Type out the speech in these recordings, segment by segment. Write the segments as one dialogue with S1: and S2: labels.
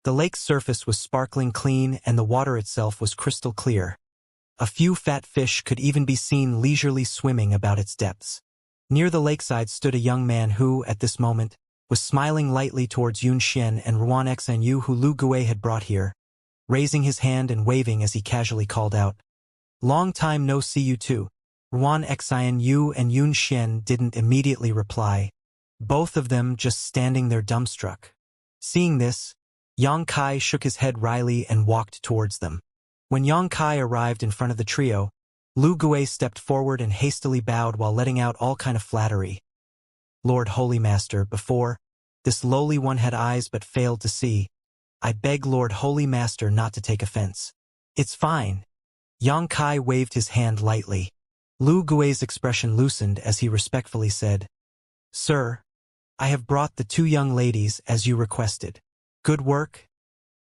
S1: The lake's surface was sparkling clean and the water itself was crystal clear. A few fat fish could even be seen leisurely swimming about its depths. Near the lakeside stood a young man who, at this moment, was smiling lightly towards Yun Xian and Ruan Xanyu who Lu Gui had brought here, raising his hand and waving as he casually called out, "Long time no see you two." Ruan Xanyu and Yun Xian didn't immediately reply, both of them just standing there dumbstruck. Seeing this, Yang Kai shook his head wryly and walked towards them. When Yang Kai arrived in front of the trio, Lu Gui stepped forward and hastily bowed while letting out all kind of flattery. "Lord Holy Master, before, this lowly one had eyes but failed to see. I beg Lord Holy Master not to take offense." "It's fine." Yang Kai waved his hand lightly. Lu Gui's expression loosened as he respectfully said, "Sir, I have brought the two young ladies as you requested. Good work."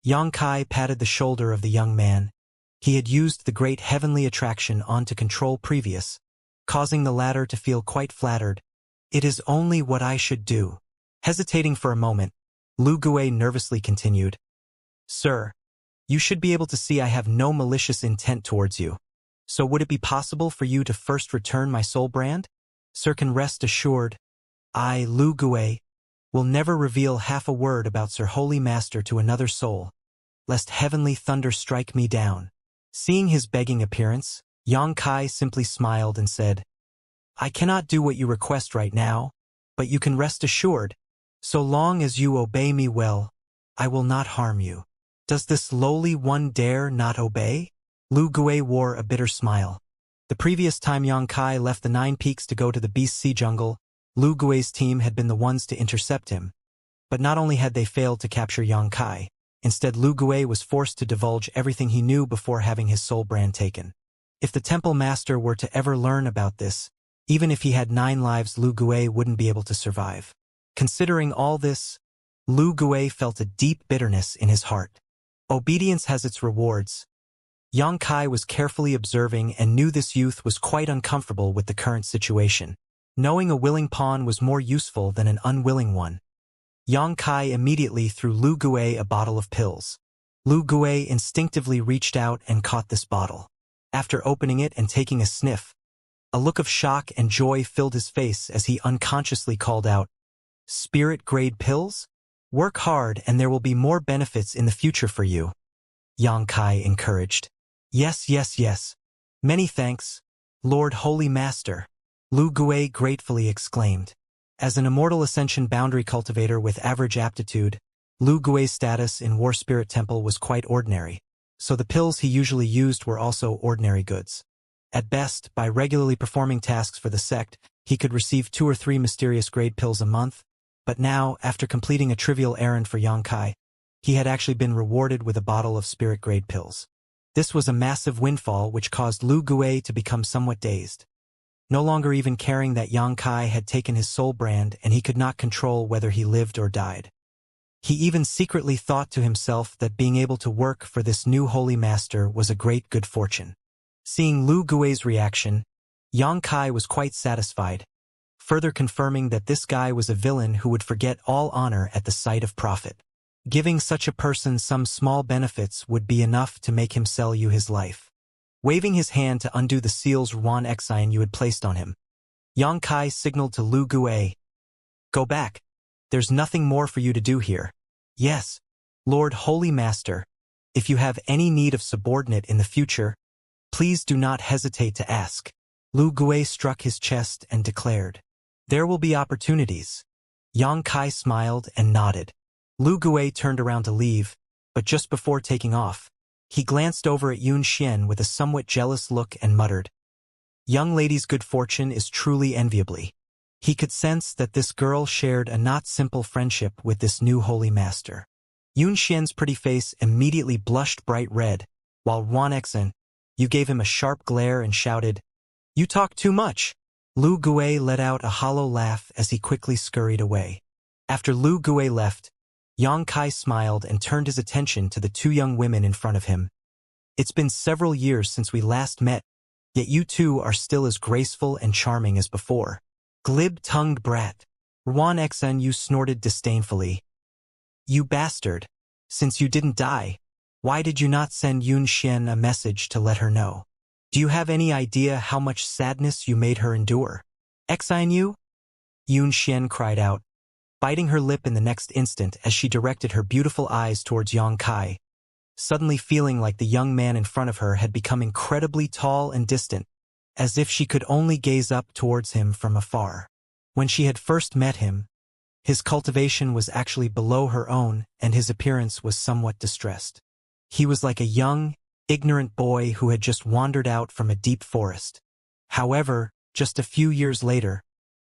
S1: Yang Kai patted the shoulder of the young man. He had used the great heavenly attraction on to control previous, causing the latter to feel quite flattered. "It is only what I should do." Hesitating for a moment, Lu Gui nervously continued, "Sir, you should be able to see I have no malicious intent towards you. So would it be possible for you to first return my soul brand? Sir can rest assured, I, Lu Gui, will never reveal half a word about Sir Holy Master to another soul, lest heavenly thunder strike me down." Seeing his begging appearance, Yang Kai simply smiled and said, "I cannot do what you request right now, but you can rest assured, so long as you obey me well, I will not harm you." "Does this lowly one dare not obey?" Lu Gui wore a bitter smile. The previous time Yang Kai left the Nine Peaks to go to the Beast Sea Jungle, Lu Gui's team had been the ones to intercept him. But not only had they failed to capture Yang Kai, instead Lu Gui was forced to divulge everything he knew before having his soul brand taken. If the Temple Master were to ever learn about this, even if he had 9 lives, Lu Gui wouldn't be able to survive. Considering all this, Lu Gui felt a deep bitterness in his heart. Obedience has its rewards. Yang Kai was carefully observing and knew this youth was quite uncomfortable with the current situation. Knowing a willing pawn was more useful than an unwilling one. Yang Kai immediately threw Lu Gui a bottle of pills. Lu Gui instinctively reached out and caught this bottle. After opening it and taking a sniff, a look of shock and joy filled his face as he unconsciously called out, "Spirit-grade pills? Work hard and there will be more benefits in the future for you." Yang Kai encouraged. "Yes, yes, yes. Many thanks, Lord Holy Master," Lu Gui gratefully exclaimed. As an immortal Ascension boundary cultivator with average aptitude, Lu Gui's status in War Spirit Temple was quite ordinary, so the pills he usually used were also ordinary goods. At best, by regularly performing tasks for the sect, he could receive 2 or 3 mysterious grade pills a month, but now, after completing a trivial errand for Yang Kai, he had actually been rewarded with a bottle of spirit-grade pills. This was a massive windfall which caused Lu Gui to become somewhat dazed. No longer even caring that Yang Kai had taken his soul brand and he could not control whether he lived or died. He even secretly thought to himself that being able to work for this new holy master was a great good fortune. Seeing Lu Gui's reaction, Yang Kai was quite satisfied, further confirming that this guy was a villain who would forget all honor at the sight of profit. Giving such a person some small benefits would be enough to make him sell you his life. Waving his hand to undo the seals Ruan Xanyu had placed on him, Yang Kai signaled to Lu Gui, "Go back. There's nothing more for you to do here." "Yes, Lord Holy Master. If you have any need of subordinate in the future, please do not hesitate to ask." Lu Gui struck his chest and declared, "There will be opportunities." Yang Kai smiled and nodded. Lu Gui turned around to leave, but just before taking off, he glanced over at Yun Xian with a somewhat jealous look and muttered, "Young lady's good fortune is truly enviably." He could sense that this girl shared a not simple friendship with this new holy master. Yun Xian's pretty face immediately blushed bright red, while Ruan Xanyu gave him a sharp glare and shouted, "You talk too much." Lu Gui let out a hollow laugh as he quickly scurried away. After Lu Gui left, Yang Kai smiled and turned his attention to the 2 young women in front of him. "It's been several years since we last met, yet you two are still as graceful and charming as before." "Glib-tongued brat." Ruan Xanyu snorted disdainfully. "You bastard. Since you didn't die, why did you not send Yun Xian a message to let her know? Do you have any idea how much sadness you made her endure? Exine you? Yun Xian cried out, biting her lip in the next instant as she directed her beautiful eyes towards Yang Kai, suddenly feeling like the young man in front of her had become incredibly tall and distant, as if she could only gaze up towards him from afar. When she had first met him, his cultivation was actually below her own, and his appearance was somewhat distressed. He was like a young, ignorant boy who had just wandered out from a deep forest. However, just a few years later,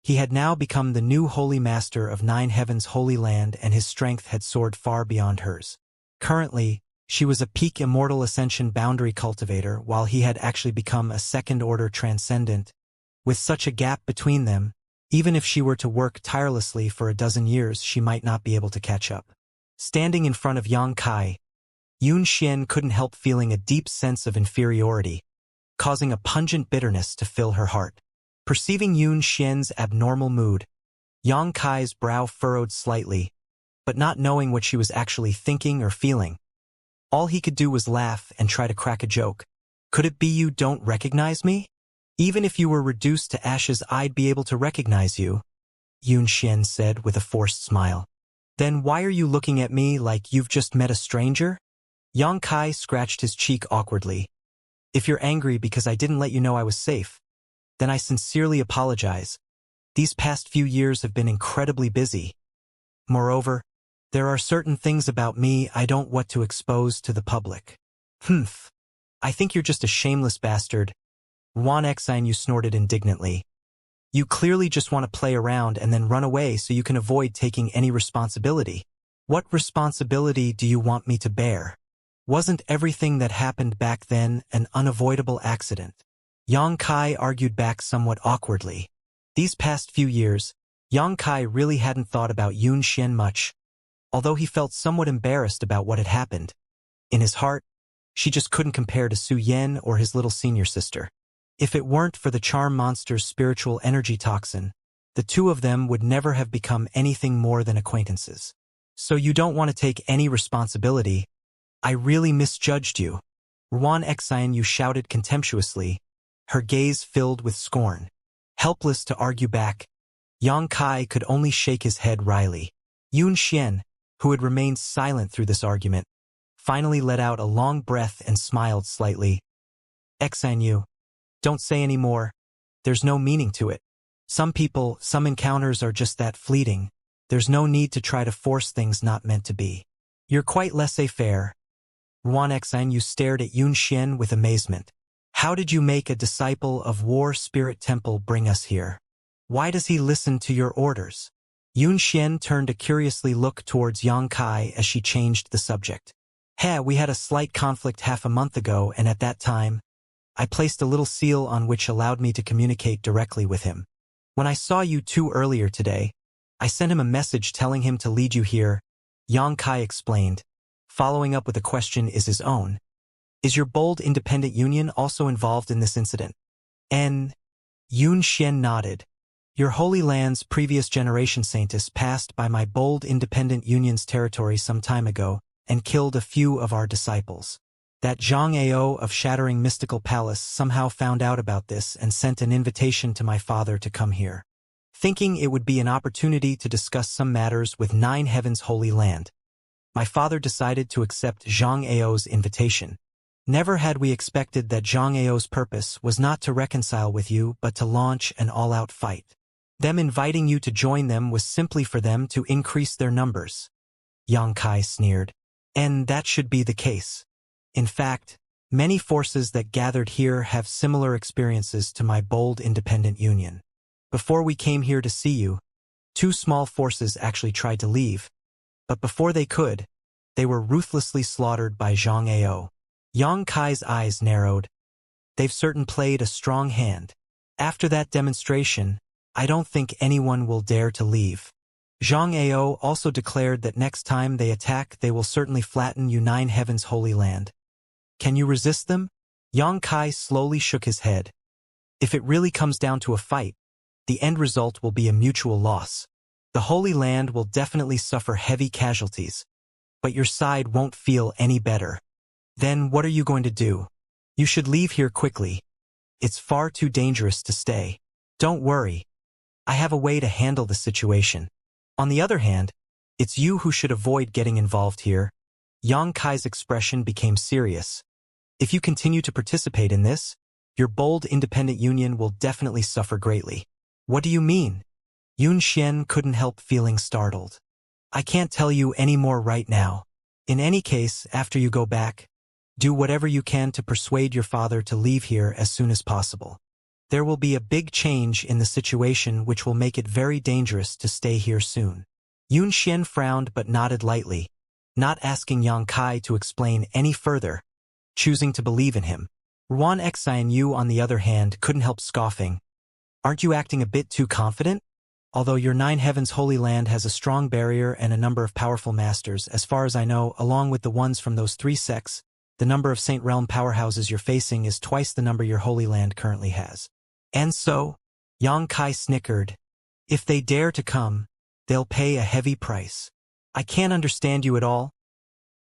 S1: he had now become the new holy master of Nine Heavens' holy land, and his strength had soared far beyond hers. Currently, she was a peak immortal ascension boundary cultivator, while he had actually become a second-order transcendent. With such a gap between them, even if she were to work tirelessly for a dozen years, she might not be able to catch up. Standing in front of Yang Kai, Yun Xian couldn't help feeling a deep sense of inferiority, causing a pungent bitterness to fill her heart. Perceiving Yun Xian's abnormal mood, Yang Kai's brow furrowed slightly, but not knowing what she was actually thinking or feeling, all he could do was laugh and try to crack a joke. Could it be you don't recognize me? Even if you were reduced to ashes, I'd be able to recognize you, Yun Xian said with a forced smile. Then why are you looking at me like you've just met a stranger? Yang Kai scratched his cheek awkwardly. If you're angry because I didn't let you know I was safe, then I sincerely apologize. These past few years have been incredibly busy. Moreover, there are certain things about me I don't want to expose to the public. Humph. I think you're just a shameless bastard. Wan Exine, you snorted indignantly. You clearly just want to play around and then run away so you can avoid taking any responsibility. What responsibility do you want me to bear? Wasn't everything that happened back then an unavoidable accident? Yang Kai argued back somewhat awkwardly. These past few years, Yang Kai really hadn't thought about Yun Xian much, although he felt somewhat embarrassed about what had happened. In his heart, she just couldn't compare to Su Yan or his little senior sister. If it weren't for the charm monster's spiritual energy toxin, the two of them would never have become anything more than acquaintances. So you don't want to take any responsibility? I really misjudged you. Ruan Exine, you shouted contemptuously, her gaze filled with scorn. Helpless to argue back, Yang Kai could only shake his head wryly. Yun Xian, who had remained silent through this argument, finally let out a long breath and smiled slightly. Exine, you. Don't say any more. There's no meaning to it. Some people, some encounters are just that fleeting. There's no need to try to force things not meant to be. You're quite laissez-faire. Ruan Exine, you stared at Yun Xian with amazement. How did you make a disciple of War Spirit Temple bring us here? Why does he listen to your orders? Yun Xian turned a curiously look towards Yang Kai as she changed the subject. We had a slight conflict half a month ago, and at that time, I placed a little seal on which allowed me to communicate directly with him. When I saw you two earlier today, I sent him a message telling him to lead you here, Yang Kai explained, following up with a question is his own. Is your bold independent union also involved in this incident? Yun Xian nodded. Your Holy Land's previous generation saintess passed by my bold independent union's territory some time ago and killed a few of our disciples. That Zhang Ao of Shattering Mystical Palace somehow found out about this and sent an invitation to my father to come here, thinking it would be an opportunity to discuss some matters with Nine Heavens' Holy Land. My father decided to accept Zhang Ao's invitation. Never had we expected that Zhang Ao's purpose was not to reconcile with you but to launch an all-out fight. Them inviting you to join them was simply for them to increase their numbers. Yang Kai sneered. And that should be the case. In fact, many forces that gathered here have similar experiences to my bold independent union. Before we came here to see you, two small forces actually tried to leave, but before they could, they were ruthlessly slaughtered by Zhang Ao. Yang Kai's eyes narrowed. They've certainly played a strong hand. After that demonstration, I don't think anyone will dare to leave. Zhang Ao also declared that next time they attack they will certainly flatten you Nine Heavens' Holy Land. Can you resist them? Yang Kai slowly shook his head. If it really comes down to a fight, the end result will be a mutual loss. The Holy Land will definitely suffer heavy casualties, but your side won't feel any better. Then what are you going to do? You should leave here quickly. It's far too dangerous to stay. Don't worry. I have a way to handle the situation. On the other hand, it's you who should avoid getting involved here. Yang Kai's expression became serious. If you continue to participate in this, your bold independent union will definitely suffer greatly. What do you mean? Yun Xian couldn't help feeling startled. I can't tell you any more right now. In any case, after you go back, do whatever you can to persuade your father to leave here as soon as possible. There will be a big change in the situation which will make it very dangerous to stay here soon. Yun Xian frowned but nodded lightly, not asking Yang Kai to explain any further, choosing to believe in him. Ruan Xianyu, on the other hand, couldn't help scoffing. Aren't you acting a bit too confident? Although your Nine Heavens Holy Land has a strong barrier and a number of powerful masters, as far as I know, along with the ones from those 3 sects, the number of Saint Realm powerhouses you're facing is twice the number your Holy Land currently has. And so, Yang Kai snickered. If they dare to come, they'll pay a heavy price. I can't understand you at all.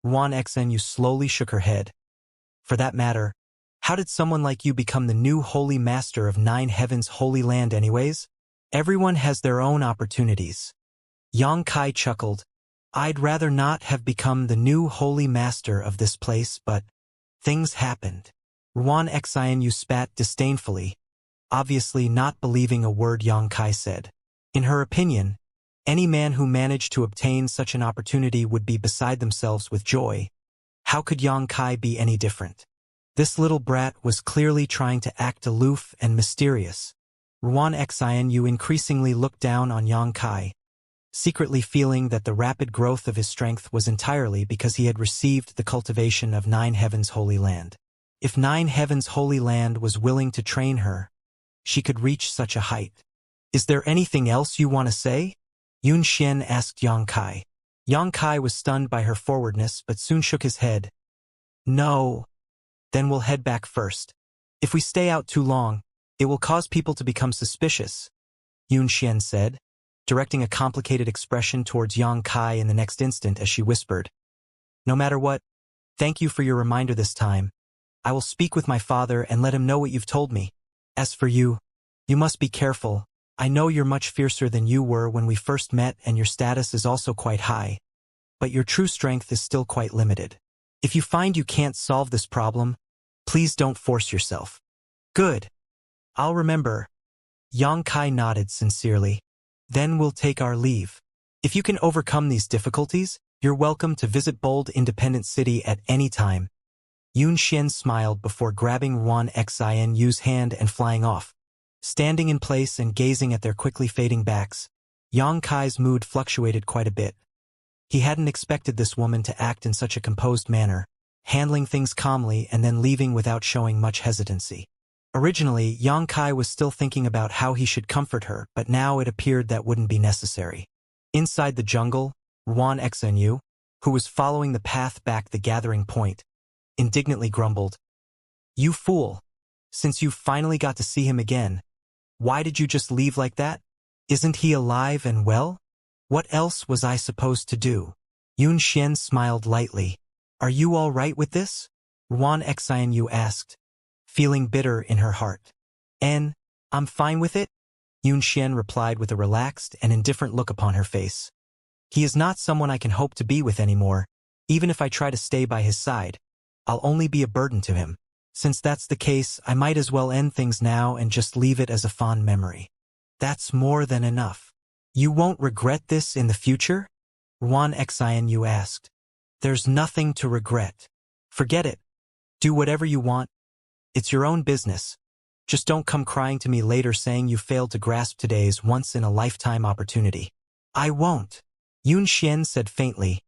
S1: Ruan Xianyu slowly shook her head. For that matter, how did someone like you become the new Holy Master of Nine Heavens Holy Land anyways? Everyone has their own opportunities. Yang Kai chuckled. I'd rather not have become the new Holy Master of this place, but things happened. Ruan Xianyu spat disdainfully, obviously not believing a word Yang Kai said. In her opinion, any man who managed to obtain such an opportunity would be beside themselves with joy. How could Yang Kai be any different? This little brat was clearly trying to act aloof and mysterious. Ruan Xianyu increasingly looked down on Yang Kai, secretly feeling that the rapid growth of his strength was entirely because he had received the cultivation of Nine Heavens Holy Land. If Nine Heavens Holy Land was willing to train her, she could reach such a height. Is there anything else you want to say? Yun Xian asked Yang Kai. Yang Kai was stunned by her forwardness but soon shook his head. No. Then we'll head back first. If we stay out too long, it will cause people to become suspicious, Yun Xian said, directing a complicated expression towards Yang Kai in the next instant as she whispered. No matter what, thank you for your reminder this time. I will speak with my father and let him know what you've told me. As for you, you must be careful. I know you're much fiercer than you were when we first met and your status is also quite high, but your true strength is still quite limited. If you find you can't solve this problem, please don't force yourself. Good. I'll remember. Yang Kai nodded sincerely. Then we'll take our leave. If you can overcome these difficulties, you're welcome to visit bold independent city at any time. Yun Xian smiled before grabbing Ruan Xianyu's hand and flying off. Standing in place and gazing at their quickly fading backs, Yang Kai's mood fluctuated quite a bit. He hadn't expected this woman to act in such a composed manner, handling things calmly and then leaving without showing much hesitancy. Originally, Yang Kai was still thinking about how he should comfort her, but now it appeared that wouldn't be necessary. Inside the jungle, Ruan Xianyu, who was following the path back the gathering point, indignantly grumbled. You fool! Since you finally got to see him again, why did you just leave like that? Isn't he alive and well? What else was I supposed to do? Yun Xian smiled lightly. Are you all right with this? Ruan Xianyu asked, feeling bitter in her heart. I'm fine with it, Yun Xian replied with a relaxed and indifferent look upon her face. He is not someone I can hope to be with anymore. Even if I try to stay by his side, I'll only be a burden to him. Since that's the case, I might as well end things now and just leave it as a fond memory. That's more than enough. You won't regret this in the future? Ruan Xianyu asked. There's nothing to regret. Forget it. Do whatever you want. It's your own business. Just don't come crying to me later saying you failed to grasp today's once-in-a-lifetime opportunity. I won't, Yun Xian said faintly,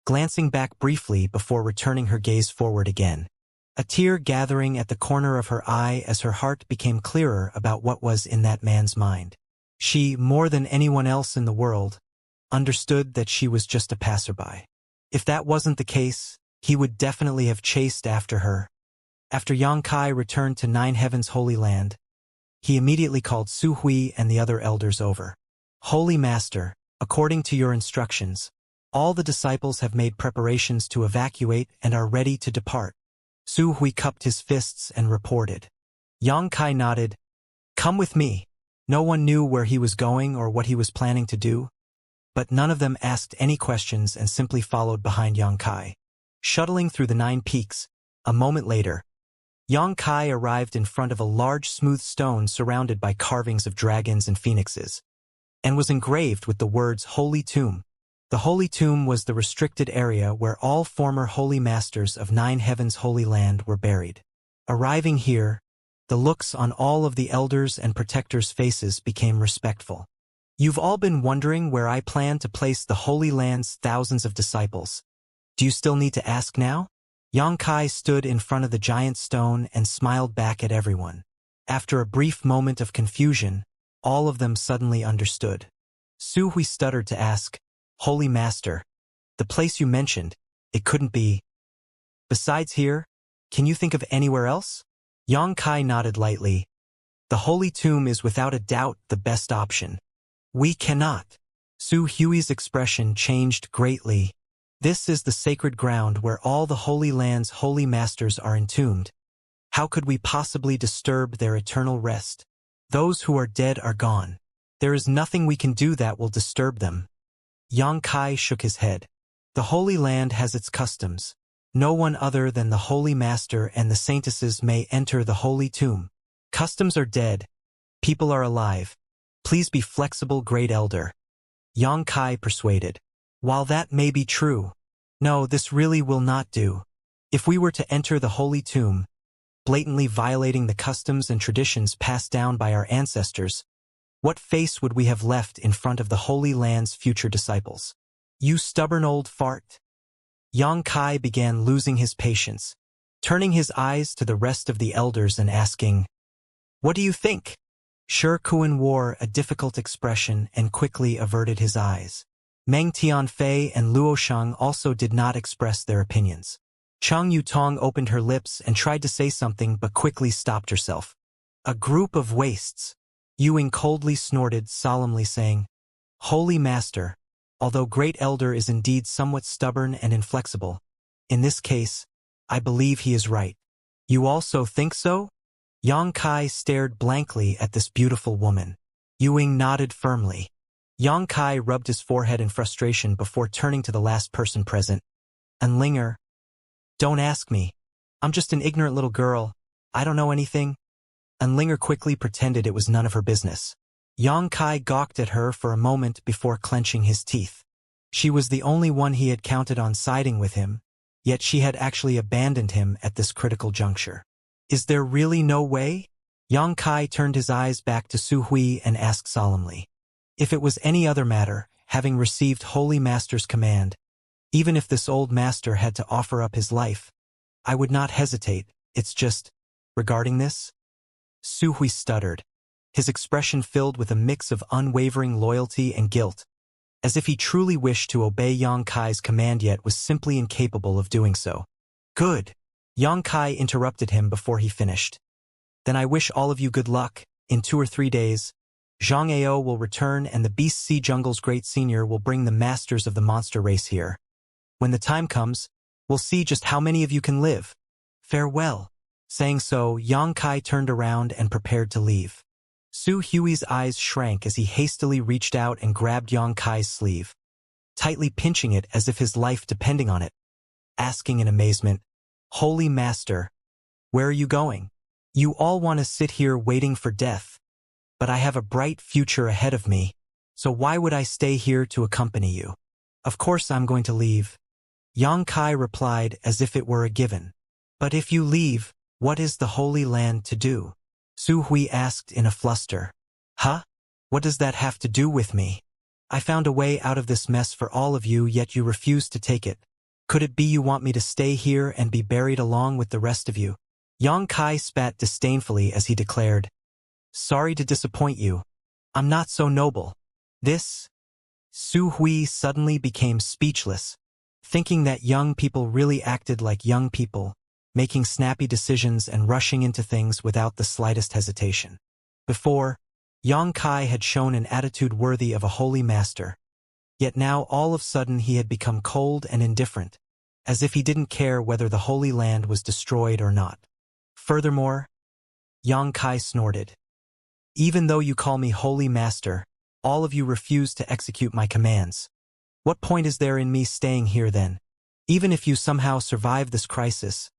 S1: glancing back briefly before returning her gaze forward again. A tear gathering at the corner of her eye as her heart became clearer about what was in that man's mind. She, more than anyone else in the world, understood that she was just a passerby. If that wasn't the case, he would definitely have chased after her. After Yang Kai returned to Nine Heavens Holy Land, he immediately called Su Hui and the other elders over. Holy Master, according to your instructions, All the disciples have made preparations to evacuate and are ready to depart. Su Hui cupped his fists and reported. Yang Kai nodded. Come with me. No one knew where he was going or what he was planning to do, but none of them asked any questions and simply followed behind Yang Kai. Shuttling through the 9 peaks, a moment later, Yang Kai arrived in front of a large smooth stone surrounded by carvings of dragons and phoenixes, and was engraved with the words Holy Tomb. The Holy Tomb was the restricted area where all former holy masters of 9 heavens' holy land were buried. Arriving here, the looks on all of the elders' and protectors' faces became respectful. You've all been wondering where I plan to place the Holy Land's thousands of disciples. Do you still need to ask now? Yang Kai stood in front of the giant stone and smiled back at everyone. After a brief moment of confusion, all of them suddenly understood. Su Hui stuttered to ask, Holy Master, the place you mentioned, it couldn't be. Besides here, can you think of anywhere else? Yang Kai nodded lightly. The Holy Tomb is without a doubt the best option. We cannot. Su Hui's expression changed greatly. This is the sacred ground where all the Holy Land's holy masters are entombed. How could we possibly disturb their eternal rest? Those who are dead are gone. There is nothing we can do that will disturb them. Yang Kai shook his head. The Holy Land has its customs. No one other than the Holy Master and the Saintesses may enter the Holy Tomb. Customs are dead. People are alive. Please be flexible, Great Elder. Yang Kai persuaded. While that may be true, no, this really will not do. If we were to enter the Holy Tomb, blatantly violating the customs and traditions passed down by our ancestors, what face would we have left in front of the Holy Land's future disciples? You stubborn old fart. Yang Kai began losing his patience, turning his eyes to the rest of the elders and asking, What do you think? Shi Kuan wore a difficult expression and quickly averted his eyes. Meng Tianfei and Luo Shang also did not express their opinions. Chang Yutong opened her lips and tried to say something but quickly stopped herself. A group of wastes. Yuing coldly snorted, solemnly saying, Holy Master, although Great Elder is indeed somewhat stubborn and inflexible, in this case, I believe he is right. You also think so? Yang Kai stared blankly at this beautiful woman. Yuing nodded firmly. Yang Kai rubbed his forehead in frustration before turning to the last person present. Enlinger. Don't ask me. I'm just an ignorant little girl. I don't know anything. Enlinger quickly pretended it was none of her business. Yang Kai gawked at her for a moment before clenching his teeth. She was the only one he had counted on siding with him, yet she had actually abandoned him at this critical juncture. Is there really no way? Yang Kai turned his eyes back to Su Hui and asked solemnly. If it was any other matter, having received Holy Master's command, even if this old master had to offer up his life, I would not hesitate. It's just, regarding this? Su Hui stuttered, his expression filled with a mix of unwavering loyalty and guilt, as if he truly wished to obey Yang Kai's command yet was simply incapable of doing so. Good. Yang Kai interrupted him before he finished. Then I wish all of you good luck. In 2 or 3 days, Zhang Ao will return and the Beast Sea Jungle's great senior will bring the masters of the monster race here. When the time comes, we'll see just how many of you can live. Farewell. Saying so, Yang Kai turned around and prepared to leave. Su Hui's eyes shrank as he hastily reached out and grabbed Yang Kai's sleeve, tightly pinching it as if his life depended on it, asking in amazement, Holy Master, where are you going? You all want to sit here waiting for death, but I have a bright future ahead of me, so why would I stay here to accompany you? Of course I'm going to leave. Yang Kai replied as if it were a given. But if you leave, what is the Holy Land to do? Su Hui asked in a fluster. Huh? What does that have to do with me? I found a way out of this mess for all of you, yet you refuse to take it. Could it be you want me to stay here and be buried along with the rest of you? Yang Kai spat disdainfully as he declared, Sorry to disappoint you. I'm not so noble. This? Su Hui suddenly became speechless, thinking that young people really acted like young people, making snappy decisions and rushing into things without the slightest hesitation. Before, Yang Kai had shown an attitude worthy of a holy master, Yet now all of a sudden he had become cold and indifferent, as if he didn't care whether the Holy Land was destroyed or not. Furthermore, Xianxia snorted. Even though you call me Holy Master, all of you refuse to execute my commands. What point is there in me staying here then? Even if you somehow survive this crisis,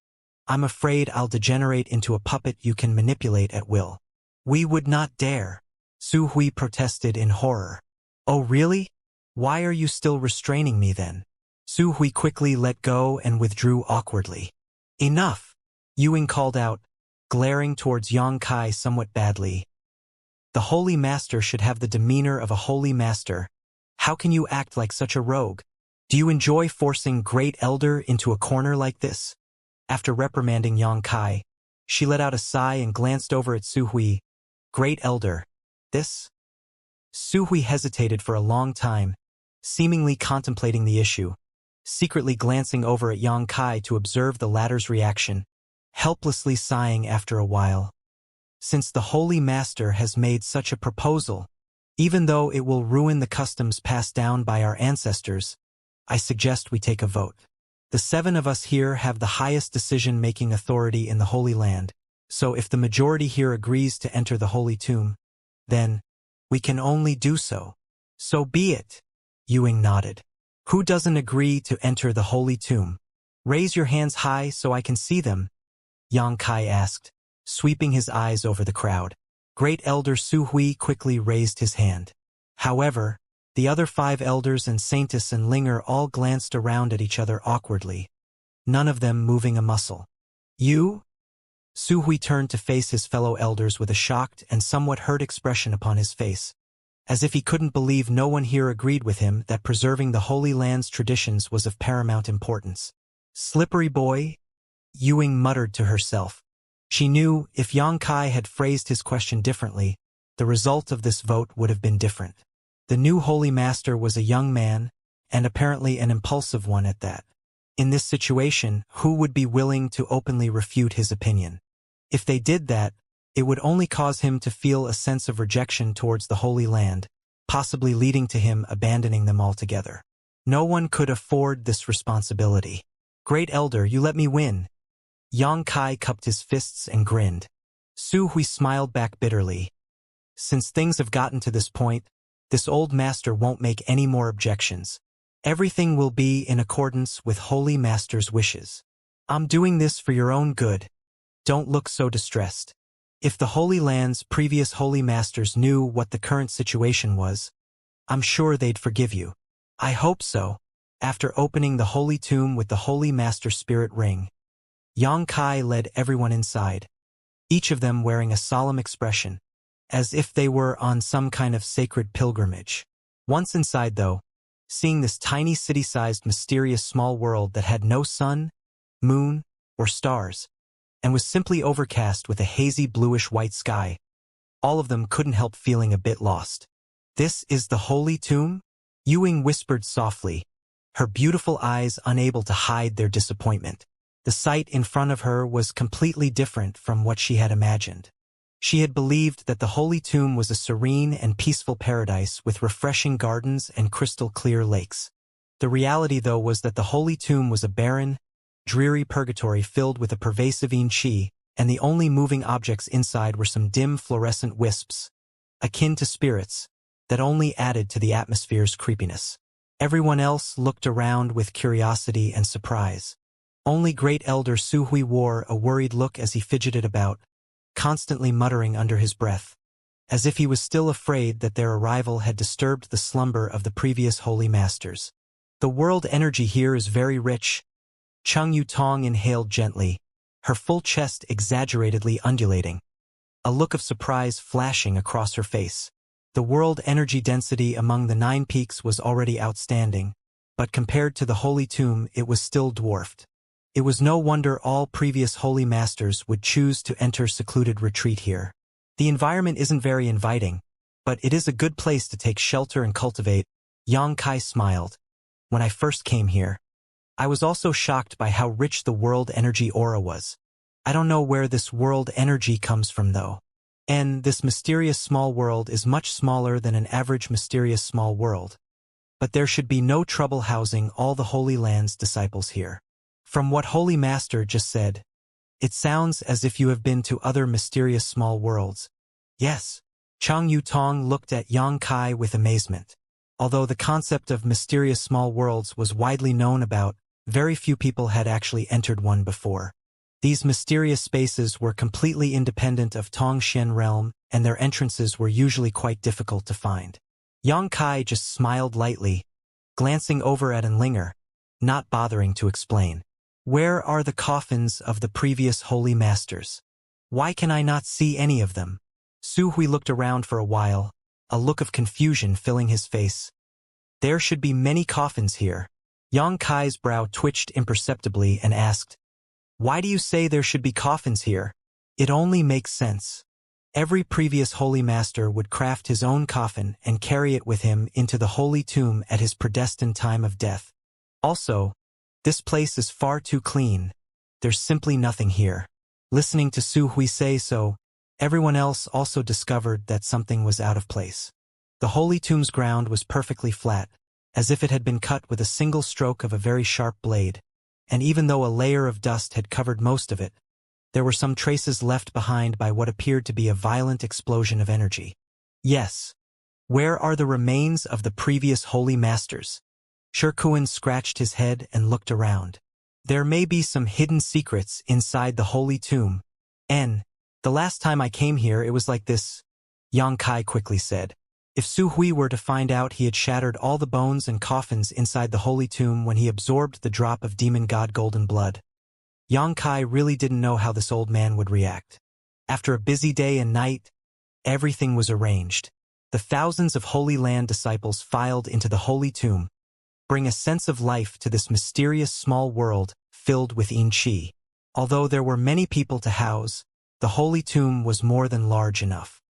S1: I'm afraid I'll degenerate into a puppet you can manipulate at will. We would not dare, Su Hui protested in horror. Oh really? Why are you still restraining me then? Su Hui quickly let go and withdrew awkwardly. Enough, Ewing called out, glaring towards Xianxia somewhat badly. The Holy Master should have the demeanor of a Holy Master. How can you act like such a rogue? Do you enjoy forcing Great Elder into a corner like this? After reprimanding Xianxia, she let out a sigh and glanced over at Su Hui. Great Elder, this? Su Hui hesitated for a long time, seemingly contemplating the issue, secretly glancing over at Xianxia to observe the latter's reaction, helplessly sighing after a while. Since the Holy Master has made such a proposal, even though it will ruin the customs passed down by our ancestors, I suggest we take a vote. The 7 of us here have the highest decision-making authority in the Holy Land, so if the majority here agrees to enter the Holy Tomb, then we can only do so. So be it, Ewing nodded. Who doesn't agree to enter the Holy Tomb? Raise your hands high so I can see them, Xianxia asked, sweeping his eyes over the crowd. Great Elder Su Hui quickly raised his hand. However, the other 5 elders and Saintess and Linger all glanced around at each other awkwardly, none of them moving a muscle. You? Su Hui turned to face his fellow elders with a shocked and somewhat hurt expression upon his face, as if he couldn't believe no one here agreed with him that preserving the Holy Land's traditions was of paramount importance. Slippery boy, Ewing muttered to herself. She knew if Xianxia had phrased his question differently, the result of this vote would have been different. The new Holy Master was a young man, and apparently an impulsive one at that. In this situation, who would be willing to openly refute his opinion? If they did that, it would only cause him to feel a sense of rejection towards the Holy Land, possibly leading to him abandoning them altogether. No one could afford this responsibility. Great Elder, you let me win. Xianxia cupped his fists and grinned. Su Hui smiled back bitterly. Since things have gotten to this point, this old master won't make any more objections. Everything will be in accordance with Holy Master's wishes. I'm doing this for your own good. Don't look so distressed. If the Holy Land's previous Holy Masters knew what the current situation was, I'm sure they'd forgive you. I hope so. After opening the Holy Tomb with the Holy Master Spirit Ring, Xianxia led everyone inside, each of them wearing a solemn expression, as if they were on some kind of sacred pilgrimage. Once inside, though, seeing this tiny city-sized mysterious small world that had no sun, moon, or stars, and was simply overcast with a hazy bluish-white sky, all of them couldn't help feeling a bit lost. This is the Holy Tomb? Ewing whispered softly, her beautiful eyes unable to hide their disappointment. The sight in front of her was completely different from what she had imagined. She had believed that the Holy Tomb was a serene and peaceful paradise with refreshing gardens and crystal-clear lakes. The reality, though, was that the Holy Tomb was a barren, dreary purgatory filled with a pervasive qi, and the only moving objects inside were some dim fluorescent wisps, akin to spirits, that only added to the atmosphere's creepiness. Everyone else looked around with curiosity and surprise. Only Great Elder Su Hui wore a worried look as he fidgeted about, constantly muttering under his breath, as if he was still afraid that their arrival had disturbed the slumber of the previous Holy Masters. The world energy here is very rich. Chung Yu Tong inhaled gently, her full chest exaggeratedly undulating, a look of surprise flashing across her face. The world energy density among the 9 peaks was already outstanding, but compared to the Holy Tomb it was still dwarfed. It was no wonder all previous Holy Masters would choose to enter secluded retreat here. The environment isn't very inviting, but it is a good place to take shelter and cultivate. Xianxia smiled. When I first came here, I was also shocked by how rich the world energy aura was. I don't know where this world energy comes from though. And this mysterious small world is much smaller than an average mysterious small world. but there should be no trouble housing all the Holy Land's disciples here. From what Holy Master just said, it sounds as if you have been to other mysterious small worlds. Yes. Chang Yutong looked at Yang Kai with amazement. Although the concept of mysterious small worlds was widely known about, very few people had actually entered one before. These mysterious spaces were completely independent of Tongxian realm, and their entrances were usually quite difficult to find. Yang Kai just smiled lightly, glancing over at Enlinger, not bothering to explain. Where are the coffins of the previous holy masters? Why can I not see any of them? Su Hui looked around for a while, a look of confusion filling his face. There should be many coffins here. Yang Kai's brow twitched imperceptibly and asked, "Why do you say there should be coffins here?" It only makes sense. Every previous holy master would craft his own coffin and carry it with him into the holy tomb at his predestined time of death. Also, this place is far too clean. There's simply nothing here. Listening to Su Hui say so, everyone else also discovered that something was out of place. The holy tomb's ground was perfectly flat, as if it had been cut with a single stroke of a very sharp blade, and even though a layer of dust had covered most of it, there were some traces left behind by what appeared to be a violent explosion of energy. Yes. Where are the remains of the previous holy masters? Shirkuan scratched his head and looked around. There may be some hidden secrets inside the holy tomb. The last time I came here it was like this, Yang Kai quickly said. If Su Hui were to find out he had shattered all the bones and coffins inside the holy tomb when he absorbed the drop of demon god golden blood, Yang Kai really didn't know how this old man would react. After a busy day and night, everything was arranged. The thousands of Holy Land disciples filed into the holy tomb, bring a sense of life to this mysterious small world filled with yin qi. Although there were many people to house, the holy tomb was more than large enough.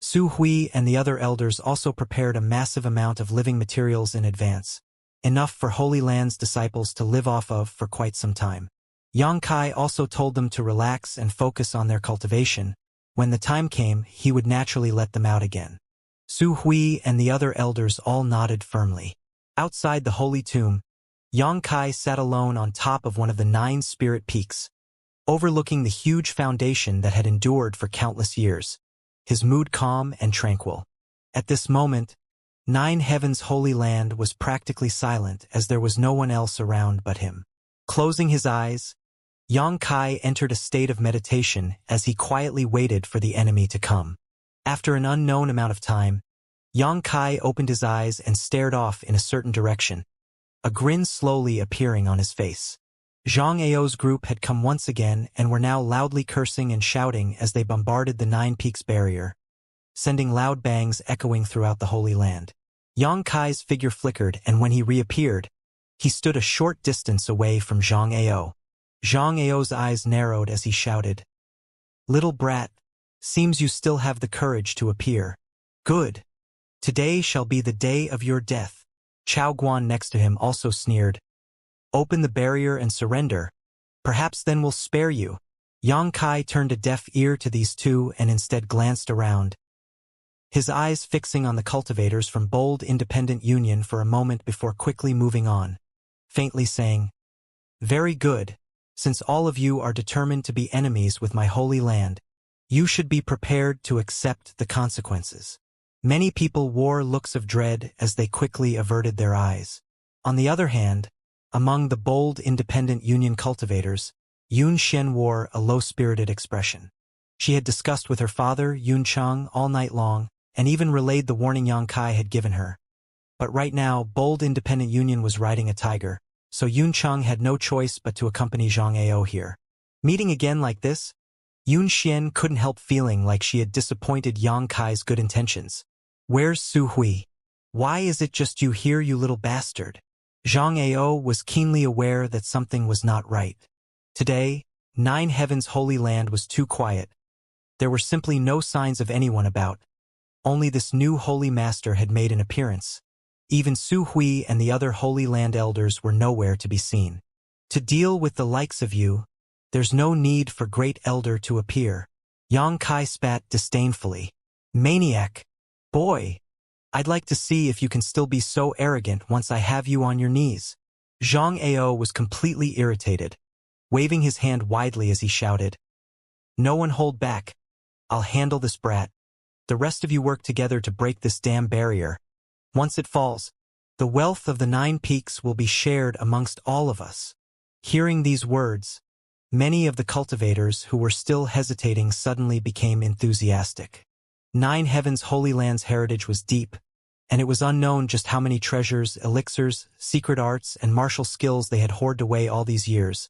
S1: Su Hui and the other elders also prepared a massive amount of living materials in advance, enough for Holy Land's disciples to live off of for quite some time. Yang Kai also told them to relax and focus on their cultivation. When the time came, he would naturally let them out again. Su Hui and the other elders all nodded firmly. Outside the holy tomb, Yang Kai sat alone on top of one of the 9 spirit peaks, overlooking the huge foundation that had endured for countless years, his mood calm and tranquil. At this moment, 9 Heavens Holy Land was practically silent as there was no one else around but him. Closing his eyes, Yang Kai entered a state of meditation as he quietly waited for the enemy to come. After an unknown amount of time, Yang Kai opened his eyes and stared off in a certain direction, a grin slowly appearing on his face. Zhang Ao's group had come once again and were now loudly cursing and shouting as they bombarded the 9 Peaks barrier, sending loud bangs echoing throughout the Holy Land. Yang Kai's figure flickered, and when he reappeared, he stood a short distance away from Zhang Ao. Zhang Ao's eyes narrowed as he shouted, "Little brat, seems you still have the courage to appear. Good. Today shall be the day of your death." Chao Guan next to him also sneered, "Open the barrier and surrender. Perhaps then we'll spare you." Yang Kai turned a deaf ear to these two and instead glanced around, his eyes fixing on the cultivators from Bold Independent Union for a moment before quickly moving on, faintly saying, "Very good. Since all of you are determined to be enemies with my holy land, you should be prepared to accept the consequences." Many people wore looks of dread as they quickly averted their eyes. On the other hand, among the Bold Independent Union cultivators, Yun Xian wore a low-spirited expression. She had discussed with her father, Yun Chang, all night long, and even relayed the warning Yang Kai had given her. But right now, Bold Independent Union was riding a tiger, so Yun Chang had no choice but to accompany Zhang Ao here. Meeting again like this, Yun Xian couldn't help feeling like she had disappointed Yang Kai's good intentions. "Where's Su Hui? Why is it just you here, you little bastard?" Zhang Ao was keenly aware that something was not right. Today, 9 Heavens Holy Land was too quiet. There were simply no signs of anyone about. Only this new Holy Master had made an appearance. Even Su Hui and the other Holy Land elders were nowhere to be seen. "To deal with the likes of you, there's no need for Great Elder to appear." Yang Kai spat disdainfully. "Maniac! Boy! I'd like to see if you can still be so arrogant once I have you on your knees. Xianxia was completely irritated, waving his hand widely as he shouted, "No one hold back. I'll handle this brat. The rest of you work together to break this damn barrier. Once it falls, the wealth of the 9 peaks will be shared amongst all of us." Hearing these words, many of the cultivators who were still hesitating suddenly became enthusiastic. 9 Heavens Holy Land's heritage was deep, and it was unknown just how many treasures, elixirs, secret arts, and martial skills they had hoarded away all these years.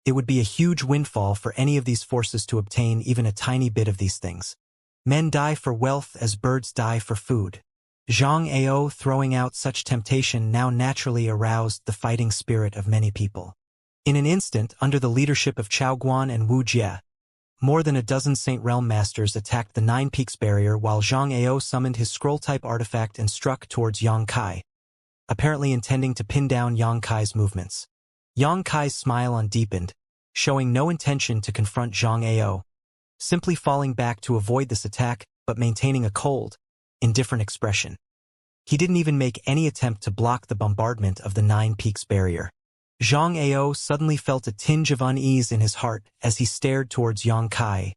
S1: It would be a huge windfall for any of these forces to obtain even a tiny bit of these things. Men die for wealth as birds die for food. Zhang Ao throwing out such temptation now naturally aroused the fighting spirit of many people. In an instant, under the leadership of Chao Guan and Wuxia, more than a dozen Saint Realm Masters attacked the 9 Peaks barrier while Zhang Ao summoned his scroll-type artifact and struck towards Yang Kai, apparently intending to pin down Yang Kai's movements. Yang Kai's smile deepened, showing no intention to confront Zhang Ao, simply falling back to avoid this attack but maintaining a cold, indifferent expression. He didn't even make any attempt to block the bombardment of the 9 Peaks barrier. Zhang Ao suddenly felt a tinge of unease in his heart as he stared towards Yang Kai,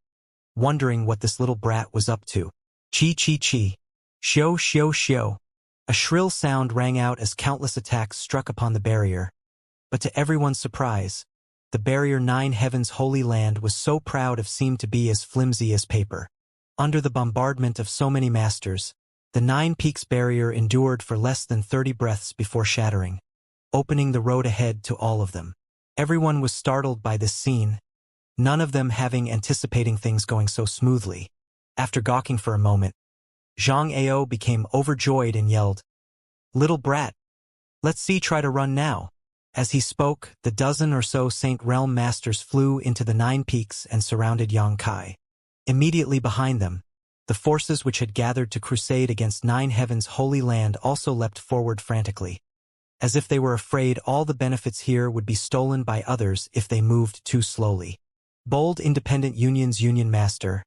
S1: wondering what this little brat was up to. Chi chi chi. Xiao xiao xiao. A shrill sound rang out as countless attacks struck upon the barrier. But to everyone's surprise, the barrier 9 Heavens Holy Land was so proud of seemed to be as flimsy as paper. Under the bombardment of so many masters, the 9 Peaks barrier endured for less than 30 breaths before shattering, opening the road ahead to all of them. Everyone was startled by this scene, none of them having anticipating things going so smoothly. After gawking for a moment, Zhang Ao became overjoyed and yelled, "Little brat! Let's see try to run now." As he spoke, the dozen or so Saint Realm Masters flew into the 9 Peaks and surrounded Yang Kai. Immediately behind them, the forces which had gathered to crusade against 9 Heavens Holy Land also leapt forward frantically, as if they were afraid all the benefits here would be stolen by others if they moved too slowly. Bold Independent Union's Union Master,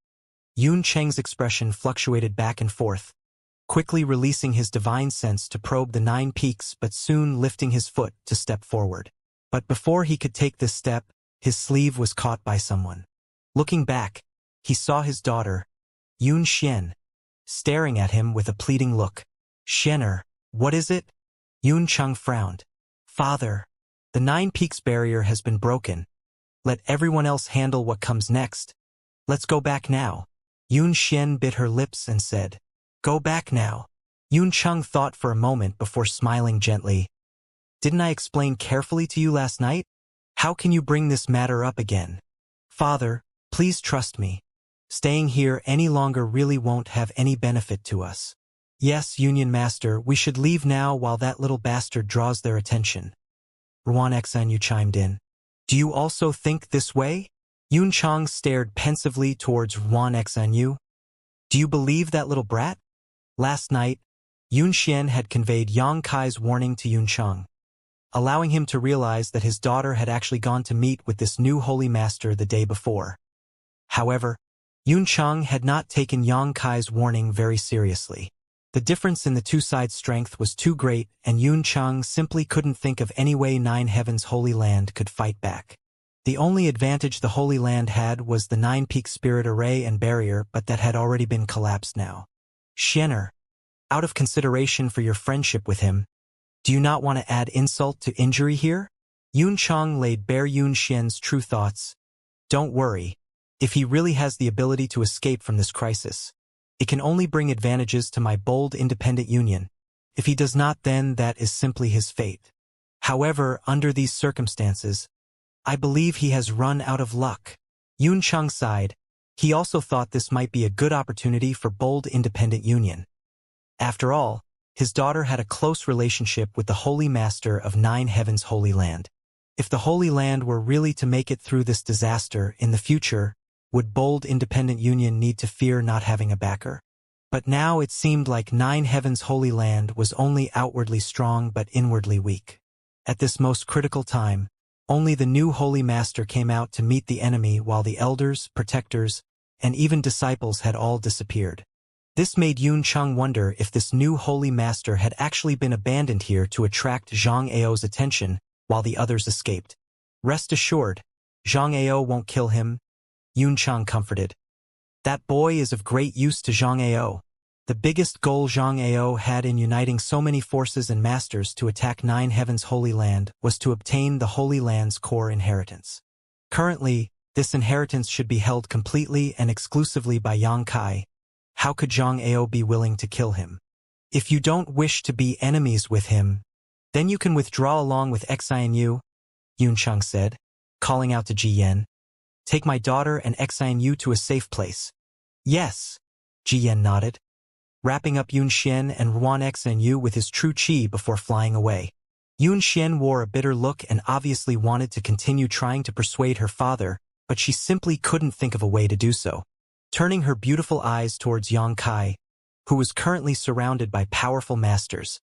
S1: Yun Cheng's expression fluctuated back and forth, quickly releasing his divine sense to probe the 9 Peaks but soon lifting his foot to step forward. But before he could take this step, his sleeve was caught by someone. Looking back, he saw his daughter, Yun Xian, staring at him with a pleading look. "Xianer, what is it?" Yun Cheng frowned. "Father, the 9 Peaks barrier has been broken. Let everyone else handle what comes next. Let's go back now." Yun Xian bit her lips and said, "Go back now." Yun Cheng thought for a moment before smiling gently. "Didn't I explain carefully to you last night? How can you bring this matter up again? Father, please trust me. Staying here any longer really won't have any benefit to us." "Yes, Union Master, we should leave now while that little bastard draws their attention." Ruan Xanyu chimed in. "Do you also think this way?" Yun Cheng stared pensively towards Ruan Xanyu. "Do you believe that little brat?" Last night, Yun Xian had conveyed Yang Kai's warning to Yun Cheng, allowing him to realize that his daughter had actually gone to meet with this new holy master the day before. However, Yun Cheng had not taken Yang Kai's warning very seriously. The difference in the two sides' strength was too great, and Yun Cheng simply couldn't think of any way 9 Heavens Holy Land could fight back. The only advantage the Holy Land had was the 9 Peak Spirit Array and Barrier, but that had already been collapsed now. "Xianer, out of consideration for your friendship with him, do you not want to add insult to injury here?" Yun Cheng laid bare Yun Xian's true thoughts. "Don't worry. If he really has the ability to escape from this crisis, it can only bring advantages to my bold independent union. If he does not, then that is simply his fate. However, under these circumstances, I believe he has run out of luck." Yun Cheng sighed. He also thought this might be a good opportunity for bold independent union. After all, his daughter had a close relationship with the Holy Master of 9 Heavens Holy Land. If the Holy Land were really to make it through this disaster in the future, would bold independent union need to fear not having a backer? But now it seemed like 9 Heavens Holy Land was only outwardly strong but inwardly weak. At this most critical time, only the new Holy Master came out to meet the enemy while the elders, protectors, and even disciples had all disappeared. This made Yun Cheng wonder if this new holy master had actually been abandoned here to attract Zhang Ao's attention while the others escaped. Rest assured, Zhang Ao won't kill him, Yun Cheng comforted. That boy is of great use to Zhang Ao. The biggest goal Zhang Ao had in uniting so many forces and masters to attack Nine Heavens' Holy Land was to obtain the Holy Land's core inheritance. Currently, this inheritance should be held completely and exclusively by Yang Kai. How could Zhang Ao be willing to kill him? If you don't wish to be enemies with him, then you can withdraw along with Xianxia, Yun Cheng said, calling out to Ji Yan. Take my daughter and Xianxia to a safe place. Yes, Ji Yan nodded, wrapping up Yun Xian and Ruan Xianxia with his true qi before flying away. Yun Xian wore a bitter look and obviously wanted to continue trying to persuade her father, but she simply couldn't think of a way to do so. Turning her beautiful eyes towards Yang Kai, who was currently surrounded by powerful masters,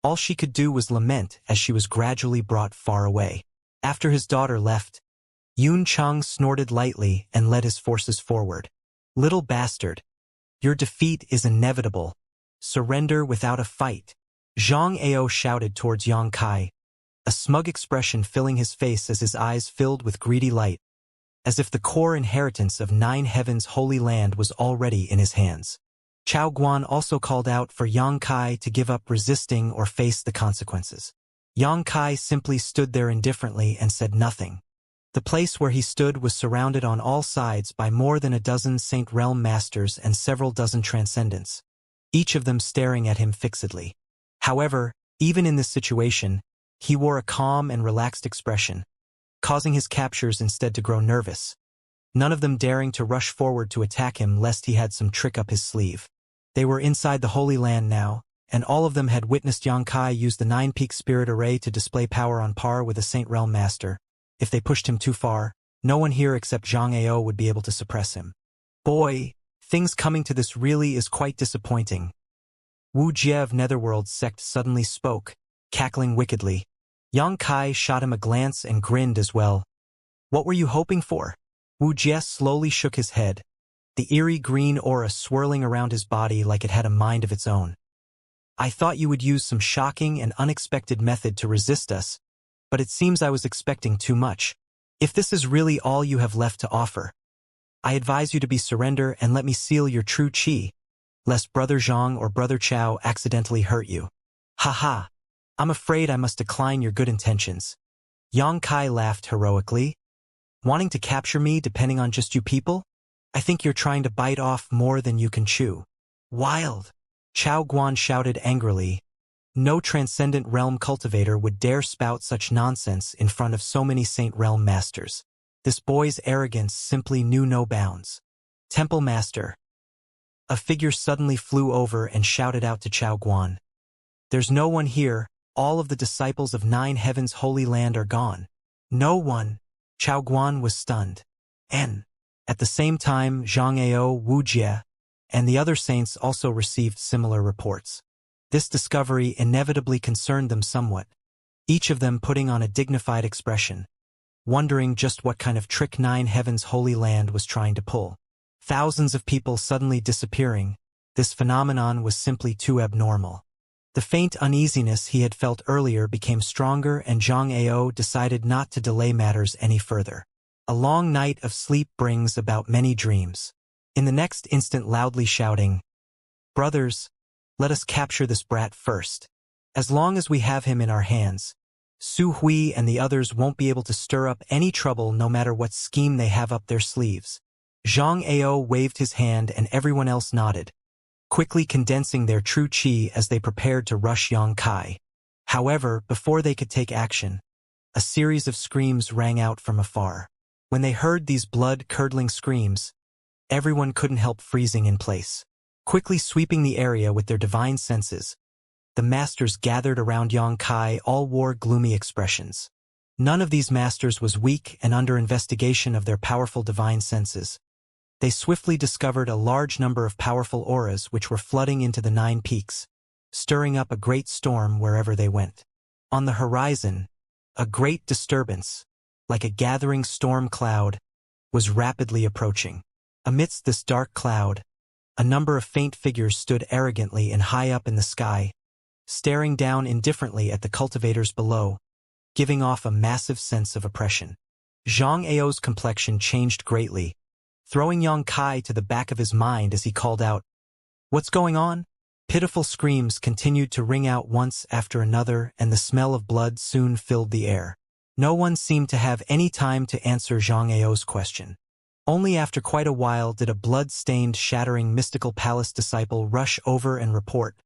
S1: all she could do was lament as she was gradually brought far away. After his daughter left, Yun Cheng snorted lightly and led his forces forward. Little bastard, your defeat is inevitable. Surrender without a fight. Zhang Ao shouted towards Yang Kai, a smug expression filling his face as his eyes filled with greedy light, as if the core inheritance of Nine Heavens' Holy Land was already in his hands. Chao Guan also called out for Yang Kai to give up resisting or face the consequences. Yang Kai simply stood there indifferently and said nothing. The place where he stood was surrounded on all sides by more than a dozen Saint Realm masters and several dozen transcendents, each of them staring at him fixedly. However, even in this situation, he wore a calm and relaxed expression, causing his captors instead to grow nervous, none of them daring to rush forward to attack him lest he had some trick up his sleeve. They were inside the Holy Land now, and all of them had witnessed Yang Kai use the Nine-Peak Spirit Array to display power on par with a Saint Realm Master. If they pushed him too far, no one here except Zhang Ao would be able to suppress him. Boy, things coming to this really is quite disappointing. Wuxia of Netherworld's sect suddenly spoke, cackling wickedly. Yang Kai shot him a glance and grinned as well. What were you hoping for? Wuxia slowly shook his head, the eerie green aura swirling around his body like it had a mind of its own. I thought you would use some shocking and unexpected method to resist us, but it seems I was expecting too much. If this is really all you have left to offer, I advise you to surrender and let me seal your true qi, lest Brother Zhang or Brother Chao accidentally hurt you. Ha! I'm afraid I must decline your good intentions. Yang Kai laughed heroically. Wanting to capture me depending on just you people? I think you're trying to bite off more than you can chew. Wild! Chao Guan shouted angrily. No transcendent realm cultivator would dare spout such nonsense in front of so many Saint Realm masters. This boy's arrogance simply knew no bounds. Temple Master. A figure suddenly flew over and shouted out to Chao Guan. There's no one here, all of the disciples of Nine Heavens' Holy Land are gone. No one. Chao Guan was stunned. At the same time, Zhang Ao, Wuxia, and the other saints also received similar reports. This discovery inevitably concerned them somewhat, each of them putting on a dignified expression, wondering just what kind of trick Nine Heavens' Holy Land was trying to pull. Thousands of people suddenly disappearing, this phenomenon was simply too abnormal. The faint uneasiness he had felt earlier became stronger and Zhang Ao decided not to delay matters any further. A long night of sleep brings about many dreams. In the next instant loudly shouting, Brothers, let us capture this brat first. As long as we have him in our hands, Su Hui and the others won't be able to stir up any trouble no matter what scheme they have up their sleeves. Zhang Ao waved his hand and everyone else nodded, quickly condensing their true qi as they prepared to rush Yang Kai. However, before they could take action, a series of screams rang out from afar. When they heard these blood-curdling screams, everyone couldn't help freezing in place. Quickly sweeping the area with their divine senses, the masters gathered around Yang Kai all wore gloomy expressions. None of these masters was weak and under investigation of their powerful divine senses. They swiftly discovered a large number of powerful auras which were flooding into the 9 peaks, stirring up a great storm wherever they went. On the horizon, a great disturbance, like a gathering storm cloud, was rapidly approaching. Amidst this dark cloud, A number of faint figures stood arrogantly and high up in the sky, staring down indifferently at the cultivators below, giving off a massive sense of oppression. Zhang Ao's complexion changed greatly, throwing Yang Kai to the back of his mind as he called out, "What's going on?" Pitiful screams continued to ring out once after another, and the smell of blood soon filled the air. No one seemed to have any time to answer Zhang Ao's question. Only after quite a while did a blood-stained, shattering mystical palace disciple rush over and report,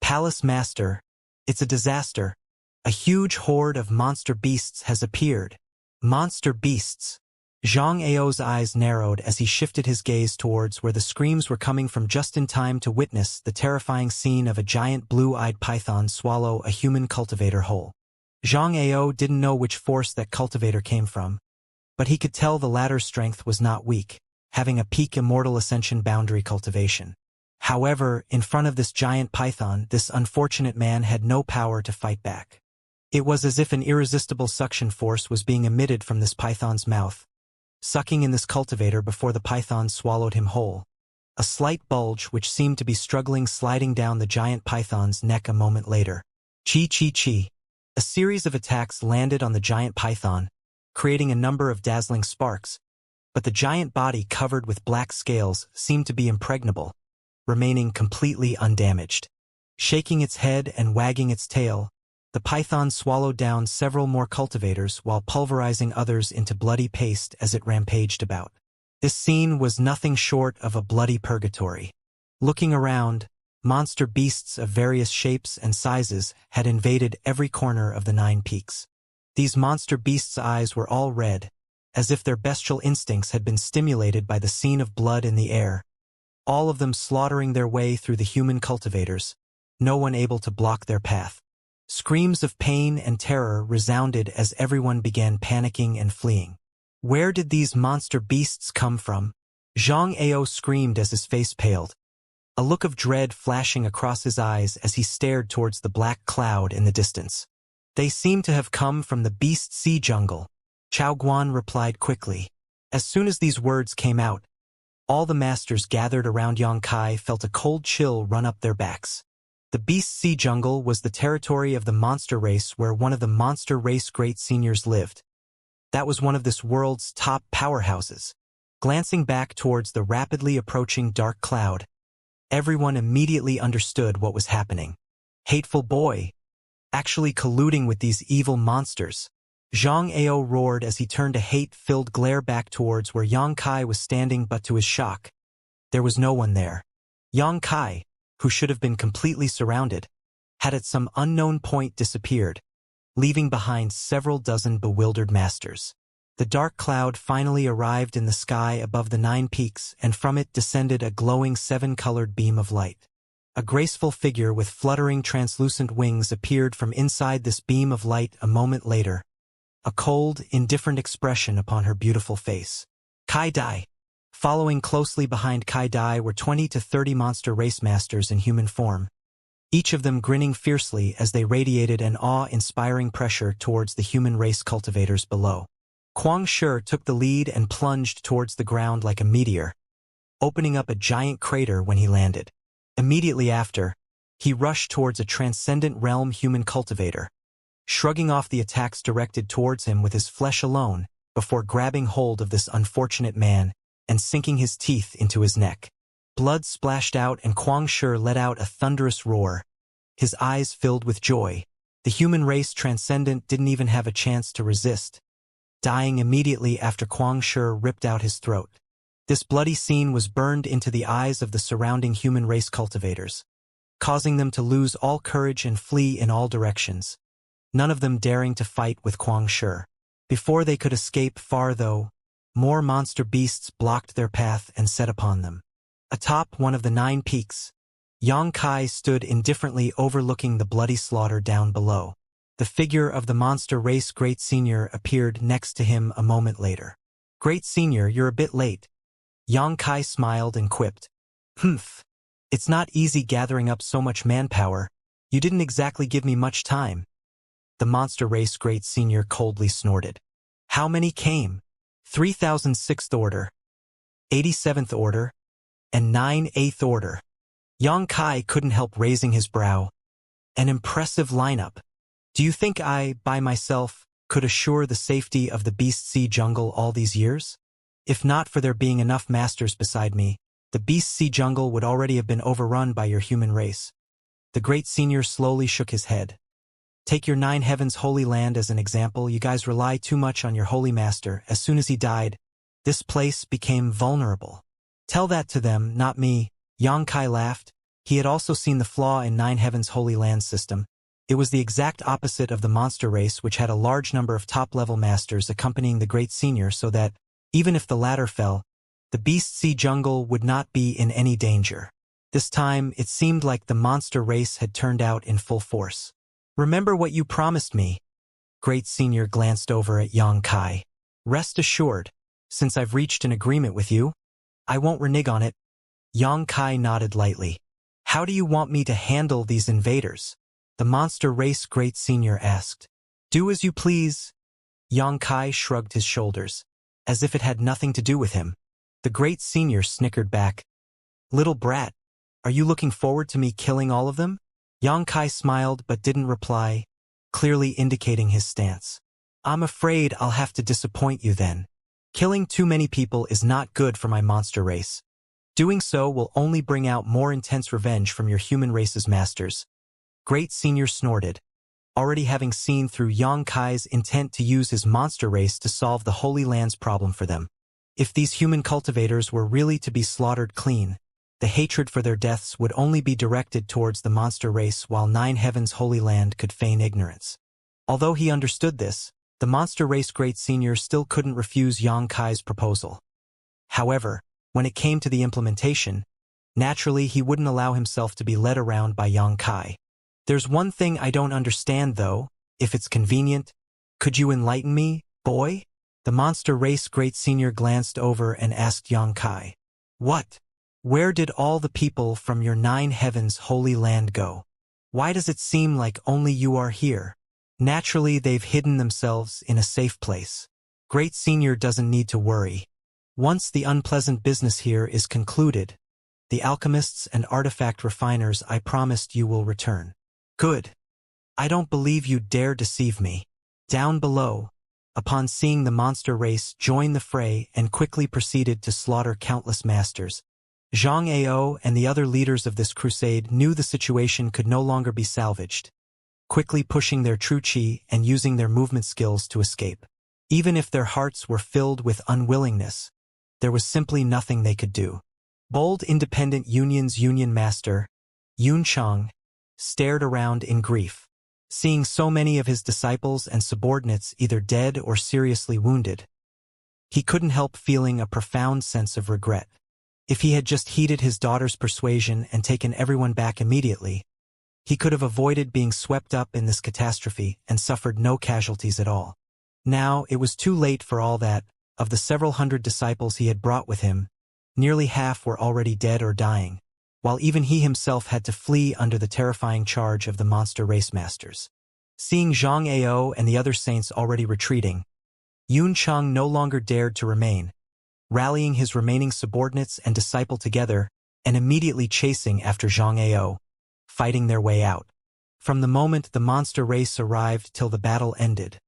S1: "Palace Master, it's a disaster. A huge horde of monster beasts has appeared." Monster beasts. Zhang Ao's eyes narrowed as he shifted his gaze towards where the screams were coming from, just in time to witness the terrifying scene of a giant blue-eyed python swallow a human cultivator whole. Zhang Ao didn't know which force that cultivator came from, but he could tell the latter's strength was not weak, having a peak immortal ascension boundary cultivation. However, in front of this giant python, this unfortunate man had no power to fight back. It was as if an irresistible suction force was being emitted from this python's mouth, sucking in this cultivator before the python swallowed him whole. A slight bulge which seemed to be struggling sliding down the giant python's neck a moment later. Chi chi chi. A series of attacks landed on the giant python, creating a number of dazzling sparks, but the giant body covered with black scales seemed to be impregnable, remaining completely undamaged. Shaking its head and wagging its tail, the python swallowed down several more cultivators while pulverizing others into bloody paste as it rampaged about. This scene was nothing short of a bloody purgatory. Looking around, monster beasts of various shapes and sizes had invaded every corner of the 9 peaks. These monster beasts' eyes were all red, as if their bestial instincts had been stimulated by the scene of blood in the air, all of them slaughtering their way through the human cultivators, no one able to block their path. Screams of pain and terror resounded as everyone began panicking and fleeing. Where did these monster beasts come from? Zhang Ao screamed as his face paled, a look of dread flashing across his eyes as he stared towards the black cloud in the distance. "They seem to have come from the Beast Sea Jungle," Chao Guan replied quickly. As soon as these words came out, all the masters gathered around Yang Kai felt a cold chill run up their backs. The Beast Sea Jungle was the territory of the monster race where one of the monster race great seniors lived. That was one of this world's top powerhouses. Glancing back towards the rapidly approaching dark cloud, everyone immediately understood what was happening. Hateful boy, actually colluding with these evil monsters. Zhang Ao roared as he turned a hate-filled glare back towards where Yang Kai was standing, but to his shock, there was no one there. Yang Kai, who should have been completely surrounded, had at some unknown point disappeared, leaving behind several dozen bewildered masters. The dark cloud finally arrived in the sky above the 9 peaks, and from it descended a glowing 7-colored beam of light. A graceful figure with fluttering translucent wings appeared from inside this beam of light a moment later, a cold, indifferent expression upon her beautiful face. Kai Dai. Following closely behind Kai Dai were 20 to 30 monster race masters in human form, each of them grinning fiercely as they radiated an awe-inspiring pressure towards the human race cultivators below. Kuang Shi took the lead and plunged towards the ground like a meteor, opening up a giant crater when he landed. Immediately after, he rushed towards a transcendent realm human cultivator, shrugging off the attacks directed towards him with his flesh alone, before grabbing hold of this unfortunate man and sinking his teeth into his neck. Blood splashed out and Kuang Shi let out a thunderous roar, his eyes filled with joy. The human race transcendent didn't even have a chance to resist, dying immediately after Kuang Shi ripped out his throat. This bloody scene was burned into the eyes of the surrounding human race cultivators, causing them to lose all courage and flee in all directions, none of them daring to fight with Kuang Shi. Before they could escape far, though, more monster beasts blocked their path and set upon them. Atop one of the 9 peaks, Yang Kai stood indifferently overlooking the bloody slaughter down below. The figure of the monster race Great Senior appeared next to him a moment later. "Great Senior, you're a bit late." Yang Kai smiled and quipped, "Humph. It's not easy gathering up so much manpower. You didn't exactly give me much time." The monster race Great Senior coldly snorted. "How many came?" 3006th Order. 87th Order. and 9 Eighth Order. Xianxia couldn't help raising his brow. An impressive lineup. Do you think I, by myself, could assure the safety of the Beast Sea jungle all these years? If not for there being enough masters beside me, the Beast Sea jungle would already have been overrun by your human race. The great senior slowly shook his head. Take your 9 Heavens Holy Land as an example. You guys rely too much on your holy master. As soon as he died, this place became vulnerable. Tell that to them, not me. Xianxia laughed. He had also seen the flaw in 9 Heavens Holy Land system. It was the exact opposite of the monster race, which had a large number of top-level masters accompanying the great senior, so that, even if the latter fell, the Beast Sea jungle would not be in any danger. This time, it seemed like the monster race had turned out in full force. Remember what you promised me? Great Senior glanced over at Xianxia. Rest assured, since I've reached an agreement with you, I won't renege on it. Xianxia nodded lightly. How do you want me to handle these invaders? The monster race Great Senior asked. Do as you please. Xianxia shrugged his shoulders, as if it had nothing to do with him. The Great Senior snickered back. Little brat, are you looking forward to me killing all of them? Xianxia smiled but didn't reply, clearly indicating his stance. I'm afraid I'll have to disappoint you then. Killing too many people is not good for my monster race. Doing so will only bring out more intense revenge from your human race's masters. Great Senior snorted, already having seen through Xianxia's intent to use his monster race to solve the Holy Land's problem for them. If these human cultivators were really to be slaughtered clean, the hatred for their deaths would only be directed towards the monster race, while 9 Heavens Holy Land could feign ignorance. Although he understood this, the monster race Great Senior still couldn't refuse Xianxia's proposal. However, when it came to the implementation, naturally he wouldn't allow himself to be led around by Xianxia. There's one thing I don't understand though, if it's convenient. Could you enlighten me, boy? The monster race Great Senior glanced over and asked Xianxia. What? Where did all the people from your 9 Heavens Holy Land go? Why does it seem like only you are here? Naturally, they've hidden themselves in a safe place. Great Senior doesn't need to worry. Once the unpleasant business here is concluded, the alchemists and artifact refiners I promised you will return. Good. I don't believe you dare deceive me. Down below, upon seeing the monster race join the fray and quickly proceeded to slaughter countless masters, Xianxia and the other leaders of this crusade knew the situation could no longer be salvaged, quickly pushing their true chi and using their movement skills to escape. Even if their hearts were filled with unwillingness, there was simply nothing they could do. Bold Independent Union's Union Master, Yunchang, stared around in grief, seeing so many of his disciples and subordinates either dead or seriously wounded. He couldn't help feeling a profound sense of regret. If he had just heeded his daughter's persuasion and taken everyone back immediately, he could have avoided being swept up in this catastrophe and suffered no casualties at all. Now, it was too late for all that. Of the several hundred disciples he had brought with him, nearly half were already dead or dying, while even he himself had to flee under the terrifying charge of the monster race masters. Seeing Xianxia and the other saints already retreating, Yunchang no longer dared to remain, rallying his remaining subordinates and disciple together and immediately chasing after Xianxia, fighting their way out. From the moment the monster race arrived till the battle ended,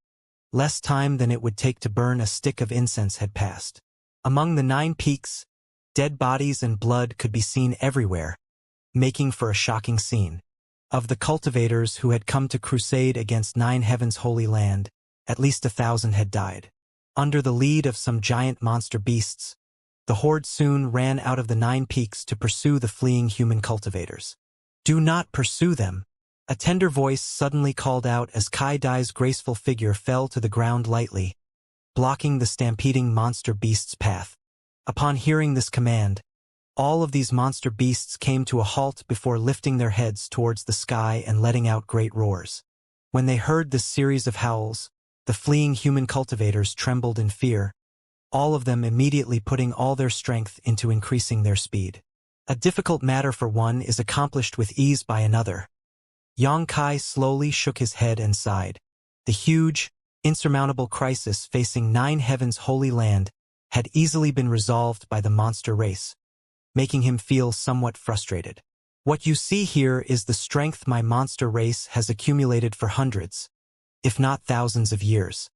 S1: less time than it would take to burn a stick of incense had passed. Among the 9 peaks, dead bodies and blood could be seen everywhere, making for a shocking scene. Of the cultivators who had come to crusade against 9 Heavens Holy Land, at least 1,000 had died. Under the lead of some giant monster beasts, the horde soon ran out of the 9 peaks to pursue the fleeing human cultivators. Do not pursue them, a tender voice suddenly called out as Kai Dai's graceful figure fell to the ground lightly, blocking the stampeding monster beast's path. Upon hearing this command, all of these monster beasts came to a halt before lifting their heads towards the sky and letting out great roars. When they heard this series of howls, the fleeing human cultivators trembled in fear, all of them immediately putting all their strength into increasing their speed. A difficult matter for one is accomplished with ease by another. Xianxia slowly shook his head and sighed. The huge, insurmountable crisis facing 9 Heavens Holy Land had easily been resolved by the monster race. making him feel somewhat frustrated. What you see here is the strength my monster race has accumulated for hundreds, if not thousands of years.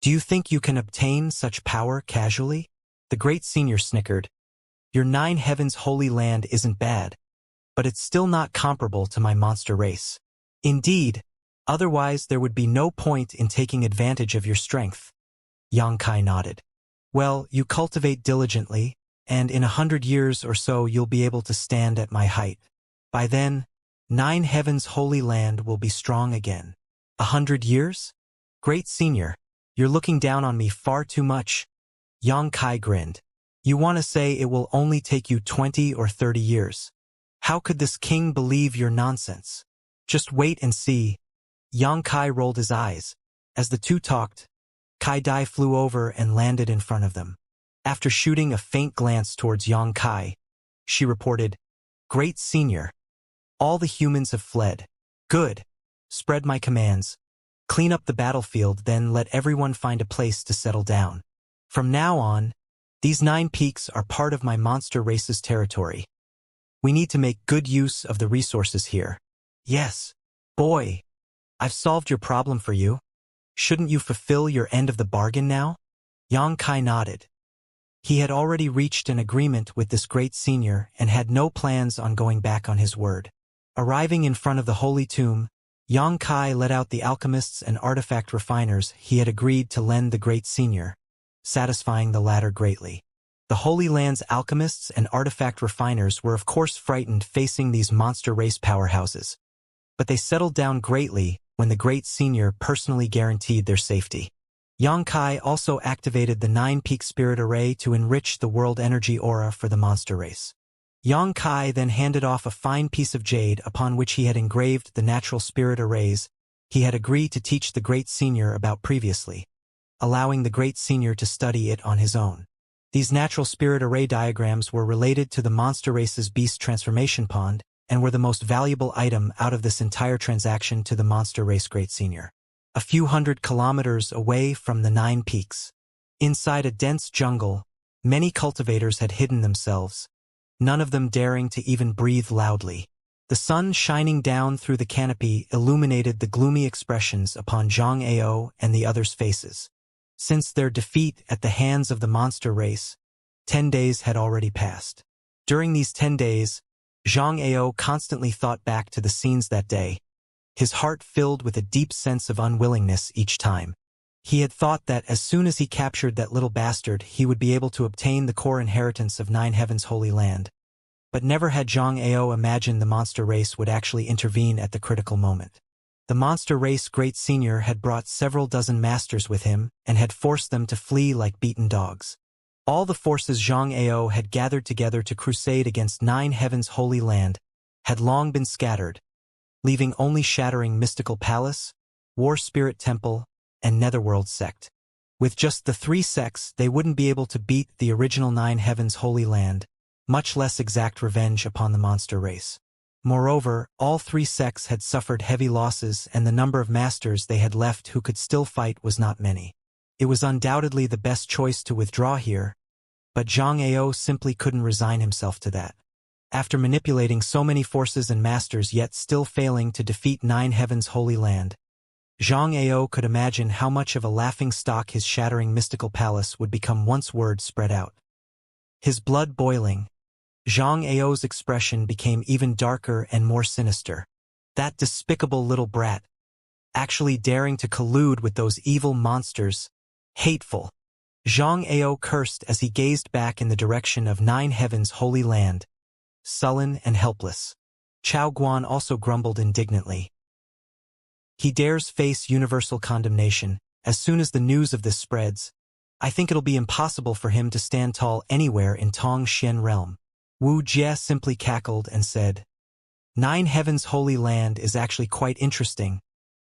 S1: Do you think you can obtain such power casually? The great senior snickered. Your 9 heavens holy land isn't bad, but it's still not comparable to my monster race. Indeed, otherwise there would be no point in taking advantage of your strength. Xianxia nodded. Well, you cultivate diligently, and in 100 years or so you'll be able to stand at my height. By then, 9 heavens holy land will be strong again. 100 years? Great senior, you're looking down on me far too much. Xianxia grinned. You want to say it will only take you 20 or 30 years. How could this king believe your nonsense? Just wait and see. Xianxia rolled his eyes. As the two talked, Kai Dai flew over and landed in front of them. After shooting a faint glance towards Xianxia, she reported, Great senior. All the humans have fled. Good. Spread my commands. Clean up the battlefield, then let everyone find a place to settle down. From now on, these 9 peaks are part of my monster race's territory. We need to make good use of the resources here. Yes. Boy. I've solved your problem for you. Shouldn't you fulfill your end of the bargain now? Xianxia nodded. He had already reached an agreement with this great senior and had no plans on going back on his word. Arriving in front of the holy tomb, Xianxia let out the alchemists and artifact refiners he had agreed to lend the great senior, satisfying the latter greatly. The Holy Land's alchemists and artifact refiners were of course frightened facing these monster race powerhouses, but they settled down greatly when the great senior personally guaranteed their safety. Xianxia also activated the 9-peak spirit array to enrich the world energy aura for the monster race. Xianxia then handed off a fine piece of jade upon which he had engraved the natural spirit arrays he had agreed to teach the great senior about previously, allowing the great senior to study it on his own. These natural spirit array diagrams were related to the monster race's beast transformation pond and were the most valuable item out of this entire transaction to the monster race great senior. A few 100 kilometers away from the 9 peaks, inside a dense jungle, many cultivators had hidden themselves, none of them daring to even breathe loudly. The sun shining down through the canopy illuminated the gloomy expressions upon Xianxia and the others' faces. Since their defeat at the hands of the monster race, 10 days had already passed. During these 10 days, Xianxia constantly thought back to the scenes that day, his heart filled with a deep sense of unwillingness each time. He had thought that as soon as he captured that little bastard, he would be able to obtain the core inheritance of 9 heavens holy land. But never had Xianxia imagined the monster race would actually intervene at the critical moment. The monster race great senior had brought several dozen masters with him and had forced them to flee like beaten dogs. All the forces Xianxia had gathered together to crusade against 9 heavens holy land had long been scattered, leaving only shattering mystical palace, war spirit temple, and netherworld sect. With just the 3 sects, they wouldn't be able to beat the original 9 heavens holy land, much less exact revenge upon the monster race. Moreover, all 3 sects had suffered heavy losses and the number of masters they had left who could still fight was not many. It was undoubtedly the best choice to withdraw here, but Xianxia simply couldn't resign himself to that. After manipulating so many forces and masters yet still failing to defeat 9 heavens holy land, Xianxia could imagine how much of a laughingstock his shattering mystical palace would become once word spread out. His blood boiling, Xianxia's expression became even darker and more sinister. That despicable little brat, actually daring to collude with those evil monsters, hateful. Xianxia cursed as he gazed back in the direction of 9 heavens holy land, sullen and helpless. Chao Guan also grumbled indignantly. He dares face universal condemnation. As soon as the news of this spreads, I think it'll be impossible for him to stand tall anywhere in Tong Xian realm. Wuxia simply cackled and said, 9 heavens holy land is actually quite interesting.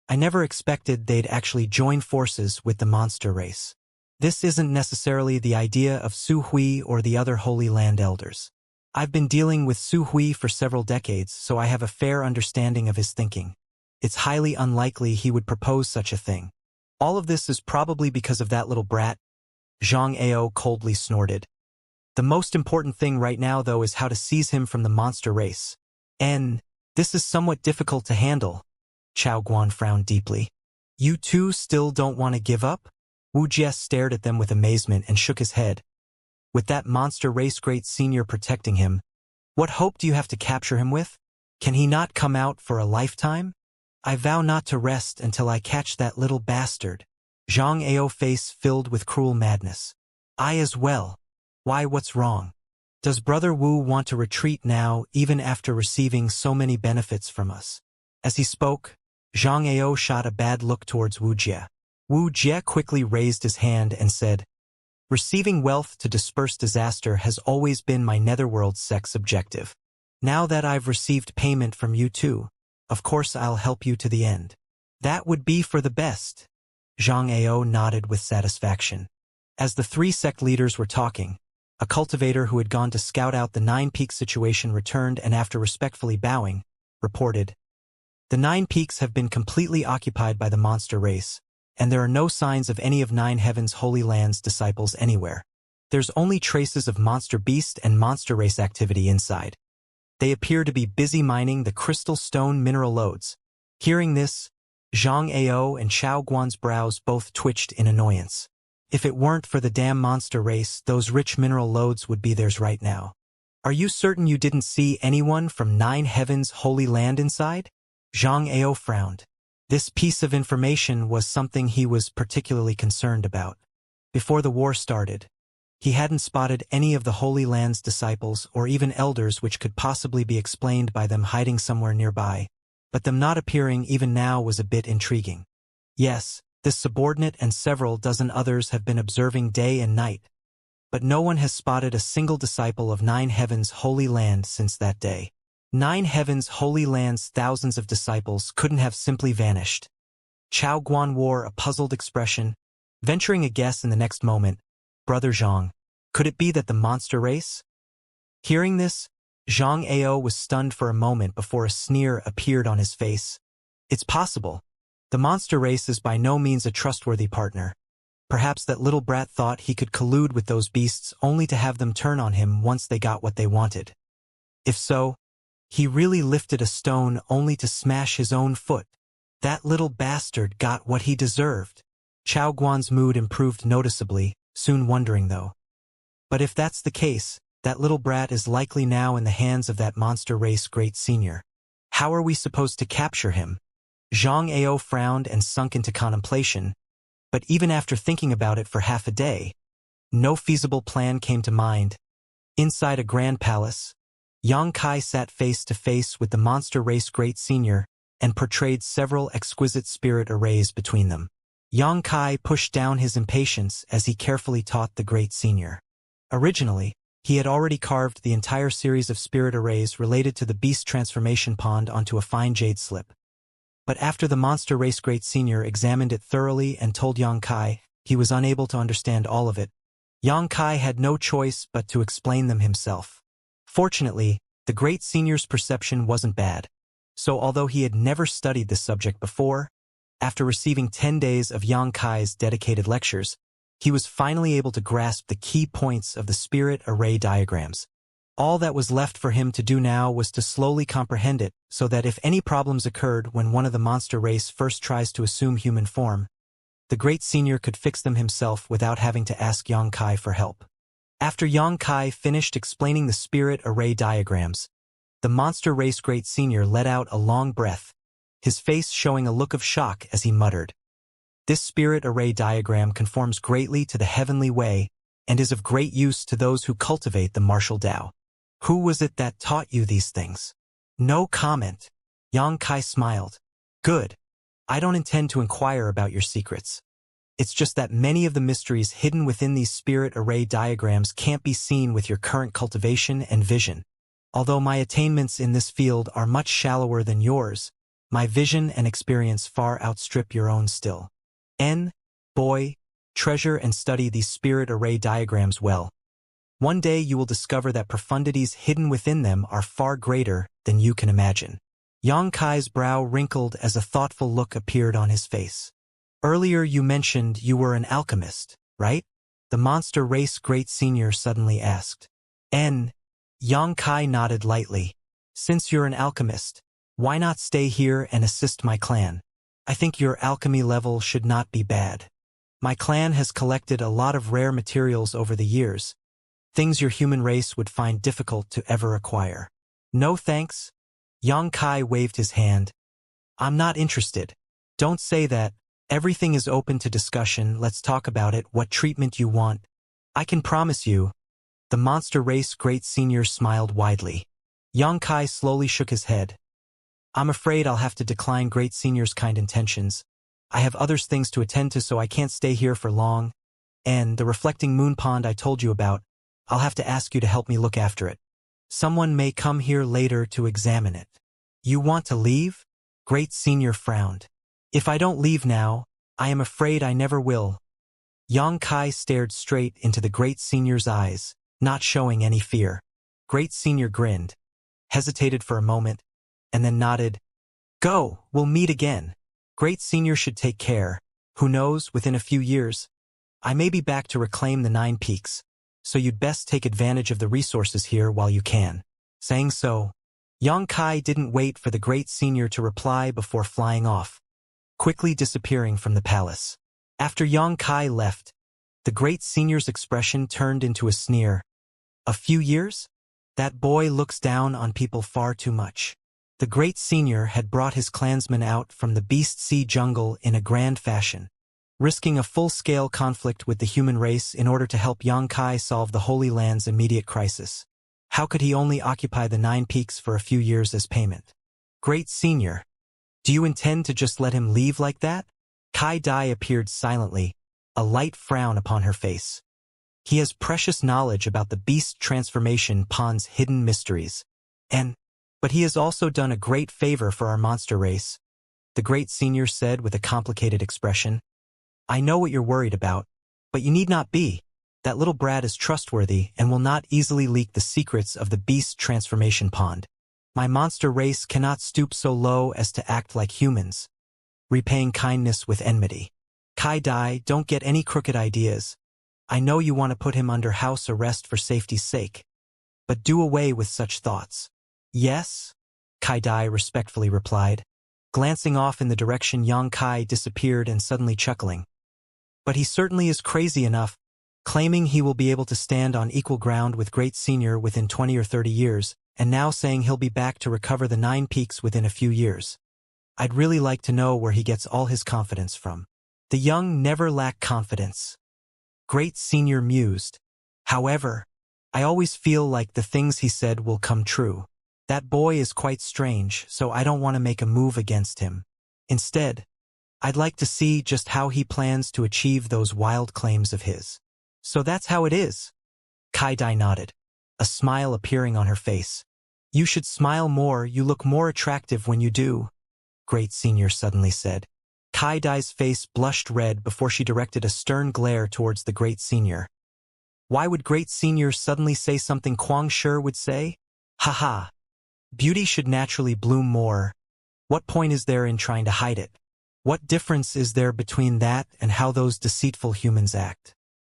S1: I never expected they'd actually join forces with the monster race. This isn't necessarily the idea of Su Hui or the other Holy Land elders. I've been dealing with Su Hui for several decades, so I have a fair understanding of his thinking. It's highly unlikely he would propose such a thing. All of this is probably because of that little brat. Xianxia coldly snorted. The most important thing right now, though, is how to seize him from the monster race. And this is somewhat difficult to handle. Chao Guan frowned deeply. You two still don't want to give up? Wuxia stared at them with amazement and shook his head. With that monster race great senior protecting him, what hope do you have to capture him with? Can he not come out for a lifetime? I vow not to rest until I catch that little bastard. Xianxia face filled with cruel madness. I as well. Why, what's wrong? Does Brother Wu want to retreat now, even after receiving so many benefits from us? As he spoke, Xianxia shot a bad look towards Wuxia. Wuxia quickly raised his hand and said, Receiving wealth to disperse disaster has always been my netherworld sex objective. Now that I've received payment from you too, of course I'll help you to the end. That would be for the best. Xianxia nodded with satisfaction. As the three sect leaders were talking, a cultivator who had gone to scout out the Nine Peaks situation returned and after respectfully bowing, reported, The Nine Peaks have been completely occupied by the monster race, and there are no signs of any of Nine Heavens' Holy Land's disciples anywhere. There's only traces of monster beast and monster race activity inside. They appear to be busy mining the crystal stone mineral lodes. Hearing this, Xianxia and Chao Guan's brows both twitched in annoyance. If it weren't for the damn monster race, those rich mineral lodes would be theirs right now. Are you certain you didn't see anyone from Nine Heavens' Holy Land inside? Xianxia frowned. This piece of information was something he was particularly concerned about. Before the war started, he hadn't spotted any of the Holy Land's disciples or even elders, which could possibly be explained by them hiding somewhere nearby, but them not appearing even now was a bit intriguing. Yes, this subordinate and several dozen others have been observing day and night, but no one has spotted a single disciple of Nine Heavens' Holy Land since that day. Nine Heavens' Holy Land's thousands of disciples couldn't have simply vanished. Chao Guan wore a puzzled expression, venturing a guess in the next moment. Brother Zhang, could it be that the monster race? Hearing this, Xianxia was stunned for a moment before a sneer appeared on his face. It's possible. The monster race is by no means a trustworthy partner. Perhaps that little brat thought he could collude with those beasts only to have them turn on him once they got what they wanted. If so, he really lifted a stone only to smash his own foot. That little bastard got what he deserved. Chao Guan's mood improved noticeably, soon wondering though. But if that's the case, that little brat is likely now in the hands of that monster race great senior. How are we supposed to capture him? Xianxia frowned and sunk into contemplation, but even after thinking about it for half a day, no feasible plan came to mind. Inside a grand palace, Yang Kai sat face to face with the monster race great senior and portrayed several exquisite spirit arrays between them. Yang Kai pushed down his impatience as he carefully taught the great senior. Originally, he had already carved the entire series of spirit arrays related to the beast transformation pond onto a fine jade slip. But after the monster race great senior examined it thoroughly and told Yang Kai he was unable to understand all of it, Yang Kai had no choice but to explain them himself. Fortunately, the great senior's perception wasn't bad, so although he had never studied this subject before, after receiving 10 days of Yang Kai's dedicated lectures, he was finally able to grasp the key points of the spirit array diagrams. All that was left for him to do now was to slowly comprehend it so that if any problems occurred when one of the monster race first tries to assume human form, the great senior could fix them himself without having to ask Yang Kai for help. After Yang Kai finished explaining the spirit array diagrams, the monster race great senior let out a long breath, his face showing a look of shock as he muttered, "This spirit array diagram conforms greatly to the heavenly way and is of great use to those who cultivate the martial Tao. Who was it that taught you these things?" No comment. Yang Kai smiled. "Good. I don't intend to inquire about your secrets. It's just that many of the mysteries hidden within these spirit array diagrams can't be seen with your current cultivation and vision. Although my attainments in this field are much shallower than yours, my vision and experience far outstrip your own still. Boy, treasure and study these spirit array diagrams well. One day you will discover that profundities hidden within them are far greater than you can imagine." Yang Kai's brow wrinkled as a thoughtful look appeared on his face. "Earlier you mentioned you were an alchemist, right?" the monster race great senior suddenly asked. Xianxia nodded lightly. Since you're an alchemist, why not stay here and assist my clan? I think your alchemy level should not be bad. My clan has collected a lot of rare materials over the years, things your human race would find difficult to ever acquire. No thanks. Xianxia waved his hand. I'm not interested. Don't say that. Everything is open to discussion. Let's talk about it. What treatment you want. I can promise you. The monster race great senior smiled widely. Xianxia slowly shook his head. I'm afraid I'll have to decline great senior's kind intentions. I have other things to attend to, so I can't stay here for long. And the reflecting moon pond I told you about, I'll have to ask you to help me look after it. Someone may come here later to examine it. You want to leave? Great senior frowned. If I don't leave now, I am afraid I never will. Xianxia stared straight into the great senior's eyes, not showing any fear. Great senior grinned, hesitated for a moment, and then nodded. Go, we'll meet again. Great senior should take care. Who knows, within a few years, I may be back to reclaim the 9 peaks, so you'd best take advantage of the resources here while you can. Saying so, Xianxia didn't wait for the great senior to reply before flying off, quickly disappearing from the palace. After Xianxia left, the great senior's expression turned into a sneer. A few years? That boy looks down on people far too much. The great senior had brought his clansmen out from the Beast Sea jungle in a grand fashion, risking a full-scale conflict with the human race in order to help Xianxia solve the Holy Land's immediate crisis. How could he only occupy the 9 peaks for a few years as payment? Great senior, do you intend to just let him leave like that? Kai Dai appeared silently, a light frown upon her face. He has precious knowledge about the beast transformation pond's hidden mysteries. But he has also done a great favor for our monster race, the great senior said with a complicated expression. I know what you're worried about, but you need not be. That little brat is trustworthy and will not easily leak the secrets of the beast transformation pond. My monster race cannot stoop so low as to act like humans, repaying kindness with enmity. Kai Dai, don't get any crooked ideas. I know you want to put him under house arrest for safety's sake, but do away with such thoughts. Yes? Kai Dai respectfully replied, glancing off in the direction Xianxia disappeared and suddenly chuckling. But he certainly is crazy enough, claiming he will be able to stand on equal ground with great senior within 20 or 30 years, and now saying he'll be back to recover the 9 peaks within a few years. I'd really like to know where he gets all his confidence from. The young never lack confidence. Great senior mused. However, I always feel like the things he said will come true. That boy is quite strange, so I don't want to make a move against him. Instead, I'd like to see just how he plans to achieve those wild claims of his. So that's how it is. Kai Dai nodded, a smile appearing on her face. You should smile more, you look more attractive when you do, Great Senior suddenly said. Kai Dai's face blushed red before she directed a stern glare towards the Great Senior. Why would Great Senior suddenly say something Kuang Shi would say? Haha. Beauty should naturally bloom more. What point is there in trying to hide it? What difference is there between that and how those deceitful humans act?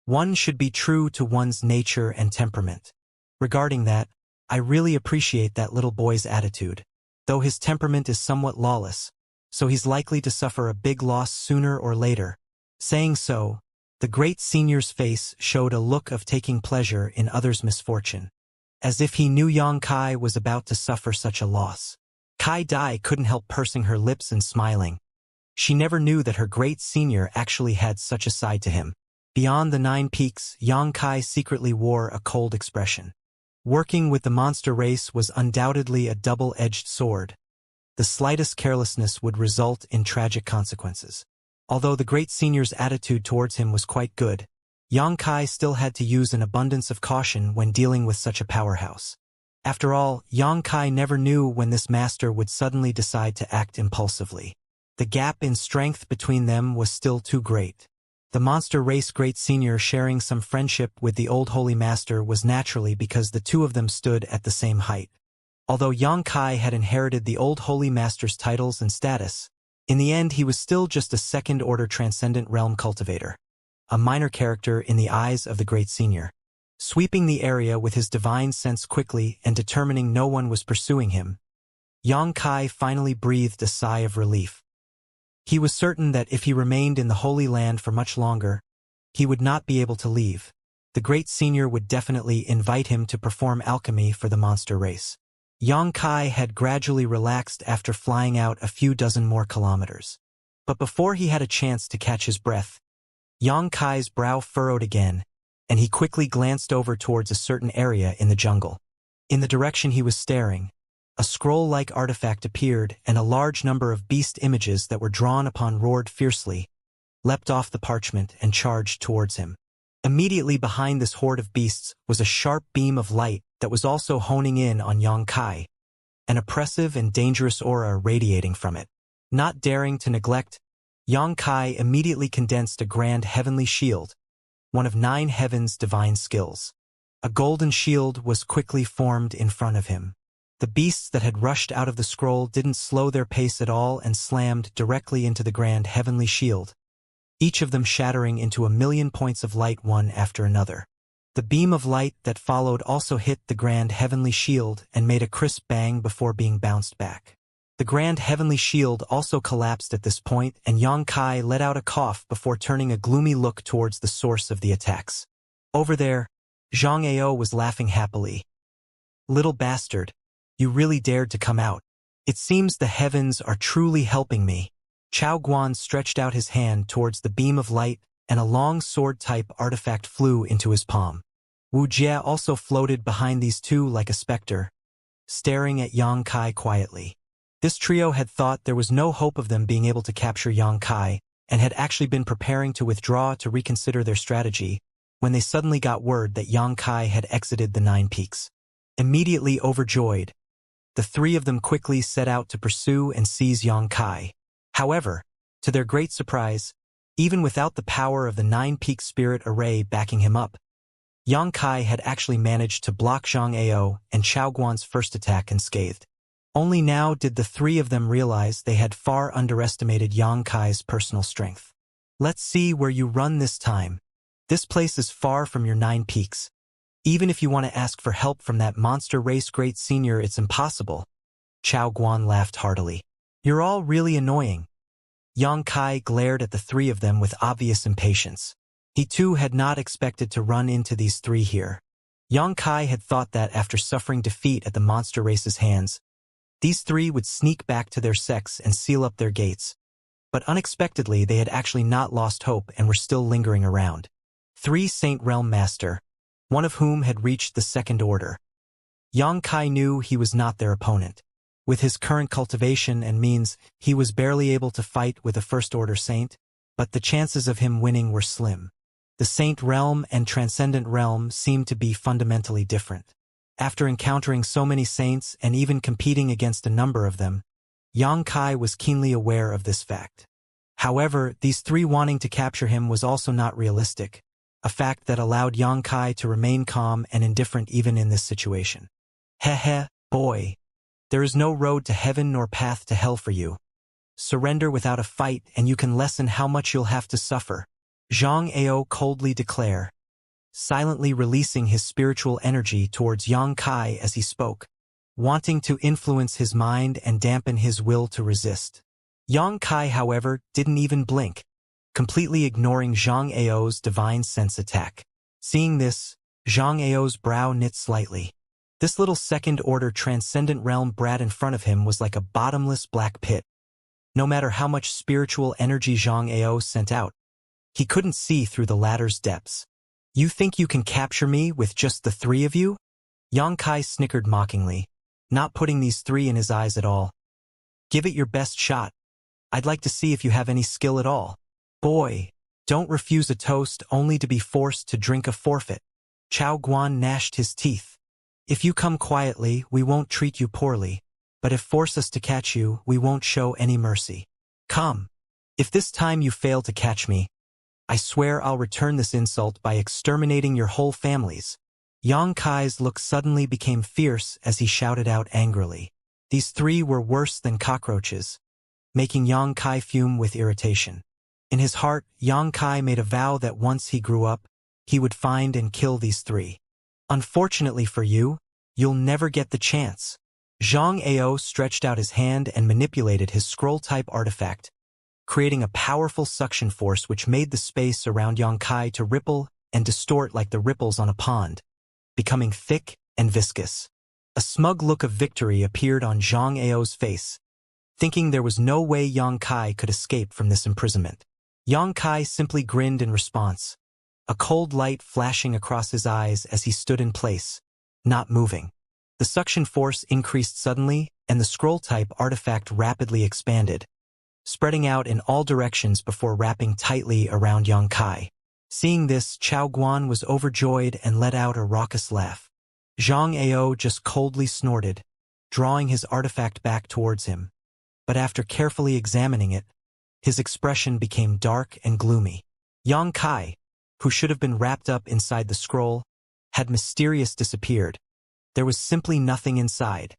S1: One should be true to one's nature and temperament. Regarding that, I really appreciate that little boy's attitude. Though his temperament is somewhat lawless, so he's likely to suffer a big loss sooner or later. Saying so, the Great Senior's face showed a look of taking pleasure in others' misfortune, as if he knew Xianxia was about to suffer such a loss. Kai Dai couldn't help pursing her lips and smiling. She never knew that her Great Senior actually had such a side to him. Beyond the 9 peaks, Xianxia secretly wore a cold expression. Working with the monster race was undoubtedly a double-edged sword. The slightest carelessness would result in tragic consequences. Although the Great Senior's attitude towards him was quite good, Xianxia still had to use an abundance of caution when dealing with such a powerhouse. After all, Xianxia never knew when this master would suddenly decide to act impulsively. The gap in strength between them was still too great. The monster race Great Senior sharing some friendship with the old Holy Master was naturally because the two of them stood at the same height. Although Xianxia had inherited the old Holy Master's titles and status, in the end he was still just a second-order transcendent realm cultivator. a minor character in the eyes of the great senior. Sweeping the area with his divine sense quickly and determining no one was pursuing him, Yang Kai finally breathed a sigh of relief. He was certain that if he remained in the Holy Land for much longer, he would not be able to leave. The great senior would definitely invite him to perform alchemy for the monster race. Yang Kai had gradually relaxed after flying out a few dozen more kilometers. But before he had a chance to catch his breath, Yang Kai's brow furrowed again, and he quickly glanced over towards a certain area in the jungle. In the direction he was staring, a scroll-like artifact appeared, and a large number of beast images that were drawn upon roared fiercely, leapt off the parchment and charged towards him. Immediately behind this horde of beasts was a sharp beam of light that was also honing in on Yang Kai, an oppressive and dangerous aura radiating from it. Not daring to neglect, Yang Kai immediately condensed a grand heavenly shield, one of 9 heaven's divine skills. A golden shield was quickly formed in front of him. The beasts that had rushed out of the scroll didn't slow their pace at all and slammed directly into the grand heavenly shield, each of them shattering into 1,000,000 points of light one after another. The beam of light that followed also hit the grand heavenly shield and made a crisp bang before being bounced back. The grand heavenly shield also collapsed at this point, and Yang Kai let out a cough before turning a gloomy look towards the source of the attacks. Over there, Xianxia was laughing happily. "Little bastard, you really dared to come out. It seems the heavens are truly helping me." Chao Guan stretched out his hand towards the beam of light, and a long sword-type artifact flew into his palm. Wuxia also floated behind these two like a specter, staring at Yang Kai quietly. This trio had thought there was no hope of them being able to capture Yang Kai, and had actually been preparing to withdraw to reconsider their strategy, when they suddenly got word that Yang Kai had exited the 9 peaks. Immediately overjoyed, the 3 of them quickly set out to pursue and seize Yang Kai. However, to their great surprise, even without the power of the 9-peak spirit array backing him up, Yang Kai had actually managed to block Xianxia and Chao Guan's first attack unscathed. Only now did the 3 of them realize they had far underestimated Yang Kai's personal strength. "Let's see where you run this time. This place is far from your 9 peaks. Even if you want to ask for help from that monster race great senior, it's impossible." Chao Guan laughed heartily. "You're all really annoying." Yang Kai glared at the 3 of them with obvious impatience. He too had not expected to run into these 3 here. Yang Kai had thought that after suffering defeat at the monster race's hands, these 3 would sneak back to their sects and seal up their gates. But unexpectedly they had actually not lost hope and were still lingering around. 3 Saint Realm Master, one of whom had reached the 2nd order. Yang Kai knew he was not their opponent. With his current cultivation and means, he was barely able to fight with a 1st order saint, but the chances of him winning were slim. The Saint Realm and Transcendent Realm seemed to be fundamentally different. After encountering so many saints and even competing against a number of them, Yang Kai was keenly aware of this fact. However, these 3 wanting to capture him was also not realistic, a fact that allowed Yang Kai to remain calm and indifferent even in this situation. "Heh, boy. There is no road to heaven nor path to hell for you. Surrender without a fight and you can lessen how much you'll have to suffer," Xianxia coldly declared, silently releasing his spiritual energy towards Yang Kai as he spoke, wanting to influence his mind and dampen his will to resist. Yang Kai, however, didn't even blink, completely ignoring Xianxia's divine sense attack. Seeing this, Xianxia's brow knit slightly. This little 2nd order transcendent realm brat in front of him was like a bottomless black pit. No matter how much spiritual energy Xianxia sent out, he couldn't see through the latter's depths. "You think you can capture me with just the 3 of you?" Yang Kai snickered mockingly, not putting these 3 in his eyes at all. "Give it your best shot. I'd like to see if you have any skill at all. Boy, don't refuse a toast only to be forced to drink a forfeit." Chao Guan gnashed his teeth. "If you come quietly, we won't treat you poorly, but if force us to catch you, we won't show any mercy. Come. If this time you fail to catch me, I swear I'll return this insult by exterminating your whole families." Yang Kai's look suddenly became fierce as he shouted out angrily. These 3 were worse than cockroaches, making Yang Kai fume with irritation. In his heart, Yang Kai made a vow that once he grew up, he would find and kill these three. Unfortunately for you, you'll never get the chance. Zhang Ao stretched out his hand and manipulated his scroll-type artifact, creating a powerful suction force which made the space around Yang Kai to ripple and distort like the ripples on a pond, becoming thick and viscous. A smug look of victory appeared on Zhang Ao's face, thinking there was no way Yang Kai could escape from this imprisonment. Yang Kai simply grinned in response, a cold light flashing across his eyes as he stood in place, not moving. The suction force increased suddenly, and the scroll-type artifact rapidly expanded, spreading out in all directions before wrapping tightly around Yang Kai. Seeing this, Chao Guan was overjoyed and let out a raucous laugh. Zhang Ao just coldly snorted, drawing his artifact back towards him. But after carefully examining it, his expression became dark and gloomy. Yang Kai, who should have been wrapped up inside the scroll, had mysteriously disappeared. There was simply nothing inside.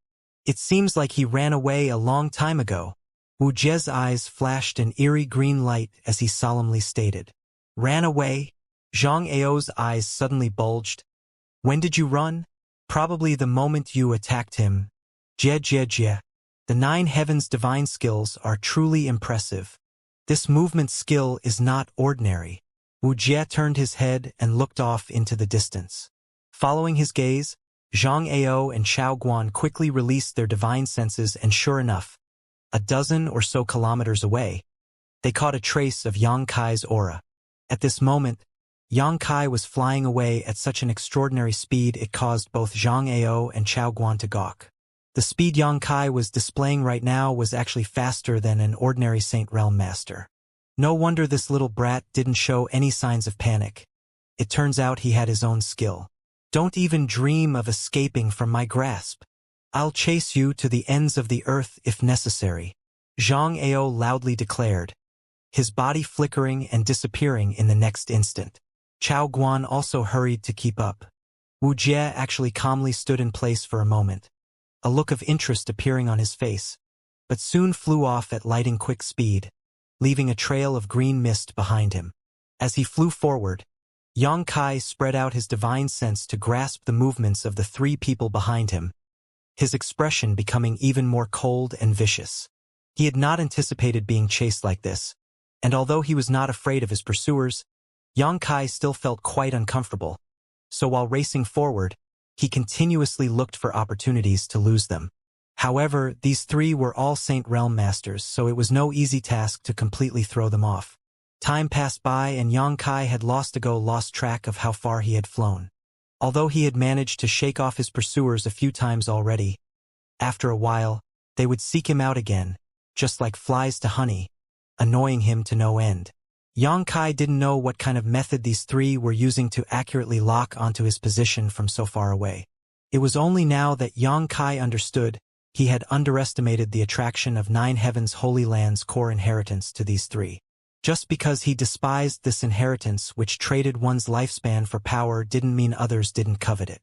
S1: It seems like he ran away a long time ago. Wu Jie's eyes flashed an eerie green light as he solemnly stated. Ran away? Zhang Ao's eyes suddenly bulged. When did you run? Probably the moment you attacked him. Jie. The 9 Heavens divine skills are truly impressive. This movement skill is not ordinary. Wu Jie turned his head and looked off into the distance. Following his gaze, Zhang Ao and Chao Guan quickly released their divine senses, and sure enough, a dozen or so kilometers away, they caught a trace of Yang Kai's aura. At this moment, Yang Kai was flying away at such an extraordinary speed it caused both Zhang Ao and Chao Guan to gawk. The speed Yang Kai was displaying right now was actually faster than an ordinary Saint Realm Master. No wonder this little brat didn't show any signs of panic. It turns out he had his own skill. Don't even dream of escaping from my grasp. I'll chase you to the ends of the earth if necessary, Zhang Ao loudly declared, his body flickering and disappearing in the next instant. Chao Guan also hurried to keep up. Wu Jie actually calmly stood in place for a moment, a look of interest appearing on his face, but soon flew off at lightning quick speed, leaving a trail of green mist behind him. As he flew forward, Yang Kai spread out his divine sense to grasp the movements of the 3 people behind him, his expression becoming even more cold and vicious. He had not anticipated being chased like this, and although he was not afraid of his pursuers, Yang Kai still felt quite uncomfortable. So while racing forward, he continuously looked for opportunities to lose them. However, these 3 were all Saint Realm Masters, so it was no easy task to completely throw them off. Time passed by and Yang Kai had lost track of how far he had flown. Although he had managed to shake off his pursuers a few times already, after a while, they would seek him out again, just like flies to honey, annoying him to no end. Yang Kai didn't know what kind of method these 3 were using to accurately lock onto his position from so far away. It was only now that Yang Kai understood he had underestimated the attraction of 9 Heavens Holy Land's core inheritance to these 3. Just because he despised this inheritance which traded one's lifespan for power didn't mean others didn't covet it.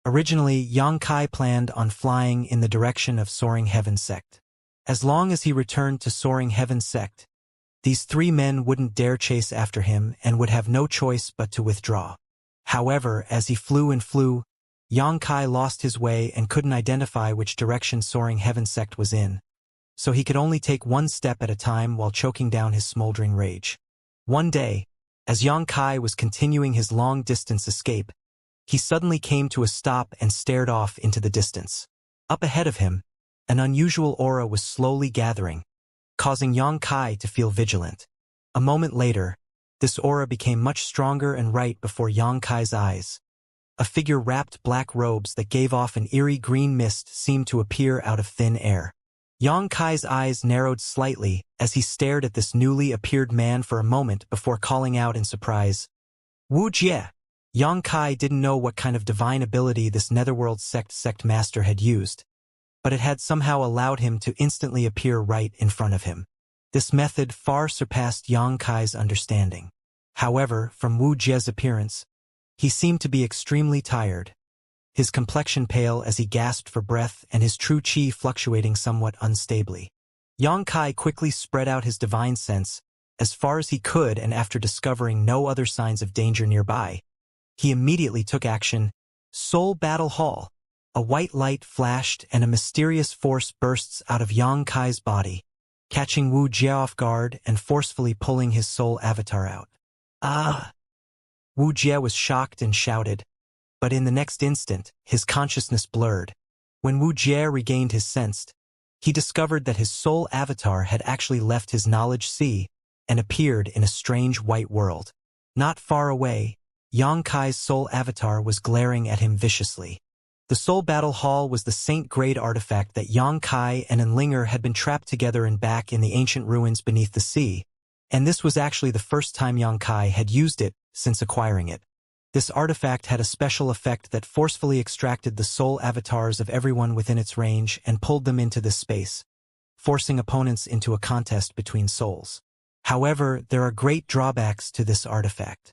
S1: Originally, Yang Kai planned on flying in the direction of Soaring Heaven Sect. As long as he returned to Soaring Heaven Sect, these 3 men wouldn't dare chase after him and would have no choice but to withdraw. However, as he flew, Yang Kai lost his way and couldn't identify which direction Soaring Heaven Sect was in, so he could only take one step at a time while choking down his smoldering rage. One day, as Yang Kai was continuing his long-distance escape, he suddenly came to a stop and stared off into the distance. Up ahead of him, an unusual aura was slowly gathering, causing Yang Kai to feel vigilant. A moment later, this aura became much stronger and right before Yang Kai's eyes. A figure wrapped black robes that gave off an eerie green mist seemed to appear out of thin air. Yang Kai's eyes narrowed slightly as he stared at this newly appeared man for a moment before calling out in surprise, Wu Jie! Yang Kai didn't know what kind of divine ability this Netherworld sect master had used, but it had somehow allowed him to instantly appear right in front of him. This method far surpassed Yang Kai's understanding. However, from Wu Jie's appearance, he seemed to be extremely tired, his complexion pale as he gasped for breath and his true chi fluctuating somewhat unstably. Yang Kai quickly spread out his divine sense as far as he could, and after discovering no other signs of danger nearby, he immediately took action. Soul Battle Hall. A white light flashed and a mysterious force bursts out of Yang Kai's body, catching Wu Jie off guard and forcefully pulling his soul avatar out. Ah! Wu Jie was shocked and shouted, but in the next instant, his consciousness blurred. When Wu Jie regained his sense, he discovered that his soul avatar had actually left his knowledge sea and appeared in a strange white world. Not far away, Yang Kai's soul avatar was glaring at him viciously. The Soul Battle Hall was the saint-grade artifact that Yang Kai and Enlinger had been trapped together in back in the ancient ruins beneath the sea, and this was actually the first time Yang Kai had used it since acquiring it. This artifact had a special effect that forcefully extracted the soul avatars of everyone within its range and pulled them into this space, forcing opponents into a contest between souls. However, there are great drawbacks to this artifact.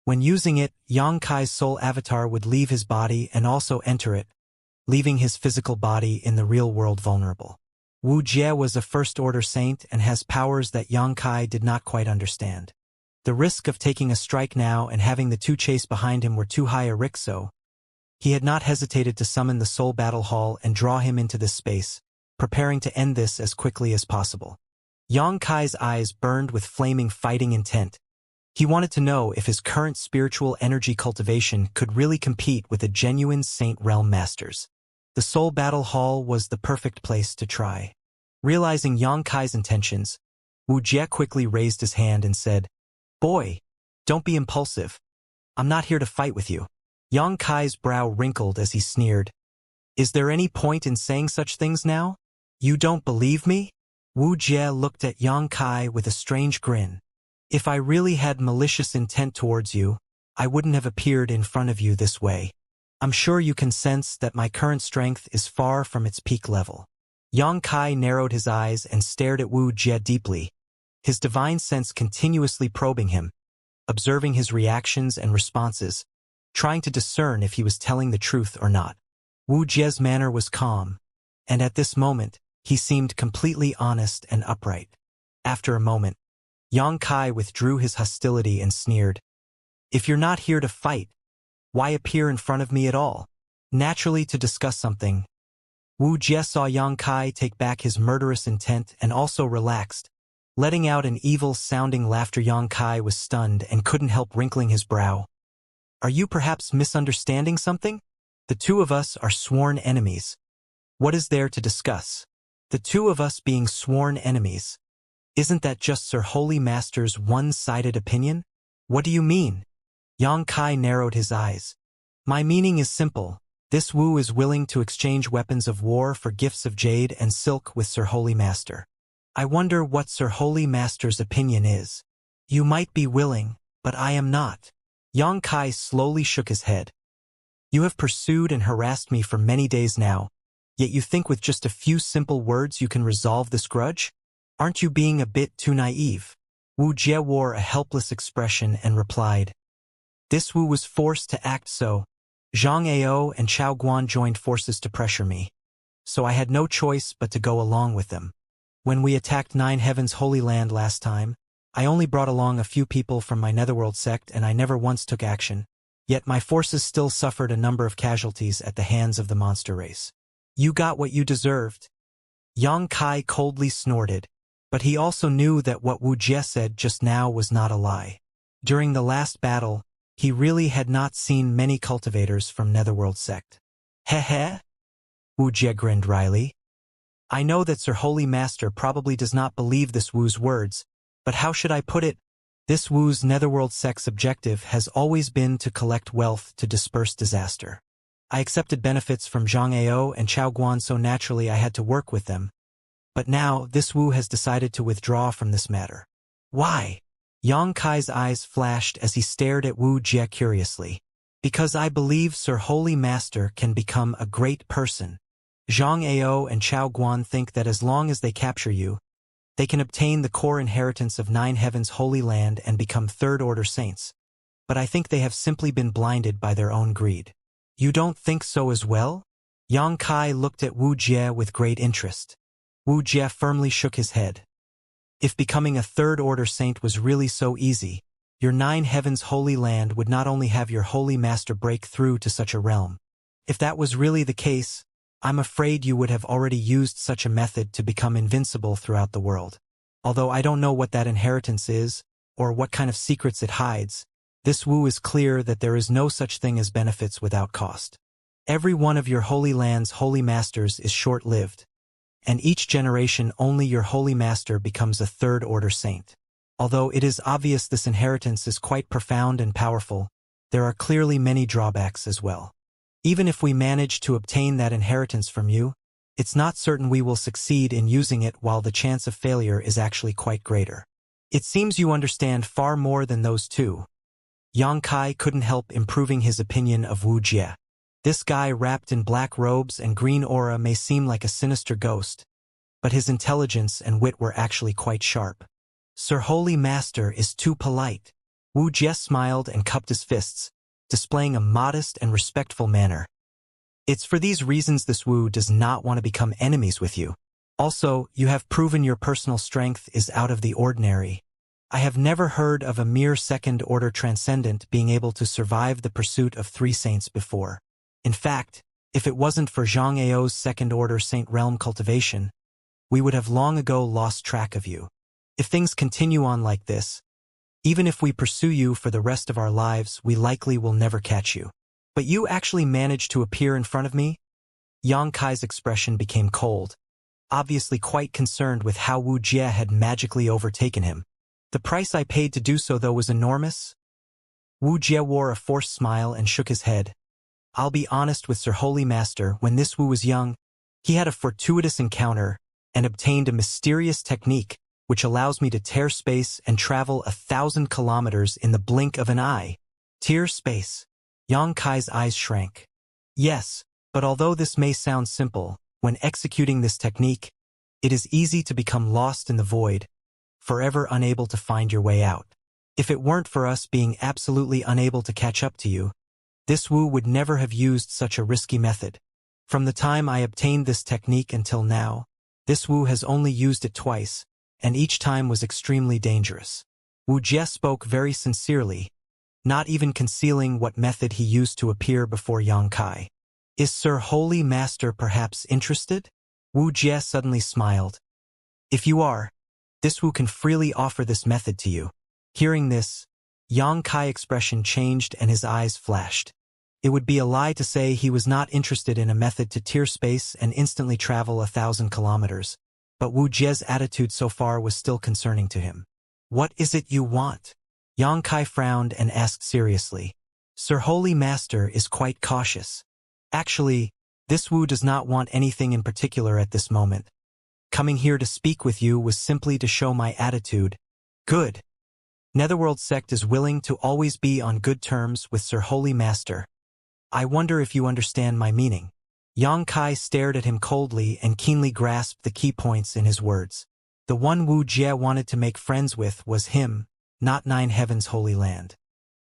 S1: When using it, Yang Kai's soul avatar would leave his body and also enter it, leaving his physical body in the real world vulnerable. Wu Jie was a first-order saint and has powers that Yang Kai did not quite understand. The risk of taking a strike now and having the two chase behind him were too high a risk, so he had not hesitated to summon the Soul Battle Hall and draw him into this space, preparing to end this as quickly as possible. Yang Kai's eyes burned with flaming fighting intent. He wanted to know if his current spiritual energy cultivation could really compete with a genuine Saint Realm Masters. The Soul Battle Hall was the perfect place to try. Realizing Yang Kai's intentions, Wu Jie quickly raised his hand and said, "Boy, don't be impulsive. I'm not here to fight with you." Yang Kai's brow wrinkled as he sneered. "Is there any point in saying such things now? You don't believe me?" Wu Jie looked at Yang Kai with a strange grin. "If I really had malicious intent towards you, I wouldn't have appeared in front of you this way. I'm sure you can sense that my current strength is far from its peak level." Yang Kai narrowed his eyes and stared at Wu Jie deeply, his divine sense continuously probing him, observing his reactions and responses, trying to discern if he was telling the truth or not. Wu Jie's manner was calm, and at this moment, he seemed completely honest and upright. After a moment, Yang Kai withdrew his hostility and sneered, "If you're not here to fight, why appear in front of me at all?" Naturally, to discuss something. Wu Jie saw Yang Kai take back his murderous intent and also relaxed, letting out an evil-sounding laughter. Yang Kai was stunned and couldn't help wrinkling his brow. "Are you perhaps misunderstanding something? The two of us are sworn enemies. What is there to discuss? The two of us being sworn enemies. Isn't that just Sir Holy Master's one-sided opinion? What do you mean?" Yang Kai narrowed his eyes. "My meaning is simple. This Wu is willing to exchange weapons of war for gifts of jade and silk with Sir Holy Master. I wonder what Sir Holy Master's opinion is. You might be willing, but I am not." Yang Kai slowly shook his head. "You have pursued and harassed me for many days now, yet you think with just a few simple words you can resolve this grudge? Aren't you being a bit too naive?" Wu Jie wore a helpless expression and replied, "This Wu was forced to act so. Zhang Ao and Chao Guan joined forces to pressure me, so I had no choice but to go along with them. When we attacked Nine Heavens Holy Land last time, I only brought along a few people from my Netherworld sect and I never once took action. Yet my forces still suffered a number of casualties at the hands of the monster race. You got what you deserved." Yang Kai coldly snorted, but he also knew that what Wu Jie said just now was not a lie. During the last battle, he really had not seen many cultivators from Netherworld sect. "Heh?" Wu Jie grinned wryly. "I know that Sir Holy Master probably does not believe this Wu's words, but how should I put it? This Wu's Netherworld sect's objective has always been to collect wealth to disperse disaster. I accepted benefits from Zhang Ao and Chao Guan, so naturally I had to work with them. But now, this Wu has decided to withdraw from this matter." "Why?" Yang Kai's eyes flashed as he stared at Wu Jie curiously. "Because I believe Sir Holy Master can become a great person. Zhang Ao and Chao Guan think that as long as they capture you, they can obtain the core inheritance of Nine Heavens Holy Land and become third-order saints. But I think they have simply been blinded by their own greed." "You don't think so as well?" Yang Kai looked at Wu Jie with great interest. Wu Jie firmly shook his head. If becoming a third-order saint was really so easy, your 9 heavens holy land would not only have your holy master break through to such a realm. If that was really the case, I'm afraid you would have already used such a method to become invincible throughout the world. Although I don't know what that inheritance is, or what kind of secrets it hides, this Wu is clear that there is no such thing as benefits without cost. Every one of your holy land's holy masters is short-lived, and each generation only your holy master becomes a third-order saint. Although it is obvious this inheritance is quite profound and powerful, there are clearly many drawbacks as well. Even if we manage to obtain that inheritance from you, it's not certain we will succeed in using it, while the chance of failure is actually quite greater. It seems you understand far more than those two. Xianxia couldn't help improving his opinion of Wuxia. This guy wrapped in black robes and green aura may seem like a sinister ghost, but his intelligence and wit were actually quite sharp. Sir Holy Master is too polite. Wuxia smiled and cupped his fists, displaying a modest and respectful manner. It's for these reasons this Wu does not want to become enemies with you. Also, you have proven your personal strength is out of the ordinary. I have never heard of a mere second-order transcendent being able to survive the pursuit of 3 saints before. In fact, if it wasn't for Zhang Ao's second-order saint realm cultivation, we would have long ago lost track of you. If things continue on like this, even if we pursue you for the rest of our lives, we likely will never catch you. But you actually managed to appear in front of me? Xianxia's expression became cold, obviously quite concerned with how Wuxia had magically overtaken him. The price I paid to do so, though, was enormous. Wuxia wore a forced smile and shook his head. I'll be honest with Sir Holy Master, when this Wu was young, he had a fortuitous encounter and obtained a mysterious technique which allows me to tear space and travel 1,000 kilometers in the blink of an eye. Tear space. Xianxia's eyes shrank. Yes, but although this may sound simple, when executing this technique, it is easy to become lost in the void, forever unable to find your way out. If it weren't for us being absolutely unable to catch up to you, this Wu would never have used such a risky method. From the time I obtained this technique until now, this Wu has only used it twice, and each time was extremely dangerous. Wuxia spoke very sincerely, not even concealing what method he used to appear before Xianxia. Is Sir Holy Master perhaps interested? Wuxia suddenly smiled. If you are, this Wu can freely offer this method to you. Hearing this, Xianxia's expression changed and his eyes flashed. It would be a lie to say he was not interested in a method to tear space and instantly travel 1,000 kilometers, but Wuxia's attitude so far was still concerning to him. What is it you want? Xianxia frowned and asked seriously. Sir Holy Master is quite cautious. Actually, this Wu does not want anything in particular at this moment. Coming here to speak with you was simply to show my attitude. Good. Netherworld sect is willing to always be on good terms with Sir Holy Master. I wonder if you understand my meaning. Xianxia stared at him coldly and keenly grasped the key points in his words. The one Wuxia wanted to make friends with was him, not 9 Heavens Holy Land.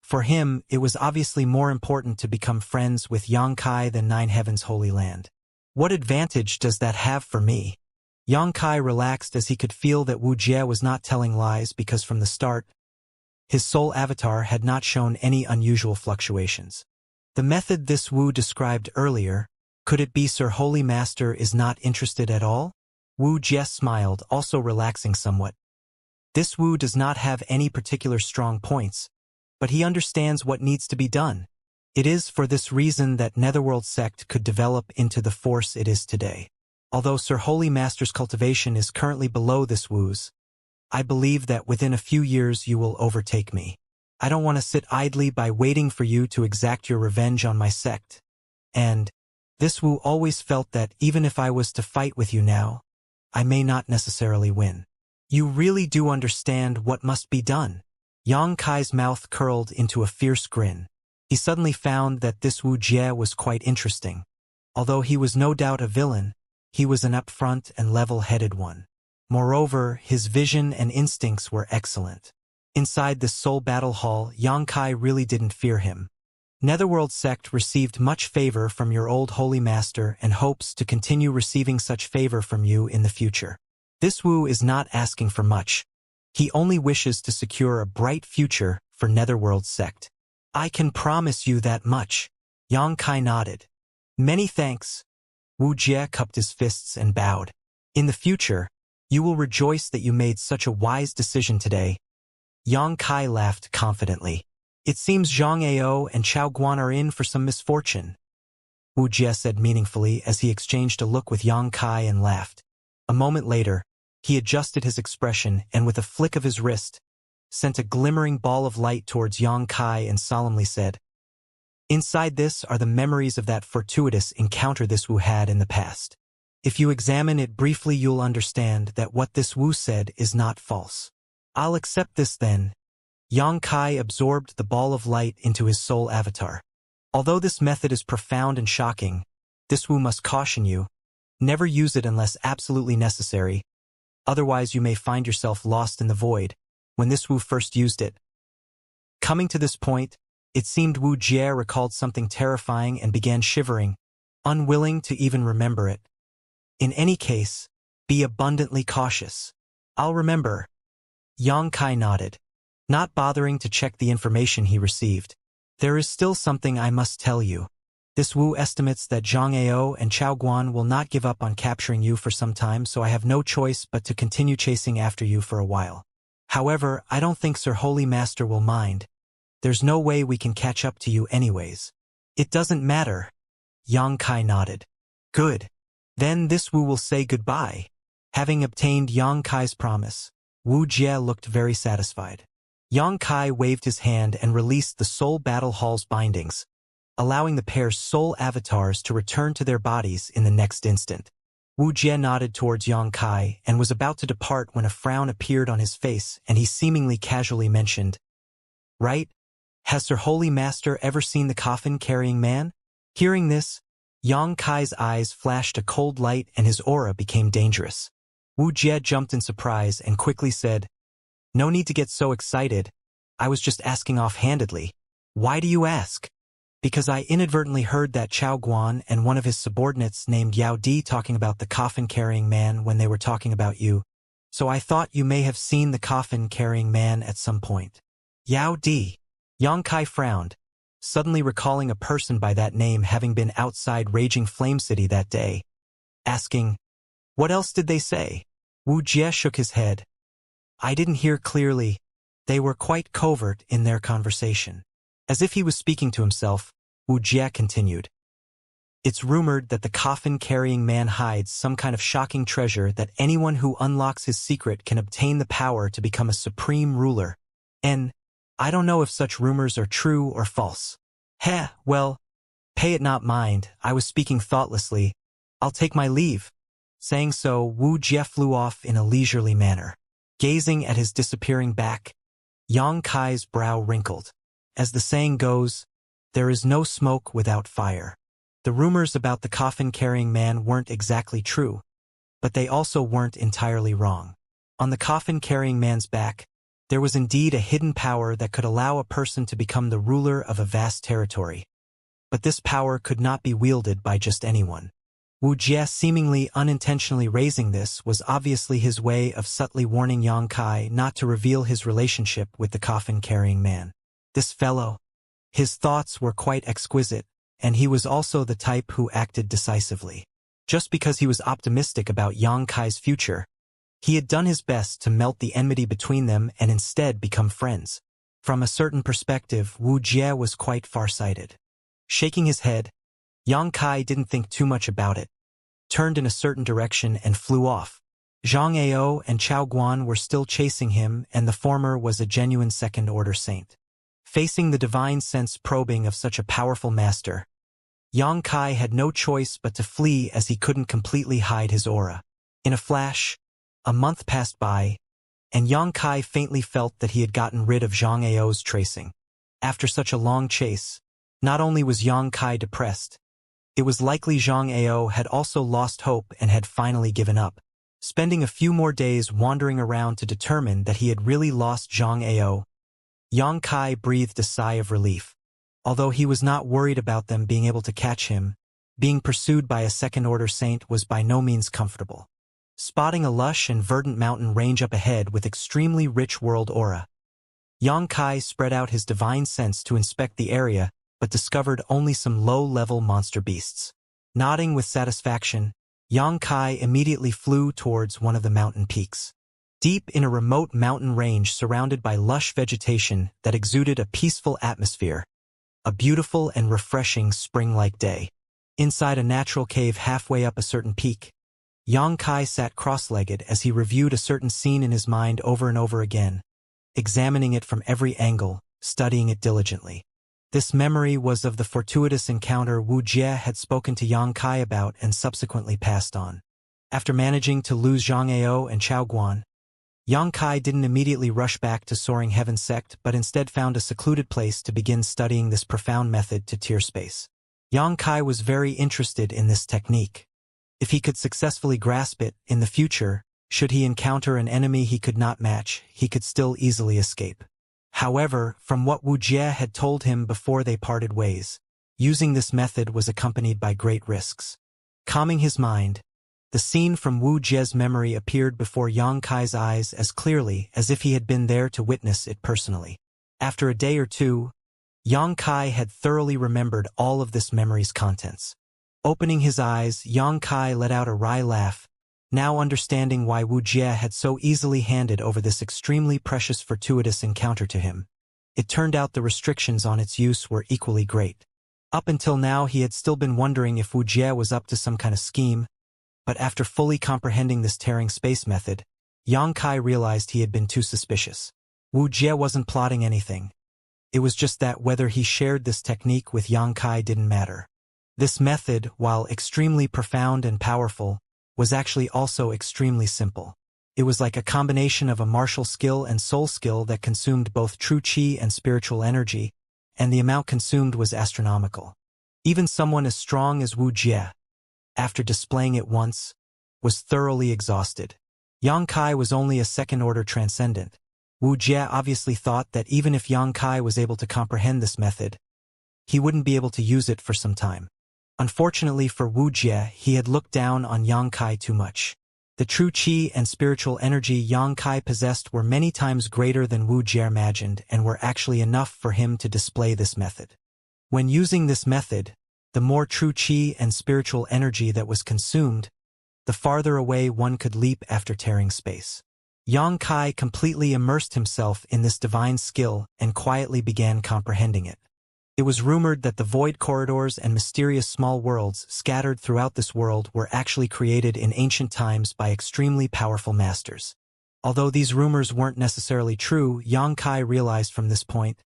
S1: For him, it was obviously more important to become friends with Xianxia than 9 Heavens Holy Land. What advantage does that have for me? Xianxia relaxed as he could feel that Wuxia was not telling lies, because from the start, his soul avatar had not shown any unusual fluctuations. The method this Wu described earlier, could it be Sir Holy Master is not interested at all? Wuxia smiled, also relaxing somewhat. This Wu does not have any particular strong points, but he understands what needs to be done. It is for this reason that Netherworld sect could develop into the force it is today. Although Sir Holy Master's cultivation is currently below this Wu's, I believe that within a few years you will overtake me. I don't want to sit idly by waiting for you to exact your revenge on my sect. And this Wu always felt that even if I was to fight with you now, I may not necessarily win. You really do understand what must be done. Xianxia's mouth curled into a fierce grin. He suddenly found that this Wuxia was quite interesting. Although he was no doubt a villain, he was an upfront and level-headed one. Moreover, his vision and instincts were excellent. Inside this soul battle hall, Xianxia really didn't fear him. Netherworld sect received much favor from your old Holy Master and hopes to continue receiving such favor from you in the future. This Wu is not asking for much. He only wishes to secure a bright future for Netherworld's sect. I can promise you that much. Yang Kai nodded. Many thanks. Wu Jie cupped his fists and bowed. In the future, you will rejoice that you made such a wise decision today. Yang Kai laughed confidently. It seems Zhang Ao and Chao Guan are in for some misfortune. Wu Jie said meaningfully as he exchanged a look with Yang Kai and laughed. A moment later, he adjusted his expression and with a flick of his wrist, sent a glimmering ball of light towards Yang Kai and solemnly said, "Inside this are the memories of that fortuitous encounter this Wu had in the past. If you examine it briefly, you'll understand that what this Wu said is not false." "I'll accept this then." Yang Kai absorbed the ball of light into his soul avatar. Although this method is profound and shocking, this Wu must caution you, never use it unless absolutely necessary, otherwise you may find yourself lost in the void. When this Wu first used it. Coming to this point, it seemed Wu Jie recalled something terrifying and began shivering, unwilling to even remember it. In any case, be abundantly cautious. I'll remember. Yang Kai nodded, not bothering to check the information he received. There is still something I must tell you. This Wu estimates that Zhang Ao and Chao Guan will not give up on capturing you for some time, so I have no choice but to continue chasing after you for a while. However, I don't think Sir Holy Master will mind. There's no way we can catch up to you anyways. It doesn't matter. Yang Kai nodded. Good. Then this Wu will say goodbye. Having obtained Yang Kai's promise, Wu Jie looked very satisfied. Yang Kai waved his hand and released the Soul Battle Hall's bindings, allowing the pair's soul avatars to return to their bodies in the next instant. Wu Jie nodded towards Yang Kai and was about to depart when a frown appeared on his face and he seemingly casually mentioned, "Right? Has Sir Holy Master ever seen the coffin-carrying man?" Hearing this, Yang Kai's eyes flashed a cold light and his aura became dangerous. Wu Jie jumped in surprise and quickly said, "No need to get so excited. I was just asking offhandedly." "Why do you ask?" "Because I inadvertently heard that Chao Guan and one of his subordinates named Yao Di talking about the coffin-carrying man when they were talking about you, so I thought you may have seen the coffin-carrying man at some point." "Yao Di?" Yang Kai frowned, suddenly recalling a person by that name having been outside Raging Flame City that day, asking, "What else did they say?" Wu Jie shook his head. "I didn't hear clearly. They were quite covert in their conversation." As if he was speaking to himself, Wu Jie continued. "It's rumored that the coffin-carrying man hides some kind of shocking treasure that anyone who unlocks his secret can obtain the power to become a supreme ruler. And I don't know if such rumors are true or false." "Heh, well, pay it not mind, I was speaking thoughtlessly. I'll take my leave." Saying so, Wu Jie flew off in a leisurely manner. Gazing at his disappearing back, Yang Kai's brow wrinkled. As the saying goes, there is no smoke without fire. The rumors about the coffin-carrying man weren't exactly true, but they also weren't entirely wrong. On the coffin-carrying man's back, there was indeed a hidden power that could allow a person to become the ruler of a vast territory. But this power could not be wielded by just anyone. Wu Jie seemingly unintentionally raising this was obviously his way of subtly warning Yang Kai not to reveal his relationship with the coffin-carrying man. This fellow. His thoughts were quite exquisite, and he was also the type who acted decisively. Just because he was optimistic about Yang Kai's future, he had done his best to melt the enmity between them and instead become friends. From a certain perspective, Wu Jie was quite farsighted. Shaking his head, Yang Kai didn't think too much about it, turned in a certain direction and flew off. Zhang Ao and Chao Guan were still chasing him, and the former was a genuine second-order saint. Facing the divine sense probing of such a powerful master, Yang Kai had no choice but to flee as he couldn't completely hide his aura. In a flash, a month passed by, and Yang Kai faintly felt that he had gotten rid of Zhang Ao's tracing. After such a long chase, not only was Yang Kai depressed, it was likely Zhang Ao had also lost hope and had finally given up. Spending a few more days wandering around to determine that he had really lost Zhang Ao, Yang Kai breathed a sigh of relief. Although he was not worried about them being able to catch him, being pursued by a second-order saint was by no means comfortable. spotting a lush and verdant mountain range up ahead with extremely rich world aura. Xianxia spread out his divine sense to inspect the area, but discovered only some low-level monster beasts. Nodding with satisfaction, Xianxia immediately flew towards one of the mountain peaks. Deep in a remote mountain range surrounded by lush vegetation that exuded a peaceful atmosphere, a beautiful and refreshing spring-like day. Inside a natural cave halfway up a certain peak, Xianxia sat cross-legged as he reviewed a certain scene in his mind over and over again, examining it from every angle, studying it diligently. This memory was of the fortuitous encounter Wuxia had spoken to Xianxia about and subsequently passed on. After managing to lose Zhang Ao and Chao Guan, Xianxia didn't immediately rush back to Soaring Heaven sect but instead found a secluded place to begin studying this profound method to tier space. Xianxia was very interested in this technique. If he could successfully grasp it, in the future, should he encounter an enemy he could not match, he could still easily escape. However, from what Wuxia had told him before they parted ways, using this method was accompanied by great risks. Calming his mind, the scene from Wuxia's memory appeared before Xianxia's eyes as clearly as if he had been there to witness it personally. After a day or two, Xianxia had thoroughly remembered all of this memory's contents. Opening his eyes, Xianxia let out a wry laugh, now understanding why Wuxia had so easily handed over this extremely precious fortuitous encounter to him. It turned out the restrictions on its use were equally great. Up until now he had still been wondering if Wuxia was up to some kind of scheme, but after fully comprehending this tearing space method, Xianxia realized he had been too suspicious. Wuxia wasn't plotting anything. It was just that whether he shared this technique with Xianxia didn't matter. This method, while extremely profound and powerful, was actually also extremely simple. It was like a combination of a martial skill and soul skill that consumed both true qi and spiritual energy, and the amount consumed was astronomical. Even someone as strong as Wuxia, after displaying it once, was thoroughly exhausted. Xianxia was only a second-order transcendent. Wuxia obviously thought that even if Xianxia was able to comprehend this method, he wouldn't be able to use it for some time. Unfortunately for Wuxia, he had looked down on Xianxia too much. The true qi and spiritual energy Xianxia possessed were many times greater than Wuxia imagined and were actually enough for him to display this method. When using this method, the more true qi and spiritual energy that was consumed, the farther away one could leap after tearing space. Xianxia completely immersed himself in this divine skill and quietly began comprehending it. It was rumored that the void corridors and mysterious small worlds scattered throughout this world were actually created in ancient times by extremely powerful masters. Although these rumors weren't necessarily true, Xianxia realized from this point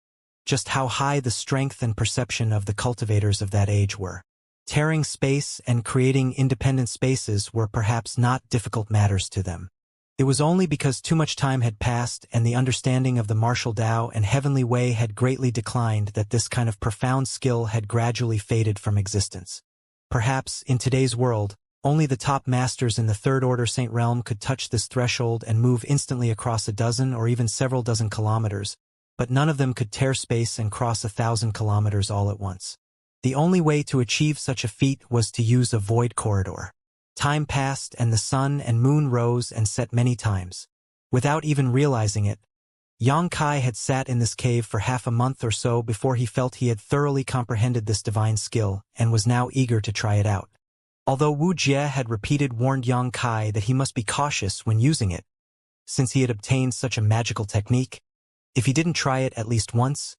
S1: just how high the strength and perception of the cultivators of that age were. Tearing space and creating independent spaces were perhaps not difficult matters to them. It was only because too much time had passed and the understanding of the martial Tao and heavenly way had greatly declined that this kind of profound skill had gradually faded from existence. Perhaps, in today's world, only the top masters in the Third Order Saint Realm could touch this threshold and move instantly across a dozen or even several dozen kilometers, but none of them could tear space and cross 1,000 kilometers all at once. The only way to achieve such a feat was to use a void corridor. Time passed and the sun and moon rose and set many times. Without even realizing it, Xianxia had sat in this cave for half a month or so before he felt he had thoroughly comprehended this divine skill and was now eager to try it out. Although Wuxia had repeatedly warned Xianxia that he must be cautious when using it, since he had obtained such a magical technique, if he didn't try it at least once,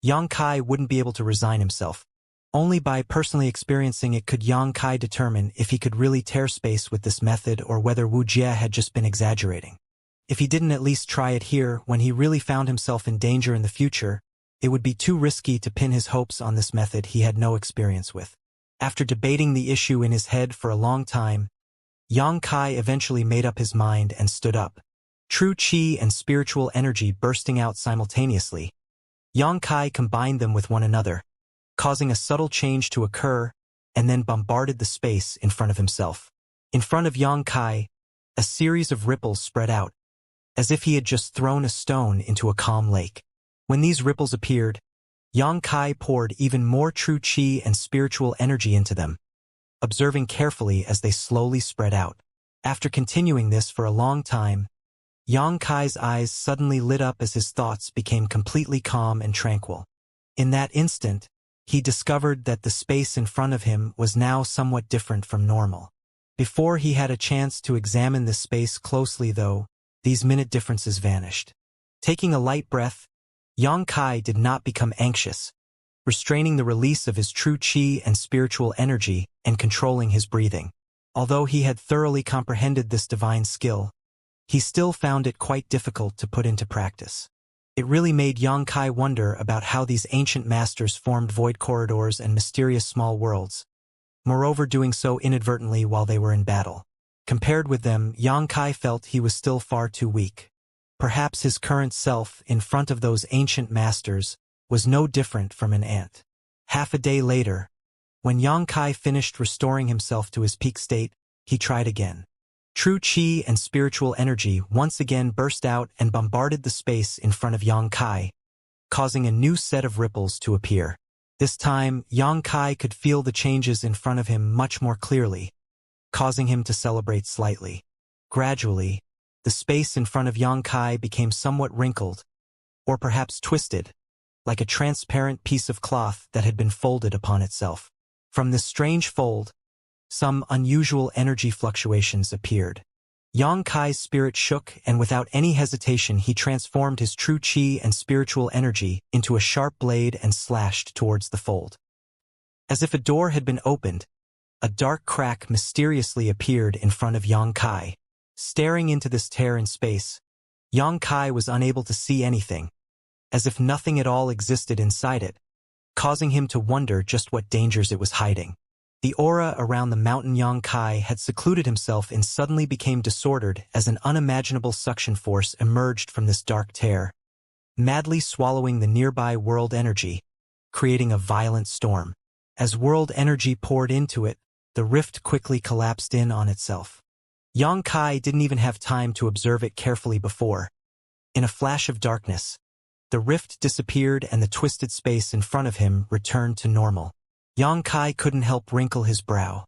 S1: Xianxia wouldn't be able to resign himself. Only by personally experiencing it could Xianxia determine if he could really tear space with this method or whether Wuxia had just been exaggerating. If he didn't at least try it here when he really found himself in danger in the future, it would be too risky to pin his hopes on this method he had no experience with. After debating the issue in his head for a long time, Xianxia eventually made up his mind and stood up. True qi and spiritual energy bursting out simultaneously, Xianxia combined them with one another, causing a subtle change to occur, and then bombarded the space in front of himself. In front of Xianxia, a series of ripples spread out, as if he had just thrown a stone into a calm lake. When these ripples appeared, Xianxia poured even more true qi and spiritual energy into them, observing carefully as they slowly spread out. After continuing this for a long time, Yang Kai's eyes suddenly lit up as his thoughts became completely calm and tranquil. In that instant, he discovered that the space in front of him was now somewhat different from normal. Before he had a chance to examine this space closely though, these minute differences vanished. Taking a light breath, Yang Kai did not become anxious, restraining the release of his true qi and spiritual energy and controlling his breathing. Although he had thoroughly comprehended this divine skill, he still found it quite difficult to put into practice. It really made Yang Kai wonder about how these ancient masters formed void corridors and mysterious small worlds, moreover doing so inadvertently while they were in battle. Compared with them, Yang Kai felt he was still far too weak. Perhaps his current self in front of those ancient masters was no different from an ant. Half a day later, when Yang Kai finished restoring himself to his peak state, he tried again. True qi and spiritual energy once again burst out and bombarded the space in front of Yang Kai, causing a new set of ripples to appear. This time, Yang Kai could feel the changes in front of him much more clearly, causing him to celebrate slightly. Gradually, the space in front of Yang Kai became somewhat wrinkled, or perhaps twisted, like a transparent piece of cloth that had been folded upon itself. From this strange fold, some unusual energy fluctuations appeared. Yang Kai's spirit shook, and without any hesitation he transformed his true qi and spiritual energy into a sharp blade and slashed towards the fold. As if a door had been opened, a dark crack mysteriously appeared in front of Yang Kai. Staring into this tear in space, Yang Kai was unable to see anything, as if nothing at all existed inside it, causing him to wonder just what dangers it was hiding. The aura around the mountain Yang Kai had secluded himself in suddenly became disordered as an unimaginable suction force emerged from this dark tear, madly swallowing the nearby world energy, creating a violent storm. As world energy poured into it, the rift quickly collapsed in on itself. Yang Kai didn't even have time to observe it carefully before. In a flash of darkness, the rift disappeared and the twisted space in front of him returned to normal. Yang Kai couldn't help wrinkle his brow.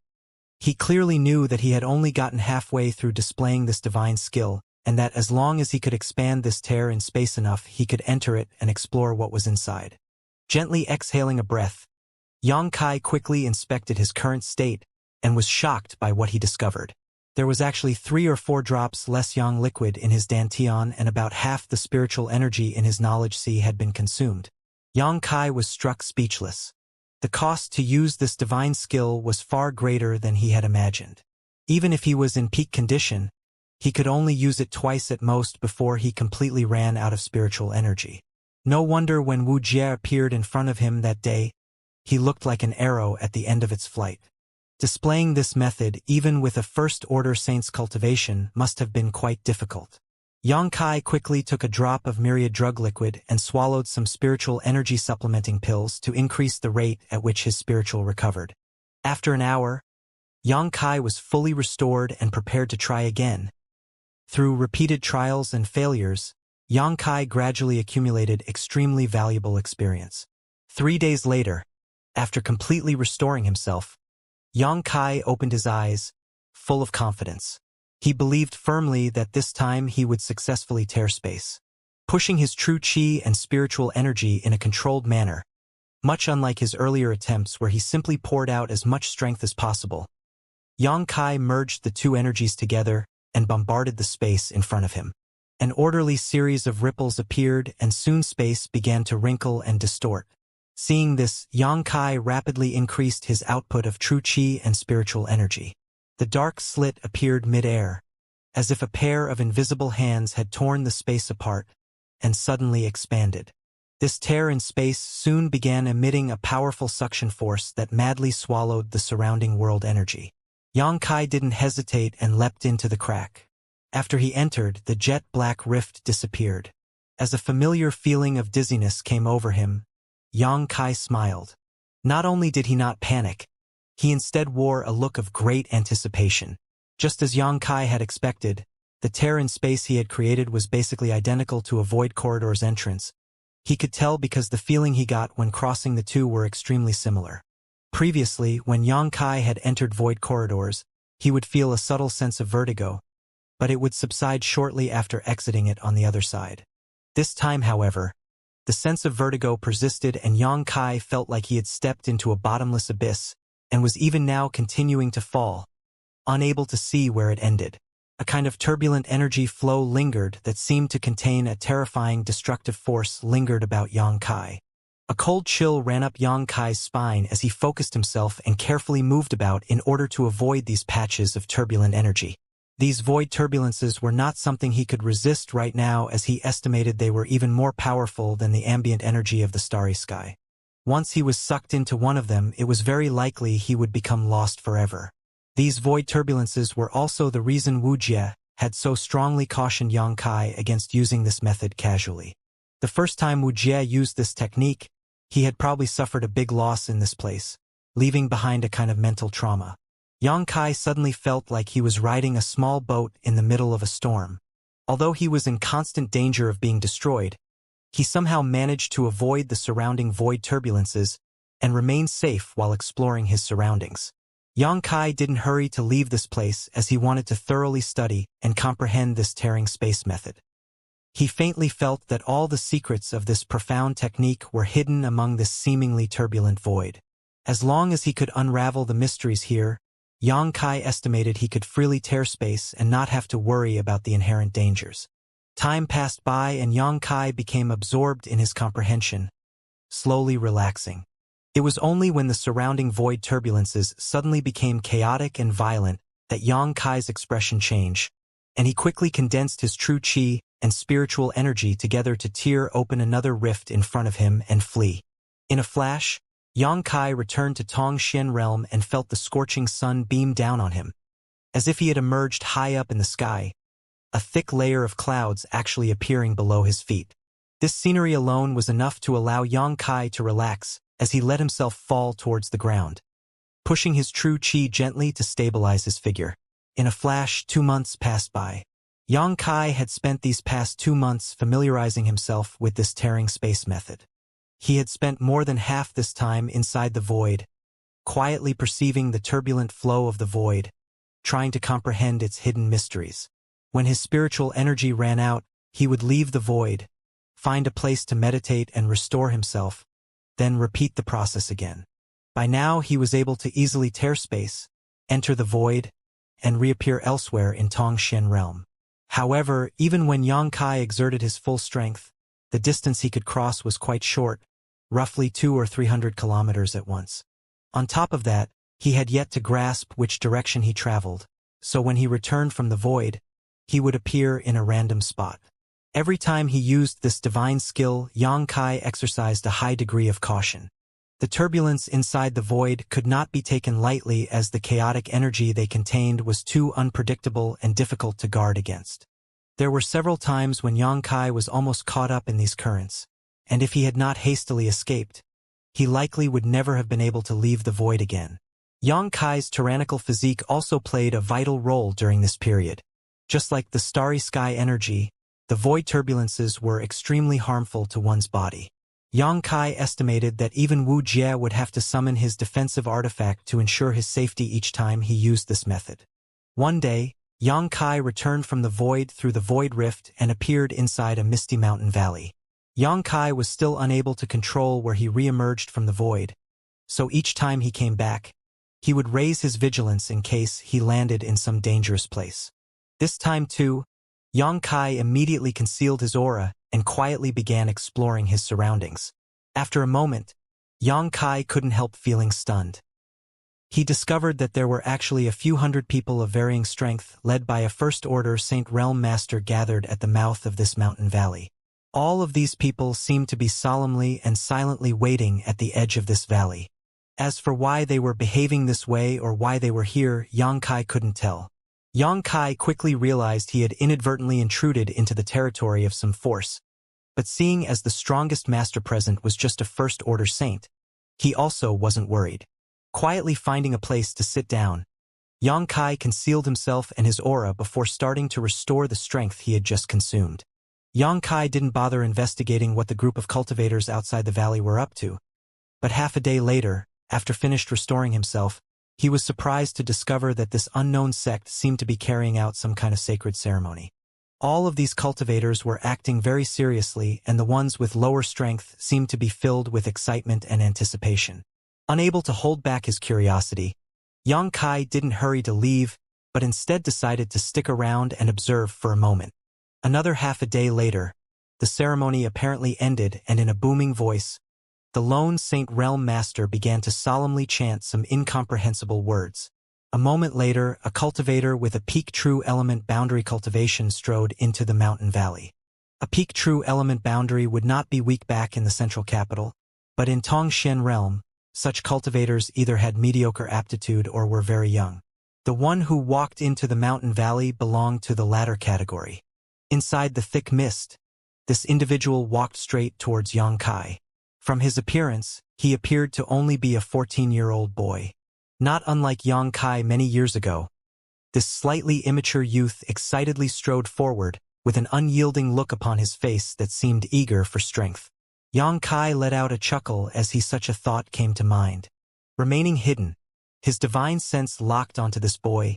S1: He clearly knew that he had only gotten halfway through displaying this divine skill, and that as long as he could expand this tear in space enough, he could enter it and explore what was inside. Gently exhaling a breath, Yang Kai quickly inspected his current state and was shocked by what he discovered. There was actually 3 or 4 drops less yang liquid in his dantian, and about half the spiritual energy in his knowledge sea had been consumed. Yang Kai was struck speechless. The cost to use this divine skill was far greater than he had imagined. Even if he was in peak condition, he could only use it twice at most before he completely ran out of spiritual energy. No wonder when Wuxia appeared in front of him that day, he looked like an arrow at the end of its flight. Displaying this method, even with a first-order saint's cultivation, must have been quite difficult. Yang Kai quickly took a drop of myriad drug liquid and swallowed some spiritual energy supplementing pills to increase the rate at which his spiritual recovered. After an hour, Yang Kai was fully restored and prepared to try again. Through repeated trials and failures, Yang Kai gradually accumulated extremely valuable experience. 3 days later, after completely restoring himself, Yang Kai opened his eyes, full of confidence. He believed firmly that this time he would successfully tear space. Pushing his true qi and spiritual energy in a controlled manner, much unlike his earlier attempts where he simply poured out as much strength as possible, Yang Kai merged the two energies together and bombarded the space in front of him. An orderly series of ripples appeared, and soon space began to wrinkle and distort. Seeing this, Yang Kai rapidly increased his output of true qi and spiritual energy. The dark slit appeared mid-air, as if a pair of invisible hands had torn the space apart and suddenly expanded. This tear in space soon began emitting a powerful suction force that madly swallowed the surrounding world energy. Yang Kai didn't hesitate and leapt into the crack. After he entered, the jet-black rift disappeared. As a familiar feeling of dizziness came over him, Yang Kai smiled. Not only did he not panic, he instead wore a look of great anticipation. Just as Yang Kai had expected, the tear in space he had created was basically identical to a void corridor's entrance. He could tell because the feeling he got when crossing the two were extremely similar. Previously, when Yang Kai had entered void corridors, He would feel a subtle sense of vertigo, but it would subside shortly after exiting it on the other side. This time, however, the sense of vertigo persisted and Yang Kai felt like he had stepped into a bottomless abyss and was even now continuing to fall, unable to see where it ended. A kind of turbulent energy flow lingered that seemed to contain a terrifying destructive force lingered about Yang Kai. A cold chill ran up Yang Kai's spine as he focused himself and carefully moved about in order to avoid these patches of turbulent energy. These void turbulences were not something he could resist right now, as he estimated they were even more powerful than the ambient energy of the starry sky. Once he was sucked into one of them, it was very likely he would become lost forever. These void turbulences were also the reason Wuxia had so strongly cautioned Yang Kai against using this method casually. The first time Wuxia used this technique, he had probably suffered a big loss in this place, leaving behind a kind of mental trauma. Yang Kai suddenly felt like he was riding a small boat in the middle of a storm. Although he was in constant danger of being destroyed, he somehow managed to avoid the surrounding void turbulences and remain safe while exploring his surroundings. Yang Kai didn't hurry to leave this place as he wanted to thoroughly study and comprehend this tearing space method. He faintly felt that all the secrets of this profound technique were hidden among this seemingly turbulent void. As long as he could unravel the mysteries here, Yang Kai estimated he could freely tear space and not have to worry about the inherent dangers. Time passed by and Yang Kai became absorbed in his comprehension, slowly relaxing. It was only when the surrounding void turbulences suddenly became chaotic and violent that Yang Kai's expression changed, and he quickly condensed his true qi and spiritual energy together to tear open another rift in front of him and flee. In a flash, Yang Kai returned to Tongxian realm and felt the scorching sun beam down on him. As if he had emerged high up in the sky, a thick layer of clouds actually appearing below his feet. This scenery alone was enough to allow Yang Kai to relax as he let himself fall towards the ground, pushing his true qi gently to stabilize his figure. In a flash, 2 months passed by. Yang Kai had spent these past 2 months familiarizing himself with this tearing space method. He had spent more than half this time inside the void, quietly perceiving the turbulent flow of the void, trying to comprehend its hidden mysteries. When his spiritual energy ran out, he would leave the void, find a place to meditate and restore himself, then repeat the process again. By now he was able to easily tear space, enter the void, and reappear elsewhere in Tongxian realm. However, even when Yang Kai exerted his full strength, the distance he could cross was quite short, roughly 200 or 300 kilometers at once. On top of that, he had yet to grasp which direction he traveled, so when he returned from the void, he would appear in a random spot. Every time he used this divine skill, Yang Kai exercised a high degree of caution. The turbulence inside the void could not be taken lightly, as the chaotic energy they contained was too unpredictable and difficult to guard against. There were several times when Yang Kai was almost caught up in these currents, and if he had not hastily escaped, he likely would never have been able to leave the void again. Yang Kai's tyrannical physique also played a vital role during this period. Just like the starry sky energy, the void turbulences were extremely harmful to one's body. Yang Kai estimated that even Wu Jie would have to summon his defensive artifact to ensure his safety each time he used this method. One day, Yang Kai returned from the void through the void rift and appeared inside a misty mountain valley. Yang Kai was still unable to control where he re-emerged from the void, so each time he came back, he would raise his vigilance in case he landed in some dangerous place. This time too, Yang Kai immediately concealed his aura and quietly began exploring his surroundings. After a moment, Yang Kai couldn't help feeling stunned. He discovered that there were actually a few hundred people of varying strength, led by a First-Order Saint Realm Master, gathered at the mouth of this mountain valley. All of these people seemed to be solemnly and silently waiting at the edge of this valley. As for why they were behaving this way or why they were here, Yang Kai couldn't tell. Yang Kai quickly realized he had inadvertently intruded into the territory of some force, but seeing as the strongest master present was just a First-Order Saint, he also wasn't worried. Quietly finding a place to sit down, Yang Kai concealed himself and his aura before starting to restore the strength he had just consumed. Yang Kai didn't bother investigating what the group of cultivators outside the valley were up to, but half a day later, after finished restoring himself, he was surprised to discover that this unknown sect seemed to be carrying out some kind of sacred ceremony. All of these cultivators were acting very seriously, and the ones with lower strength seemed to be filled with excitement and anticipation. Unable to hold back his curiosity, Yang Kai didn't hurry to leave, but instead decided to stick around and observe for a moment. Another half a day later, the ceremony apparently ended, and in a booming voice, the lone Saint Realm Master began to solemnly chant some incomprehensible words. A moment later, a cultivator with a peak true element boundary cultivation strode into the mountain valley. A peak true element boundary would not be weak back in the central capital, but in Tongshan realm, such cultivators either had mediocre aptitude or were very young. The one who walked into the mountain valley belonged to the latter category. Inside the thick mist, this individual walked straight towards Yang Kai. From his appearance, he appeared to only be a 14-year-old boy. Not unlike Yang Kai many years ago, this slightly immature youth excitedly strode forward, with an unyielding look upon his face that seemed eager for strength. Yang Kai let out a chuckle as such a thought came to mind. Remaining hidden, his divine sense locked onto this boy.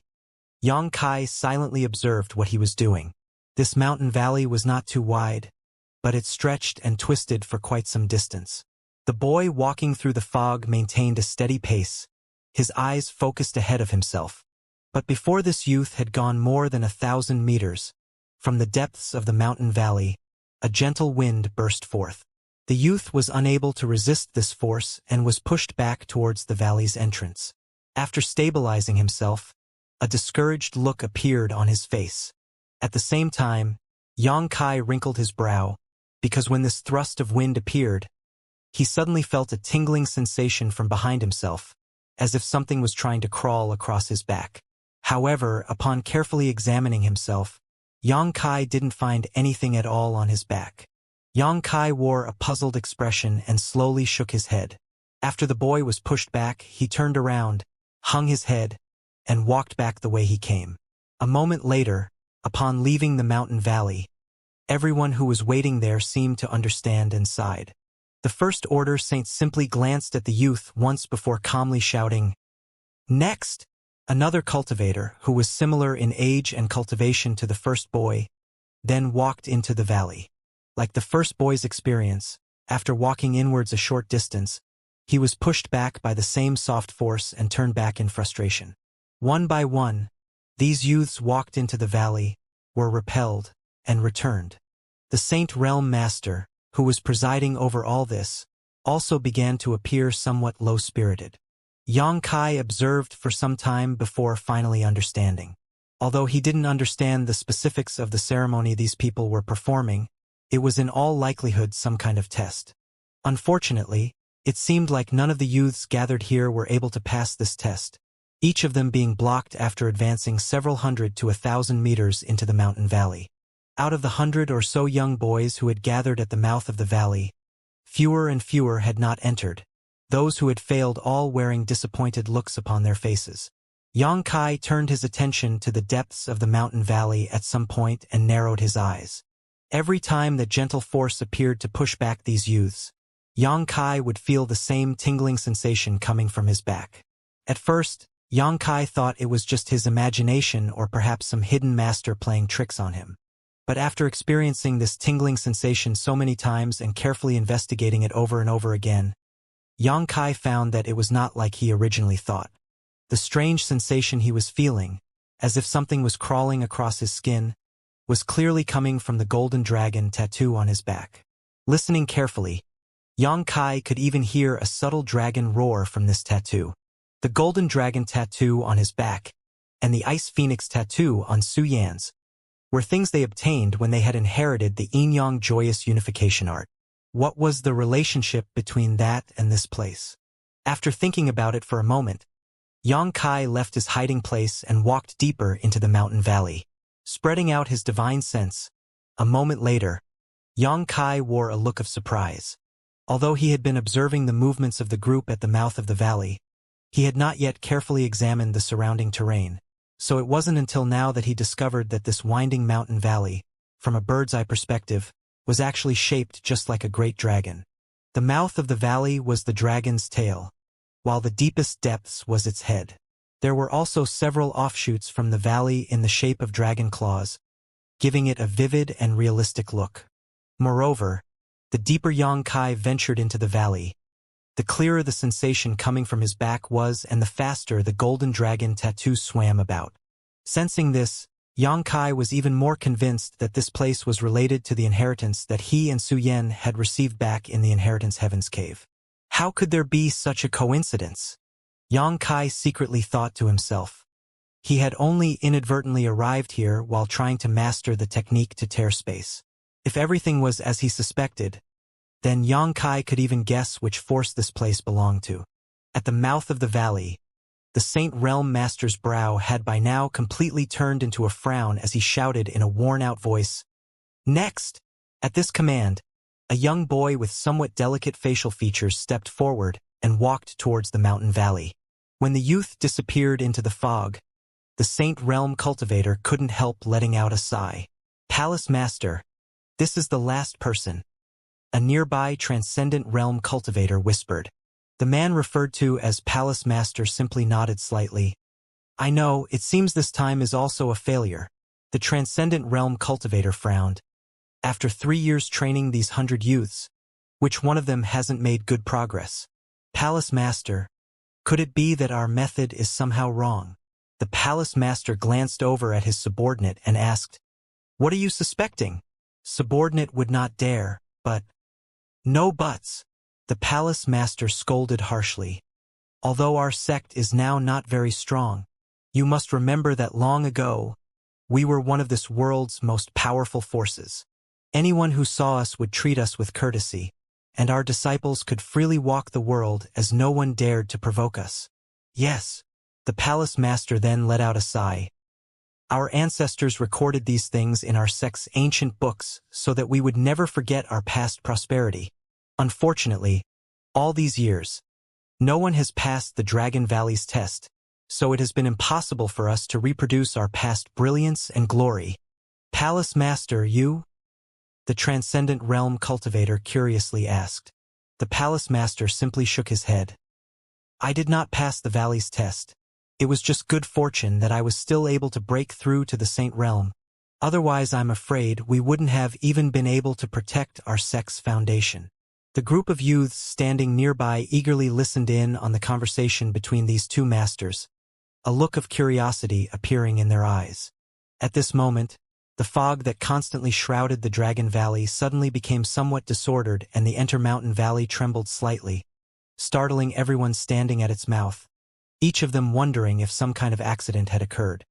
S1: Yang Kai silently observed what he was doing. This mountain valley was not too wide, but it stretched and twisted for quite some distance. The boy walking through the fog maintained a steady pace, his eyes focused ahead of himself. But before this youth had gone more than 1,000 meters, from the depths of the mountain valley, a gentle wind burst forth. The youth was unable to resist this force and was pushed back towards the valley's entrance. After stabilizing himself, a discouraged look appeared on his face. At the same time, Yang Kai wrinkled his brow, because when this thrust of wind appeared, he suddenly felt a tingling sensation from behind himself, as if something was trying to crawl across his back. However, upon carefully examining himself, Yang Kai didn't find anything at all on his back. Yang Kai wore a puzzled expression and slowly shook his head. After the boy was pushed back, he turned around, hung his head, and walked back the way he came. A moment later, upon leaving the mountain valley, everyone who was waiting there seemed to understand and sighed. The First Order Saint simply glanced at the youth once before calmly shouting, "Next!" Another cultivator, who was similar in age and cultivation to the first boy, then walked into the valley. Like the first boy's experience, after walking inwards a short distance, he was pushed back by the same soft force and turned back in frustration. One by one, these youths walked into the valley, were repelled, and returned. The Saint Realm Master, who was presiding over all this, also began to appear somewhat low-spirited. Yang Kai observed for some time before finally understanding. Although he didn't understand the specifics of the ceremony these people were performing, it was in all likelihood some kind of test. Unfortunately, it seemed like none of the youths gathered here were able to pass this test, each of them being blocked after advancing several hundred to 1,000 meters into the mountain valley. Out of the 100 or so young boys who had gathered at the mouth of the valley, fewer and fewer had not entered, those who had failed all wearing disappointed looks upon their faces. Yang Kai turned his attention to the depths of the mountain valley at some point and narrowed his eyes. Every time that gentle force appeared to push back these youths, Yang Kai would feel the same tingling sensation coming from his back. At first, Yang Kai thought it was just his imagination or perhaps some hidden master playing tricks on him. But after experiencing this tingling sensation so many times and carefully investigating it over and over again, Yang Kai found that it was not like he originally thought. The strange sensation he was feeling, as if something was crawling across his skin, was clearly coming from the golden dragon tattoo on his back. Listening carefully, Yang Kai could even hear a subtle dragon roar from this tattoo. The golden dragon tattoo on his back and the ice phoenix tattoo on Su Yan's were things they obtained when they had inherited the yin-yang joyous unification art. What was the relationship between that and this place? After thinking about it for a moment, Yang Kai left his hiding place and walked deeper into the mountain valley, spreading out his divine sense. A moment later, Yang Kai wore a look of surprise. Although he had been observing the movements of the group at the mouth of the valley, he had not yet carefully examined the surrounding terrain, so it wasn't until now that he discovered that this winding mountain valley, from a bird's-eye perspective, was actually shaped just like a great dragon. The mouth of the valley was the dragon's tail, while the deepest depths was its head. There were also several offshoots from the valley in the shape of dragon claws, giving it a vivid and realistic look. Moreover, the deeper Yang Kai ventured into the valley, the clearer the sensation coming from his back was and the faster the golden dragon tattoo swam about. Sensing this, Yang Kai was even more convinced that this place was related to the inheritance that he and Su Yen had received back in the Inheritance Heavens Cave. How could there be such a coincidence? Yang Kai secretly thought to himself. He had only inadvertently arrived here while trying to master the technique to tear space. If everything was as he suspected, then Yang Kai could even guess which force this place belonged to. At the mouth of the valley, the Saint Realm Master's brow had by now completely turned into a frown as he shouted in a worn-out voice, "Next!" At this command, a young boy with somewhat delicate facial features stepped forward and walked towards the mountain valley. When the youth disappeared into the fog, the Saint Realm cultivator couldn't help letting out a sigh. "Palace Master, this is the last person," a nearby Transcendent Realm cultivator whispered. The man referred to as Palace Master simply nodded slightly. "I know, it seems this time is also a failure." The Transcendent Realm cultivator frowned. "After 3 years training these 100 youths, which one of them hasn't made good progress?" "Palace Master, could it be that our method is somehow wrong?" The Palace Master glanced over at his subordinate and asked, "What are you suspecting?" Subordinate would not dare, but... "No buts," the Palace Master scolded harshly. "Although our sect is now not very strong, you must remember that long ago, we were one of this world's most powerful forces. Anyone who saw us would treat us with courtesy, and our disciples could freely walk the world as no one dared to provoke us." "Yes," the Palace Master then let out a sigh. "Our ancestors recorded these things in our sect's ancient books so that we would never forget our past prosperity. Unfortunately, all these years, no one has passed the Dragon Valley's test, so it has been impossible for us to reproduce our past brilliance and glory." "Palace Master, you?" the Transcendent Realm cultivator curiously asked. The Palace Master simply shook his head. "I did not pass the valley's test. It was just good fortune that I was still able to break through to the Saint Realm. Otherwise, I'm afraid we wouldn't have even been able to protect our sect's foundation." The group of youths standing nearby eagerly listened in on the conversation between these two masters, a look of curiosity appearing in their eyes. At this moment, the fog that constantly shrouded the Dragon Valley suddenly became somewhat disordered and the Intermountain Valley trembled slightly, startling everyone standing at its mouth, each of them wondering if some kind of accident had occurred.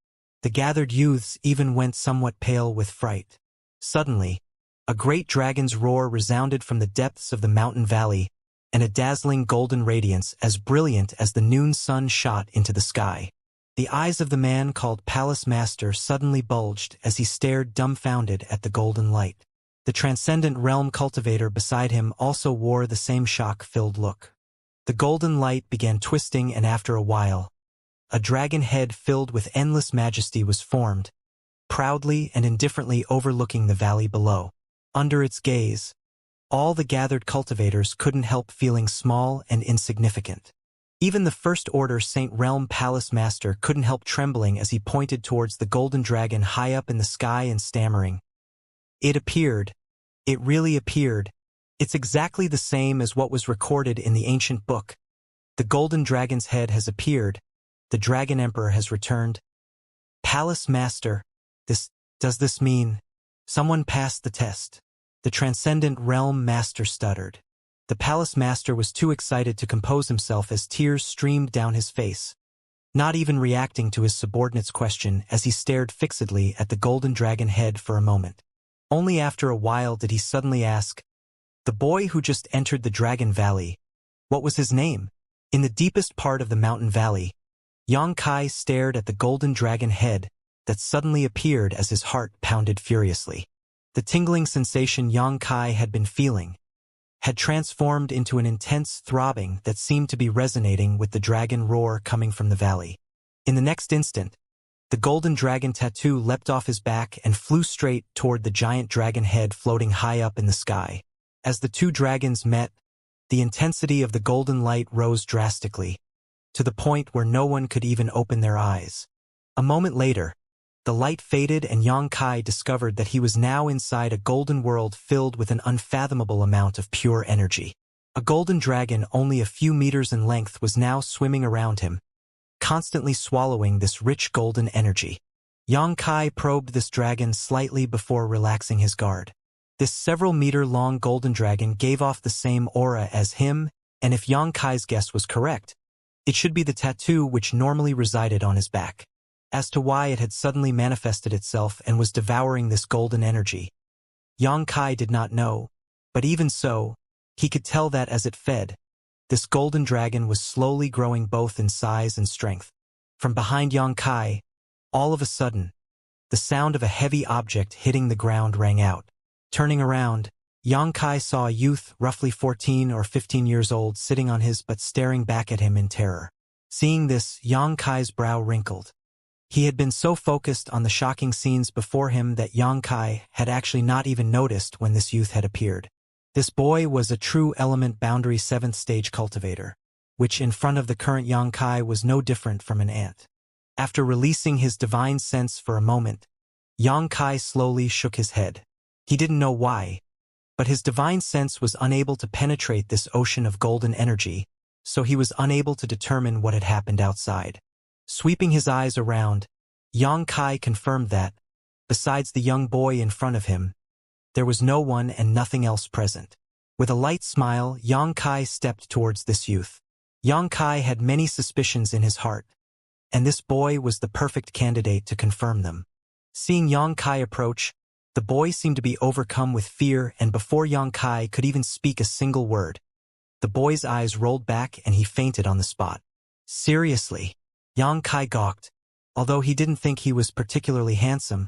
S1: The gathered youths even went somewhat pale with fright. Suddenly, a great dragon's roar resounded from the depths of the mountain valley, and a dazzling golden radiance as brilliant as the noon sun shot into the sky. The eyes of the man called Palace Master suddenly bulged as he stared dumbfounded at the golden light. The Transcendent Realm cultivator beside him also wore the same shock-filled look. The golden light began twisting, and after a while, a dragon head filled with endless majesty was formed, proudly and indifferently overlooking the valley below. Under its gaze, all the gathered cultivators couldn't help feeling small and insignificant. Even the First Order Saint Realm Palace Master couldn't help trembling as he pointed towards the golden dragon high up in the sky and stammering, "It appeared. It really appeared. It's exactly the same as what was recorded in the ancient book. The golden dragon's head has appeared. The Dragon Emperor has returned." "Palace Master, does this mean someone passed the test?" the Transcendent Realm Master stuttered. The Palace Master was too excited to compose himself as tears streamed down his face, not even reacting to his subordinate's question as he stared fixedly at the golden dragon head for a moment. Only after a while did he suddenly ask, "The boy who just entered the Dragon Valley, what was his name?" In the deepest part of the mountain valley, Yang Kai stared at the golden dragon head that suddenly appeared as his heart pounded furiously. The tingling sensation Yang Kai had been feeling had transformed into an intense throbbing that seemed to be resonating with the dragon roar coming from the valley. In the next instant, the golden dragon tattoo leapt off his back and flew straight toward the giant dragon head floating high up in the sky. As the two dragons met, the intensity of the golden light rose drastically, to the point where no one could even open their eyes. A moment later, the light faded and Yang Kai discovered that he was now inside a golden world filled with an unfathomable amount of pure energy. A golden dragon only a few meters in length was now swimming around him, constantly swallowing this rich golden energy. Yang Kai probed this dragon slightly before relaxing his guard. This several-meter-long golden dragon gave off the same aura as him, and if Yang Kai's guess was correct, it should be the tattoo which normally resided on his back. As to why it had suddenly manifested itself and was devouring this golden energy, Yang Kai did not know, but even so, he could tell that as it fed, this golden dragon was slowly growing both in size and strength. From behind Yang Kai, all of a sudden, the sound of a heavy object hitting the ground rang out. Turning around, Yang Kai saw a youth roughly 14 or 15 years old sitting on his butt staring back at him in terror. Seeing this, Yang Kai's brow wrinkled. He had been so focused on the shocking scenes before him that Yang Kai had actually not even noticed when this youth had appeared. This boy was a true element boundary 7th stage cultivator, which in front of the current Yang Kai was no different from an ant. After releasing his divine sense for a moment, Yang Kai slowly shook his head. He didn't know why, but his divine sense was unable to penetrate this ocean of golden energy, so he was unable to determine what had happened outside. Sweeping his eyes around, Yang Kai confirmed that, besides the young boy in front of him, there was no one and nothing else present. With a light smile, Yang Kai stepped towards this youth. Yang Kai had many suspicions in his heart, and this boy was the perfect candidate to confirm them. Seeing Yang Kai approach, the boy seemed to be overcome with fear, and before Yang Kai could even speak a single word, the boy's eyes rolled back and he fainted on the spot. Seriously? Yang Kai gawked. Although he didn't think he was particularly handsome,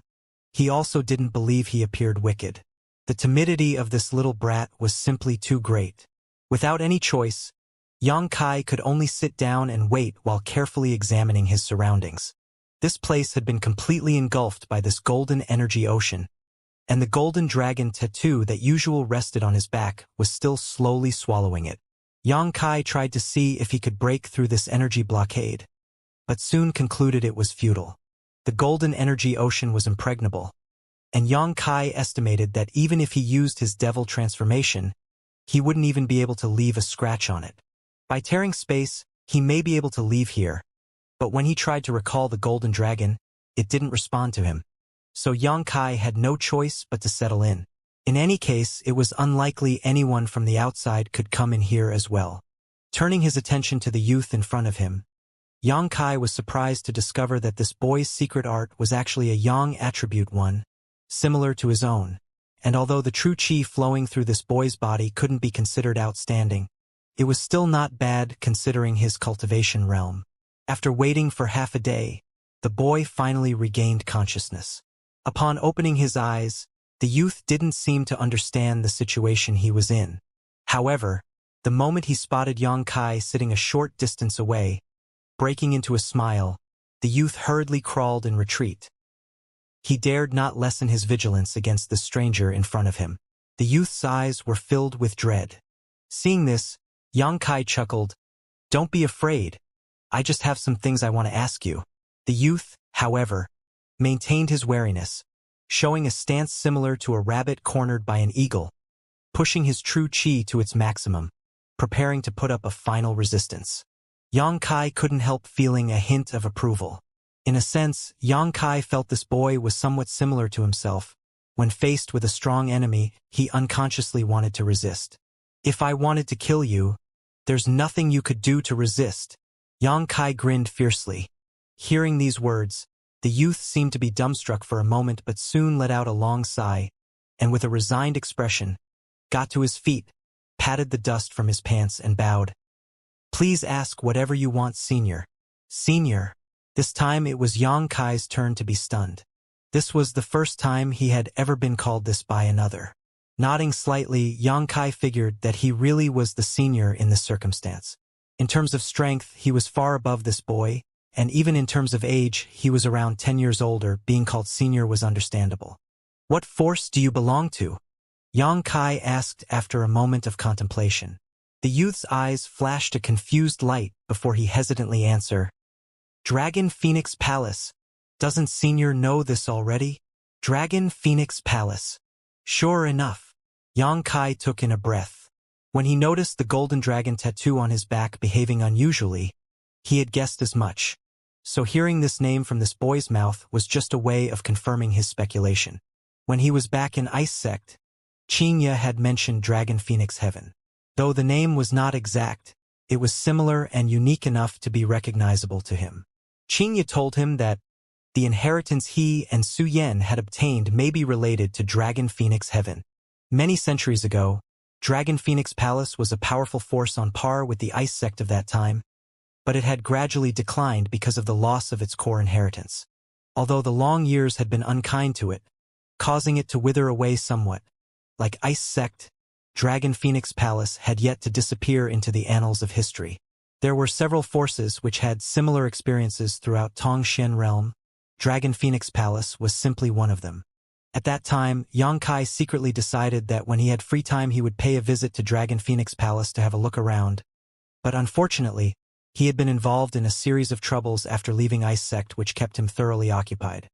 S1: he also didn't believe he appeared wicked. The timidity of this little brat was simply too great. Without any choice, Yang Kai could only sit down and wait while carefully examining his surroundings. This place had been completely engulfed by this golden energy ocean, and the golden dragon tattoo that usually rested on his back was still slowly swallowing it. Yang Kai tried to see if he could break through this energy blockade, but soon concluded it was futile. The golden energy ocean was impregnable, and Yang Kai estimated that even if he used his devil transformation, he wouldn't even be able to leave a scratch on it. By tearing space, he may be able to leave here, but when he tried to recall the golden dragon, it didn't respond to him. So Yang Kai had no choice but to settle in. In any case, it was unlikely anyone from the outside could come in here as well. Turning his attention to the youth in front of him, Yang Kai was surprised to discover that this boy's secret art was actually a Yang attribute one, similar to his own, and although the true chi flowing through this boy's body couldn't be considered outstanding, it was still not bad considering his cultivation realm. After waiting for half a day, the boy finally regained consciousness. Upon opening his eyes, the youth didn't seem to understand the situation he was in. However, the moment he spotted Yang Kai sitting a short distance away, breaking into a smile, the youth hurriedly crawled in retreat. He dared not lessen his vigilance against the stranger in front of him. The youth's eyes were filled with dread. Seeing this, Yang Kai chuckled, "Don't be afraid. I just have some things I want to ask you." The youth, however, maintained his wariness, showing a stance similar to a rabbit cornered by an eagle, pushing his true chi to its maximum, preparing to put up a final resistance. Yang Kai couldn't help feeling a hint of approval. In a sense, Yang Kai felt this boy was somewhat similar to himself. When faced with a strong enemy, he unconsciously wanted to resist. "If I wanted to kill you, there's nothing you could do to resist." Yang Kai grinned fiercely. Hearing these words, the youth seemed to be dumbstruck for a moment but soon let out a long sigh, and with a resigned expression, got to his feet, patted the dust from his pants and bowed. "Please ask whatever you want, Senior." Senior. This time it was Yang Kai's turn to be stunned. This was the first time he had ever been called this by another. Nodding slightly, Yang Kai figured that he really was the senior in this circumstance. In terms of strength, he was far above this boy, and even in terms of age, he was around 10 years older. Being called senior was understandable. "What force do you belong to?" Yang Kai asked after a moment of contemplation. The youth's eyes flashed a confused light before he hesitantly answered. Dragon Phoenix Palace. Doesn't Senior know this already? Dragon Phoenix Palace. Sure enough. Yang Kai took in a breath. When he noticed the golden dragon tattoo on his back behaving unusually, he had guessed as much. So hearing this name from this boy's mouth was just a way of confirming his speculation. When he was back in Ice Sect, Xianxia had mentioned Dragon Phoenix Heaven. Though the name was not exact, it was similar and unique enough to be recognizable to him. Xianxia told him that the inheritance he and Su Yan had obtained may be related to Dragon Phoenix Heaven. Many centuries ago, Dragon Phoenix Palace was a powerful force on par with the Ice Sect of that time, but it had gradually declined because of the loss of its core inheritance. Although the long years had been unkind to it, causing it to wither away somewhat. Like Ice Sect, Dragon Phoenix Palace had yet to disappear into the annals of history. There were several forces which had similar experiences throughout Tongshan realm. Dragon Phoenix Palace was simply one of them. At that time, Yang Kai secretly decided that when he had free time he would pay a visit to Dragon Phoenix Palace to have a look around. But unfortunately, he had been involved in a series of troubles after leaving Ice Sect which kept him thoroughly occupied.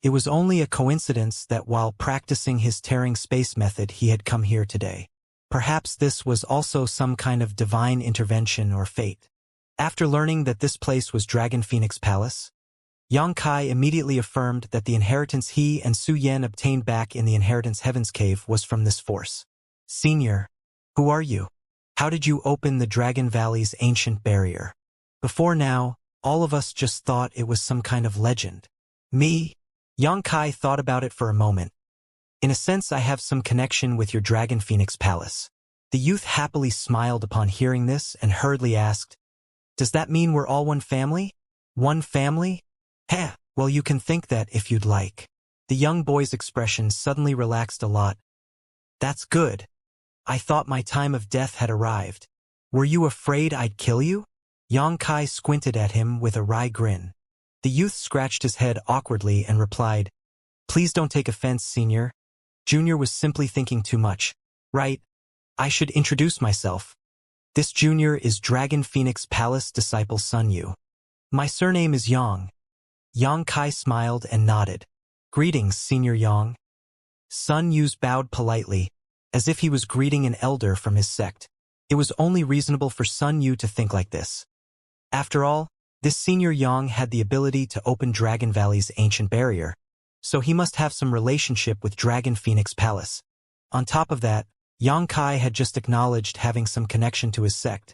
S1: It was only a coincidence that while practicing his tearing space method he had come here today. Perhaps this was also some kind of divine intervention or fate. After learning that this place was Dragon Phoenix Palace, Yang Kai immediately affirmed that the inheritance he and Su Yan obtained back in the Inheritance Heavens Cave was from this force. Senior, who are you? How did you open the Dragon Valley's ancient barrier? Before now, all of us just thought it was some kind of legend. Me? Yang Kai thought about it for a moment. In a sense I have some connection with your Dragon Phoenix Palace. The youth happily smiled upon hearing this and hurriedly asked, Does that mean we're all one family? One family? Heh, well you can think that if you'd like. The young boy's expression suddenly relaxed a lot. That's good. I thought my time of death had arrived. Were you afraid I'd kill you? Yang Kai squinted at him with a wry grin. The youth scratched his head awkwardly and replied, Please don't take offense, Senior. Junior was simply thinking too much. Right, I should introduce myself. This Junior is Dragon Phoenix Palace disciple Sun Yu. My surname is Yang. Yang Kai smiled and nodded. Greetings, Senior Yang. Sun Yu bowed politely, as if he was greeting an elder from his sect. It was only reasonable for Sun Yu to think like this. After all, this Senior Yang had the ability to open Dragon Valley's ancient barrier, so he must have some relationship with Dragon Phoenix Palace. On top of that, Yang Kai had just acknowledged having some connection to his sect,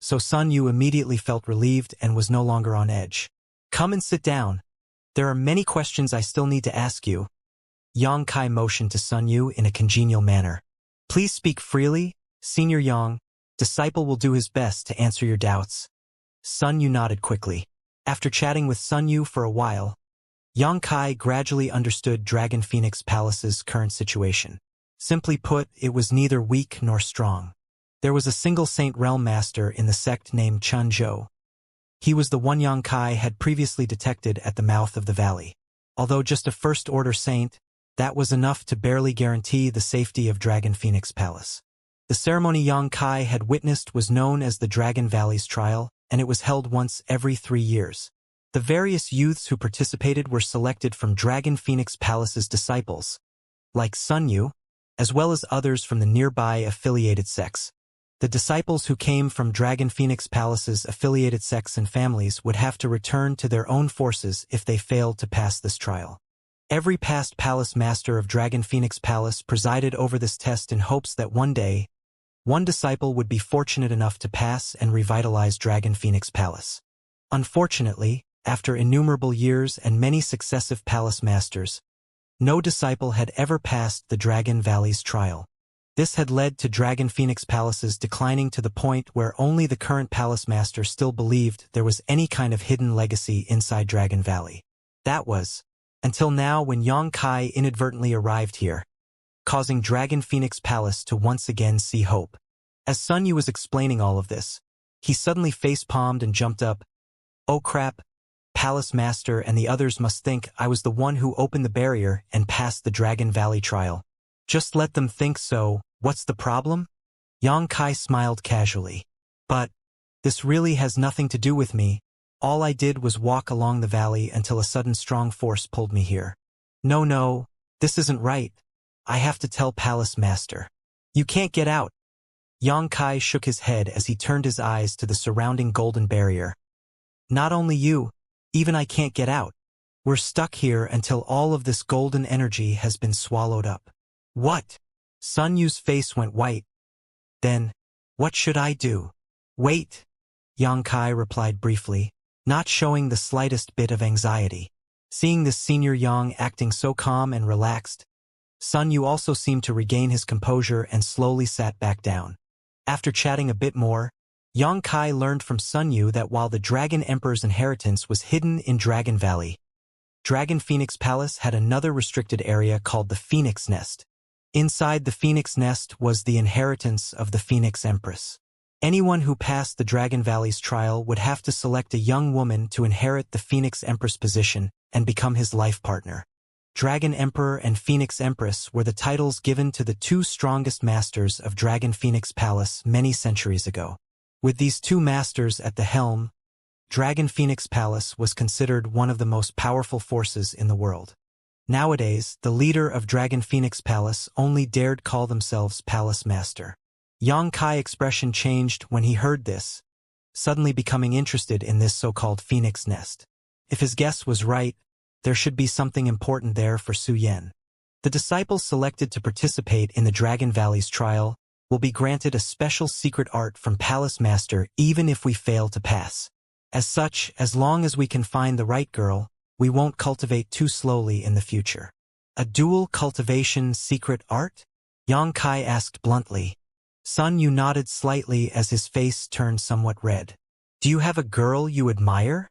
S1: so Sun Yu immediately felt relieved and was no longer on edge. Come and sit down. There are many questions I still need to ask you. Yang Kai motioned to Sun Yu in a congenial manner. Please speak freely, Senior Yang. Disciple will do his best to answer your doubts. Sun Yu nodded quickly. After chatting with Sun Yu for a while, Yang Kai gradually understood Dragon Phoenix Palace's current situation. Simply put, it was neither weak nor strong. There was a single Saint Realm Master in the sect named Chun Zhou. He was the one Yang Kai had previously detected at the mouth of the valley. Although just a first-order saint, that was enough to barely guarantee the safety of Dragon Phoenix Palace. The ceremony Yang Kai had witnessed was known as the Dragon Valley's Trial, and it was held once every 3 years. The various youths who participated were selected from Dragon Phoenix Palace's disciples, like Sun Yu, as well as others from the nearby affiliated sects. The disciples who came from Dragon Phoenix Palace's affiliated sects and families would have to return to their own forces if they failed to pass this trial. Every past palace master of Dragon Phoenix Palace presided over this test in hopes that one day, one disciple would be fortunate enough to pass and revitalize Dragon Phoenix Palace. Unfortunately, after innumerable years and many successive palace masters, no disciple had ever passed the Dragon Valley's trial. This had led to Dragon Phoenix Palace's declining to the point where only the current palace master still believed there was any kind of hidden legacy inside Dragon Valley. That was, until now when Yang Kai inadvertently arrived here, causing Dragon Phoenix Palace to once again see hope. As Sun Yu was explaining all of this, he suddenly face-palmed and jumped up. Oh crap, Palace Master and the others must think I was the one who opened the barrier and passed the Dragon Valley trial. Just let them think so, what's the problem? Yang Kai smiled casually. But this really has nothing to do with me. All I did was walk along the valley until a sudden strong force pulled me here. No, this isn't right. I have to tell Palace Master. You can't get out. Yang Kai shook his head as he turned his eyes to the surrounding golden barrier. Not only you, even I can't get out. We're stuck here until all of this golden energy has been swallowed up. What? Sun Yu's face went white. Then, what should I do? Wait, Yang Kai replied briefly, not showing the slightest bit of anxiety. Seeing this senior Yang acting so calm and relaxed, Sun Yu also seemed to regain his composure and slowly sat back down. After chatting a bit more, Yang Kai learned from Sun Yu that while the Dragon Emperor's inheritance was hidden in Dragon Valley, Dragon Phoenix Palace had another restricted area called the Phoenix Nest. Inside the Phoenix Nest was the inheritance of the Phoenix Empress. Anyone who passed the Dragon Valley's trial would have to select a young woman to inherit the Phoenix Empress position and become his life partner. Dragon Emperor and Phoenix Empress were the titles given to the two strongest masters of Dragon Phoenix Palace many centuries ago. With these two masters at the helm, Dragon Phoenix Palace was considered one of the most powerful forces in the world. Nowadays, the leader of Dragon Phoenix Palace only dared call themselves Palace Master. Yang Kai's expression changed when he heard this, suddenly becoming interested in this so-called Phoenix Nest. If his guess was right, there should be something important there for Su Yan. The disciples selected to participate in the Dragon Valley's trial will be granted a special secret art from Palace Master even if we fail to pass. As such, as long as we can find the right girl, we won't cultivate too slowly in the future. A dual cultivation secret art? Yang Kai asked bluntly. Sun Yu nodded slightly as his face turned somewhat red. Do you have a girl you admire?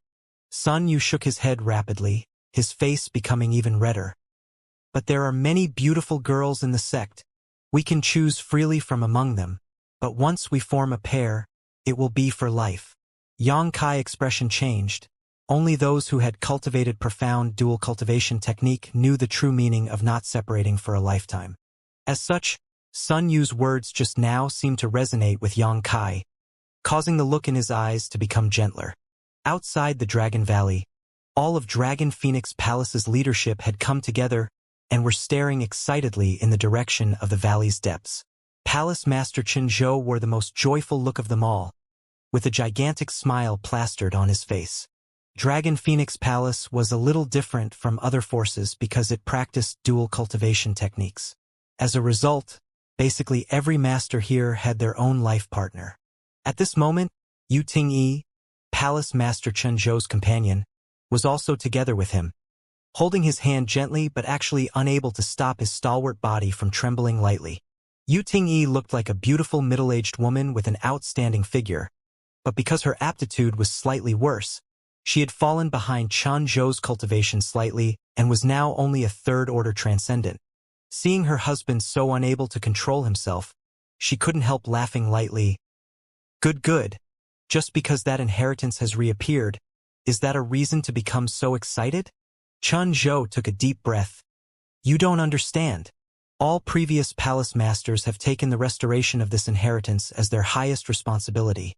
S1: Sun Yu shook his head rapidly, his face becoming even redder. But there are many beautiful girls in the sect. We can choose freely from among them, but once we form a pair, it will be for life. Yang Kai's expression changed. Only those who had cultivated profound dual cultivation technique knew the true meaning of not separating for a lifetime. As such, Sun Yu's words just now seemed to resonate with Yang Kai, causing the look in his eyes to become gentler. Outside the Dragon Valley, all of Dragon Phoenix Palace's leadership had come together and were staring excitedly in the direction of the valley's depths. Palace Master Chen Zhou wore the most joyful look of them all, with a gigantic smile plastered on his face. Dragon Phoenix Palace was a little different from other forces because it practiced dual cultivation techniques. As a result, basically every master here had their own life partner. At this moment, Yu Ting-yi, Palace Master Chen Zhou's companion, was also together with him, holding his hand gently but actually unable to stop his stalwart body from trembling lightly. Yu Ting-yi looked like a beautiful middle-aged woman with an outstanding figure, but because her aptitude was slightly worse, she had fallen behind Chen Zhou's cultivation slightly and was now only a third-order transcendent. Seeing her husband so unable to control himself, she couldn't help laughing lightly. Good. Just because that inheritance has reappeared, is that a reason to become so excited? Chen Zhou took a deep breath. You don't understand. All previous palace masters have taken the restoration of this inheritance as their highest responsibility.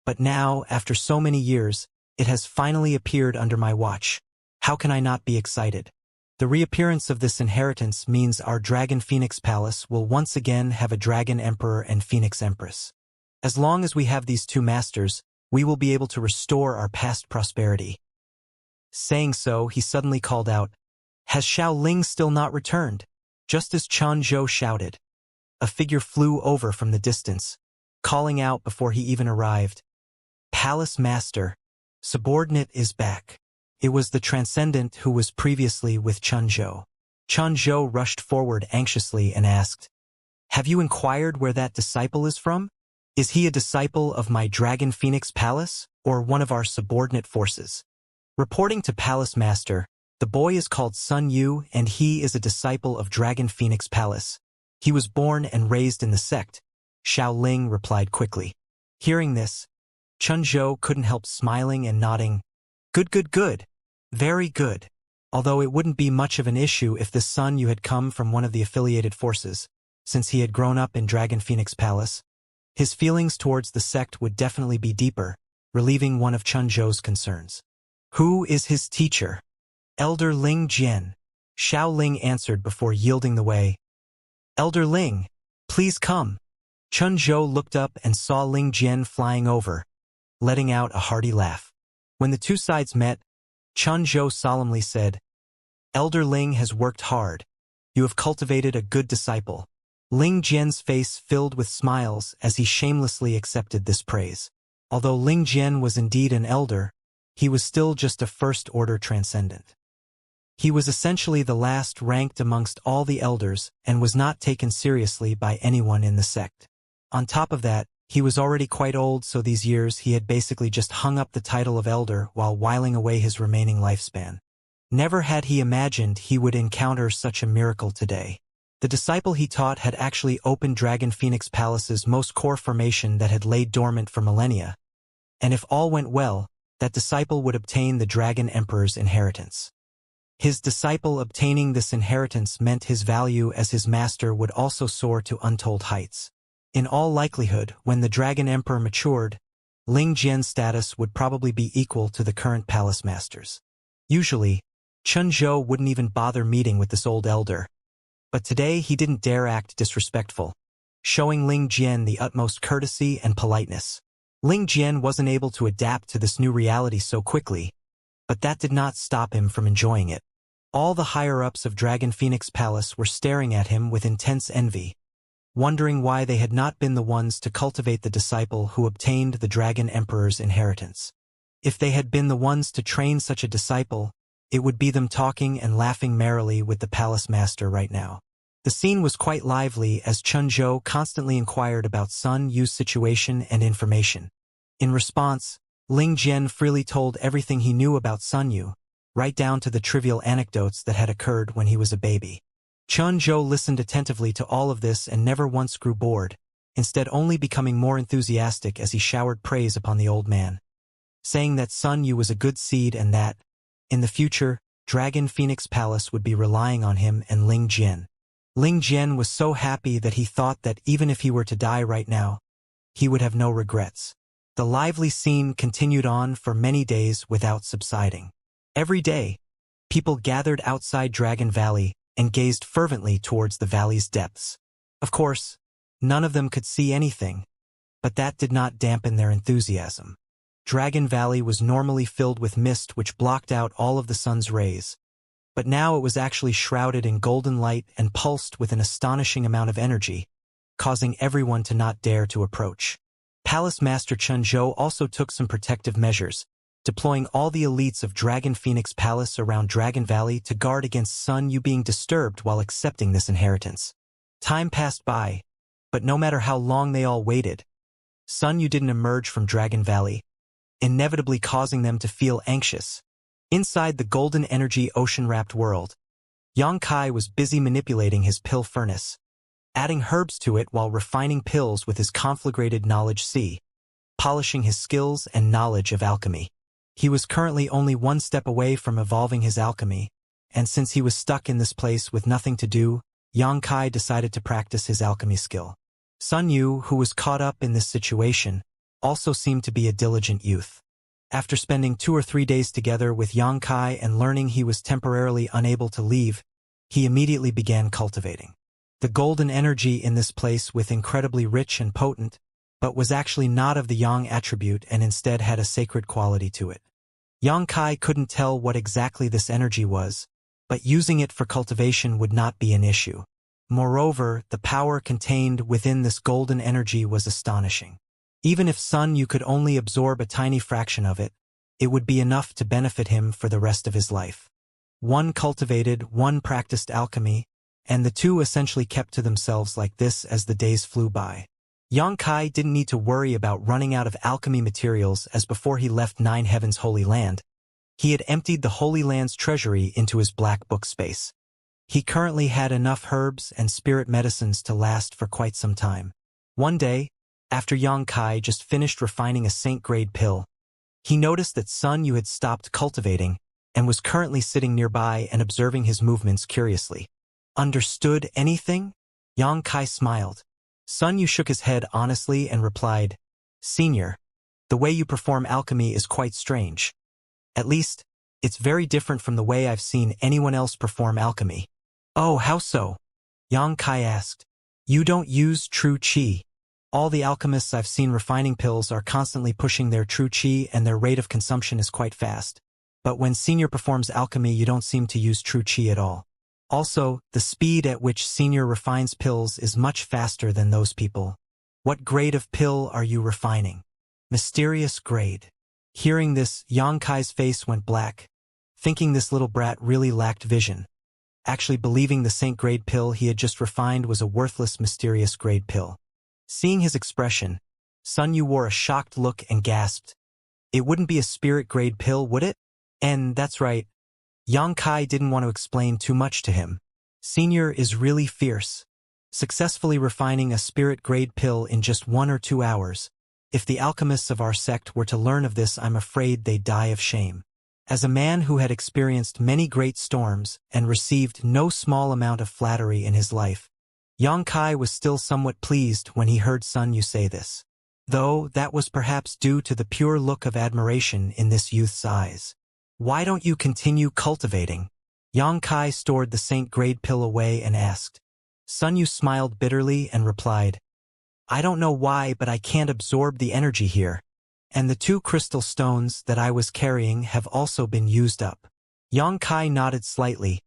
S1: But now, after so many years, it has finally appeared under my watch. How can I not be excited? The reappearance of this inheritance means our Dragon Phoenix Palace will once again have a Dragon Emperor and Phoenix Empress. As long as we have these two masters, we will be able to restore our past prosperity. Saying so, he suddenly called out, Has Xiao Ling still not returned? Just as Chen Zhou shouted, a figure flew over from the distance, calling out before he even arrived, Palace Master, subordinate is back. It was the transcendent who was previously with Chen Zhou. Chen Zhou rushed forward anxiously and asked, Have you inquired where that disciple is from? Is he a disciple of my Dragon Phoenix Palace, or one of our subordinate forces? Reporting to Palace Master, the boy is called Sun Yu and he is a disciple of Dragon Phoenix Palace. He was born and raised in the sect, Xiao Ling replied quickly. Hearing this, Chen Zhou couldn't help smiling and nodding. Good. Very good. Although it wouldn't be much of an issue if the Sun Yu had come from one of the affiliated forces, since he had grown up in Dragon Phoenix Palace, His feelings towards the sect would definitely be deeper, relieving one of Chunzhou's concerns. Who is his teacher? Elder Ling Jian. Xiao Ling answered before yielding the way. Elder Ling, please come. Chunzhou looked up and saw Ling Jian flying over, letting out a hearty laugh. When the two sides met, Chunzhou solemnly said, Elder Ling has worked hard. You have cultivated a good disciple. Ling Jian's face filled with smiles as he shamelessly accepted this praise. Although Ling Jian was indeed an elder, he was still just a first-order transcendent. He was essentially the last ranked amongst all the elders and was not taken seriously by anyone in the sect. On top of that, he was already quite old, so these years he had basically just hung up the title of elder while whiling away his remaining lifespan. Never had he imagined he would encounter such a miracle today. The disciple he taught had actually opened Dragon Phoenix Palace's most core formation that had laid dormant for millennia, and if all went well, that disciple would obtain the Dragon Emperor's inheritance. His disciple obtaining this inheritance meant his value as his master would also soar to untold heights. In all likelihood, when the Dragon Emperor matured, Ling Jian's status would probably be equal to the current palace masters. Usually, Chunzhou wouldn't even bother meeting with this old elder, but today he didn't dare act disrespectful, showing Ling Jian the utmost courtesy and politeness. Ling Jian wasn't able to adapt to this new reality so quickly, but that did not stop him from enjoying it. All the higher-ups of Dragon Phoenix Palace were staring at him with intense envy, wondering why they had not been the ones to cultivate the disciple who obtained the Dragon Emperor's inheritance. If they had been the ones to train such a disciple, it would be them talking and laughing merrily with the palace master right now. The scene was quite lively as Chunzhou constantly inquired about Sun Yu's situation and information. In response, Ling Jian freely told everything he knew about Sun Yu, right down to the trivial anecdotes that had occurred when he was a baby. Chunzhou listened attentively to all of this and never once grew bored, instead only becoming more enthusiastic as he showered praise upon the old man, saying that Sun Yu was a good seed and that, in the future, Dragon Phoenix Palace would be relying on him and Ling Jian. Ling Jian was so happy that he thought that even if he were to die right now, he would have no regrets. The lively scene continued on for many days without subsiding. Every day, people gathered outside Dragon Valley and gazed fervently towards the valley's depths. Of course, none of them could see anything, but that did not dampen their enthusiasm. Dragon Valley was normally filled with mist which blocked out all of the sun's rays, but now it was actually shrouded in golden light and pulsed with an astonishing amount of energy, causing everyone to not dare to approach. Palace Master Chunzhou also took some protective measures, deploying all the elites of Dragon Phoenix Palace around Dragon Valley to guard against Sun Yu being disturbed while accepting this inheritance. Time passed by, but no matter how long they all waited, Sun Yu didn't emerge from Dragon Valley, inevitably causing them to feel anxious. Inside the golden energy ocean-wrapped world, Xianxia was busy manipulating his pill furnace, adding herbs to it while refining pills with his conflagrated knowledge C, polishing his skills and knowledge of alchemy. He was currently only one step away from evolving his alchemy, and since he was stuck in this place with nothing to do, Xianxia decided to practice his alchemy skill. Sun Yu, who was caught up in this situation, also seemed to be a diligent youth. After spending 2 or 3 days together with Xianxia and learning he was temporarily unable to leave, he immediately began cultivating. The golden energy in this place was incredibly rich and potent, but was actually not of the yang attribute and instead had a sacred quality to it. Xianxia couldn't tell what exactly this energy was, but using it for cultivation would not be an issue. Moreover, the power contained within this golden energy was astonishing. Even if Sun Yu could only absorb a tiny fraction of it, it would be enough to benefit him for the rest of his life. One cultivated, one practiced alchemy, and the two essentially kept to themselves like this as the days flew by. Xianxia didn't need to worry about running out of alchemy materials as before he left Nine Heaven's Holy Land. He had emptied the Holy Land's treasury into his black book space. He currently had enough herbs and spirit medicines to last for quite some time. One day, after Xianxia just finished refining a saint-grade pill, he noticed that Sun Yu had stopped cultivating and was currently sitting nearby and observing his movements curiously. Understood anything? Xianxia smiled, Sun Yu shook his head honestly and replied, Senior, the way you perform alchemy is quite strange. At least, it's very different from the way I've seen anyone else perform alchemy. Oh, how so? Yang Kai asked. You don't use true qi. All the alchemists I've seen refining pills are constantly pushing their true qi and their rate of consumption is quite fast. But when Senior performs alchemy, you don't seem to use true qi at all. Also, the speed at which Senior refines pills is much faster than those people. What grade of pill are you refining? Mysterious grade. Hearing this, Yang Kai's face went black, thinking this little brat really lacked vision. Actually believing the saint grade pill he had just refined was a worthless mysterious grade pill. Seeing his expression, Sun Yu wore a shocked look and gasped. It wouldn't be a spirit grade pill, would it? And that's right. Yang Kai didn't want to explain too much to him. Senior is really fierce, successfully refining a spirit grade pill in just 1 or 2 hours. If the alchemists of our sect were to learn of this, I'm afraid they'd die of shame. As a man who had experienced many great storms and received no small amount of flattery in his life, Yang Kai was still somewhat pleased when he heard Sun Yu say this, though that was perhaps due to the pure look of admiration in this youth's eyes. Why don't you continue cultivating? Yang Kai stored the saint grade pill away and asked. Sun Yu smiled bitterly and replied, I don't know why, but I can't absorb the energy here. And the 2 crystal stones that I was carrying have also been used up. Yang Kai nodded slightly,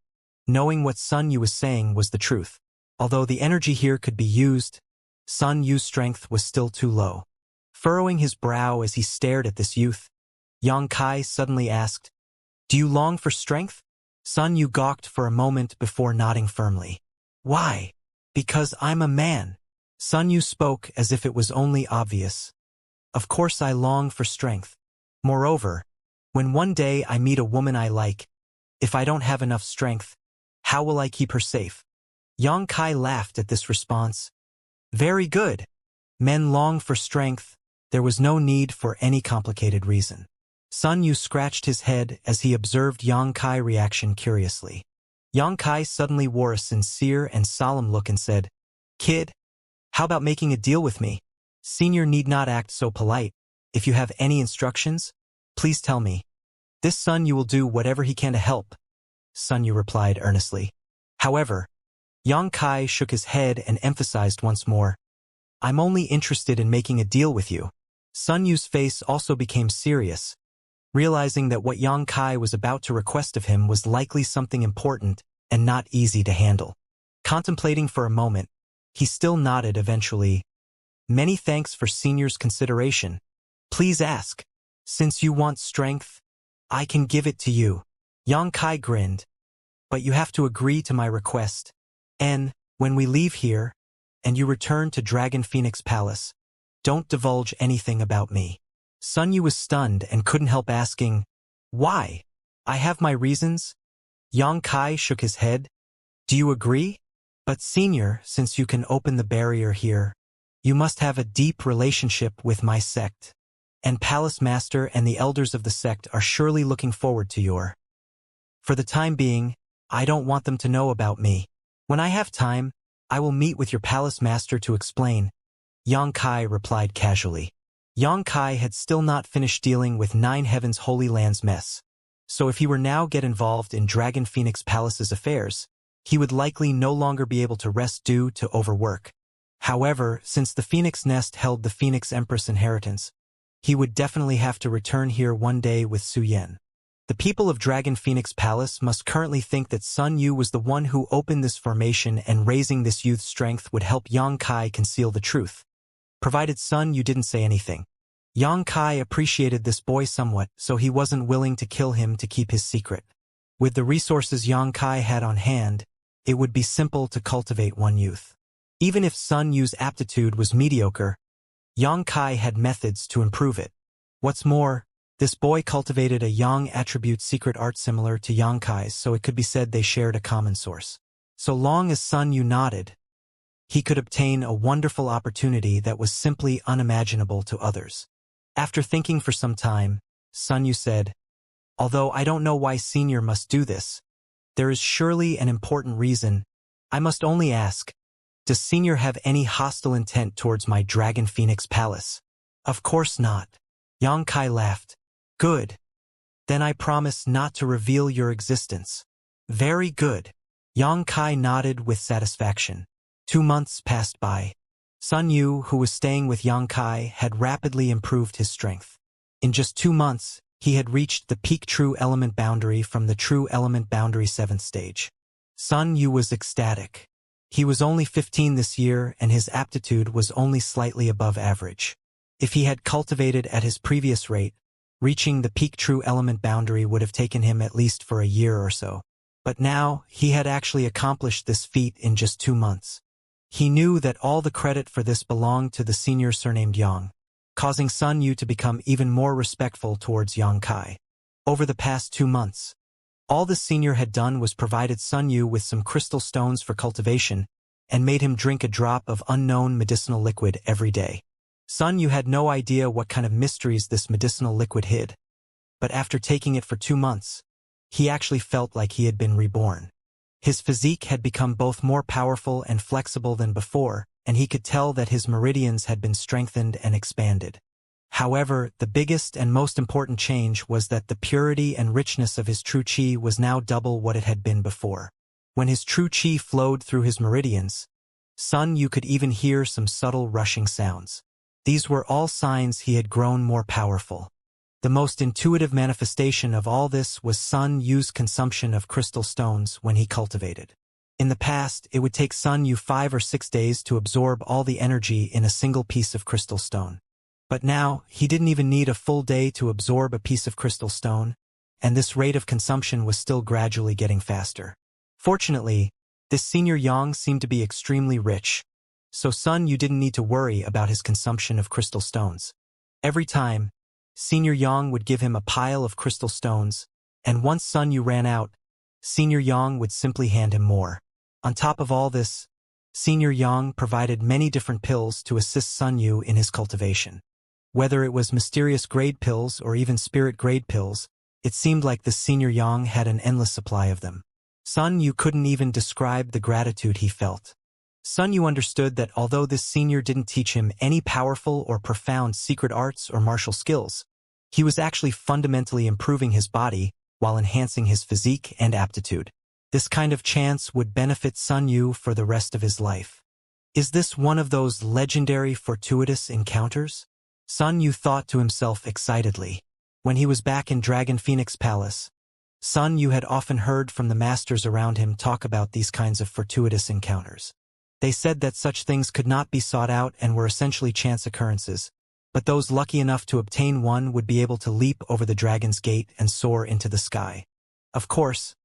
S1: knowing what Sun Yu was saying was the truth. Although the energy here could be used, Sun Yu's strength was still too low. Furrowing his brow as he stared at this youth, Yang Kai suddenly asked, Do you long for strength? Sun Yu gawked for a moment before nodding firmly. Why? Because I'm a man. Sun Yu spoke as if it was only obvious. Of course I long for strength. Moreover, when one day I meet a woman I like, if I don't have enough strength, how will I keep her safe? Yang Kai laughed at this response. Very good. Men long for strength. There was no need for any complicated reason. Sun Yu scratched his head as he observed Yang Kai's reaction curiously. Yang Kai suddenly wore a sincere and solemn look and said, Kid, how about making a deal with me? Senior need not act so polite. If you have any instructions, please tell me. This Sun Yu will do whatever he can to help, Sun Yu replied earnestly. However, Yang Kai shook his head and emphasized once more, I'm only interested in making a deal with you. Sun Yu's face also became serious, realizing that what Yang Kai was about to request of him was likely something important and not easy to handle. Contemplating for a moment, he still nodded eventually. Many thanks for Senior's consideration. Please ask. Since you want strength, I can give it to you. Yang Kai grinned. But you have to agree to my request. And, when we leave here, and you return to Dragon Phoenix Palace, don't divulge anything about me. Sun Yu was stunned and couldn't help asking, Why? I have my reasons. Yang Kai shook his head. Do you agree? But Senior, since you can open the barrier here, you must have a deep relationship with my sect. And Palace Master and the elders of the sect are surely looking forward to your. For the time being, I don't want them to know about me. When I have time, I will meet with your Palace Master to explain. Yang Kai replied casually. Yang Kai had still not finished dealing with Nine Heavens Holy Land's mess. So if he were now get involved in Dragon Phoenix Palace's affairs, he would likely no longer be able to rest due to overwork. However, since the Phoenix Nest held the Phoenix Empress inheritance, he would definitely have to return here one day with Su Yan. The people of Dragon Phoenix Palace must currently think that Sun Yu was the one who opened this formation, and raising this youth's strength would help Yang Kai conceal the truth. Provided Sun Yu didn't say anything. Yang Kai appreciated this boy somewhat, so he wasn't willing to kill him to keep his secret. With the resources Yang Kai had on hand, it would be simple to cultivate one youth. Even if Sun Yu's aptitude was mediocre, Yang Kai had methods to improve it. What's more, this boy cultivated a Yang attribute secret art similar to Yang Kai's, so it could be said they shared a common source. So long as Sun Yu nodded, he could obtain a wonderful opportunity that was simply unimaginable to others. After thinking for some time, Sun Yu said, Although I don't know why Senior must do this, there is surely an important reason. I must only ask, Does Senior have any hostile intent towards my Dragon Phoenix Palace? Of course not. Yang Kai laughed. Good. Then I promise not to reveal your existence. Very good. Yang Kai nodded with satisfaction. 2 months passed by. Sun Yu, who was staying with Yang Kai, had rapidly improved his strength. In just 2 months, he had reached the peak true element boundary from the true element boundary 7th stage. Sun Yu was ecstatic. He was only 15 this year, and his aptitude was only slightly above average. If he had cultivated at his previous rate, reaching the peak true element boundary would have taken him at least for a year or so. But now, he had actually accomplished this feat in just 2 months. He knew that all the credit for this belonged to the senior surnamed Yang, causing Sun Yu to become even more respectful towards Yang Kai. Over the past 2 months, all the senior had done was provided Sun Yu with some crystal stones for cultivation and made him drink a drop of unknown medicinal liquid every day. Sun Yu had no idea what kind of mysteries this medicinal liquid hid, but after taking it for 2 months, he actually felt like he had been reborn. His physique had become both more powerful and flexible than before, and he could tell that his meridians had been strengthened and expanded. However, the biggest and most important change was that the purity and richness of his true qi was now double what it had been before. When his true qi flowed through his meridians, Sun Yu could even hear some subtle rushing sounds. These were all signs he had grown more powerful. The most intuitive manifestation of all this was Sun Yu's consumption of crystal stones when he cultivated. In the past, it would take Sun Yu 5 or 6 days to absorb all the energy in a single piece of crystal stone. But now, he didn't even need a full day to absorb a piece of crystal stone, and this rate of consumption was still gradually getting faster. Fortunately, this senior Yang seemed to be extremely rich, so Sun Yu didn't need to worry about his consumption of crystal stones. Every time, Senior Yang would give him a pile of crystal stones, and once Sun Yu ran out, Senior Yang would simply hand him more. On top of all this, Senior Yang provided many different pills to assist Sun Yu in his cultivation. Whether it was mysterious grade pills or even spirit grade pills, it seemed like the Senior Yang had an endless supply of them. Sun Yu couldn't even describe the gratitude he felt. Sun Yu understood that although this senior didn't teach him any powerful or profound secret arts or martial skills, he was actually fundamentally improving his body while enhancing his physique and aptitude. This kind of chance would benefit Sun Yu for the rest of his life. Is this one of those legendary fortuitous encounters? Sun Yu thought to himself excitedly. When he was back in Dragon Phoenix Palace, Sun Yu had often heard from the masters around him talk about these kinds of fortuitous encounters. They said that such things could not be sought out and were essentially chance occurrences, but those lucky enough to obtain one would be able to leap over the dragon's gate and soar into the sky. Of course,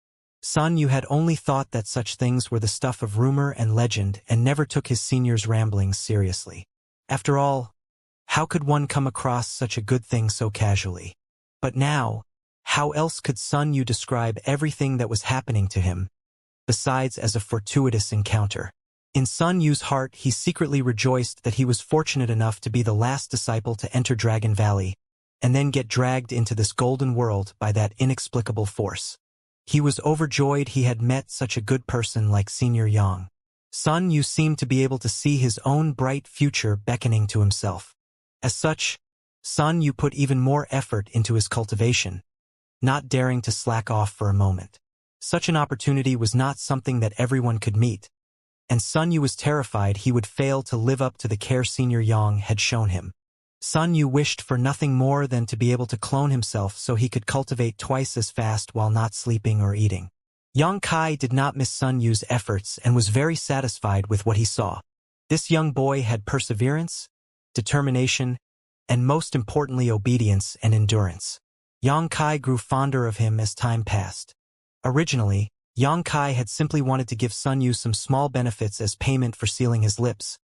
S1: Sun Yu had only thought that such things were the stuff of rumor and legend and never took his senior's ramblings seriously. After all, how could one come across such a good thing so casually? But now, how else could Sun Yu describe everything that was happening to him, besides as a fortuitous encounter? In Sun Yu's heart, he secretly rejoiced that he was fortunate enough to be the last disciple to enter Dragon Valley, and then get dragged into this golden world by that inexplicable force. He was overjoyed he had met such a good person like Senior Yang. Sun Yu seemed to be able to see his own bright future beckoning to himself. As such, Sun Yu put even more effort into his cultivation, not daring to slack off for a moment. Such an opportunity was not something that everyone could meet, and Sun Yu was terrified he would fail to live up to the care Senior Yang had shown him. Sun Yu wished for nothing more than to be able to clone himself so he could cultivate twice as fast while not sleeping or eating. Yang Kai did not miss Sun Yu's efforts and was very satisfied with what he saw. This young boy had perseverance, determination, and most importantly obedience and endurance. Yang Kai grew fonder of him as time passed. Originally, Yang Kai had simply wanted to give Sun Yu some small benefits as payment for sealing his lips.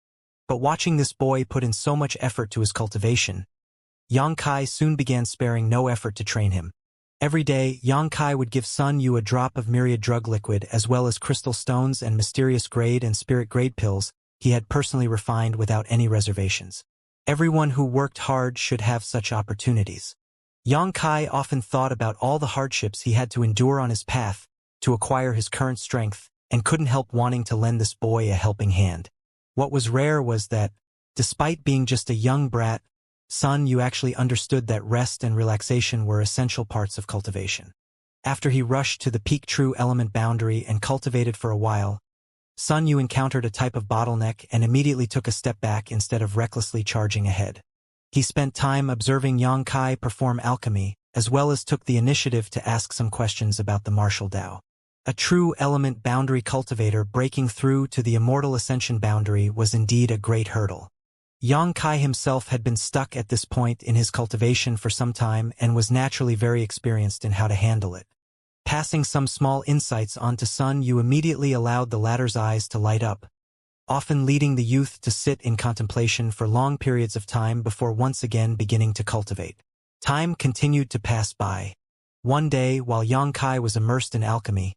S1: But watching this boy put in so much effort to his cultivation, Yang Kai soon began sparing no effort to train him. Every day, Yang Kai would give Sun Yu a drop of myriad drug liquid as well as crystal stones and mysterious grade and spirit grade pills he had personally refined without any reservations. Everyone who worked hard should have such opportunities. Yang Kai often thought about all the hardships he had to endure on his path to acquire his current strength, and couldn't help wanting to lend this boy a helping hand. What was rare was that, despite being just a young brat, Sun Yu actually understood that rest and relaxation were essential parts of cultivation. After he rushed to the peak true element boundary and cultivated for a while, Sun Yu encountered a type of bottleneck and immediately took a step back instead of recklessly charging ahead. He spent time observing Yang Kai perform alchemy, as well as took the initiative to ask some questions about the martial Dao. A true element boundary cultivator breaking through to the immortal ascension boundary was indeed a great hurdle. Yang Kai himself had been stuck at this point in his cultivation for some time and was naturally very experienced in how to handle it. Passing some small insights on to Sun Yu immediately allowed the latter's eyes to light up, often leading the youth to sit in contemplation for long periods of time before once again beginning to cultivate. Time continued to pass by. One day, while Yang Kai was immersed in alchemy,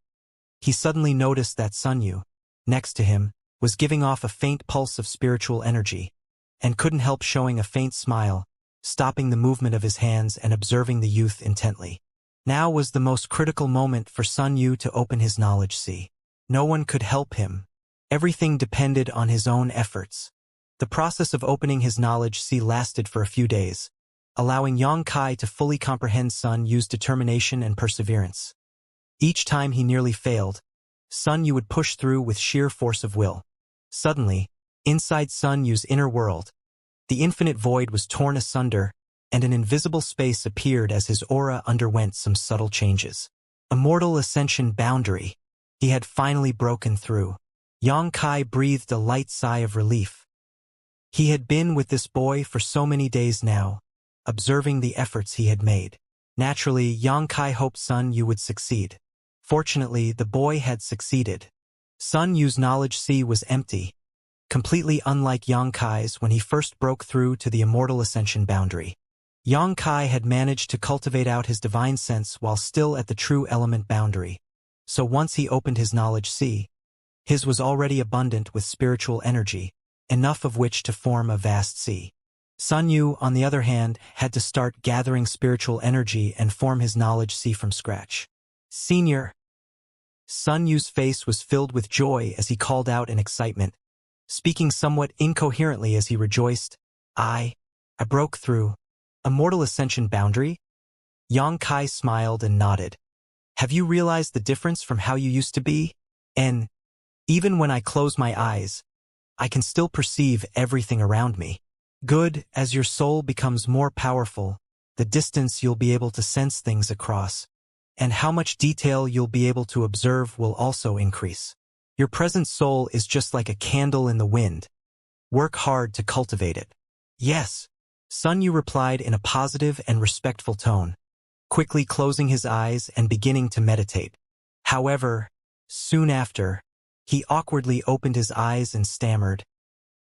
S1: he suddenly noticed that Sun Yu, next to him, was giving off a faint pulse of spiritual energy, and couldn't help showing a faint smile, stopping the movement of his hands and observing the youth intently. Now was the most critical moment for Sun Yu to open his knowledge sea. No one could help him. Everything depended on his own efforts. The process of opening his knowledge sea lasted for a few days, allowing Yang Kai to fully comprehend Sun Yu's determination and perseverance. Each time he nearly failed, Sun Yu would push through with sheer force of will. Suddenly, inside Sun Yu's inner world, the infinite void was torn asunder, and an invisible space appeared as his aura underwent some subtle changes. Immortal ascension boundary. He had finally broken through. Yang Kai breathed a light sigh of relief. He had been with this boy for so many days now, observing the efforts he had made. Naturally, Yang Kai hoped Sun Yu would succeed. Fortunately, the boy had succeeded. Sun Yu's knowledge sea was empty, completely unlike Yang Kai's when he first broke through to the immortal ascension boundary. Yang Kai had managed to cultivate out his divine sense while still at the true element boundary, so once he opened his knowledge sea, his was already abundant with spiritual energy, enough of which to form a vast sea. Sun Yu, on the other hand, had to start gathering spiritual energy and form his knowledge sea from scratch. Senior. Sun Yu's face was filled with joy as he called out in excitement, speaking somewhat incoherently as he rejoiced, I broke through. Immortal ascension boundary? Yang Kai smiled and nodded. Have you realized the difference from how you used to be? And even when I close my eyes, I can still perceive everything around me. Good, as your soul becomes more powerful, the distance you'll be able to sense things across, and how much detail you'll be able to observe will also increase. Your present soul is just like a candle in the wind. Work hard to cultivate it. Yes. Sun Yu replied in a positive and respectful tone, quickly closing his eyes and beginning to meditate. However, soon after, he awkwardly opened his eyes and stammered,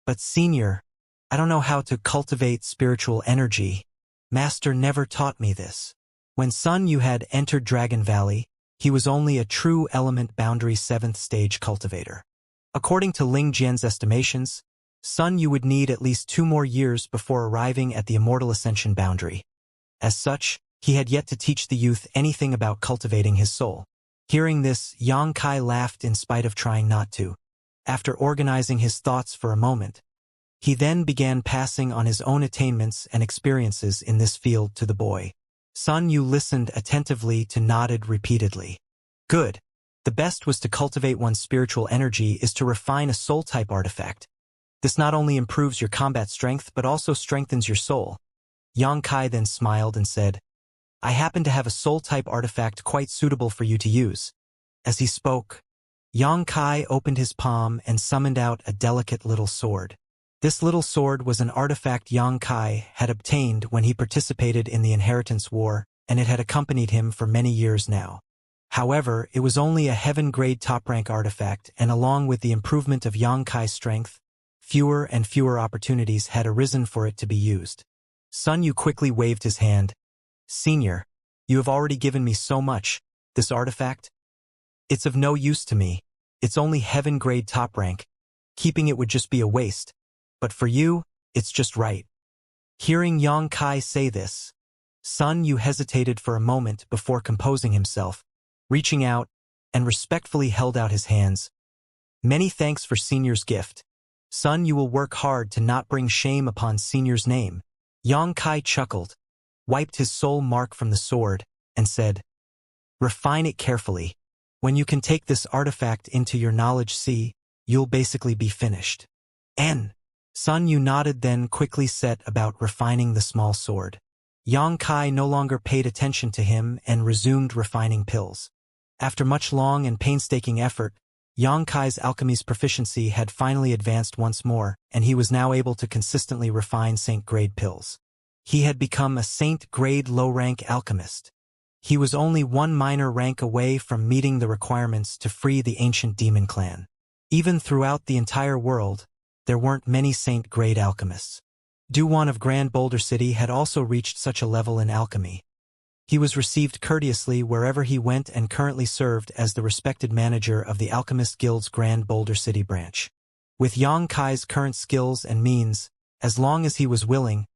S1: But senior, I don't know how to cultivate spiritual energy. Master never taught me this. When Sun Yu had entered Dragon Valley, he was only a true element boundary 7th stage cultivator. According to Ling Jian's estimations, Sun Yu would need at least 2 more years before arriving at the immortal ascension boundary. As such, he had yet to teach the youth anything about cultivating his soul. Hearing this, Yang Kai laughed in spite of trying not to. After organizing his thoughts for a moment, he then began passing on his own attainments and experiences in this field to the boy. Sun Yu listened attentively to nodded repeatedly. Good. The best was to cultivate one's spiritual energy is to refine a soul-type artifact. This not only improves your combat strength but also strengthens your soul. Yang Kai then smiled and said, I happen to have a soul-type artifact quite suitable for you to use. As he spoke, Yang Kai opened his palm and summoned out a delicate little sword. This little sword was an artifact Yang Kai had obtained when he participated in the Inheritance War, and it had accompanied him for many years now. However, it was only a heaven-grade top-rank artifact, and along with the improvement of Yang Kai's strength, fewer and fewer opportunities had arisen for it to be used. Sun Yu quickly waved his hand. Senior, you have already given me so much. This artifact? It's of no use to me. It's only heaven-grade top rank. Keeping it would just be a waste. But for you, it's just right. Hearing Yang Kai say this, Sun Yu hesitated for a moment before composing himself, reaching out, and respectfully held out his hands. Many thanks for Senior's gift. Son, you will work hard to not bring shame upon senior's name. Yang Kai chuckled, wiped his soul mark from the sword, and said, refine it carefully. When you can take this artifact into your knowledge sea, you'll basically be finished. Son, you nodded, then quickly set about refining the small sword. Yang Kai no longer paid attention to him and resumed refining pills. After much long and painstaking effort, Yang Kai's alchemy's proficiency had finally advanced once more, and he was now able to consistently refine Saint-grade pills. He had become a Saint-grade low-rank alchemist. He was only one minor rank away from meeting the requirements to free the ancient demon clan. Even throughout the entire world, there weren't many Saint-grade alchemists. Duwan of Grand Boulder City had also reached such a level in alchemy. He was received courteously wherever he went and currently served as the respected manager of the Alchemist Guild's Grand Boulder City branch. With Yang Kai's current skills and means, as long as he was willing,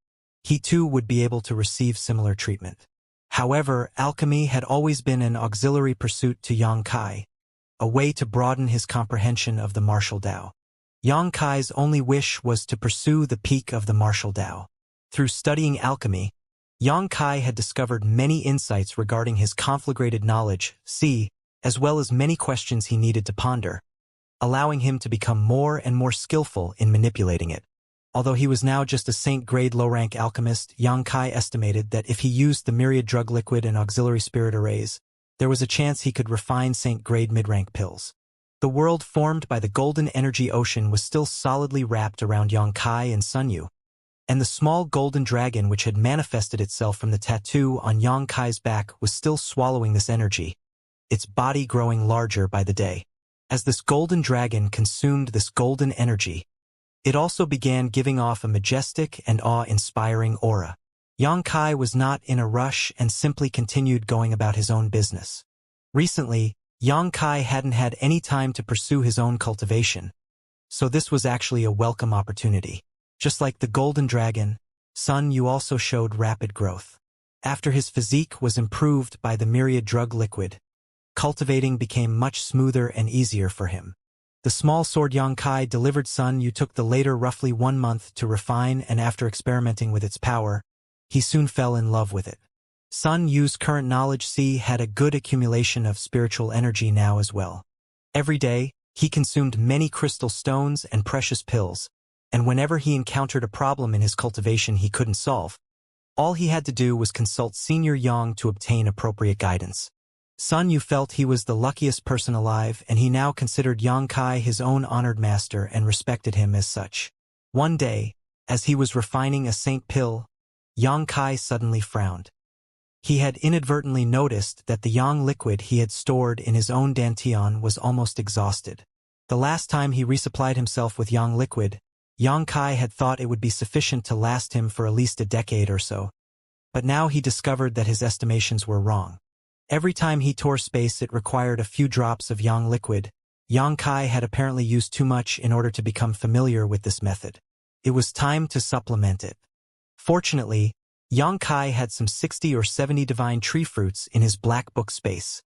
S1: he too would be able to receive similar treatment. However, alchemy had always been an auxiliary pursuit to Yang Kai, a way to broaden his comprehension of the martial Tao. Yang Kai's only wish was to pursue the peak of the martial Tao. Through studying alchemy, Yang Kai had discovered many insights regarding his conflagrated knowledge, as well as many questions he needed to ponder, allowing him to become more and more skillful in manipulating it. Although he was now just a Saint-grade low-rank alchemist, Yang Kai estimated that if he used the myriad drug liquid and auxiliary spirit arrays, there was a chance he could refine Saint-grade mid-rank pills. The world formed by the golden energy ocean was still solidly wrapped around Yang Kai and Sun Yu, and the small golden dragon which had manifested itself from the tattoo on Yang Kai's back was still swallowing this energy, its body growing larger by the day. As this golden dragon consumed this golden energy, it also began giving off a majestic and awe-inspiring aura. Yang Kai was not in a rush and simply continued going about his own business. Recently, Yang Kai hadn't had any time to pursue his own cultivation, so this was actually a welcome opportunity. Just like the golden dragon, Sun Yu also showed rapid growth. After his physique was improved by the myriad drug liquid, cultivating became much smoother and easier for him. The small sword Yang Kai delivered Sun Yu took the later roughly 1 month to refine, and after experimenting with its power, he soon fell in love with it. Sun Yu's current knowledge had a good accumulation of spiritual energy now as well. Every day, he consumed many crystal stones and precious pills, and whenever he encountered a problem in his cultivation he couldn't solve, all he had to do was consult Senior Yang to obtain appropriate guidance. Sun Yu felt he was the luckiest person alive, and he now considered Yang Kai his own honored master and respected him as such. One day, as he was refining a saint pill, Yang Kai suddenly frowned. He had inadvertently noticed that the yang liquid he had stored in his own dantian was almost exhausted. The last time he resupplied himself with yang liquid, Yang Kai had thought it would be sufficient to last him for at least a decade or so. But now he discovered that his estimations were wrong. Every time he tore space it required a few drops of yang liquid. Yang Kai had apparently used too much in order to become familiar with this method. It was time to supplement it. Fortunately, Yang Kai had some 60 or 70 divine tree fruits in his black book space,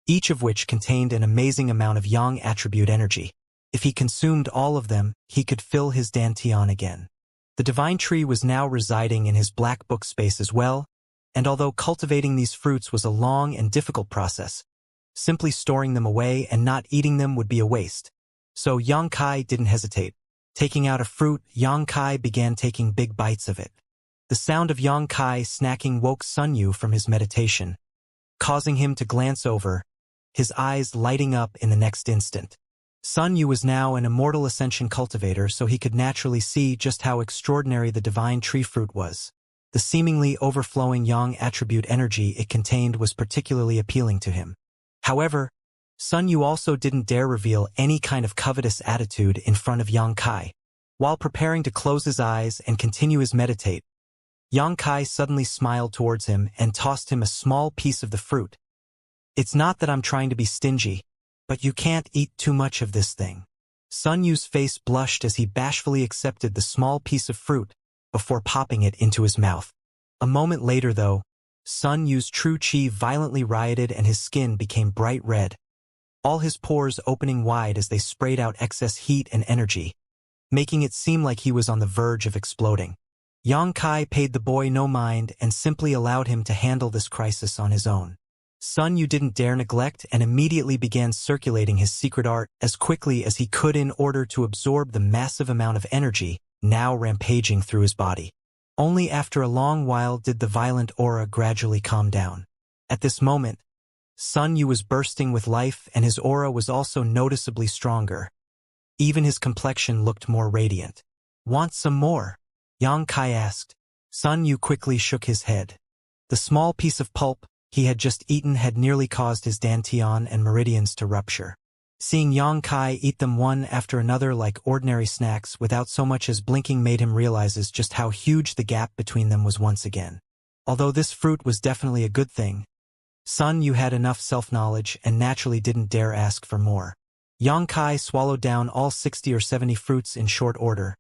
S1: each of which contained an amazing amount of yang attribute energy. If he consumed all of them, he could fill his dantian again. The divine tree was now residing in his black book space as well, and although cultivating these fruits was a long and difficult process, simply storing them away and not eating them would be a waste. So Yang Kai didn't hesitate. Taking out a fruit, Yang Kai began taking big bites of it. The sound of Yang Kai snacking woke Sun Yu from his meditation, causing him to glance over, his eyes lighting up in the next instant. Sun Yu was now an immortal Ascension cultivator, so he could naturally see just how extraordinary the divine tree fruit was. The seemingly overflowing yang attribute energy it contained was particularly appealing to him. However, Sun Yu also didn't dare reveal any kind of covetous attitude in front of Yang Kai. While preparing to close his eyes and continue his meditate, Yang Kai suddenly smiled towards him and tossed him a small piece of the fruit. "It's not that I'm trying to be stingy, but you can't eat too much of this thing." Sun Yu's face blushed as he bashfully accepted the small piece of fruit before popping it into his mouth. A moment later, though, Sun Yu's true chi violently rioted and his skin became bright red, all his pores opening wide as they sprayed out excess heat and energy. making it seem like he was on the verge of exploding. Xianxia paid the boy no mind and simply allowed him to handle this crisis on his own. Son, you didn't dare neglect, and immediately began circulating his secret art as quickly as he could in order to absorb the massive amount of energy now rampaging through his body. Only after a long while did the violent aura gradually calm down. At this moment, Sun Yu was bursting with life, and his aura was also noticeably stronger. Even his complexion looked more radiant. Want some more? Xianxia asked. Sun Yu quickly shook his head. The small piece of pulp he had just eaten had nearly caused his dantian and meridians to rupture. Seeing Xianxia eat them one after another like ordinary snacks without so much as blinking made him realize just how huge the gap between them was once again. Although this fruit was definitely a good thing, Sun Yu had enough self-knowledge and naturally didn't dare ask for more. Xianxia swallowed down all 60 or 70 fruits in short order,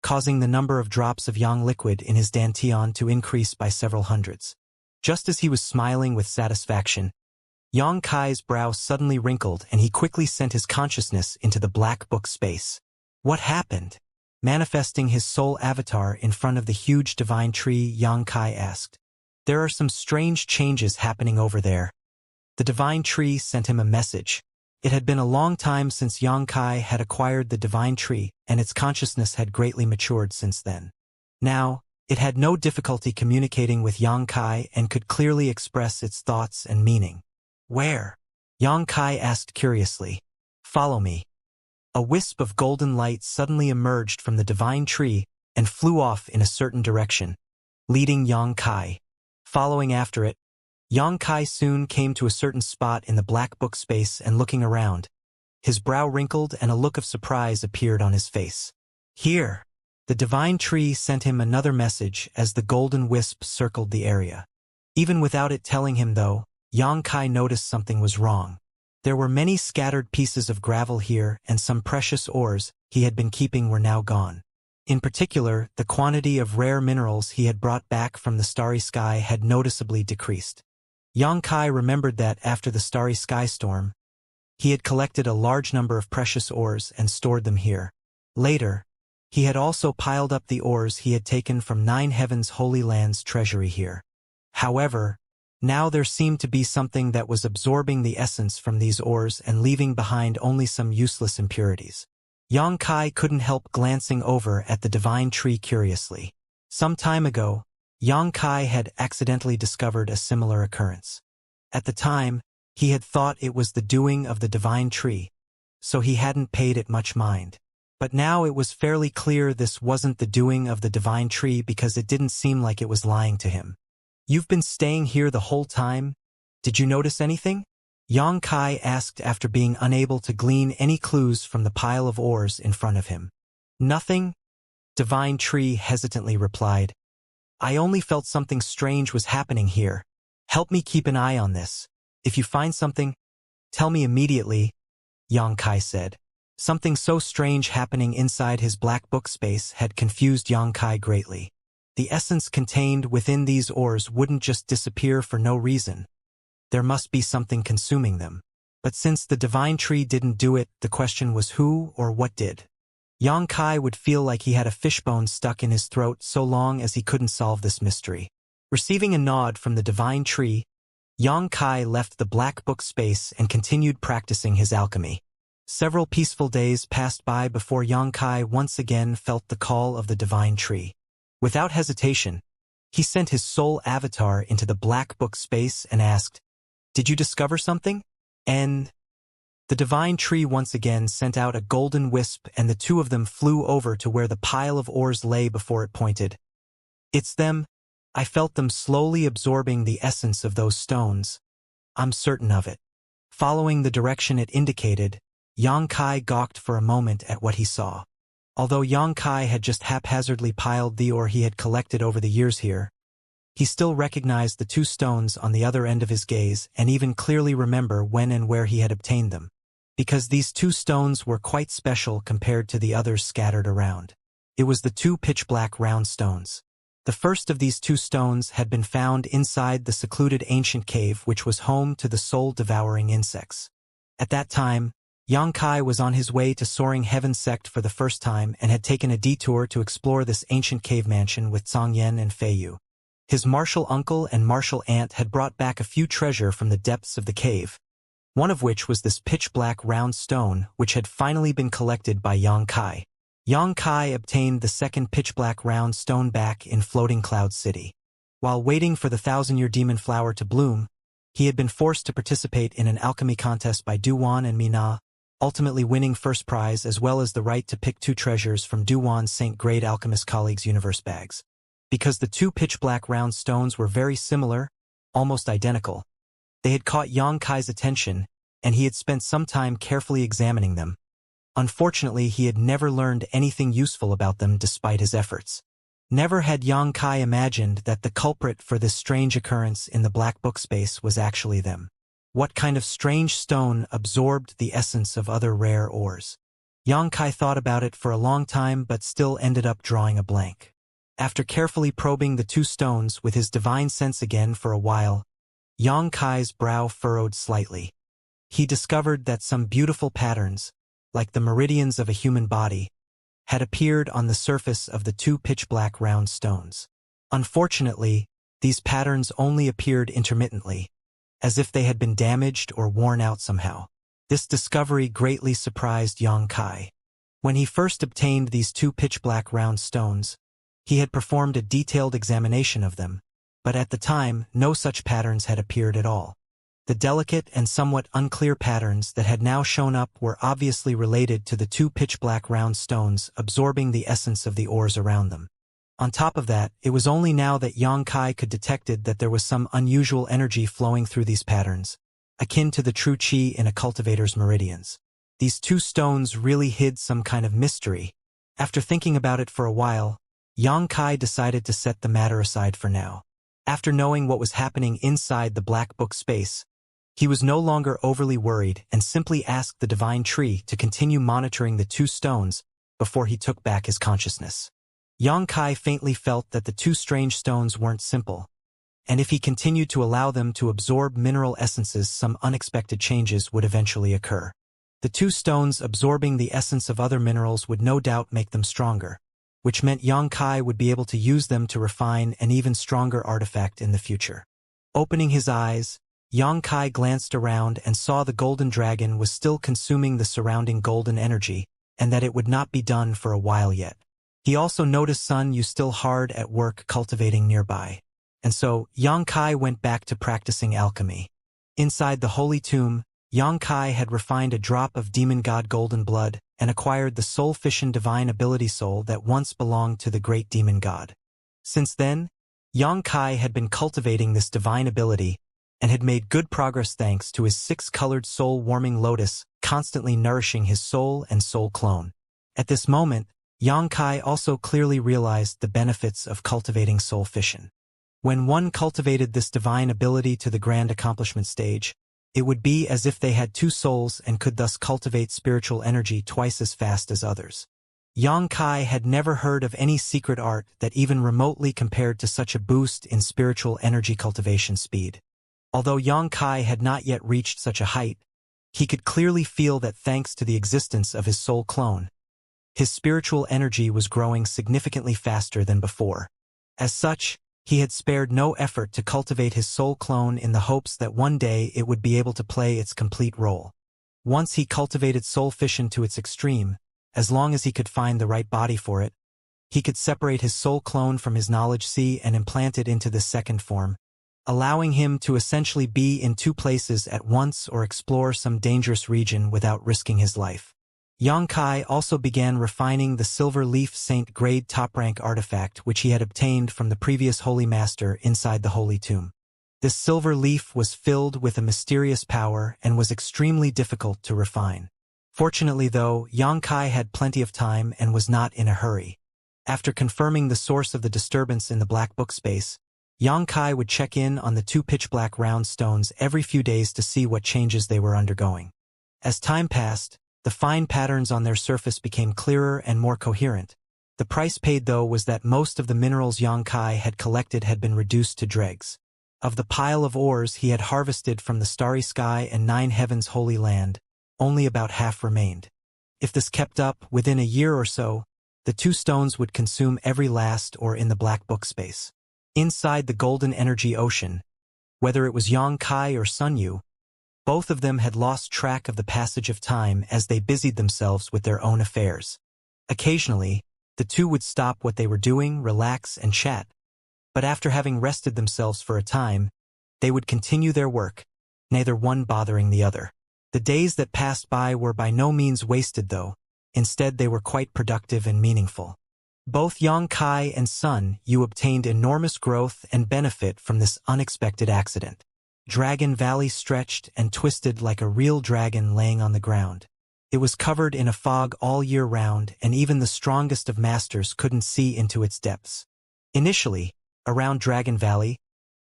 S1: causing the number of drops of yang liquid in his dantian to increase by several hundreds. Just as he was smiling with satisfaction, Xianxia's brow suddenly wrinkled and he quickly sent his consciousness into the black book space. What happened? Manifesting his soul avatar in front of the huge divine tree, Xianxia asked. There are some strange changes happening over there. The divine tree sent him a message. It had been a long time since Xianxia had acquired the divine tree, and its consciousness had greatly matured since then. Now, it had no difficulty communicating with Xianxia and could clearly express its thoughts and meaning. Where? Xianxia asked curiously. Follow me. A wisp of golden light suddenly emerged from the divine tree and flew off in a certain direction, leading Xianxia. Following after it, Xianxia soon came to a certain spot in the black book space, and looking around, his brow wrinkled and a look of surprise appeared on his face. Here! The divine tree sent him another message as the golden wisp circled the area. Even without it telling him though, Xianxia noticed something was wrong. There were many scattered pieces of gravel here, and some precious ores he had been keeping were now gone. In particular, the quantity of rare minerals he had brought back from the starry sky had noticeably decreased. Xianxia remembered that after the starry sky storm, he had collected a large number of precious ores and stored them here. Later, he had also piled up the ores he had taken from 9 Heavens Holy Land's treasury here. However, now there seemed to be something that was absorbing the essence from these ores and leaving behind only some useless impurities. Xianxia couldn't help glancing over at the divine tree curiously. Some time ago, Xianxia had accidentally discovered a similar occurrence. At the time, he had thought it was the doing of the divine tree, so he hadn't paid it much mind. But now it was fairly clear this wasn't the doing of the divine tree because it didn't seem like it was lying to him. You've been staying here the whole time? Did you notice anything? Xianxia asked after being unable to glean any clues from the pile of ores in front of him. Nothing, Divine Tree hesitantly replied. I only felt something strange was happening here. Help me keep an eye on this. If you find something, tell me immediately, Xianxia said. Something so strange happening inside his black book space had confused Xianxia greatly. The essence contained within these ores wouldn't just disappear for no reason. There must be something consuming them. But since the divine tree didn't do it, the question was who or what did. Xianxia would feel like he had a fishbone stuck in his throat so long as he couldn't solve this mystery. Receiving a nod from the divine tree, Xianxia left the black book space and continued practicing his alchemy. Several peaceful days passed by before Xianxia once again felt the call of the divine tree. Without hesitation, he sent his soul avatar into the black book space and asked, Did you discover something? And the divine tree once again sent out a golden wisp, and the two of them flew over to where the pile of ores lay before it pointed. It's them. I felt them slowly absorbing the essence of those stones. I'm certain of it. Following the direction it indicated, Xianxia gawked for a moment at what he saw. Although Xianxia had just haphazardly piled the ore he had collected over the years here, he still recognized the two stones on the other end of his gaze and even clearly remember when and where he had obtained them, because these two stones were quite special compared to the others scattered around. It was the two pitch-black round stones. The first of these two stones had been found inside the secluded ancient cave which was home to the soul-devouring insects. At that time, Yang Kai was on his way to Soaring Heaven Sect for the first time and had taken a detour to explore this ancient cave mansion with Zhang Yan and Fei Yu. His martial uncle and martial aunt had brought back a few treasure from the depths of the cave, one of which was this pitch-black round stone which had finally been collected by Yang Kai. Yang Kai obtained the second pitch-black round stone back in Floating Cloud City. While waiting for the 1,000-year demon flower to bloom, he had been forced to participate in an alchemy contest by Duwan and Mina, ultimately winning first prize as well as the right to pick 2 treasures from Duwan's Saint-grade alchemist colleagues' universe bags. Because the 2 pitch-black round stones were very similar, almost identical, they had caught Yang Kai's attention, and he had spent some time carefully examining them. Unfortunately, he had never learned anything useful about them despite his efforts. Never had Yang Kai imagined that the culprit for this strange occurrence in the black book space was actually them. What kind of strange stone absorbed the essence of other rare ores? Yang Kai thought about it for a long time but still ended up drawing a blank. After carefully probing the 2 stones with his divine sense again for a while, Yang Kai's brow furrowed slightly. He discovered that some beautiful patterns, like the meridians of a human body, had appeared on the surface of the 2 pitch-black round stones. Unfortunately, these patterns only appeared intermittently, as if they had been damaged or worn out somehow. This discovery greatly surprised Yang Kai. When he first obtained these 2 pitch-black round stones, he had performed a detailed examination of them, but at the time no such patterns had appeared at all. The delicate and somewhat unclear patterns that had now shown up were obviously related to the 2 pitch-black round stones absorbing the essence of the ores around them. On top of that, it was only now that Yang Kai could detected that there was some unusual energy flowing through these patterns, akin to the true qi in a cultivator's meridians. These 2 stones really hid some kind of mystery. After thinking about it for a while, Yang Kai decided to set the matter aside for now. After knowing what was happening inside the black book space, he was no longer overly worried and simply asked the divine tree to continue monitoring the 2 stones before he took back his consciousness. Yang Kai faintly felt that the 2 strange stones weren't simple, and if he continued to allow them to absorb mineral essences, some unexpected changes would eventually occur. The 2 stones absorbing the essence of other minerals would no doubt make them stronger, which meant Yang Kai would be able to use them to refine an even stronger artifact in the future. Opening his eyes, Yang Kai glanced around and saw the golden dragon was still consuming the surrounding golden energy, and that it would not be done for a while yet. He also noticed Sun Yu still hard at work cultivating nearby, and so Yang Kai went back to practicing alchemy. Inside the holy tomb, Yang Kai had refined a drop of demon god golden blood and acquired the soul fission divine ability soul that once belonged to the great demon god. Since then, Yang Kai had been cultivating this divine ability and had made good progress thanks to his 6-colored soul-warming lotus constantly nourishing his soul and soul clone. At this moment, Yang Kai also clearly realized the benefits of cultivating soul fission. When one cultivated this divine ability to the grand accomplishment stage, it would be as if they had 2 souls and could thus cultivate spiritual energy twice as fast as others. Yang Kai had never heard of any secret art that even remotely compared to such a boost in spiritual energy cultivation speed. Although Yang Kai had not yet reached such a height, he could clearly feel that thanks to the existence of his soul clone, his spiritual energy was growing significantly faster than before. As such, he had spared no effort to cultivate his soul clone in the hopes that one day it would be able to play its complete role. Once he cultivated soul fission to its extreme, as long as he could find the right body for it, he could separate his soul clone from his knowledge sea and implant it into this second form, allowing him to essentially be in 2 places at once or explore some dangerous region without risking his life. Yang Kai also began refining the Silver Leaf Saint grade top-rank artifact which he had obtained from the previous Holy Master inside the Holy Tomb. This silver leaf was filled with a mysterious power and was extremely difficult to refine. Fortunately though, Yang Kai had plenty of time and was not in a hurry. After confirming the source of the disturbance in the black book space, Yang Kai would check in on the 2 pitch-black round stones every few days to see what changes they were undergoing. As time passed, the fine patterns on their surface became clearer and more coherent. The price paid though was that most of the minerals Yang Kai had collected had been reduced to dregs. Of the pile of ores he had harvested from the starry sky and 9 heavens holy land, only about half remained. If this kept up, within a year or so, the two stones would consume every last or in the black book space. Inside the golden energy ocean, whether it was Yang Kai or Sun Yu, both of them had lost track of the passage of time as they busied themselves with their own affairs. Occasionally, the two would stop what they were doing, relax, and chat. But after having rested themselves for a time, they would continue their work, neither one bothering the other. The days that passed by were by no means wasted though. Instead, they were quite productive and meaningful. Both Yang Kai and Sun Yu obtained enormous growth and benefit from this unexpected accident. Dragon Valley stretched and twisted like a real dragon laying on the ground. It was covered in a fog all year round, and even the strongest of masters couldn't see into its depths. Initially, around Dragon Valley,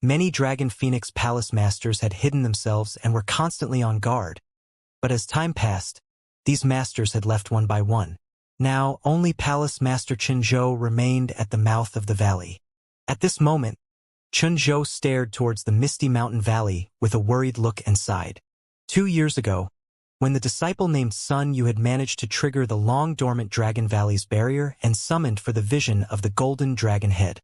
S1: many Dragon Phoenix Palace masters had hidden themselves and were constantly on guard. But as time passed, these masters had left one by one. Now, only Palace Master Chunzhou remained at the mouth of the valley. At this moment, Chunzhou stared towards the misty mountain valley with a worried look and sighed. 2 years ago, when the disciple named Sun Yu had managed to trigger the long-dormant Dragon Valley's barrier and summoned for the vision of the golden dragon head,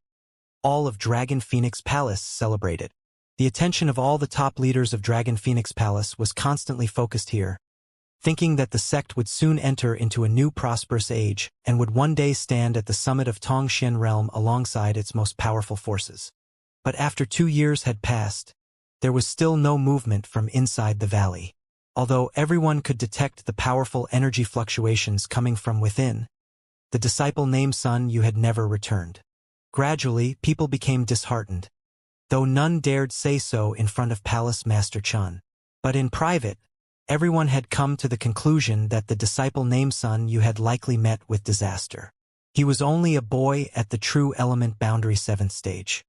S1: all of Dragon Phoenix Palace celebrated. The attention of all the top leaders of Dragon Phoenix Palace was constantly focused here, thinking that the sect would soon enter into a new prosperous age and would one day stand at the summit of Tongxian realm alongside its most powerful forces. But after 2 years had passed, there was still no movement from inside the valley. Although everyone could detect the powerful energy fluctuations coming from within, the disciple named Sun Yu had never returned. Gradually, people became disheartened, though none dared say so in front of Palace Master Chun. But in private, everyone had come to the conclusion that the disciple named Sun Yu had likely met with disaster. He was only a boy at the true element boundary 7th stage.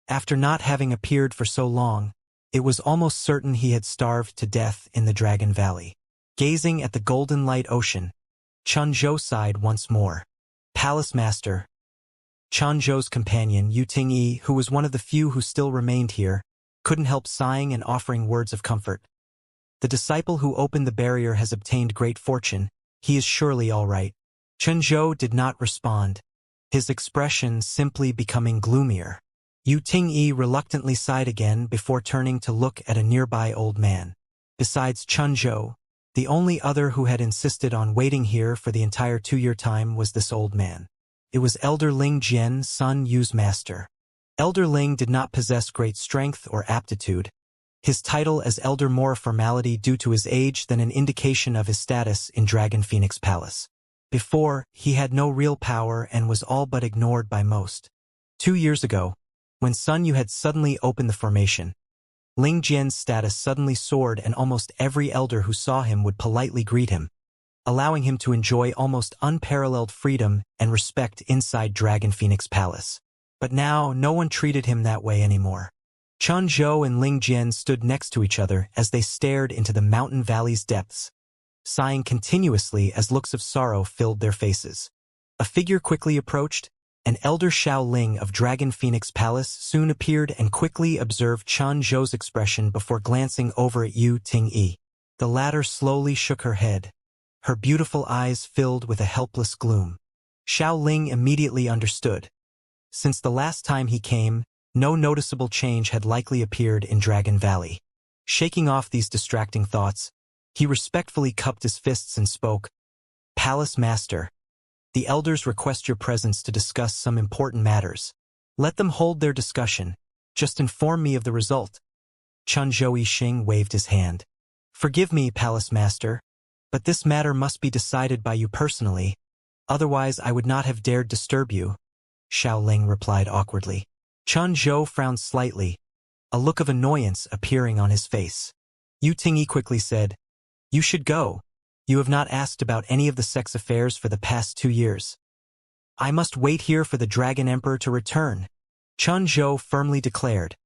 S1: After not having appeared for so long, it was almost certain he had starved to death in the Dragon Valley. Gazing at the golden light ocean, Chunzhou sighed once more. Palace Master, Chunzhou's companion, Yu Ting-yi, who was one of the few who still remained here, couldn't help sighing and offering words of comfort. The disciple who opened the barrier has obtained great fortune. He is surely all right. Chunzhou did not respond, his expression simply becoming gloomier. Yu Ting-yi reluctantly sighed again before turning to look at a nearby old man. Besides Chunzhou, the only other who had insisted on waiting here for the entire 2-year time was this old man. It was Elder Ling Jian, Sun Yu's master. Elder Ling did not possess great strength or aptitude. His title as elder more a formality due to his age than an indication of his status in Dragon Phoenix Palace. Before, he had no real power and was all but ignored by most. 2 years ago, when Sun Yu had suddenly opened the formation, Ling Jian's status suddenly soared and almost every elder who saw him would politely greet him, allowing him to enjoy almost unparalleled freedom and respect inside Dragon Phoenix Palace. But now, no one treated him that way anymore. Chunzhou and Ling Jian stood next to each other as they stared into the mountain valley's depths, sighing continuously as looks of sorrow filled their faces. A figure quickly approached. An elder Xiao Ling of Dragon Phoenix Palace soon appeared and quickly observed Chunzhou's expression before glancing over at Yu Ting-yi. The latter slowly shook her head, her beautiful eyes filled with a helpless gloom. Xiao Ling immediately understood. Since the last time he came, no noticeable change had likely appeared in Dragon Valley. Shaking off these distracting thoughts, he respectfully cupped his fists and spoke, "Palace Master, the elders request your presence to discuss some important matters. Let them hold their discussion. Just inform me of the result." Chunzhou Yixing waved his hand. "Forgive me, Palace Master, but this matter must be decided by you personally. Otherwise, I would not have dared disturb you," Xiao Ling replied awkwardly. Chunzhou frowned slightly, a look of annoyance appearing on his face. Yu Ting-yi quickly said, "You should go. You have not asked about any of the sect's affairs for the past 2 years. I must wait here for the Dragon Emperor to return," Chunzhou firmly declared,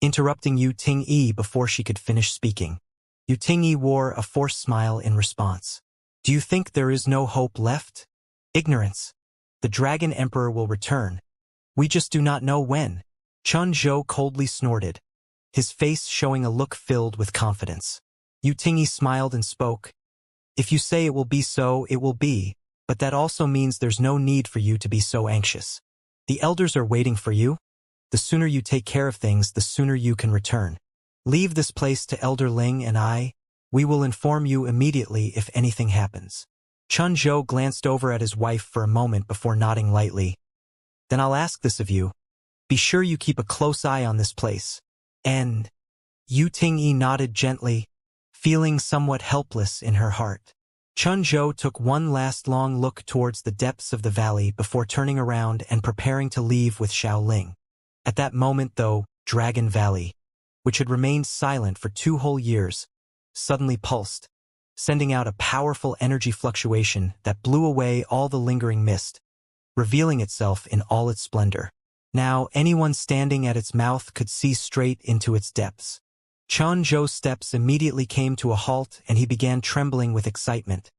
S1: interrupting Yu Ting-yi before she could finish speaking. Yu Ting-yi wore a forced smile in response. "Do you think there is no hope left?" "Ignorance. The Dragon Emperor will return. We just do not know when." Chunzhou coldly snorted, his face showing a look filled with confidence. Yu Ting-yi smiled and spoke, If you say it will be so, it will be, but that also means there's no need for you to be so anxious. The elders are waiting for you. The sooner you take care of things, the sooner you can return. Leave this place to Elder Ling and we will inform you immediately if anything happens. Chun Zhou glanced over at his wife for a moment before nodding lightly. Then I'll ask this of you. Be sure you keep a close eye on this place. And Yu Ting-yi nodded gently, feeling somewhat helpless in her heart. Chun Zhou took one last long look towards the depths of the valley before turning around and preparing to leave with Xiao Ling. At that moment, though, Dragon Valley, which had remained silent for 2 whole years, suddenly pulsed, sending out a powerful energy fluctuation that blew away all the lingering mist, revealing itself in all its splendor. Now, anyone standing at its mouth could see straight into its depths. Chun Zhou's steps immediately came to a halt and he began trembling with excitement,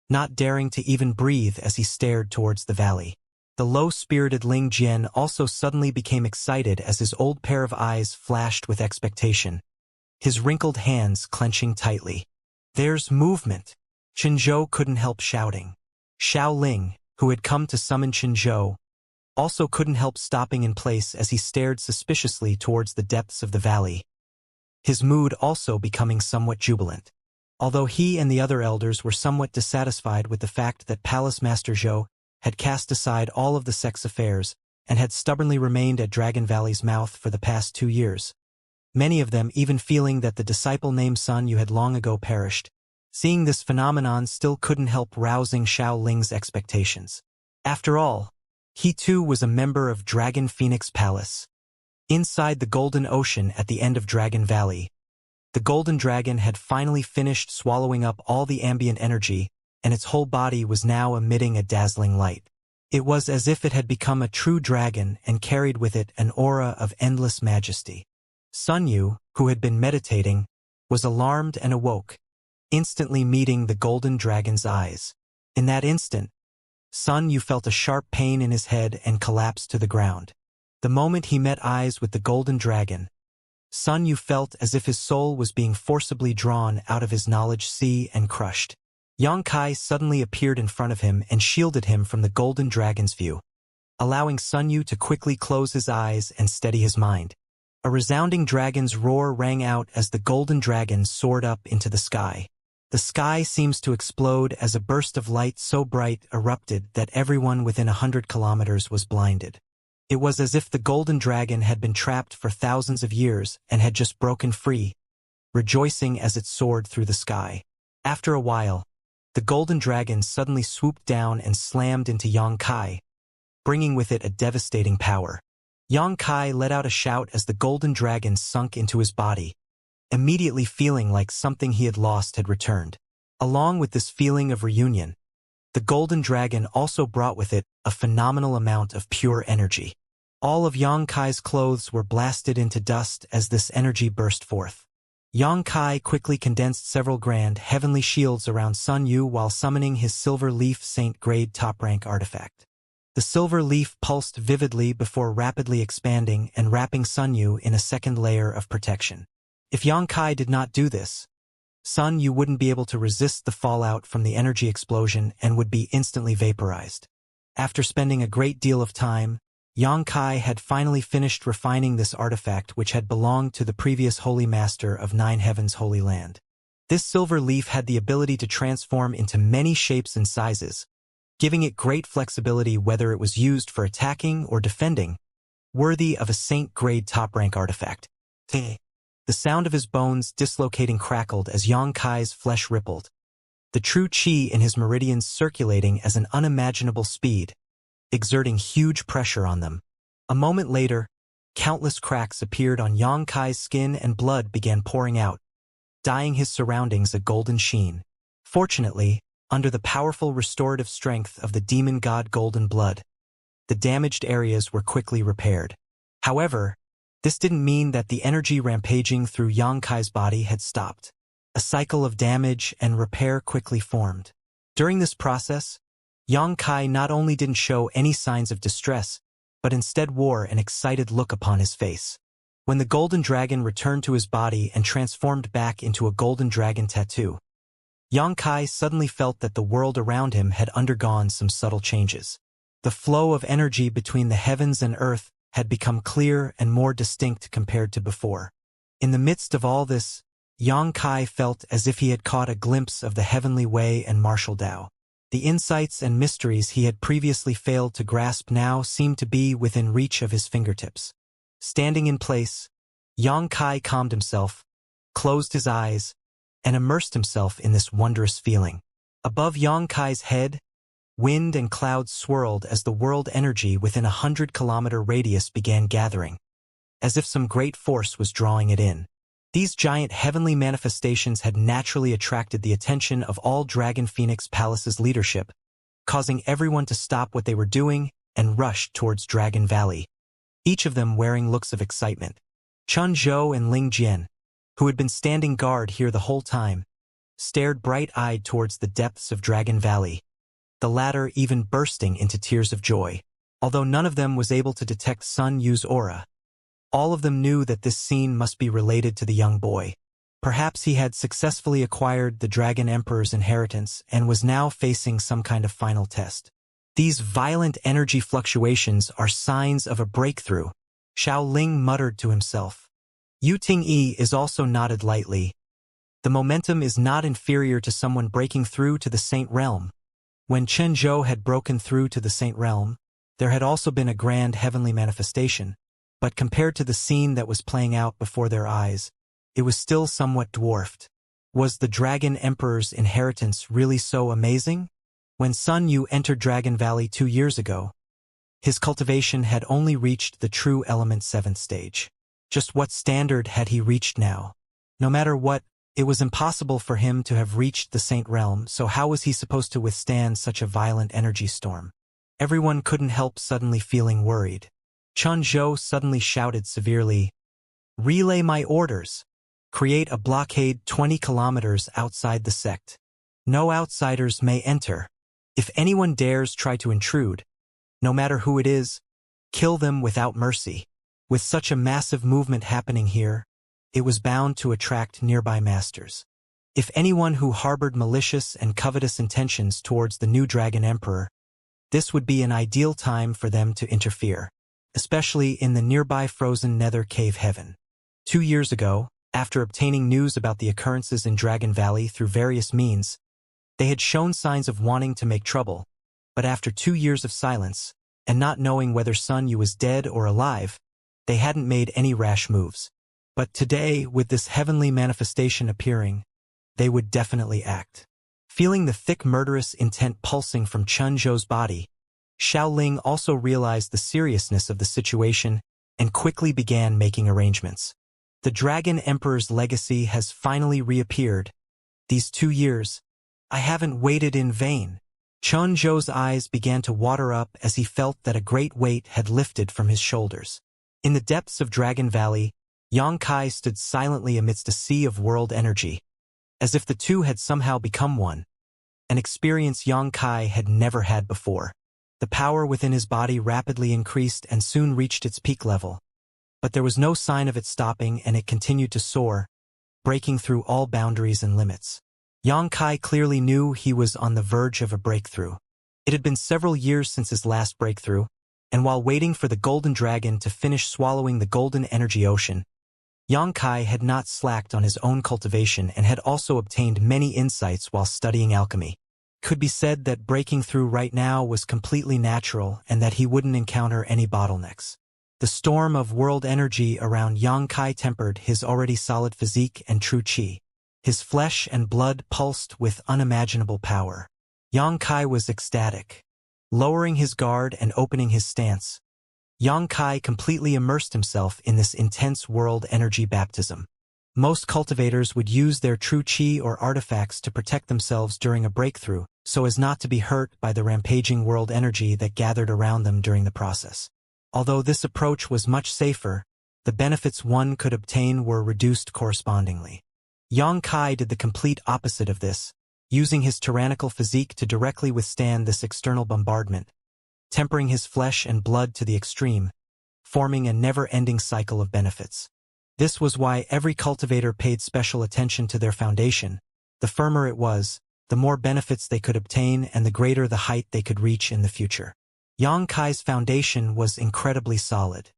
S1: not daring to even breathe as he stared towards the valley. The low-spirited Ling Jian also suddenly became excited as his old pair of eyes flashed with expectation, his wrinkled hands clenching tightly. There's movement! Qin Zhou couldn't help shouting. Xiao Ling, who had come to summon Qin Zhou, also couldn't help stopping in place as he stared suspiciously towards the depths of the valley, his mood also becoming somewhat jubilant. Although he and the other elders were somewhat dissatisfied with the fact that Palace Master Zhou had cast aside all of the sex affairs and had stubbornly remained at Dragon Valley's mouth for the past 2 years, many of them even feeling that the disciple named Sun Yu had long ago perished, seeing this phenomenon still couldn't help rousing Xiao Ling's expectations. After all, he too was a member of Dragon Phoenix Palace. Inside the Golden Ocean at the end of Dragon Valley, the Golden Dragon had finally finished swallowing up all the ambient energy, and its whole body was now emitting a dazzling light. It was as if it had become a true dragon and carried with it an aura of endless majesty. Sun Yu, who had been meditating, was alarmed and awoke, instantly meeting the Golden Dragon's eyes. In that instant, Sun Yu felt a sharp pain in his head and collapsed to the ground. The moment he met eyes with the Golden Dragon, Sun Yu felt as if his soul was being forcibly drawn out of his knowledge sea and crushed. Yang Kai suddenly appeared in front of him and shielded him from the Golden Dragon's view, allowing Sun Yu to quickly close his eyes and steady his mind. A resounding dragon's roar rang out as the Golden Dragon soared up into the sky. The sky seems to explode as a burst of light so bright erupted that everyone within 100 kilometers was blinded. It was as if the Golden Dragon had been trapped for thousands of years and had just broken free, rejoicing as it soared through the sky. After a while, the Golden Dragon suddenly swooped down and slammed into Yang Kai, bringing with it a devastating power. Yang Kai let out a shout as the Golden Dragon sunk into his body, immediately feeling like something he had lost had returned. Along with this feeling of reunion, the Golden Dragon also brought with it a phenomenal amount of pure energy. All of Yang Kai's clothes were blasted into dust as this energy burst forth. Yang Kai quickly condensed several grand heavenly shields around Sun Yu while summoning his Silver Leaf Saint-grade top-rank artifact. The silver leaf pulsed vividly before rapidly expanding and wrapping Sun Yu in a second layer of protection. If Yang Kai did not do this, Sun Yu wouldn't be able to resist the fallout from the energy explosion and would be instantly vaporized. After spending a great deal of time, Yang Kai had finally finished refining this artifact which had belonged to the previous Holy Master of Nine Heavens' Holy Land. This silver leaf had the ability to transform into many shapes and sizes, giving it great flexibility whether it was used for attacking or defending, worthy of a saint-grade top-rank artifact. The sound of his bones dislocating crackled as Yang Kai's flesh rippled, the true qi in his meridians circulating as an unimaginable speed, exerting huge pressure on them. A moment later, countless cracks appeared on Yang Kai's skin and blood began pouring out, dyeing his surroundings a golden sheen. Fortunately, under the powerful restorative strength of the demon god Golden Blood, the damaged areas were quickly repaired. However, this didn't mean that the energy rampaging through Yang Kai's body had stopped. A cycle of damage and repair quickly formed. During this process, Yang Kai not only didn't show any signs of distress, but instead wore an excited look upon his face. When the Golden Dragon returned to his body and transformed back into a Golden Dragon tattoo, Yang Kai suddenly felt that the world around him had undergone some subtle changes. The flow of energy between the heavens and earth had become clear and more distinct compared to before. In the midst of all this, Yang Kai felt as if he had caught a glimpse of the heavenly way and martial Tao. The insights and mysteries he had previously failed to grasp now seemed to be within reach of his fingertips. Standing in place, Yang Kai calmed himself, closed his eyes, and immersed himself in this wondrous feeling. Above Yang Kai's head, wind and clouds swirled as the world energy within 100-kilometer radius began gathering, as if some great force was drawing it in. These giant heavenly manifestations had naturally attracted the attention of all Dragon Phoenix Palace's leadership, causing everyone to stop what they were doing and rush towards Dragon Valley, each of them wearing looks of excitement. Chun Zhou and Ling Jian, who had been standing guard here the whole time, stared bright-eyed towards the depths of Dragon Valley, the latter even bursting into tears of joy. Although none of them was able to detect Sun Yu's aura, all of them knew that this scene must be related to the young boy. Perhaps he had successfully acquired the Dragon Emperor's inheritance and was now facing some kind of final test. These violent energy fluctuations are signs of a breakthrough, Xiao Ling muttered to himself. Yu Ting-yi is also nodded lightly. The momentum is not inferior to someone breaking through to the Saint Realm. When Chen Zhou had broken through to the Saint Realm, there had also been a grand heavenly manifestation, but compared to the scene that was playing out before their eyes, it was still somewhat dwarfed. Was the Dragon Emperor's inheritance really so amazing? When Sun Yu entered Dragon Valley 2 years ago, his cultivation had only reached the true element 7th stage. Just what standard had he reached now? No matter what, it was impossible for him to have reached the Saint Realm, so how was he supposed to withstand such a violent energy storm? Everyone couldn't help suddenly feeling worried. Chun Zhou suddenly shouted severely, "Relay my orders! Create a blockade 20 kilometers outside the sect. No outsiders may enter. If anyone dares try to intrude, no matter who it is, kill them without mercy." With such a massive movement happening here, it was bound to attract nearby masters. If anyone who harbored malicious and covetous intentions towards the new Dragon Emperor, this would be an ideal time for them to interfere, especially in the nearby frozen nether cave heaven. 2 years ago, after obtaining news about the occurrences in Dragon Valley through various means, they had shown signs of wanting to make trouble, but after 2 years of silence, and not knowing whether Sun Yu was dead or alive, they hadn't made any rash moves. But today, with this heavenly manifestation appearing, they would definitely act. Feeling the thick murderous intent pulsing from Chun Zhou's body, Xiao Ling also realized the seriousness of the situation and quickly began making arrangements. The Dragon Emperor's legacy has finally reappeared. These 2 years, I haven't waited in vain. Chun Zhou's eyes began to water up as he felt that a great weight had lifted from his shoulders. In the depths of Dragon Valley, Yang Kai stood silently amidst a sea of world energy, as if the two had somehow become one, an experience Yang Kai had never had before. The power within his body rapidly increased and soon reached its peak level, but there was no sign of it stopping, and it continued to soar, breaking through all boundaries and limits. Yang Kai clearly knew he was on the verge of a breakthrough. It had been several years since his last breakthrough, and while waiting for the Golden Dragon to finish swallowing the Golden Energy Ocean, Yang Kai had not slacked on his own cultivation and had also obtained many insights while studying alchemy. Could be said that breaking through right now was completely natural and that he wouldn't encounter any bottlenecks. The storm of world energy around Yang Kai tempered his already solid physique and true qi. His flesh and blood pulsed with unimaginable power. Yang Kai was ecstatic. Lowering his guard and opening his stance, Yang Kai completely immersed himself in this intense world energy baptism. Most cultivators would use their true qi or artifacts to protect themselves during a breakthrough, so as not to be hurt by the rampaging world energy that gathered around them during the process. Although this approach was much safer, the benefits one could obtain were reduced correspondingly. Yang Kai did the complete opposite of this, using his tyrannical physique to directly withstand this external bombardment, tempering his flesh and blood to the extreme, forming a never-ending cycle of benefits. This was why every cultivator paid special attention to their foundation. The firmer it was, the more benefits they could obtain and the greater the height they could reach in the future. Yang Kai's foundation was incredibly solid.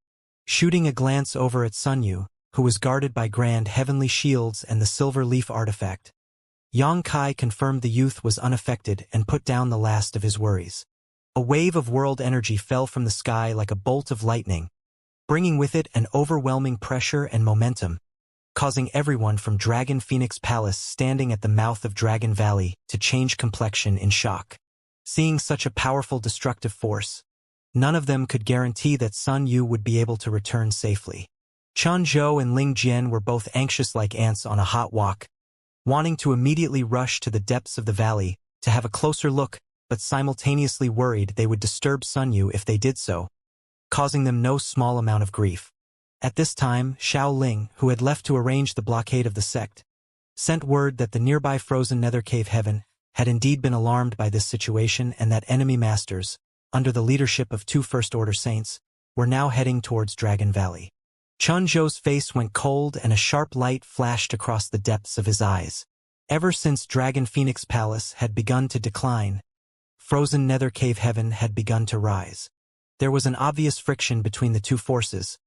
S1: Shooting a glance over at Sun Yu, who was guarded by grand heavenly shields and the silver leaf artifact, Yang Kai confirmed the youth was unaffected and put down the last of his worries. A wave of world energy fell from the sky like a bolt of lightning, bringing with it an overwhelming pressure and momentum, causing everyone from Dragon Phoenix Palace standing at the mouth of Dragon Valley to change complexion in shock. Seeing such a powerful destructive force, none of them could guarantee that Sun Yu would be able to return safely. Chen Zhou and Ling Jian were both anxious like ants on a hot walk, wanting to immediately rush to the depths of the valley to have a closer look, but simultaneously worried they would disturb Sun Yu if they did so, causing them no small amount of grief. At this time, Xiao Ling, who had left to arrange the blockade of the sect, sent word that the nearby frozen nether cave heaven had indeed been alarmed by this situation and that enemy masters, under the leadership of 2 First-Order saints, were now heading towards Dragon Valley. Chen Zhou's face went cold and a sharp light flashed across the depths of his eyes. Ever since Dragon Phoenix Palace had begun to decline, frozen nether cave heaven had begun to rise. There was an obvious friction between the two forces,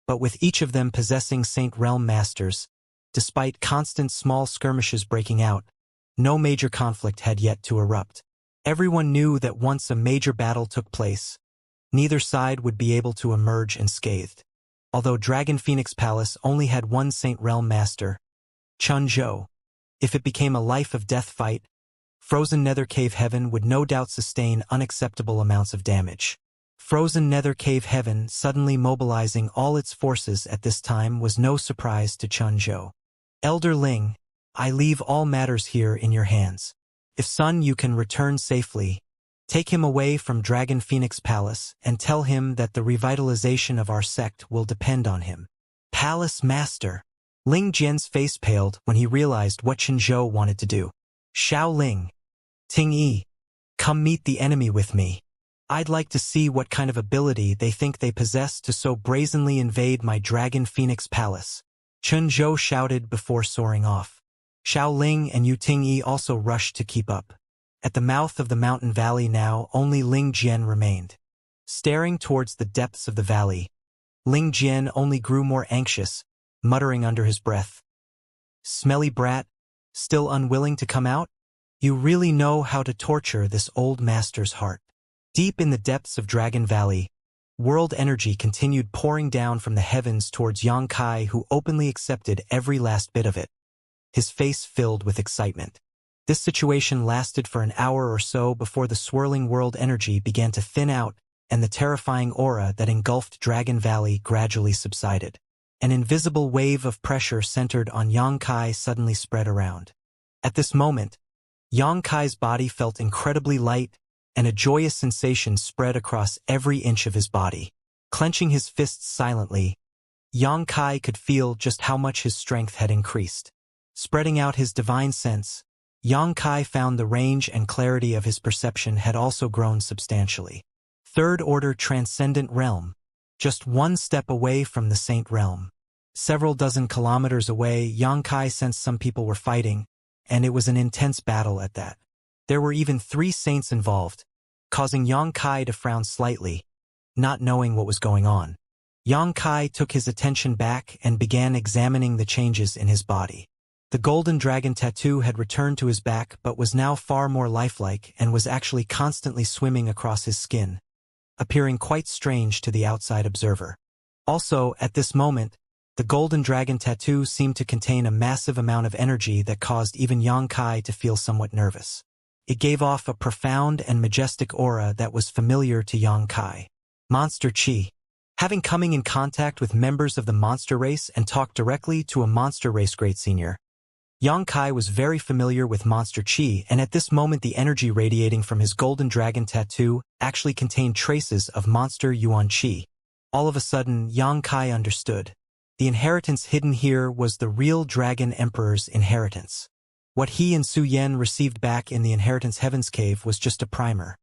S1: but with each of them possessing Saint Realm Masters, despite constant small skirmishes breaking out, no major conflict had yet to erupt. Everyone knew that once a major battle took place, neither side would be able to emerge unscathed. Although Dragon Phoenix Palace only had one Saint Realm Master, Chen Zhou, if it became a life-of-death fight, frozen nether cave heaven would no doubt sustain unacceptable amounts of damage. Frozen nether cave heaven suddenly mobilizing all its forces at this time was no surprise to Chen Zhou. Elder Ling, I leave all matters here in your hands. If Sun Yu can return safely, take him away from Dragon Phoenix Palace and tell him that the revitalization of our sect will depend on him. Palace Master. Ling Jian's face paled when he realized what Chen Zhou wanted to do. Xiao Ling. Ting Yi. Come meet the enemy with me. I'd like to see what kind of ability they think they possess to so brazenly invade my Dragon Phoenix Palace. Chen Zhou shouted before soaring off. Xiao Ling and Yu Ting Yi also rushed to keep up. At the mouth of the mountain valley now, only Ling Jian remained. Staring towards the depths of the valley, Ling Jian only grew more anxious, muttering under his breath. Smelly brat, still unwilling to come out? You really know how to torture this old master's heart. Deep in the depths of Dragon Valley, world energy continued pouring down from the heavens towards Yang Kai, who openly accepted every last bit of it, his face filled with excitement. This situation lasted for an hour or so before the swirling world energy began to thin out and the terrifying aura that engulfed Dragon Valley gradually subsided. An invisible wave of pressure centered on Yang Kai suddenly spread around. At this moment, Yang Kai's body felt incredibly light, and a joyous sensation spread across every inch of his body. Clenching his fists silently, Yang Kai could feel just how much his strength had increased. Spreading out his divine sense, Yang Kai found the range and clarity of his perception had also grown substantially. Third-order transcendent realm, just one step away from the Saint Realm. Several dozen kilometers away, Yang Kai sensed some people were fighting, and it was an intense battle at that. There were even 3 saints involved, causing Yang Kai to frown slightly, not knowing what was going on. Yang Kai took his attention back and began examining the changes in his body. The golden dragon tattoo had returned to his back but was now far more lifelike and was actually constantly swimming across his skin, appearing quite strange to the outside observer. Also, at this moment, the golden dragon tattoo seemed to contain a massive amount of energy that caused even Yang Kai to feel somewhat nervous. It gave off a profound and majestic aura that was familiar to Yang Kai. Monster Chi. Having coming in contact with members of the monster race and talked directly to a monster race great senior, Yang Kai was very familiar with Monster Chi, and at this moment the energy radiating from his golden dragon tattoo actually contained traces of Monster Yuan Chi. All of a sudden, Yang Kai understood. The inheritance hidden here was the real Dragon Emperor's inheritance. What he and Su Yen received back in the Inheritance Heavens Cave was just a primer.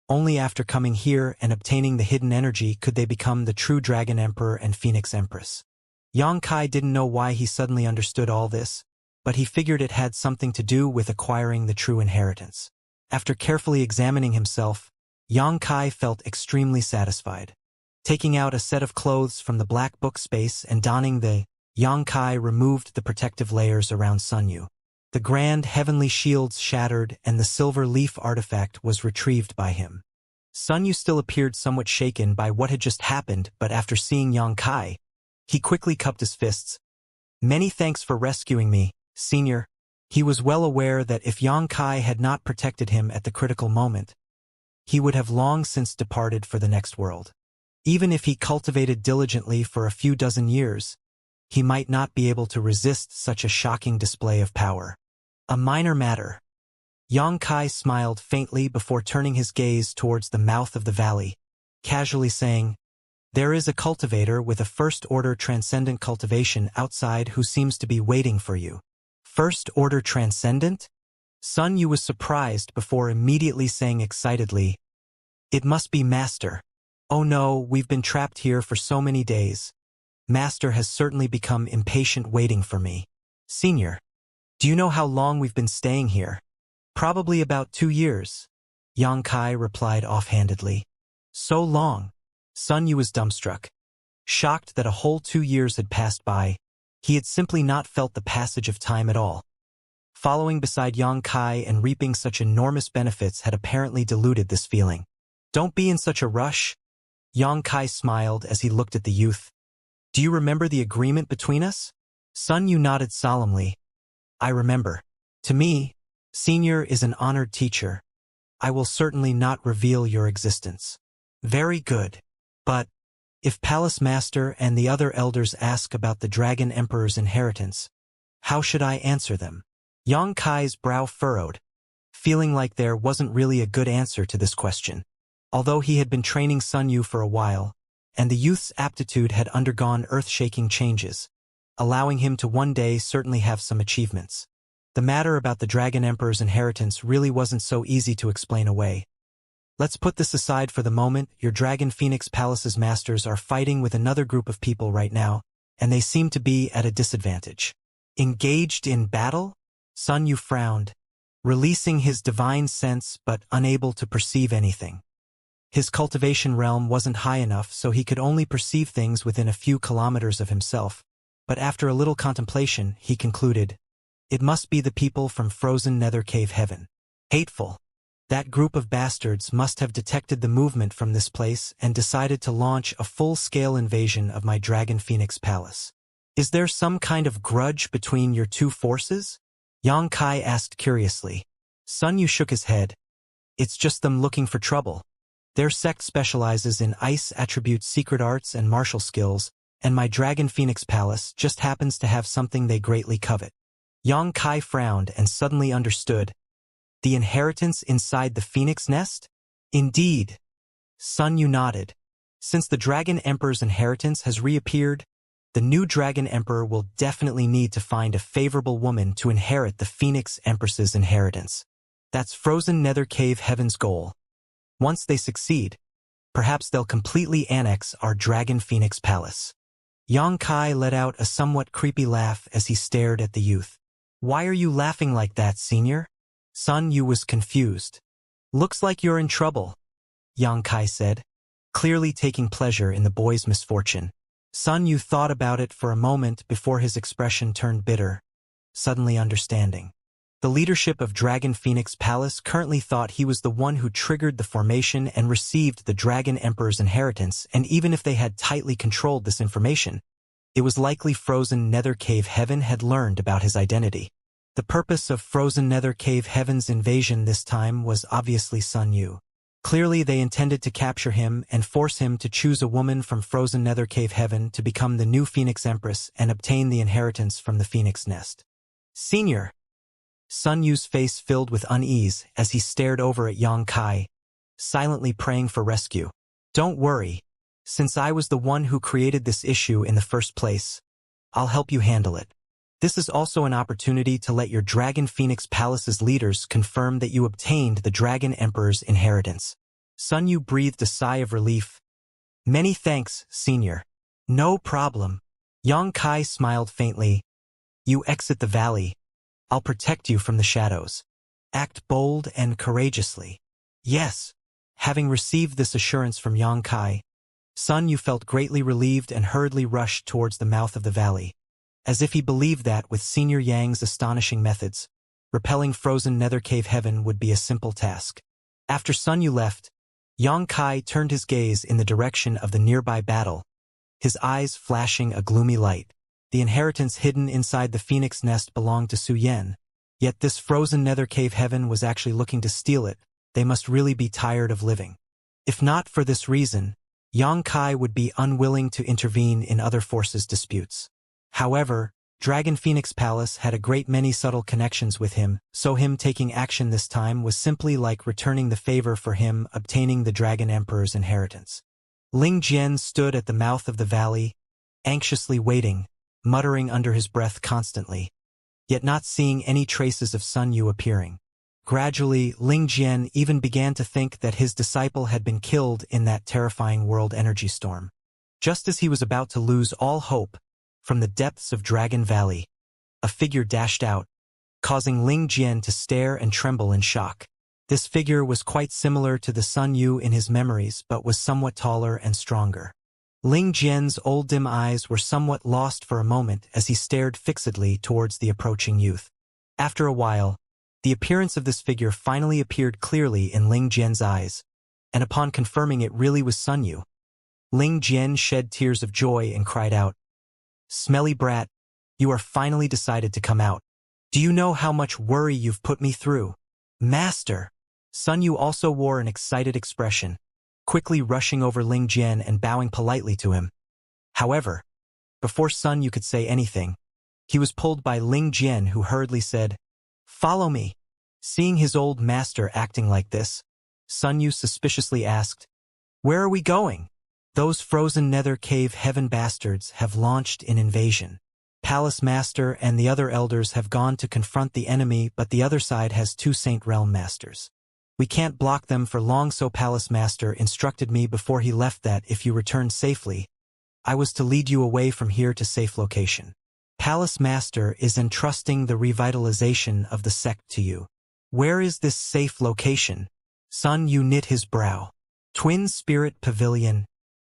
S1: Only after coming here and obtaining the hidden energy could they become the true Dragon Emperor and Phoenix Empress. Yang Kai didn't know why he suddenly understood all this, but he figured it had something to do with acquiring the true inheritance. After carefully examining himself, Xianxia felt extremely satisfied. Taking out a set of clothes from the black book space and donning the, Xianxia removed the protective layers around Sun Yu. The grand heavenly shields shattered and the silver leaf artifact was retrieved by him. Sun Yu still appeared somewhat shaken by what had just happened, but after seeing Xianxia, he quickly cupped his fists. "Many thanks for rescuing me, Senior." He was well aware that if Xianxia had not protected him at the critical moment, he would have long since departed for the next world. Even if he cultivated diligently for a few dozen years, he might not be able to resist such a shocking display of power. A minor matter. Xianxia smiled faintly before turning his gaze towards the mouth of the valley, casually saying, "There is a cultivator with a first-order transcendent cultivation outside who seems to be waiting for you." First-order transcendent? Sun Yu was surprised before immediately saying excitedly, "It must be Master. Oh no, we've been trapped here for so many days. Master has certainly become impatient waiting for me." "Senior, do you know how long we've been staying here?" "Probably about 2 years," Xianxia replied offhandedly. "So long?" Sun Yu was dumbstruck. Shocked that a whole 2 years had passed by, he had simply not felt the passage of time at all. Following beside Xianxia and reaping such enormous benefits had apparently diluted this feeling. "Don't be in such a rush." Xianxia smiled as he looked at the youth. "Do you remember the agreement between us?" Sun Yu nodded solemnly. "I remember. To me, Senior is an honored teacher. I will certainly not reveal your existence." "Very good. But, if Palace Master and the other elders ask about the Dragon Emperor's inheritance, how should I answer them?" Xianxia's brow furrowed, feeling like there wasn't really a good answer to this question. Although he had been training Sun Yu for a while, and the youth's aptitude had undergone earth-shaking changes, allowing him to one day certainly have some achievements. The matter about the Dragon Emperor's inheritance really wasn't so easy to explain away. "Let's put this aside for the moment. Your Dragon Phoenix Palace's masters are fighting with another group of people right now, and they seem to be at a disadvantage." "Engaged in battle?" Sun Yu frowned, releasing his divine sense but unable to perceive anything. His cultivation realm wasn't high enough, so he could only perceive things within a few kilometers of himself, but after a little contemplation, he concluded, "It must be the people from frozen nether cave heaven. Hateful. That group of bastards must have detected the movement from this place and decided to launch a full-scale invasion of my Dragon Phoenix Palace. Is there some kind of grudge between your two forces?" Xianxia asked curiously. Sun Yu shook his head. "It's just them looking for trouble. Their sect specializes in ice attribute secret arts and martial skills, and my Dragon Phoenix Palace just happens to have something they greatly covet." Xianxia frowned and suddenly understood. The inheritance inside the Phoenix Nest? Indeed. Sun Yu nodded. Since the Dragon Emperor's inheritance has reappeared, the new Dragon Emperor will definitely need to find a favorable woman to inherit the Phoenix Empress's inheritance. That's frozen nether cave heaven's goal. Once they succeed, perhaps they'll completely annex our Dragon Phoenix Palace. Xianxia let out a somewhat creepy laugh as he stared at the youth. "Why are you laughing like that, Senior?" Sun Yu was confused. "Looks like you're in trouble," Xianxia said, clearly taking pleasure in the boy's misfortune. Sun Yu thought about it for a moment before his expression turned bitter, suddenly understanding. The leadership of Dragon Phoenix Palace currently thought he was the one who triggered the formation and received the Dragon Emperor's inheritance, and even if they had tightly controlled this information, it was likely Frozen Nether Cave Heaven had learned about his identity. The purpose of Frozen Nether Cave Heaven's invasion this time was obviously Sun Yu. Clearly they intended to capture him and force him to choose a woman from Frozen Nether Cave Heaven to become the new Phoenix Empress and obtain the inheritance from the Phoenix Nest. "Senior!" Sun Yu's face filled with unease as he stared over at Xianxia, silently praying for rescue. "Don't worry. Since I was the one who created this issue in the first place, I'll help you handle it. This is also an opportunity to let your Dragon Phoenix Palace's leaders confirm that you obtained the Dragon Emperor's inheritance." Sun Yu breathed a sigh of relief. "Many thanks, Senior." "No problem." Xianxia smiled faintly. "You exit the valley, I'll protect you from the shadows. Act bold and courageously. Yes. Having received this assurance from Xianxia, Sun Yu felt greatly relieved and hurriedly rushed towards the mouth of the valley, as if he believed that, with Senior Yang's astonishing methods, repelling frozen nether cave heaven would be a simple task. After Sun Yu left, Xianxia turned his gaze in the direction of the nearby battle, his eyes flashing a gloomy light. The inheritance hidden inside the phoenix nest belonged to Su Yan, yet this frozen nether cave heaven was actually looking to steal it. They must really be tired of living. If not for this reason, Xianxia would be unwilling to intervene in other forces' disputes. However, Dragon Phoenix Palace had a great many subtle connections with him, so him taking action this time was simply like returning the favor for him obtaining the Dragon Emperor's inheritance. Ling Jian stood at the mouth of the valley, anxiously waiting, muttering under his breath constantly, yet not seeing any traces of Sun Yu appearing. Gradually, Ling Jian even began to think that his disciple had been killed in that terrifying world energy storm. Just as he was about to lose all hope, from the depths of Dragon Valley, a figure dashed out, causing Ling Jian to stare and tremble in shock. This figure was quite similar to the Sun Yu in his memories but was somewhat taller and stronger. Ling Jian's old dim eyes were somewhat lost for a moment as he stared fixedly towards the approaching youth. After a while, the appearance of this figure finally appeared clearly in Ling Jian's eyes, and upon confirming it really was Sun Yu, Ling Jian shed tears of joy and cried out, "Smelly brat, you are finally decided to come out. Do you know how much worry you've put me through?" "Master!" Sun Yu also wore an excited expression, quickly rushing over Ling Jian and bowing politely to him. However, before Sun Yu could say anything, he was pulled by Ling Jian, who hurriedly said, "Follow me." Seeing his old master acting like this, Sun Yu suspiciously asked, "Where are we going?" "Those frozen nether cave heaven bastards have launched an invasion. Palace Master and the other elders have gone to confront the enemy, but the other side has 2 Saint Realm Masters. We can't block them for long, so Palace Master instructed me before he left that if you return safely, I was to lead you away from here to safe location. Palace Master is entrusting the revitalization of the sect to you." "Where is this safe location?" Sun Yu knit his brow. "Twin Spirit Pavilion.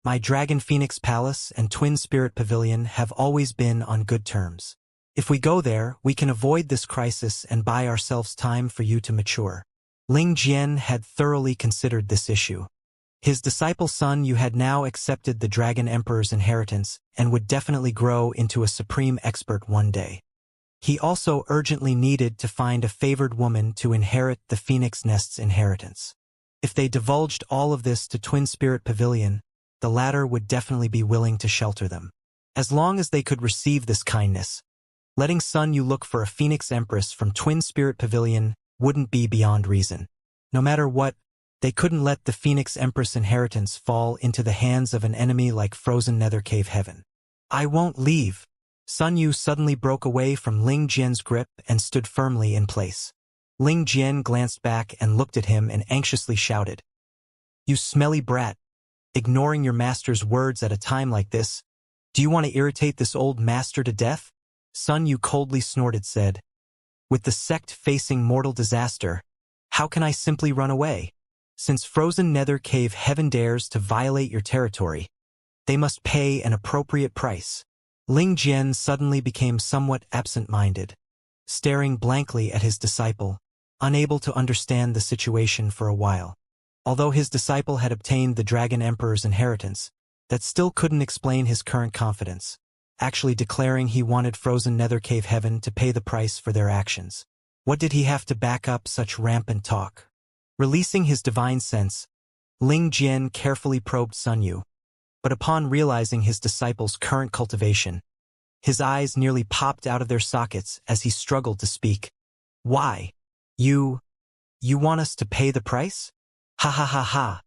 S1: My Dragon Phoenix Palace and Twin Spirit Pavilion have always been on good terms. If we go there, we can avoid this crisis and buy ourselves time for you to mature." Ling Jian had thoroughly considered this issue. His disciple Sun Yu had now accepted the Dragon Emperor's inheritance and would definitely grow into a supreme expert one day. He also urgently needed to find a favored woman to inherit the Phoenix Nest's inheritance. If they divulged all of this to Twin Spirit Pavilion, the latter would definitely be willing to shelter them. As long as they could receive this kindness, letting Sun Yu look for a Phoenix Empress from Twin Spirit Pavilion wouldn't be beyond reason. No matter what, they couldn't let the Phoenix Empress inheritance fall into the hands of an enemy like frozen nether cave heaven. "I won't leave." Sun Yu suddenly broke away from Ling Jian's grip and stood firmly in place. Ling Jian glanced back and looked at him and anxiously shouted, "You smelly brat! Ignoring your master's words at a time like this, do you want to irritate this old master to death?" Sun Yu coldly snorted said, "With the sect facing mortal disaster, how can I simply run away? Since frozen nether cave heaven dares to violate your territory, they must pay an appropriate price." Ling Jian suddenly became somewhat absent-minded, staring blankly at his disciple, unable to understand the situation for a while. Although his disciple had obtained the Dragon Emperor's inheritance, that still couldn't explain his current confidence, actually declaring he wanted frozen nether cave heaven to pay the price for their actions. What did he have to back up such rampant talk? Releasing his divine sense, Ling Jian carefully probed Sun Yu, but upon realizing his disciple's current cultivation, his eyes nearly popped out of their sockets as he struggled to speak. "Why? You want us to pay the price? Ha ha ha ha.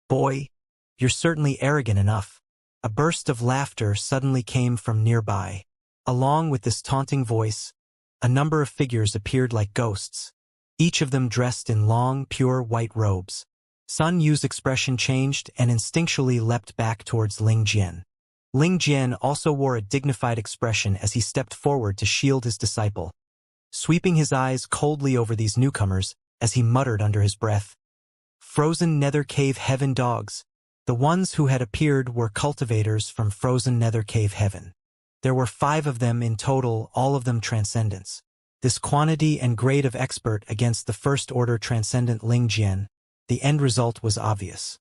S1: Boy, you're certainly arrogant enough." A burst of laughter suddenly came from nearby. Along with this taunting voice, a number of figures appeared like ghosts, each of them dressed in long, pure white robes. Sun Yu's expression changed and instinctually leapt back towards Ling Jian. Ling Jian also wore a dignified expression as he stepped forward to shield his disciple, sweeping his eyes coldly over these newcomers as he muttered under his breath. Frozen Nether Cave Heaven dogs. The ones who had appeared were cultivators from Frozen Nether Cave Heaven. There were 5 of them in total, all of them transcendents. This quantity and grade of expert against the first-order transcendent Ling Jian, the end result was obvious.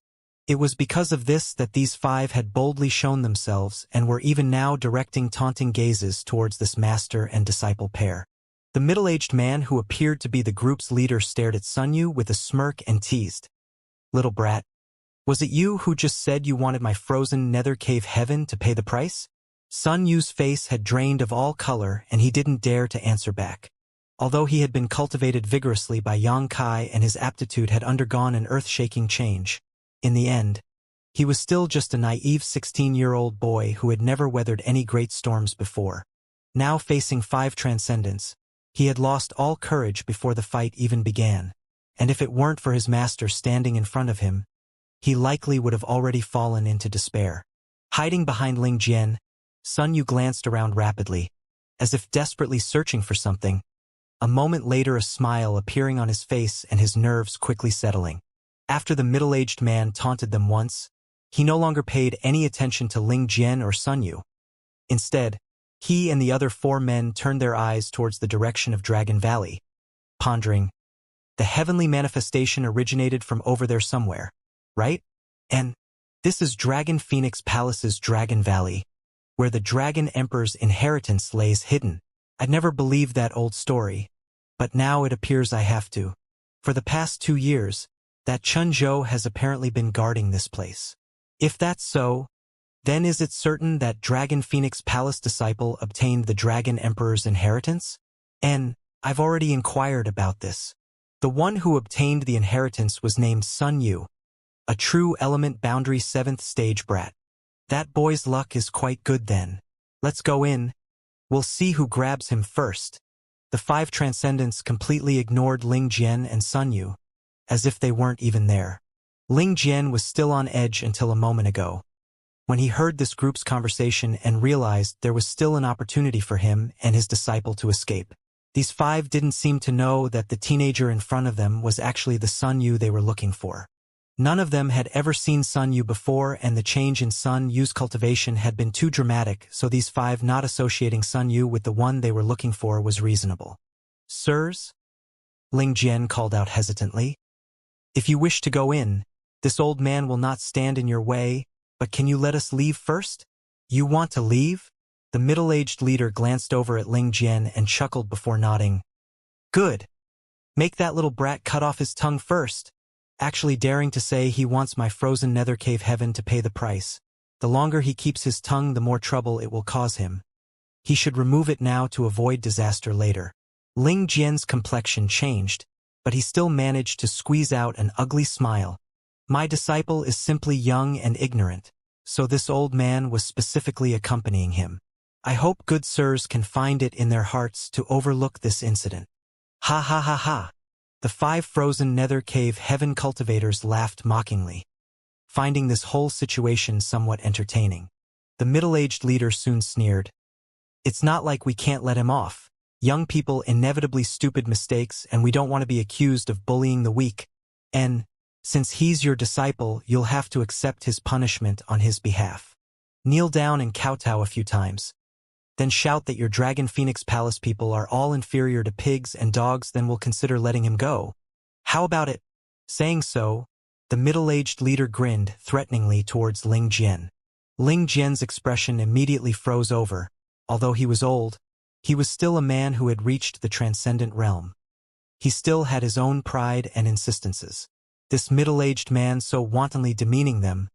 S1: It was because of this that these 5 had boldly shown themselves and were even now directing taunting gazes towards this master and disciple pair. The middle-aged man who appeared to be the group's leader stared at Sun Yu with a smirk and teased. Little brat, was it you who just said you wanted my frozen nether cave heaven to pay the price? Sun Yu's face had drained of all color and he didn't dare to answer back. Although he had been cultivated vigorously by Yang Kai and his aptitude had undergone an earth-shaking change, in the end, he was still just a naive 16-year-old boy who had never weathered any great storms before. Now facing 5 transcendents, he had lost all courage before the fight even began, and if it weren't for his master standing in front of him, he likely would have already fallen into despair. Hiding behind Ling Jian, Sun Yu glanced around rapidly, as if desperately searching for something. A moment later, a smile appearing on his face and his nerves quickly settling. After the middle-aged man taunted them once, he no longer paid any attention to Ling Jian or Sun Yu. Instead, he and the other 4 men turned their eyes towards the direction of Dragon Valley, pondering. The heavenly manifestation originated from over there somewhere, right? And this is Dragon Phoenix Palace's Dragon Valley, where the Dragon Emperor's inheritance lays hidden. I'd never believed that old story, but now it appears I have to. For the past 2 years, that Chun Zhou has apparently been guarding this place. If that's so, then is it certain that Dragon Phoenix Palace disciple obtained the Dragon Emperor's inheritance? And I've already inquired about this. The one who obtained the inheritance was named Sun Yu, a true element boundary 7th stage brat. That boy's luck is quite good then. Let's go in. We'll see who grabs him first. The 5 transcendents completely ignored Ling Jian and Sun Yu, as if they weren't even there. Ling Jian was still on edge until a moment ago, when he heard this group's conversation and realized there was still an opportunity for him and his disciple to escape. These 5 didn't seem to know that the teenager in front of them was actually the Sun Yu they were looking for. None of them had ever seen Sun Yu before, and the change in Sun Yu's cultivation had been too dramatic, so these 5 not associating Sun Yu with the one they were looking for was reasonable. Sirs? Ling Jian called out hesitantly. If you wish to go in, this old man will not stand in your way, but can you let us leave first? You want to leave? The middle-aged leader glanced over at Ling Jian and chuckled before nodding. Good. Make that little brat cut off his tongue first. Actually daring to say he wants my frozen nether cave heaven to pay the price. The longer he keeps his tongue, the more trouble it will cause him. He should remove it now to avoid disaster later. Ling Jian's complexion changed, but he still managed to squeeze out an ugly smile. My disciple is simply young and ignorant, so this old man was specifically accompanying him. I hope good sirs can find it in their hearts to overlook this incident. Ha ha ha ha. The 5 frozen nether cave heaven cultivators laughed mockingly, finding this whole situation somewhat entertaining. The middle-aged leader soon sneered. It's not like we can't let him off. Young people inevitably stupid mistakes, and we don't want to be accused of bullying the weak. And, since he's your disciple, you'll have to accept his punishment on his behalf. Kneel down and kowtow a few times. Then shout that your Dragon Phoenix Palace people are all inferior to pigs and dogs, then we'll consider letting him go. How about it? Saying so, the middle-aged leader grinned threateningly towards Ling Jian. Ling Jian's expression immediately froze over. Although he was old, he was still a man who had reached the transcendent realm. He still had his own pride and insistences. This middle-aged man so wantonly demeaning them,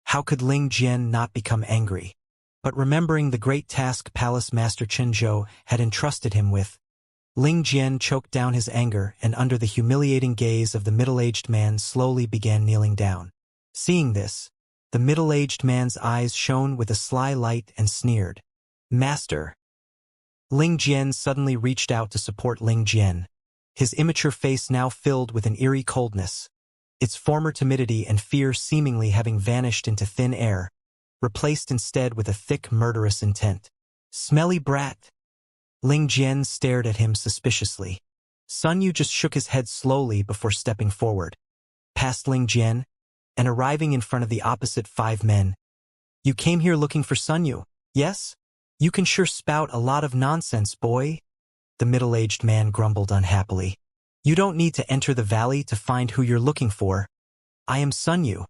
S1: how could Ling Jian not become angry? But remembering the great task Palace Master Chen Zhou had entrusted him with, Ling Jian choked down his anger and under the humiliating gaze of the middle-aged man slowly began kneeling down. Seeing this, the middle-aged man's eyes shone with a sly light and sneered. Master. Ling Jian suddenly reached out to support Ling Jian, his immature face now filled with an eerie coldness, its former timidity and fear seemingly having vanished into thin air, replaced instead with a thick murderous intent. Smelly brat. Ling Jian stared at him suspiciously. Sun Yu just shook his head slowly before stepping forward, past Ling Jian, and arriving in front of the opposite 5 men. You came here looking for Sun Yu, yes? You can sure spout a lot of nonsense, boy, the middle-aged man grumbled unhappily. You don't need to enter the valley to find who you're looking for. I am Sun Yu.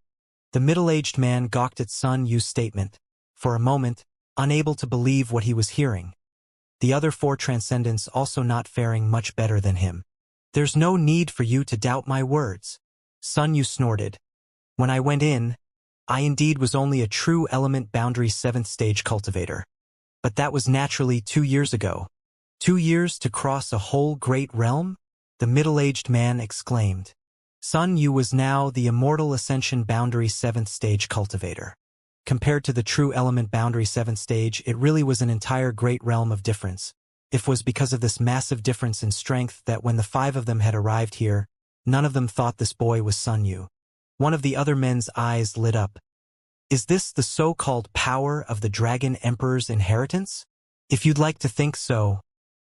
S1: The middle-aged man gawked at Sun Yu's statement, for a moment, unable to believe what he was hearing. The other 4 transcendents also not faring much better than him. There's no need for you to doubt my words. Sun Yu snorted. When I went in, I indeed was only a true element boundary 7th stage cultivator. But that was naturally 2 years ago. 2 years to cross a whole great realm? The middle-aged man exclaimed. Sun Yu was now the immortal Ascension boundary 7th stage cultivator. Compared to the true element boundary 7th stage, it really was an entire great realm of difference. It was because of this massive difference in strength that when the 5 of them had arrived here, none of them thought this boy was Sun Yu. One of the other men's eyes lit up. Is this the so-called power of the Dragon Emperor's inheritance? If you'd like to think so,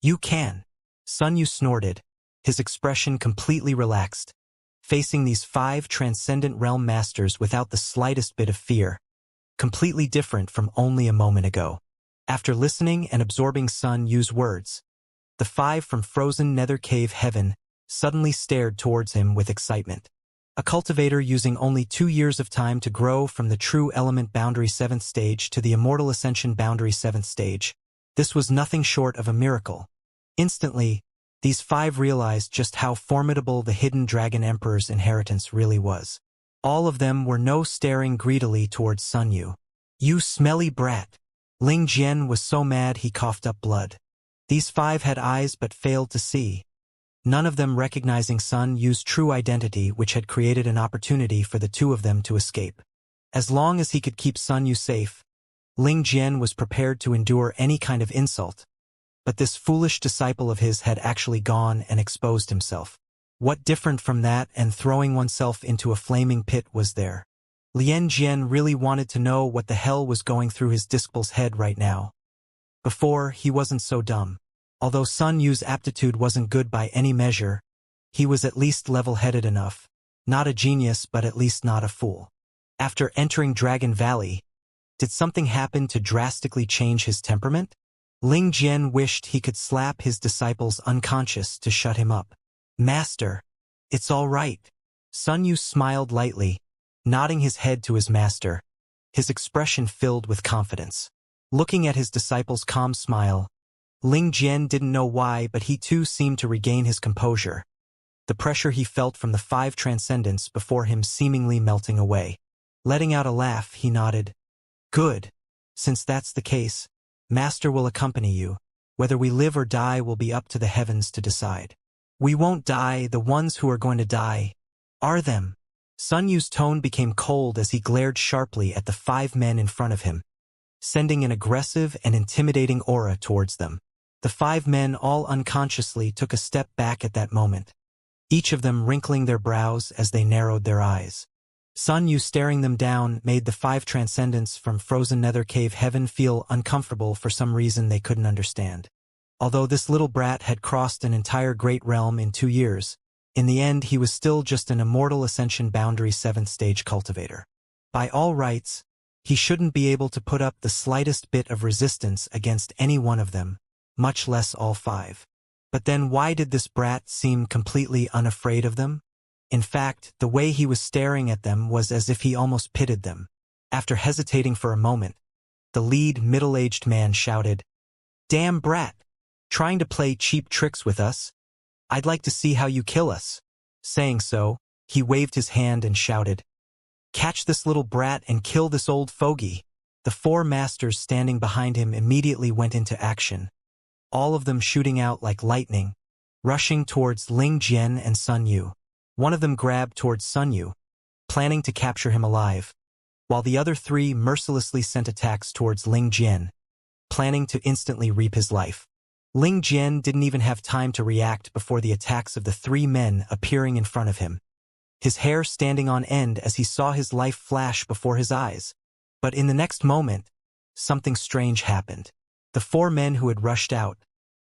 S1: you can. Sun Yu snorted, his expression completely relaxed, facing these 5 transcendent realm masters without the slightest bit of fear. Completely different from only a moment ago. After listening and absorbing Sun Yu's words, the 5 from frozen nether cave heaven suddenly stared towards him with excitement. A cultivator using only 2 years of time to grow from the true element boundary 7th stage to the immortal ascension boundary 7th stage. This was nothing short of a miracle. Instantly, these 5 realized just how formidable the hidden Dragon Emperor's inheritance really was. All of them were staring greedily towards Sun Yu. You smelly brat. Ling Jian was so mad he coughed up blood. These 5 had eyes but failed to see. None of them recognizing Sun Yu's true identity, which had created an opportunity for the 2 of them to escape. As long as he could keep Sun Yu safe, Ling Jian was prepared to endure any kind of insult. But this foolish disciple of his had actually gone and exposed himself. What different from that and throwing oneself into a flaming pit was there? Lien Jian really wanted to know what the hell was going through his disciple's head right now. Before, he wasn't so dumb. Although Sun Yu's aptitude wasn't good by any measure, he was at least level-headed enough. Not a genius, but at least not a fool. After entering Dragon Valley, did something happen to drastically change his temperament? Ling Jian wished he could slap his disciples unconscious to shut him up. Master, it's all right. Sun Yu smiled lightly, nodding his head to his master, his expression filled with confidence. Looking at his disciple's calm smile, Ling Jian didn't know why, but he too seemed to regain his composure. The pressure he felt from the 5 transcendents before him seemingly melting away. Letting out a laugh, he nodded. Good. Since that's the case, Master will accompany you. Whether we live or die will be up to the heavens to decide. We won't die, the ones who are going to die are them. Sun Yu's tone became cold as he glared sharply at the 5 men in front of him, sending an aggressive and intimidating aura towards them. The 5 men all unconsciously took a step back at that moment, each of them wrinkling their brows as they narrowed their eyes. Sun Yu staring them down made the 5 transcendents from frozen nether cave heaven feel uncomfortable for some reason they couldn't understand. Although this little brat had crossed an entire great realm in 2 years, in the end he was still just an immortal ascension boundary 7th stage cultivator. By all rights, he shouldn't be able to put up the slightest bit of resistance against any one of them, much less all 5. But then why did this brat seem completely unafraid of them? In fact, the way he was staring at them was as if he almost pitied them. After hesitating for a moment, the lead middle-aged man shouted, Damn brat! Trying to play cheap tricks with us? I'd like to see how you kill us. Saying so, he waved his hand and shouted, Catch this little brat and kill this old fogey. The 4 masters standing behind him immediately went into action, all of them shooting out like lightning, rushing towards Ling Jian and Sun Yu. One of them grabbed towards Sun Yu, planning to capture him alive, while the other 3 mercilessly sent attacks towards Ling Jian, planning to instantly reap his life. Ling Jian didn't even have time to react before the attacks of the 3 men appearing in front of him, his hair standing on end as he saw his life flash before his eyes. But in the next moment, something strange happened. The 4 men who had rushed out,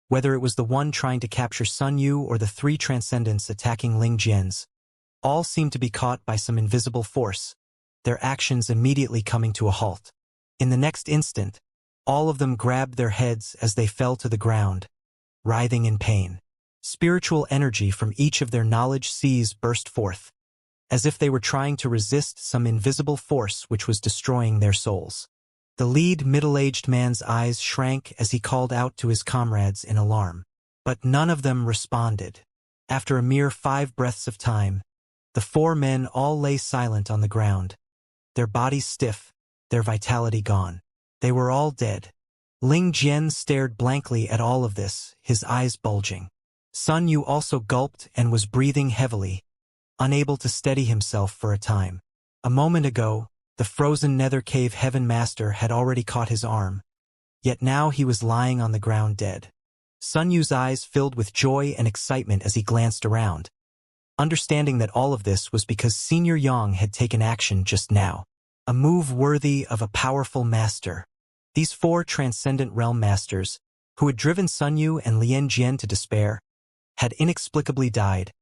S1: Whether it was the one trying to capture Sun Yu or the three transcendents attacking Ling Jian's, all seemed to be caught by some invisible force, their actions immediately coming to a halt. In the next instant, all of them grabbed their heads as they fell to the ground, writhing in pain. Spiritual energy from each of their knowledge seas burst forth, as if they were trying to resist some invisible force which was destroying their souls. The lead middle-aged man's eyes shrank as he called out to his comrades in alarm. But none of them responded. After a mere 5 breaths of time, the 4 men all lay silent on the ground, their bodies stiff, their vitality gone. They were all dead. Ling Jian stared blankly at all of this, his eyes bulging. Sun Yu also gulped and was breathing heavily, unable to steady himself for a time. A moment ago, the frozen nether cave heaven master had already caught his arm, yet now he was lying on the ground dead. Sun Yu's eyes filled with joy and excitement as he glanced around, understanding that all of this was because Senior Yang had taken action just now. A move worthy of a powerful master. These 4 transcendent realm masters, who had driven Sun Yu and Lien Jian to despair, had inexplicably died,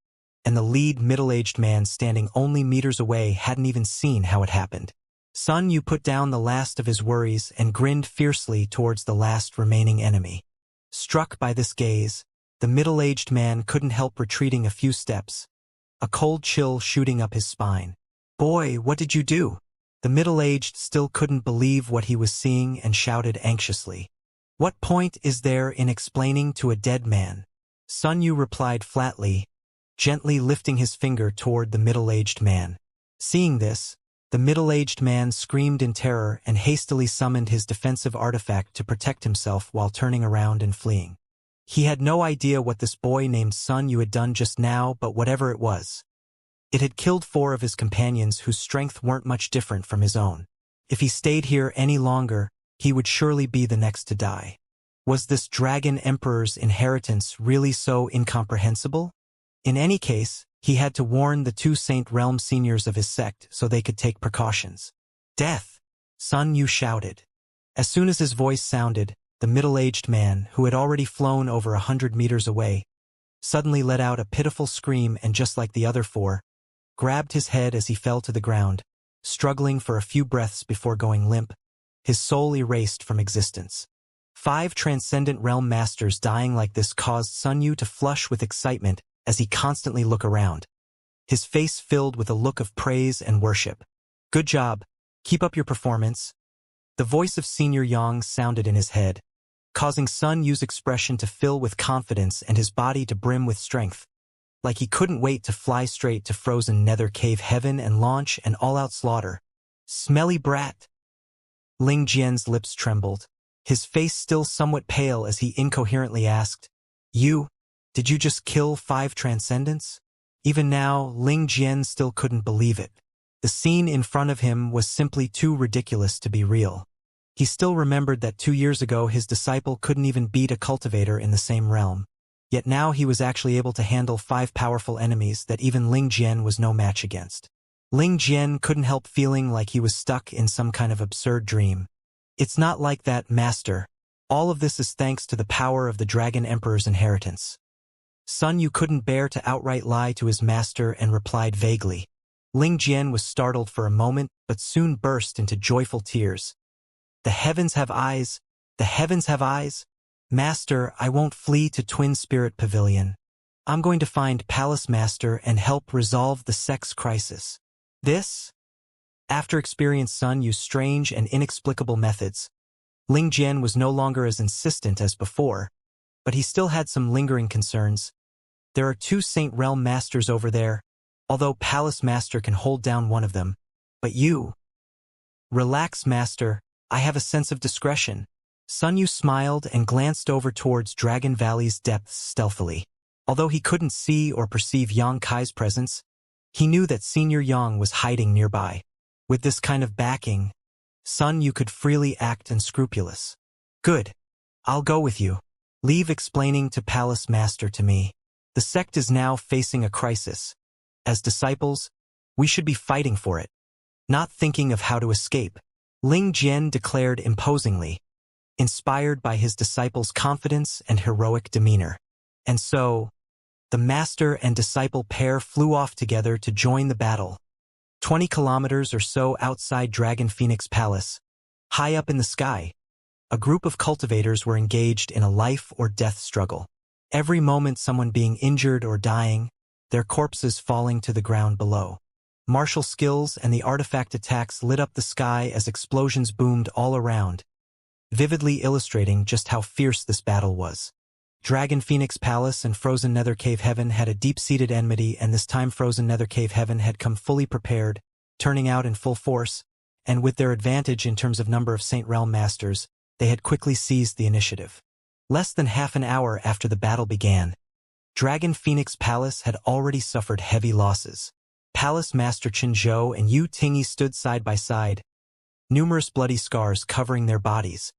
S1: and the lead middle-aged man standing only meters away hadn't even seen how it happened. Sun Yu put down the last of his worries and grinned fiercely towards the last remaining enemy. Struck by this gaze, the middle-aged man couldn't help retreating a few steps, a cold chill shooting up his spine. "Boy, what did you do?" The middle-aged still couldn't believe what he was seeing and shouted anxiously. "What point is there in explaining to a dead man?" Sun Yu replied flatly, gently lifting his finger toward the middle-aged man. Seeing this, the middle-aged man screamed in terror and hastily summoned his defensive artifact to protect himself while turning around and fleeing. He had no idea what this boy named Sun Yu had done just now, but whatever it was, it had killed 4 of his companions whose strength weren't much different from his own. If he stayed here any longer, he would surely be the next to die. Was this Dragon Emperor's inheritance really so incomprehensible? In any case, he had to warn the 2 Saint Realm seniors of his sect so they could take precautions. "Death!" Sun Yu shouted. As soon as his voice sounded, the middle-aged man, who had already flown over 100 meters away, suddenly let out a pitiful scream and, just like the other 4, grabbed his head as he fell to the ground, struggling for a few breaths before going limp, his soul erased from existence. 5 transcendent realm masters dying like this caused Sun Yu to flush with excitement as he constantly looked around, his face filled with a look of praise and worship. "Good job. Keep up your performance." The voice of Senior Yang sounded in his head, causing Sun Yu's expression to fill with confidence and his body to brim with strength, like he couldn't wait to fly straight to frozen nether cave heaven and launch an all-out slaughter. "Smelly brat." Ling Jian's lips trembled, his face still somewhat pale as he incoherently asked, Did you just kill 5 transcendents?" Even now, Ling Jian still couldn't believe it. The scene in front of him was simply too ridiculous to be real. He still remembered that 2 years ago his disciple couldn't even beat a cultivator in the same realm. Yet now he was actually able to handle 5 powerful enemies that even Ling Jian was no match against. Ling Jian couldn't help feeling like he was stuck in some kind of absurd dream. "It's not like that, Master. All of this is thanks to the power of the Dragon Emperor's inheritance." Sun Yu couldn't bear to outright lie to his master and replied vaguely. Ling Jian was startled for a moment, but soon burst into joyful tears. "The heavens have eyes! The heavens have eyes! Master, I won't flee to Twin Spirit Pavilion. I'm going to find Palace Master and help resolve the sex crisis." This? After experiencing Sun Yu's strange and inexplicable methods, Ling Jian was no longer as insistent as before, but he still had some lingering concerns. "There are 2 Saint Realm Masters over there, although Palace Master can hold down one of them. But you—" "Relax, Master. I have a sense of discretion." Sun Yu smiled and glanced over towards Dragon Valley's depths stealthily. Although he couldn't see or perceive Yang Kai's presence, he knew that Senior Yang was hiding nearby. With this kind of backing, Sun Yu could freely act unscrupulous. "Good. I'll go with you. Leave explaining to Palace Master to me. The sect is now facing a crisis. As disciples, we should be fighting for it, not thinking of how to escape," Ling Jian declared imposingly. inspired by his disciples' confidence and heroic demeanor. And so, the master and disciple pair flew off together to join the battle. 20 kilometers or so outside Dragon Phoenix Palace, high up in the sky, a group of cultivators were engaged in a life-or-death struggle. Every moment someone being injured or dying, their corpses falling to the ground below. Martial skills and the artifact attacks lit up the sky as explosions boomed all around, vividly illustrating just how fierce this battle was. Dragon Phoenix Palace and Frozen Nether Cave Heaven had a deep-seated enmity, and this time Frozen Nether Cave Heaven had come fully prepared, turning out in full force, and with their advantage in terms of number of Saint Realm Masters, they had quickly seized the initiative. Less than half an hour after the battle began, Dragon Phoenix Palace had already suffered heavy losses. Palace Master Qianzhou and Yu Tingyi stood side by side, numerous bloody scars covering their bodies,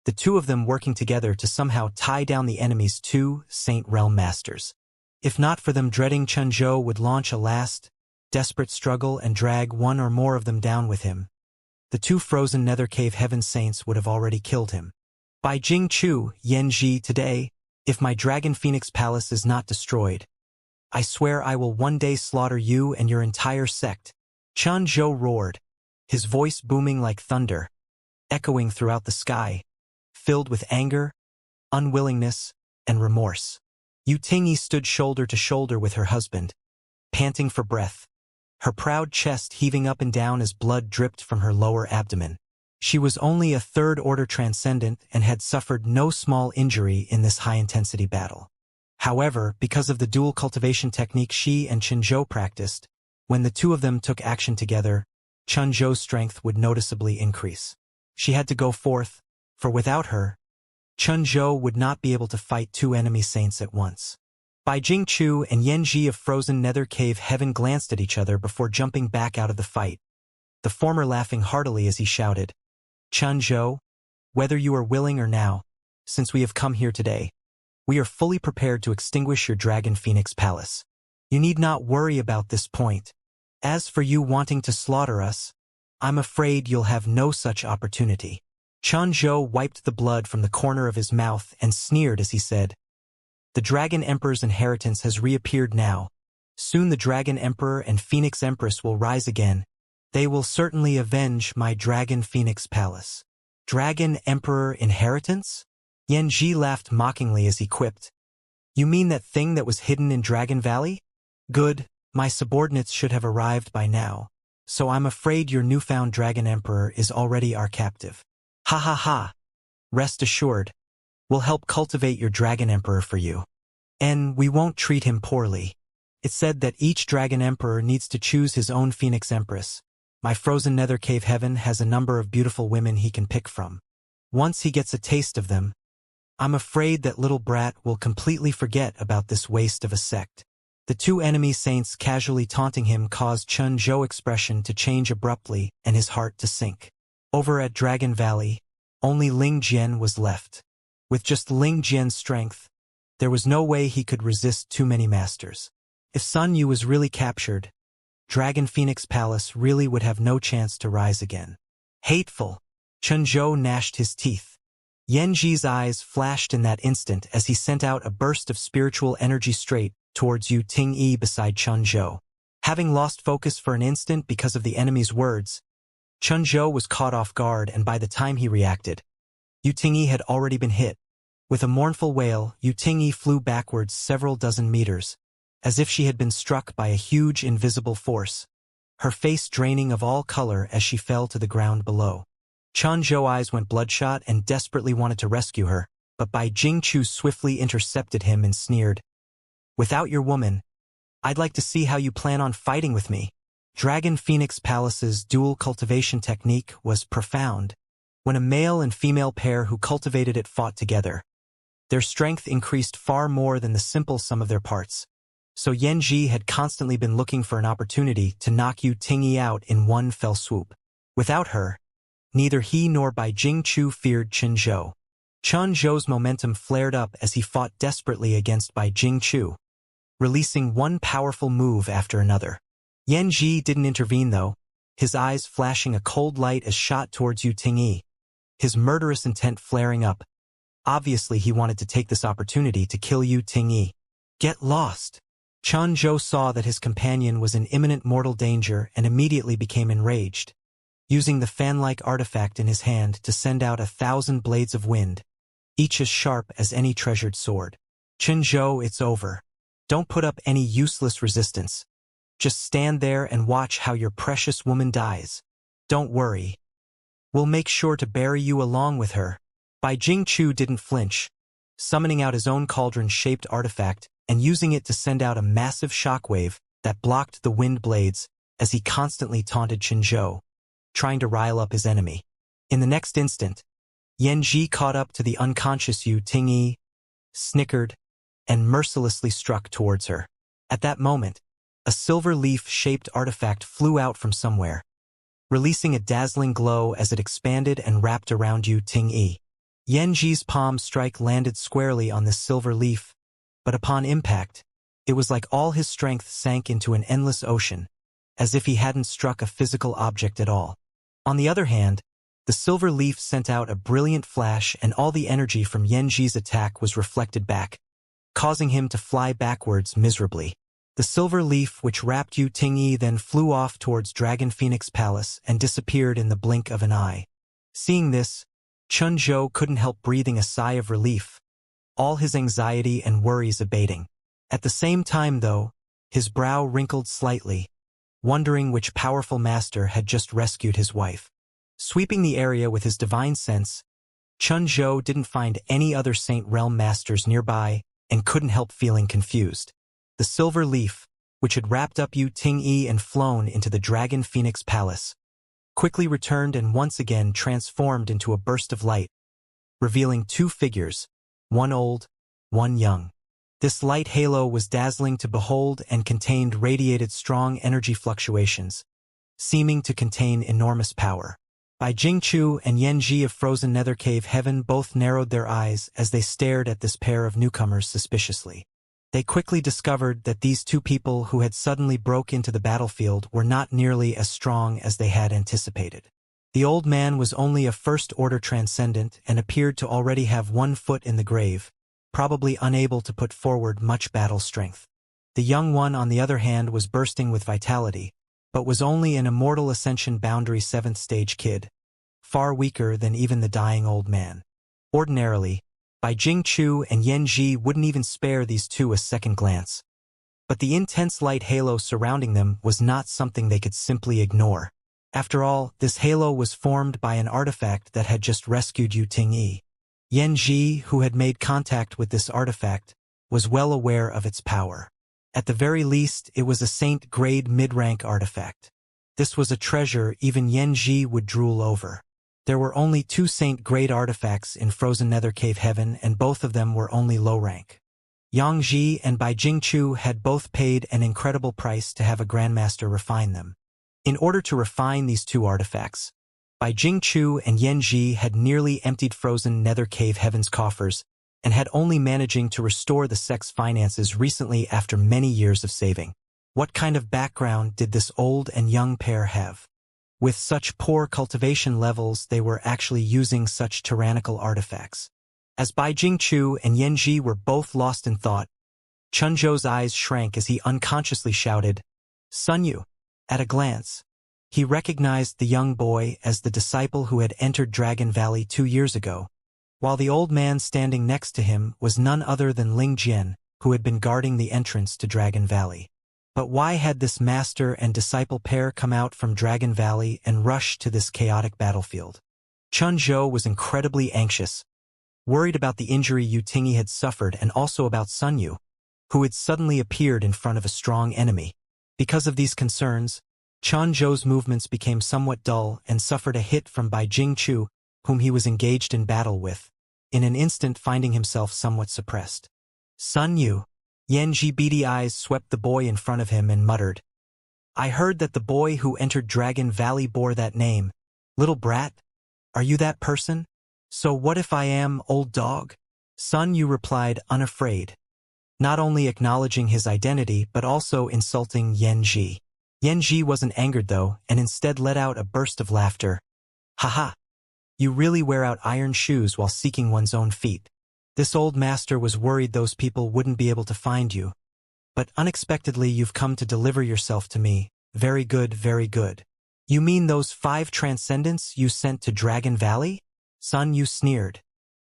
S1: the two of them working together to somehow tie down the enemy's two Saint Realm Masters. If not for them dreading Qianzhou would launch a last, desperate struggle and drag one or more of them down with him, the two Frozen Nether Cave Heaven Saints would have already killed him. By Jing Chu, Yan Ji, today, if my Dragon Phoenix Palace is not destroyed, I swear I will one day slaughter you and your entire sect. Qianzhou roared, his voice booming like thunder, echoing throughout the sky, filled with anger, unwillingness, and remorse. Yu Tingyi stood shoulder to shoulder with her husband, panting for breath, her proud chest heaving up and down as blood dripped from her lower abdomen. She was only a third-order transcendent and had suffered no small injury in this high-intensity battle. However, because of the dual cultivation technique she and Qianzhou practiced, when the two of them took action together, Qianzhou's strength would noticeably increase. She had to go forth, for without her, Qianzhou would not be able to fight two enemy saints at once. Bai Jingchu and Yan Ji of Frozen Nether Cave Heaven glanced at each other before jumping back out of the fight, the former laughing heartily as he shouted, "Qianzhou, whether you are willing or now, since we have come here today, we are fully prepared to extinguish your Dragon Phoenix Palace. You need not worry about this point. As for you wanting to slaughter us, I'm afraid you'll have no such opportunity." Qianzhou wiped the blood from the corner of his mouth and sneered as he said, "The Dragon Emperor's inheritance has reappeared now. Soon the Dragon Emperor and Phoenix Empress will rise again. They will certainly avenge my Dragon Phoenix Palace." Dragon Emperor inheritance? Yan Ji laughed mockingly as he quipped, "You mean that thing that was hidden in Dragon Valley? Good, my subordinates should have arrived by now, so I'm afraid your newfound Dragon Emperor is already our captive. Ha ha ha. Rest assured, we'll help cultivate your Dragon Emperor for you. And we won't treat him poorly. It's said that each Dragon Emperor needs to choose his own Phoenix Empress. My Frozen Nether Cave Heaven has a number of beautiful women he can pick from. Once he gets a taste of them, I'm afraid that little brat will completely forget about this waste of a sect." The two enemy saints casually taunting him caused Qianzhou's expression to change abruptly and his heart to sink. Over at Dragon Valley, only Ling Jian was left. With just Ling Jian's strength, there was no way he could resist too many masters. If Sun Yu was really captured, Dragon Phoenix Palace really would have no chance to rise again. Hateful! Qianzhou gnashed his teeth. Yan Ji's eyes flashed in that instant as he sent out a burst of spiritual energy straight towards Yu Tingyi beside Qianzhou. Having lost focus for an instant because of the enemy's words, Qianzhou was caught off guard, and by the time he reacted, Yu Tingyi had already been hit. With a mournful wail, Yu Tingyi flew backwards several dozen meters, as if she had been struck by a huge invisible force, her face draining of all color as she fell to the ground below. Qianzhou's eyes went bloodshot and desperately wanted to rescue her, but Bai Jingchu swiftly intercepted him and sneered, "Without your woman, I'd like to see how you plan on fighting with me." Dragon Phoenix Palace's dual cultivation technique was profound. When a male and female pair who cultivated it fought together, their strength increased far more than the simple sum of their parts. So Yan Ji had constantly been looking for an opportunity to knock Yu Tingyi out in one fell swoop. Without her, neither he nor Bai Jingchu feared Qianzhou. Qianzhou's momentum flared up as he fought desperately against Bai Jingchu, releasing one powerful move after another. Yan Ji didn't intervene though, his eyes flashing a cold light as shot towards Yu Tingyi. his murderous intent flaring up. Obviously he wanted to take this opportunity to kill Yu Tingyi. Get lost! Chun Zhou saw that his companion was in imminent mortal danger and immediately became enraged, using the fan-like artifact in his hand to send out 1,000 blades of wind, each as sharp as any treasured sword. Chun Zhou, it's over. Don't put up any useless resistance. Just stand there and watch how your precious woman dies. Don't worry. We'll make sure to bury you along with her. Bai Jingchu didn't flinch, summoning out his own cauldron-shaped artifact and using it to send out a massive shockwave that blocked the wind blades as he constantly taunted Qinzhou, trying to rile up his enemy. In the next instant, Yanji caught up to the unconscious Yu Tingyi, snickered, and mercilessly struck towards her. At that moment, a silver leaf-shaped artifact flew out from somewhere, releasing a dazzling glow as it expanded and wrapped around Yu Tingyi. Yanji's palm strike landed squarely on this silver leaf, but upon impact, it was like all his strength sank into an endless ocean, as if he hadn't struck a physical object at all. On the other hand, the silver leaf sent out a brilliant flash and all the energy from Yanji's attack was reflected back, causing him to fly backwards miserably. The silver leaf which wrapped Yu Tingyi then flew off towards Dragon Phoenix Palace and disappeared in the blink of an eye. Seeing this, Chun Zhou couldn't help breathing a sigh of relief, all his anxiety and worries abating. At the same time though, his brow wrinkled slightly, wondering which powerful master had just rescued his wife. Sweeping the area with his divine sense, Chun Zhou didn't find any other Saint Realm masters nearby and couldn't help feeling confused. The silver leaf, which had wrapped up Yu Tingyi and flown into the Dragon Phoenix Palace, quickly returned and once again transformed into a burst of light, revealing two figures, one old, one young. This light halo was dazzling to behold and radiated strong energy fluctuations, seeming to contain enormous power. Bai Jingchu and Yanji of Frozen Nether Cave Heaven both narrowed their eyes as they stared at this pair of newcomers suspiciously. They quickly discovered that these two people who had suddenly broke into the battlefield were not nearly as strong as they had anticipated. The old man was only a first-order transcendent and appeared to already have 1 foot in the grave, probably unable to put forward much battle strength. The young one, on the other hand, was bursting with vitality, but was only an immortal Ascension boundary 7th stage kid, far weaker than even the dying old man. Ordinarily, Bai Jingchu and Yanji wouldn't even spare these two a second glance. But the intense light halo surrounding them was not something they could simply ignore. After all, this halo was formed by an artifact that had just rescued Yu Tingyi. Yanji, who had made contact with this artifact, was well aware of its power. At the very least, it was a Saint-grade mid-rank artifact. This was a treasure even Yanji would drool over. There were only 2 Saint-grade artifacts in Frozen Nether Cave Heaven, and both of them were only low rank. Yangji and Bai Jingchu had both paid an incredible price to have a Grandmaster refine them. In order to refine these 2 artifacts, Bai Jingchu and Yanji had nearly emptied Frozen Nether Cave Heaven's coffers and had only managing to restore the sect's finances recently after many years of saving. What kind of background did this old and young pair have? With such poor cultivation levels, they were actually using such tyrannical artifacts. As Bai Jingchu and Yanji were both lost in thought, Chun Zhou's eyes shrank as he unconsciously shouted, "Sun Yu!" At a glance, he recognized the young boy as the disciple who had entered Dragon Valley 2 years ago, while the old man standing next to him was none other than Ling Jian, who had been guarding the entrance to Dragon Valley. But why had this master and disciple pair come out from Dragon Valley and rushed to this chaotic battlefield? Chun Zhou was incredibly anxious, worried about the injury Yu Tingyi had suffered and also about Sun Yu, who had suddenly appeared in front of a strong enemy. Because of these concerns, Chun Zhou's movements became somewhat dull and suffered a hit from Bai Jingchu, whom he was engaged in battle with, in an instant finding himself somewhat suppressed. "Sun Yu." Yanji's beady eyes swept the boy in front of him and muttered, "I heard that the boy who entered Dragon Valley bore that name. Little brat? Are you that person? So what if I am, old dog?" Sun Yu replied unafraid, not only acknowledging his identity but also insulting Yanji. Yanji wasn't angered though, and instead let out a burst of laughter. "Haha! You really wear out iron shoes while seeking one's own feet. This old master was worried those people wouldn't be able to find you. But unexpectedly you've come to deliver yourself to me. Very good, very good. You mean those 5 transcendents you sent to Dragon Valley? Son, you sneered.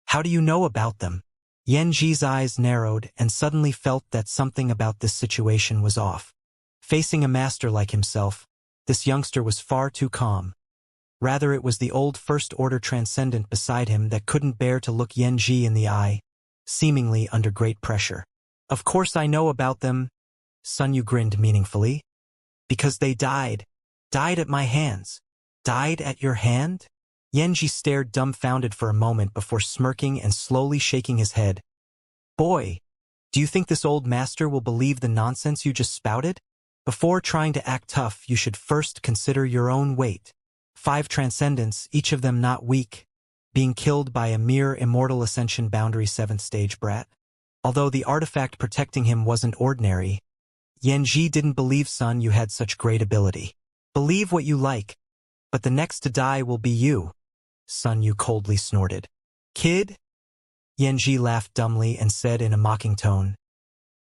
S1: How do you know about them? Yanji's eyes narrowed and suddenly felt that something about this situation was off. Facing a master like himself, this youngster was far too calm. Rather, it was the old first-order transcendent beside him that couldn't bear to look Yanji in the eye, seemingly under great pressure. Of course I know about them, Sun Yu grinned meaningfully. Because they died. Died at my hands. Died at your hand? Yanji stared dumbfounded for a moment before smirking and slowly shaking his head. Boy, do you think this old master will believe the nonsense you just spouted? Before trying to act tough, you should first consider your own weight. 5 transcendents, each of them not weak, being killed by a mere immortal Ascension boundary 7th stage brat. Although the artifact protecting him wasn't ordinary, Yanji didn't believe Sun Yu had such great ability. Believe what you like, but the next to die will be you, Sun Yu coldly snorted. Kid? Yanji laughed dumbly and said in a mocking tone,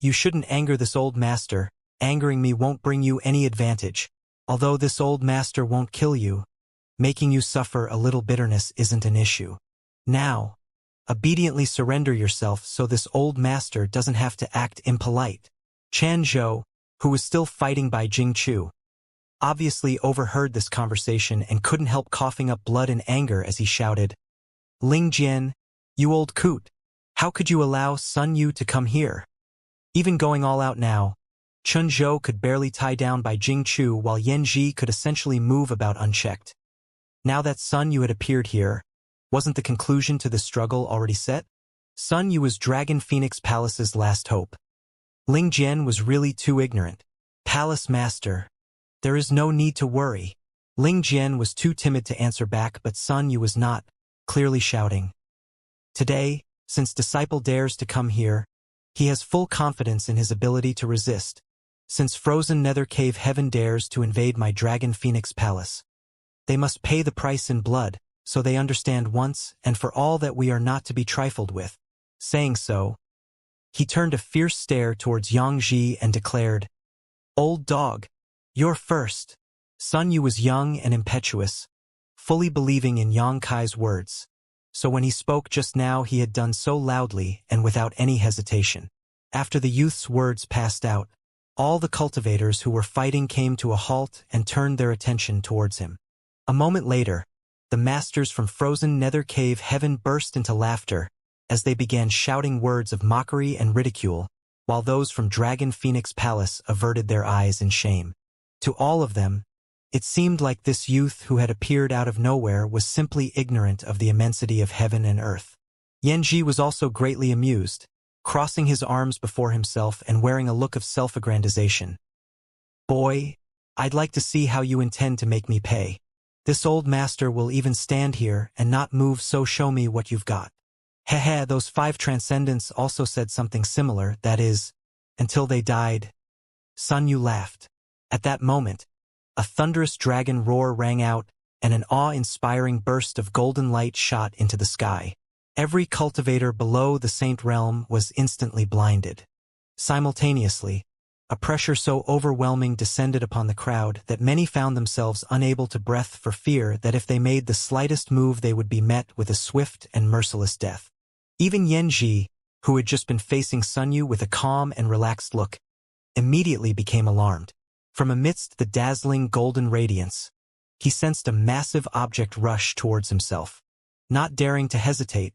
S1: You shouldn't anger this old master. Angering me won't bring you any advantage. Although this old master won't kill you, making you suffer a little bitterness isn't an issue. Now, obediently surrender yourself so this old master doesn't have to act impolite. Chan Zhou, who was still fighting by Jingchu, obviously overheard this conversation and couldn't help coughing up blood in anger as he shouted, Ling Jian, you old coot, how could you allow Sun Yu to come here? Even going all out now, Chun Zhou could barely tie down by Jingchu while Yanji could essentially move about unchecked. Now that Sun Yu had appeared here, wasn't the conclusion to the struggle already set? Sun Yu was Dragon Phoenix Palace's last hope. Ling Jian was really too ignorant. Palace Master, there is no need to worry. Ling Jian was too timid to answer back, but Sun Yu was not, clearly shouting. Today, since Disciple dares to come here, he has full confidence in his ability to resist. Since Frozen Nether Cave Heaven dares to invade my Dragon Phoenix Palace, they must pay the price in blood, so they understand once and for all that we are not to be trifled with. Saying so, he turned a fierce stare towards Yangji and declared, Old dog, you're first. Sun Yu was young and impetuous, fully believing in Yang Kai's words, so when he spoke just now he had done so loudly and without any hesitation. After the youth's words passed out, all the cultivators who were fighting came to a halt and turned their attention towards him. A moment later, the masters from Frozen Nether Cave Heaven burst into laughter as they began shouting words of mockery and ridicule, while those from Dragon Phoenix Palace averted their eyes in shame. To all of them, it seemed like this youth who had appeared out of nowhere was simply ignorant of the immensity of heaven and earth. Yanji was also greatly amused, crossing his arms before himself and wearing a look of self-aggrandization. Boy, I'd like to see how you intend to make me pay. This old master will even stand here and not move, so show me what you've got. Heh, those 5 transcendents also said something similar, that is, until they died. Sun Yu laughed. At that moment, a thunderous dragon roar rang out, and an awe-inspiring burst of golden light shot into the sky. Every cultivator below the Saint Realm was instantly blinded. Simultaneously, a pressure so overwhelming descended upon the crowd that many found themselves unable to breathe for fear that if they made the slightest move they would be met with a swift and merciless death. Even Yanji, who had just been facing Sun Yu with a calm and relaxed look, immediately became alarmed. From amidst the dazzling golden radiance, he sensed a massive object rush towards himself. Not daring to hesitate,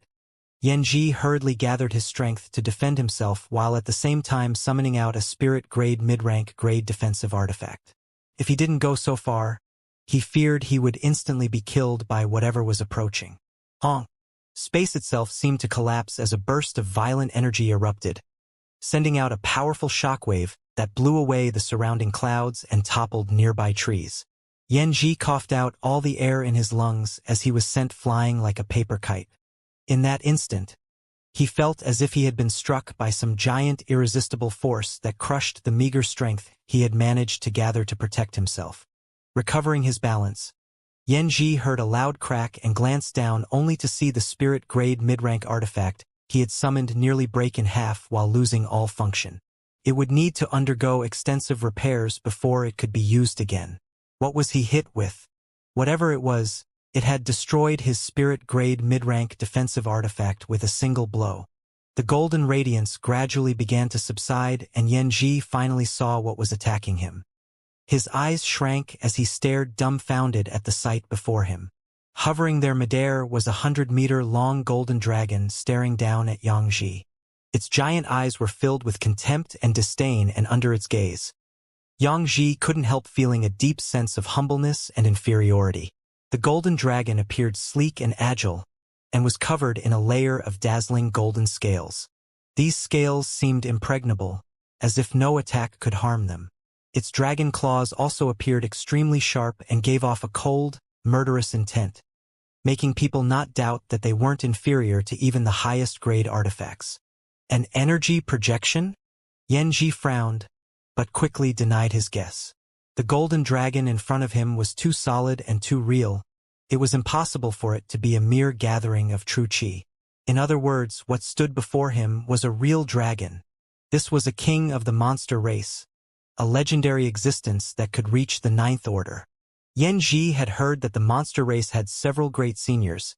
S1: Yanji hurriedly gathered his strength to defend himself while at the same time summoning out a spirit-grade mid-rank grade defensive artifact. If he didn't go so far, he feared he would instantly be killed by whatever was approaching. Honk! Space itself seemed to collapse as a burst of violent energy erupted, sending out a powerful shockwave that blew away the surrounding clouds and toppled nearby trees. Yanji coughed out all the air in his lungs as he was sent flying like a paper kite. In that instant, he felt as if he had been struck by some giant irresistible force that crushed the meager strength he had managed to gather to protect himself. Recovering his balance, Yanji heard a loud crack and glanced down only to see the spirit-grade mid-rank artifact he had summoned nearly break in half while losing all function. It would need to undergo extensive repairs before it could be used again. What was he hit with? Whatever it was, it had destroyed his spirit-grade mid-rank defensive artifact with a single blow. The golden radiance gradually began to subside, and Yanji finally saw what was attacking him. His eyes shrank as he stared dumbfounded at the sight before him. Hovering there midair was a 100-meter-long golden dragon staring down at Yanji. Its giant eyes were filled with contempt and disdain, and under its gaze, Yanji couldn't help feeling a deep sense of humbleness and inferiority. The golden dragon appeared sleek and agile, and was covered in a layer of dazzling golden scales. These scales seemed impregnable, as if no attack could harm them. Its dragon claws also appeared extremely sharp and gave off a cold, murderous intent, making people not doubt that they weren't inferior to even the highest-grade artifacts. An energy projection? Yanji frowned, but quickly denied his guess. The golden dragon in front of him was too solid and too real. It was impossible for it to be a mere gathering of true qi. In other words, what stood before him was a real dragon. This was a king of the monster race, a legendary existence that could reach the 9th order. Yanji had heard that the monster race had several great seniors,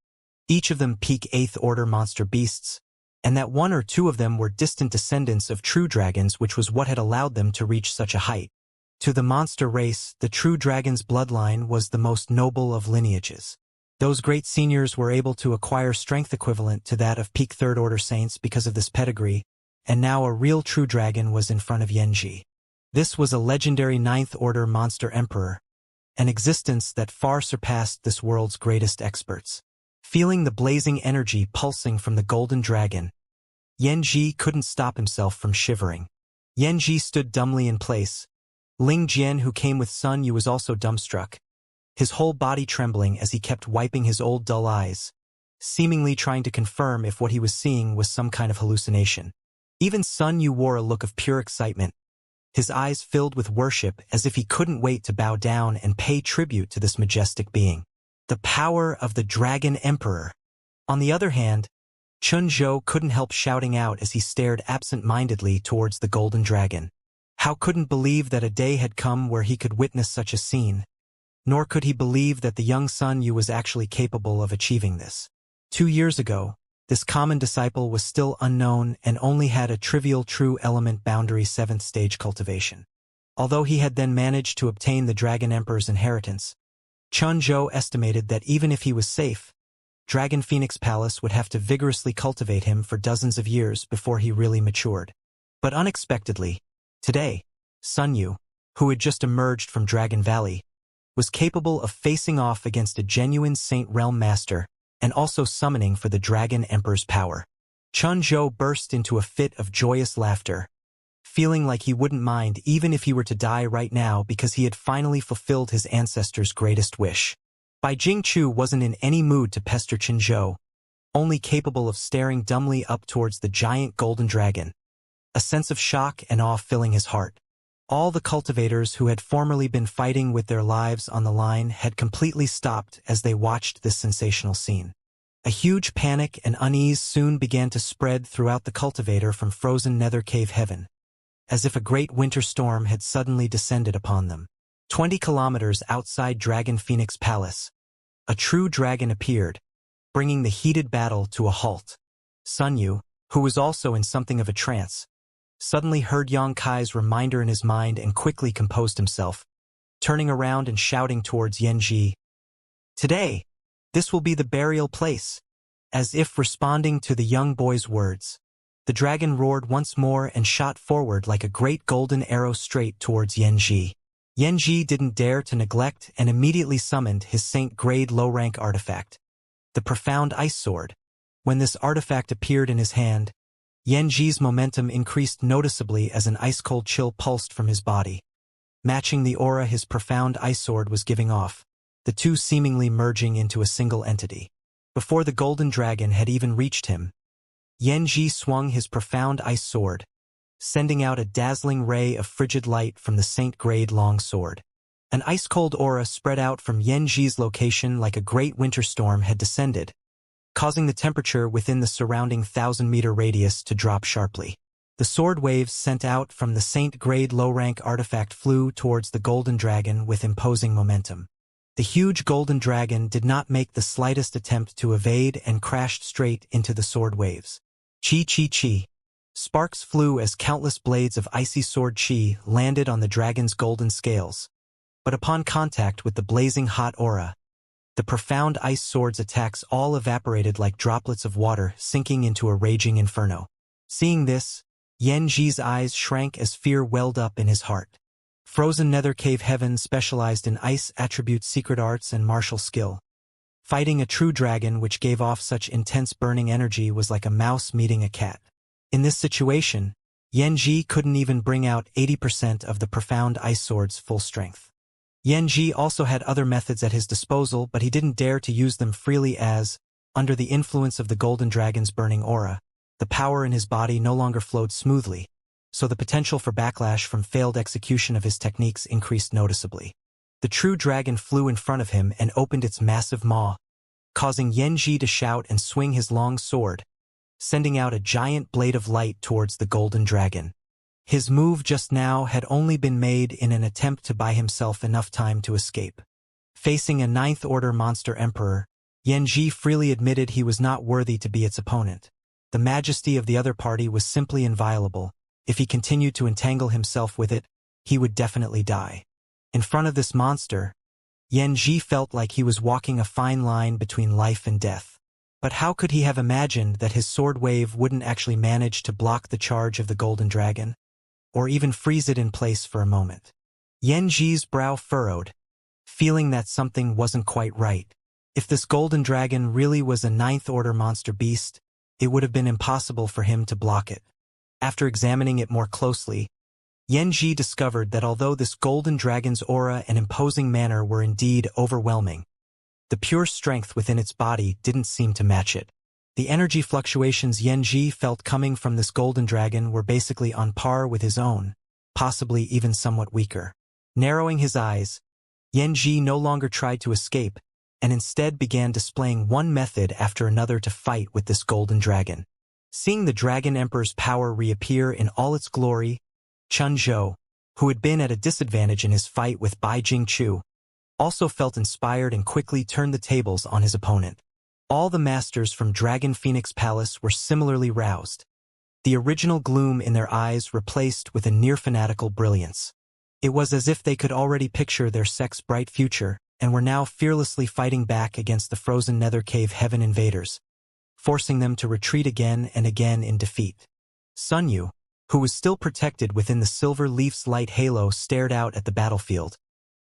S1: each of them peak 8th order monster beasts, and that one or two of them were distant descendants of true dragons, which was what had allowed them to reach such a height. To the monster race, the true dragon's bloodline was the most noble of lineages. Those great seniors were able to acquire strength equivalent to that of peak 3rd order saints because of this pedigree, and now a real true dragon was in front of Yanji. This was a legendary 9th order monster emperor, an existence that far surpassed this world's greatest experts. Feeling the blazing energy pulsing from the golden dragon, Yanji couldn't stop himself from shivering. Yanji stood dumbly in place. Ling Jian, who came with Sun Yu, was also dumbstruck, his whole body trembling as he kept wiping his old dull eyes, seemingly trying to confirm if what he was seeing was some kind of hallucination. Even Sun Yu wore a look of pure excitement, his eyes filled with worship as if he couldn't wait to bow down and pay tribute to this majestic being. The power of the Dragon Emperor. On the other hand, Chun Zhou couldn't help shouting out as he stared absent-mindedly towards the golden dragon. How couldn't believe that a day had come where he could witness such a scene, nor could he believe that the young Sun Yu was actually capable of achieving this. 2 years ago, this common disciple was still unknown and only had a trivial true element boundary 7th stage cultivation. Although he had then managed to obtain the Dragon Emperor's inheritance, Chun Zhou estimated that even if he was safe, Dragon Phoenix Palace would have to vigorously cultivate him for dozens of years before he really matured. But unexpectedly, today, Sun Yu, who had just emerged from Dragon Valley, was capable of facing off against a genuine Saint Realm Master and also summoning for the Dragon Emperor's power. Chun Zhou burst into a fit of joyous laughter, feeling like he wouldn't mind even if he were to die right now because he had finally fulfilled his ancestor's greatest wish. Bai Jingchu wasn't in any mood to pester Chun Zhou, only capable of staring dumbly up towards the giant golden dragon, a sense of shock and awe filling his heart. All the cultivators who had formerly been fighting with their lives on the line had completely stopped as they watched this sensational scene. A huge panic and unease soon began to spread throughout the cultivator from frozen nether cave heaven, as if a great winter storm had suddenly descended upon them. 20 kilometers outside Dragon Phoenix Palace, a true dragon appeared, bringing the heated battle to a halt. Sun Yu, who was also in something of a trance, suddenly heard Yang Kai's reminder in his mind and quickly composed himself, turning around and shouting towards Yanji, "Today, this will be the burial place." As if responding to the young boy's words, the dragon roared once more and shot forward like a great golden arrow straight towards Yanji. Yanji didn't dare to neglect and immediately summoned his Saint-grade low-rank artifact, the Profound Ice Sword. When this artifact appeared in his hand, Yanji's momentum increased noticeably as an ice-cold chill pulsed from his body, matching the aura his Profound Ice Sword was giving off, the two seemingly merging into a single entity. Before the golden dragon had even reached him, Yanji swung his Profound Ice Sword, sending out a dazzling ray of frigid light from the Saint-grade long sword. An ice-cold aura spread out from Yanji's location like a great winter storm had descended, causing the temperature within the surrounding 1,000-meter radius to drop sharply. The sword waves sent out from the Saint-grade low-rank artifact flew towards the golden dragon with imposing momentum. The huge golden dragon did not make the slightest attempt to evade and crashed straight into the sword waves. Chi chi chi. Sparks flew as countless blades of icy sword chi landed on the dragon's golden scales. But upon contact with the blazing hot aura, the profound ice sword's attacks all evaporated like droplets of water sinking into a raging inferno. Seeing this, Yanji's eyes shrank as fear welled up in his heart. Frozen Nether Cave Heaven specialized in ice attributes, secret arts, and martial skill. Fighting a true dragon which gave off such intense burning energy was like a mouse meeting a cat. In this situation, Yanji couldn't even bring out 80% of the profound ice sword's full strength. Yanji also had other methods at his disposal, but he didn't dare to use them freely as, under the influence of the golden dragon's burning aura, the power in his body no longer flowed smoothly, so the potential for backlash from failed execution of his techniques increased noticeably. The true dragon flew in front of him and opened its massive maw, causing Yanji to shout and swing his long sword, sending out a giant blade of light towards the golden dragon. His move just now had only been made in an attempt to buy himself enough time to escape. Facing a ninth-order monster emperor, Yanji freely admitted he was not worthy to be its opponent. The majesty of the other party was simply inviolable. If he continued to entangle himself with it, he would definitely die. In front of this monster, Yanji felt like he was walking a fine line between life and death. But how could he have imagined that his sword wave wouldn't actually manage to block the charge of the golden dragon, or even freeze it in place for a moment? Yanji's brow furrowed, feeling that something wasn't quite right. If this golden dragon really was a ninth-order monster beast, it would have been impossible for him to block it. After examining it more closely, Yanji discovered that although this golden dragon's aura and imposing manner were indeed overwhelming, the pure strength within its body didn't seem to match it. The energy fluctuations Yanji felt coming from this golden dragon were basically on par with his own, possibly even somewhat weaker. Narrowing his eyes, Yanji no longer tried to escape, and instead began displaying one method after another to fight with this golden dragon. Seeing the Dragon Emperor's power reappear in all its glory, Chun Zhou, who had been at a disadvantage in his fight with Bai Jingchu, also felt inspired and quickly turned the tables on his opponent. All the masters from Dragon Phoenix Palace were similarly roused, the original gloom in their eyes replaced with a near-fanatical brilliance. It was as if they could already picture their sect's bright future and were now fearlessly fighting back against the frozen Nether Cave Heaven invaders, forcing them to retreat again and again in defeat. Sun Yu, who was still protected within the silver leaf's light halo, stared out at the battlefield,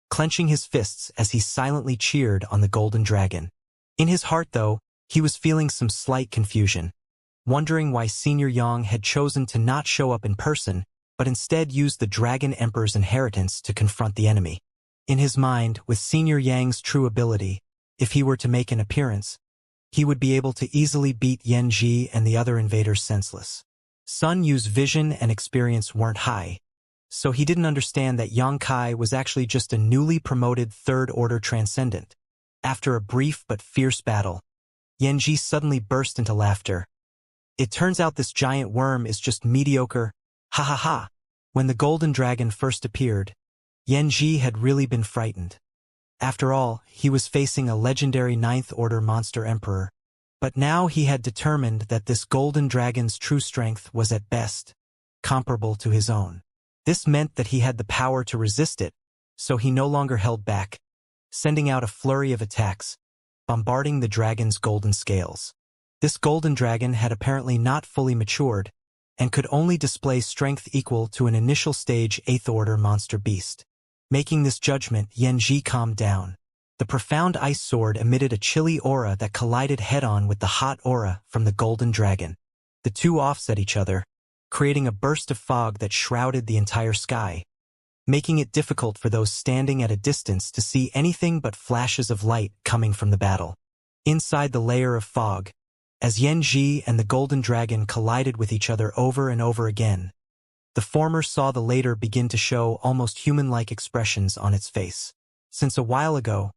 S1: clenching his fists as he silently cheered on the golden dragon. In his heart, though, he was feeling some slight confusion, wondering why Senior Yang had chosen to not show up in person, but instead use the Dragon Emperor's inheritance to confront the enemy. In his mind, with Senior Yang's true ability, if he were to make an appearance, he would be able to easily beat Yanji and the other invaders senseless. Sun Yu's vision and experience weren't high, so he didn't understand that Yang Kai was actually just a newly promoted third-order transcendent. After a brief but fierce battle, Yanji suddenly burst into laughter. It turns out this giant worm is just mediocre. Ha ha ha. When the golden dragon first appeared, Yanji had really been frightened. After all, he was facing a legendary ninth-order monster emperor. But now he had determined that this golden dragon's true strength was at best comparable to his own. This meant that he had the power to resist it, so he no longer held back, sending out a flurry of attacks, bombarding the dragon's golden scales. This golden dragon had apparently not fully matured, and could only display strength equal to an initial stage 8th order monster beast. Making this judgment, Yanji calmed down. The profound ice sword emitted a chilly aura that collided head-on with the hot aura from the golden dragon. The two offset each other, creating a burst of fog that shrouded the entire sky, making it difficult for those standing at a distance to see anything but flashes of light coming from the battle. Inside the layer of fog, as Yanji and the golden dragon collided with each other over and over again, The former saw the later begin to show almost human-like expressions on its face. Since a while ago,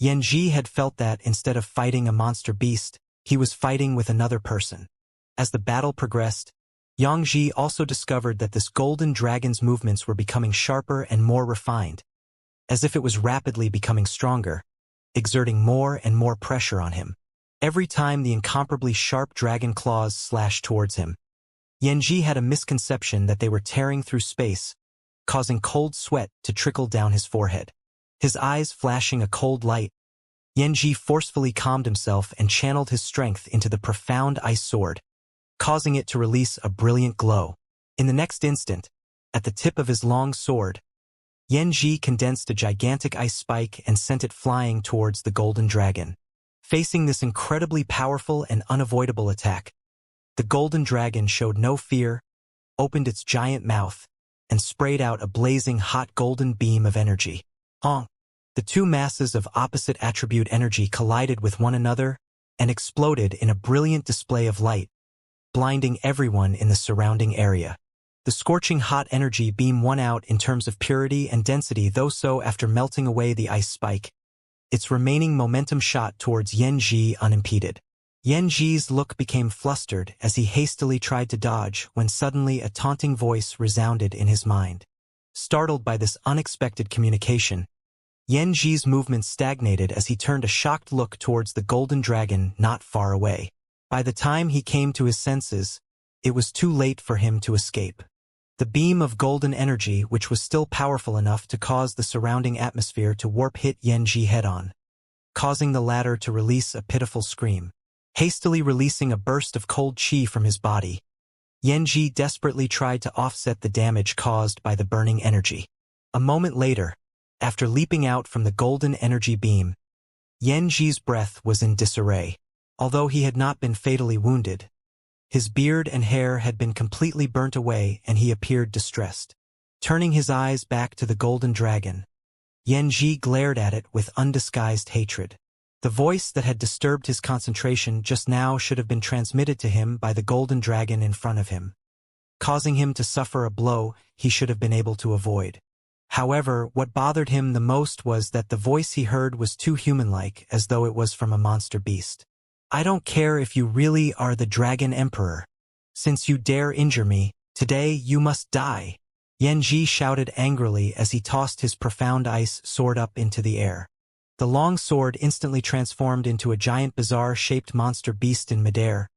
S1: Yanji had felt that instead of fighting a monster beast, he was fighting with another person. As the battle progressed, Yangji also discovered that this golden dragon's movements were becoming sharper and more refined, as if it was rapidly becoming stronger, exerting more and more pressure on him. Every time the incomparably sharp dragon claws slashed towards him, Yanji had a misconception that they were tearing through space, causing cold sweat to trickle down his forehead. His eyes flashing a cold light, Yanji forcefully calmed himself and channeled his strength into the profound ice sword, causing it to release a brilliant glow. In the next instant, at the tip of his long sword, Yanji condensed a gigantic ice spike and sent it flying towards the golden dragon. Facing this incredibly powerful and unavoidable attack, the golden dragon showed no fear, opened its giant mouth, and sprayed out a blazing hot golden beam of energy. The two masses of opposite attribute energy collided with one another and exploded in a brilliant display of light, blinding everyone in the surrounding area. The scorching hot energy beam won out in terms of purity and density, though so after melting away the ice spike, its remaining momentum shot towards Yanji unimpeded. Yanji's look became flustered as he hastily tried to dodge when suddenly a taunting voice resounded in his mind. Startled by this unexpected communication, Yanji's movements stagnated as he turned a shocked look towards the golden dragon not far away. By the time he came to his senses, it was too late for him to escape. The beam of golden energy, which was still powerful enough to cause the surrounding atmosphere to warp, hit Yanji head-on, causing the latter to release a pitiful scream. Hastily releasing a burst of cold chi from his body, Yanji desperately tried to offset the damage caused by the burning energy. A moment later, after leaping out from the golden energy beam, Yanji's breath was in disarray. Although he had not been fatally wounded, his beard and hair had been completely burnt away and he appeared distressed. Turning his eyes back to the golden dragon, Yanji glared at it with undisguised hatred. The voice that had disturbed his concentration just now should have been transmitted to him by the golden dragon in front of him, causing him to suffer a blow he should have been able to avoid. However, what bothered him the most was that the voice he heard was too human-like, as though it was from a monster beast. "I don't care if you really are the Dragon Emperor. Since you dare injure me, today you must die," Yanji shouted angrily as he tossed his profound ice sword up into the air. The long sword instantly transformed into a giant bizarre-shaped monster beast in midair,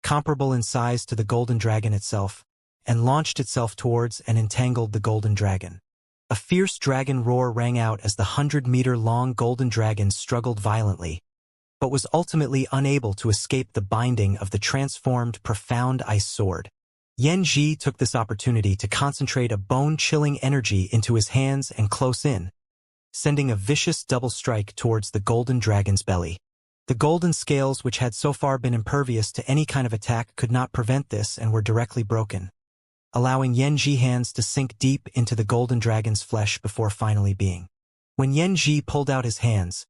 S1: comparable in size to the golden dragon itself, and launched itself towards and entangled the golden dragon. A fierce dragon roar rang out as the 100-meter-long golden dragon struggled violently, but was ultimately unable to escape the binding of the transformed profound ice sword. Yanji took this opportunity to concentrate a bone-chilling energy into his hands and close in, sending a vicious double strike towards the golden dragon's belly. The golden scales, which had so far been impervious to any kind of attack, could not prevent this and were directly broken, allowing Yanji's hands to sink deep into the golden dragon's flesh before finally being. When Yanji pulled out his hands,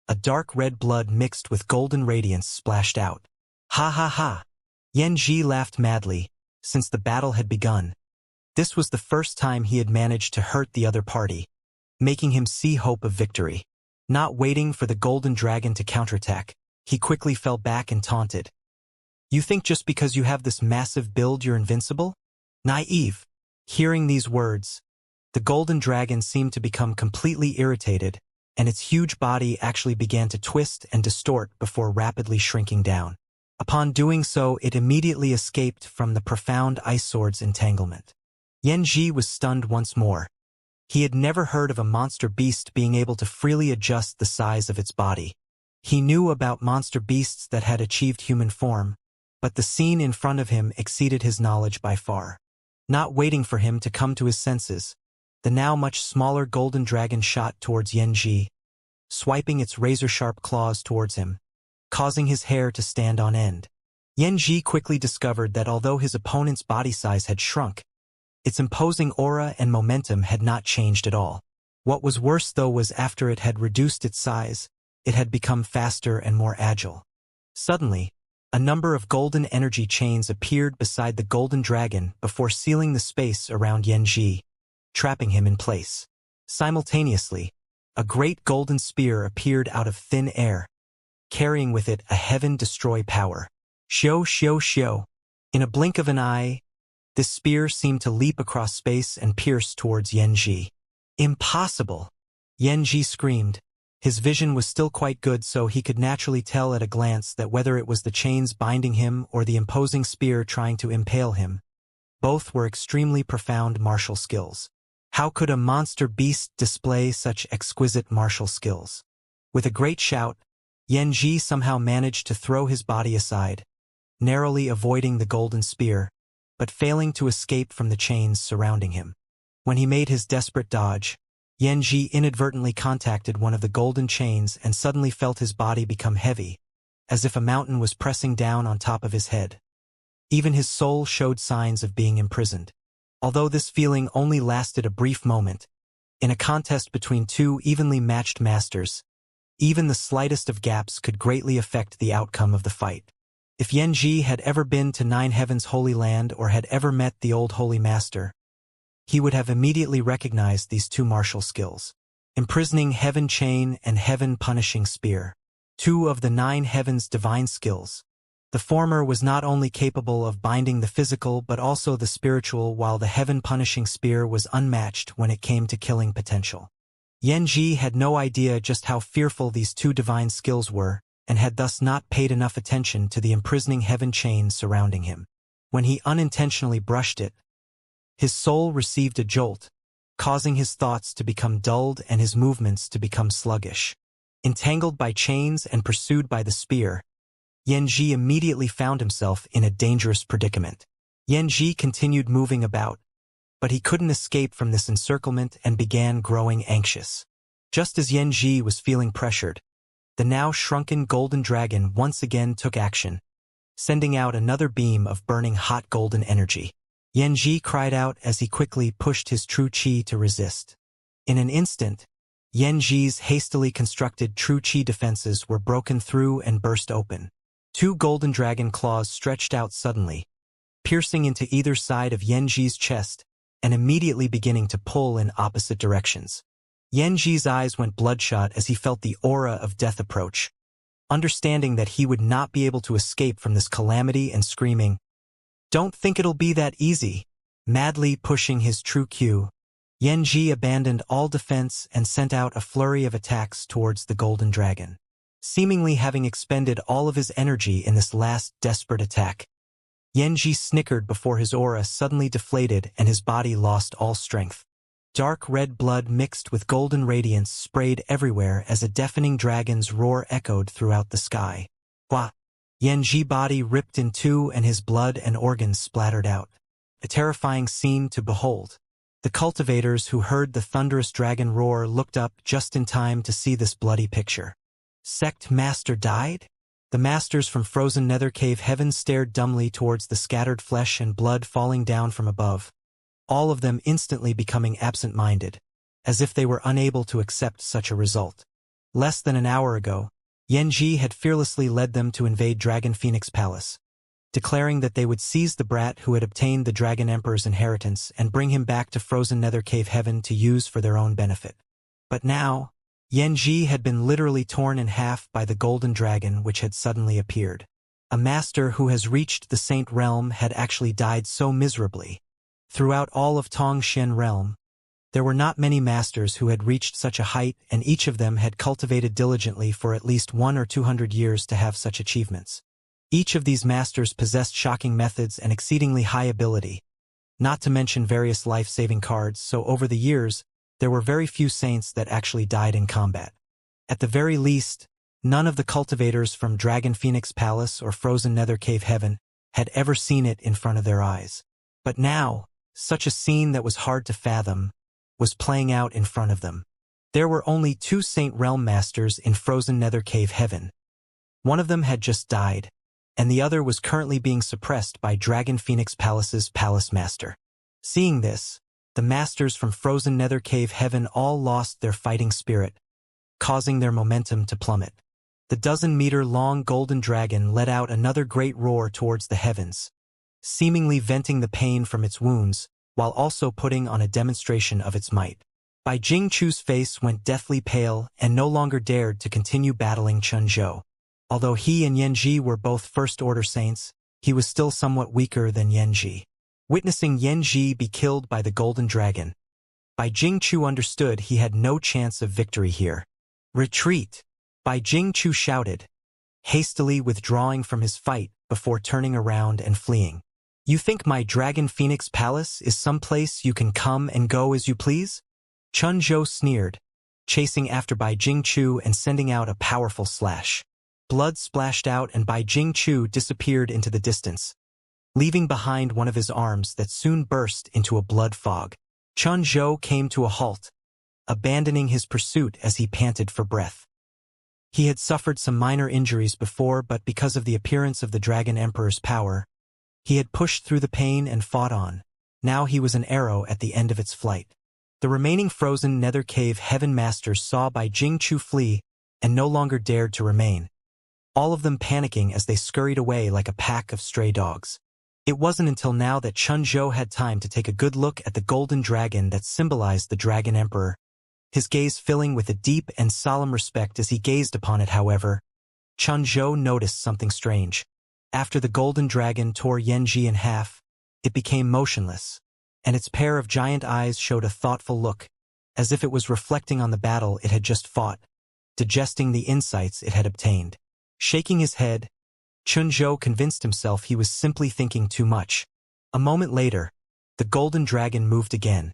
S1: a dark red blood mixed with golden radiance splashed out. Ha ha ha! Yanji laughed madly, since the battle had begun. This was the first time he had managed to hurt the other party, making him see hope of victory. Not waiting for the golden dragon to counterattack, he quickly fell back and taunted. "You think just because you have this massive build you're invincible? Naive." Hearing these words, the golden dragon seemed to become completely irritated, and its huge body actually began to twist and distort before rapidly shrinking down. Upon doing so, it immediately escaped from the profound ice sword's entanglement. Yanji was stunned once more. He had never heard of a monster beast being able to freely adjust the size of its body. He knew about monster beasts that had achieved human form, but the scene in front of him exceeded his knowledge by far. Not waiting for him to come to his senses, the now much smaller golden dragon shot towards Yanji, swiping its razor-sharp claws towards him, causing his hair to stand on end. Yanji quickly discovered that although his opponent's body size had shrunk, its imposing aura and momentum had not changed at all. What was worse, though, was after it had reduced its size, it had become faster and more agile. Suddenly, A number of golden energy chains appeared beside the golden dragon before sealing the space around Yanji, trapping him in place. Simultaneously, a great golden spear appeared out of thin air, carrying with it a heaven-destroy power. Xiao xiao xiao. In a blink of an eye, this spear seemed to leap across space and pierce towards Yanji. Impossible! Yanji screamed. His vision was still quite good, so he could naturally tell at a glance that whether it was the chains binding him or the imposing spear trying to impale him, both were extremely profound martial skills. How could a monster beast display such exquisite martial skills? With a great shout, Yanji somehow managed to throw his body aside, narrowly avoiding the golden spear, but failing to escape from the chains surrounding him. When he made his desperate dodge, Yanji inadvertently contacted one of the golden chains and suddenly felt his body become heavy, as if a mountain was pressing down on top of his head. Even his soul showed signs of being imprisoned. Although this feeling only lasted a brief moment, in a contest between two evenly matched masters, even the slightest of gaps could greatly affect the outcome of the fight. If Yanji had ever been to Nine Heaven's Holy Land or had ever met the old Holy Master, he would have immediately recognized these two martial skills. Imprisoning Heaven Chain and Heaven Punishing Spear. Two of the Nine Heavens' divine skills. The former was not only capable of binding the physical but also the spiritual, while the Heaven Punishing Spear was unmatched when it came to killing potential. Yanji had no idea just how fearful these two divine skills were, and had thus not paid enough attention to the imprisoning heaven chain surrounding him. When he unintentionally brushed it, his soul received a jolt, causing his thoughts to become dulled and his movements to become sluggish. Entangled by chains and pursued by the spear, Yanji immediately found himself in a dangerous predicament. Yanji continued moving about, but he couldn't escape from this encirclement and began growing anxious. Just as Yanji was feeling pressured, the now shrunken golden dragon once again took action, sending out another beam of burning hot golden energy. Yanji cried out as he quickly pushed his true chi to resist. In an instant, Yanji's hastily constructed true chi defenses were broken through and burst open. Two golden dragon claws stretched out suddenly, piercing into either side of Yanji's chest and immediately beginning to pull in opposite directions. Yanji's eyes went bloodshot as he felt the aura of death approach. Understanding that he would not be able to escape from this calamity and screaming, "Don't think it'll be that easy," madly pushing his true Q, Yanji abandoned all defense and sent out a flurry of attacks towards the golden dragon. Seemingly having expended all of his energy in this last desperate attack, Yanji snickered before his aura suddenly deflated and his body lost all strength. Dark red blood mixed with golden radiance sprayed everywhere as a deafening dragon's roar echoed throughout the sky. Wah! Yanji's body ripped in two and his blood and organs splattered out. A terrifying scene to behold. The cultivators who heard the thunderous dragon roar looked up just in time to see this bloody picture. Sect Master died? The masters from frozen nether cave heaven stared dumbly towards the scattered flesh and blood falling down from above, all of them instantly becoming absent-minded, as if they were unable to accept such a result. Less than an hour ago, Yanji had fearlessly led them to invade Dragon Phoenix Palace, declaring that they would seize the brat who had obtained the Dragon Emperor's inheritance and bring him back to frozen nether cave heaven to use for their own benefit. But now, Yanji had been literally torn in half by the golden dragon which had suddenly appeared. A master who has reached the Saint Realm had actually died so miserably. Throughout all of Tongshen Realm, there were not many masters who had reached such a height, and each of them had cultivated diligently for at least 100 or 200 years to have such achievements. Each of these masters possessed shocking methods and exceedingly high ability, not to mention various life-saving cards, so over the years, there were very few saints that actually died in combat. At the very least, none of the cultivators from Dragon Phoenix Palace or Frozen Nether Cave Heaven had ever seen it in front of their eyes. But now, such a scene that was hard to fathom was playing out in front of them. There were only 2 Saint Realm Masters in Frozen Nether Cave Heaven. One of them had just died, and the other was currently being suppressed by Dragon Phoenix Palace's Palace Master. Seeing this, the masters from Frozen Nether Cave Heaven all lost their fighting spirit, causing their momentum to plummet. The dozen-meter-long golden dragon let out another great roar towards the heavens, seemingly venting the pain from its wounds, while also putting on a demonstration of its might. Bai Jingchu's face went deathly pale and no longer dared to continue battling Chunzhou. Although he and Yanji were both first-order saints, he was still somewhat weaker than Yanji. Witnessing Yanji be killed by the golden dragon, Bai Jingchu understood he had no chance of victory here. Retreat! Bai Jingchu shouted, hastily withdrawing from his fight before turning around and fleeing. You think my Dragon Phoenix Palace is some place you can come and go as you please? Chunzhou sneered, chasing after Bai Jingchu and sending out a powerful slash. Blood splashed out and Bai Jingchu disappeared into the distance, leaving behind one of his arms that soon burst into a blood fog. Chunzhou came to a halt, abandoning his pursuit as he panted for breath. He had suffered some minor injuries before, but because of the appearance of the Dragon Emperor's power, he had pushed through the pain and fought on. Now he was an arrow at the end of its flight. The remaining frozen nether cave heaven masters saw Bai Jingchu flee and no longer dared to remain, all of them panicking as they scurried away like a pack of stray dogs. It wasn't until now that Chunzhou had time to take a good look at the golden dragon that symbolized the Dragon Emperor, his gaze filling with a deep and solemn respect as he gazed upon it. However, Chunzhou noticed something strange. After the golden dragon tore Yanji in half, it became motionless, and its pair of giant eyes showed a thoughtful look, as if it was reflecting on the battle it had just fought, digesting the insights it had obtained. Shaking his head, Chunzhou convinced himself he was simply thinking too much. A moment later, the golden dragon moved again,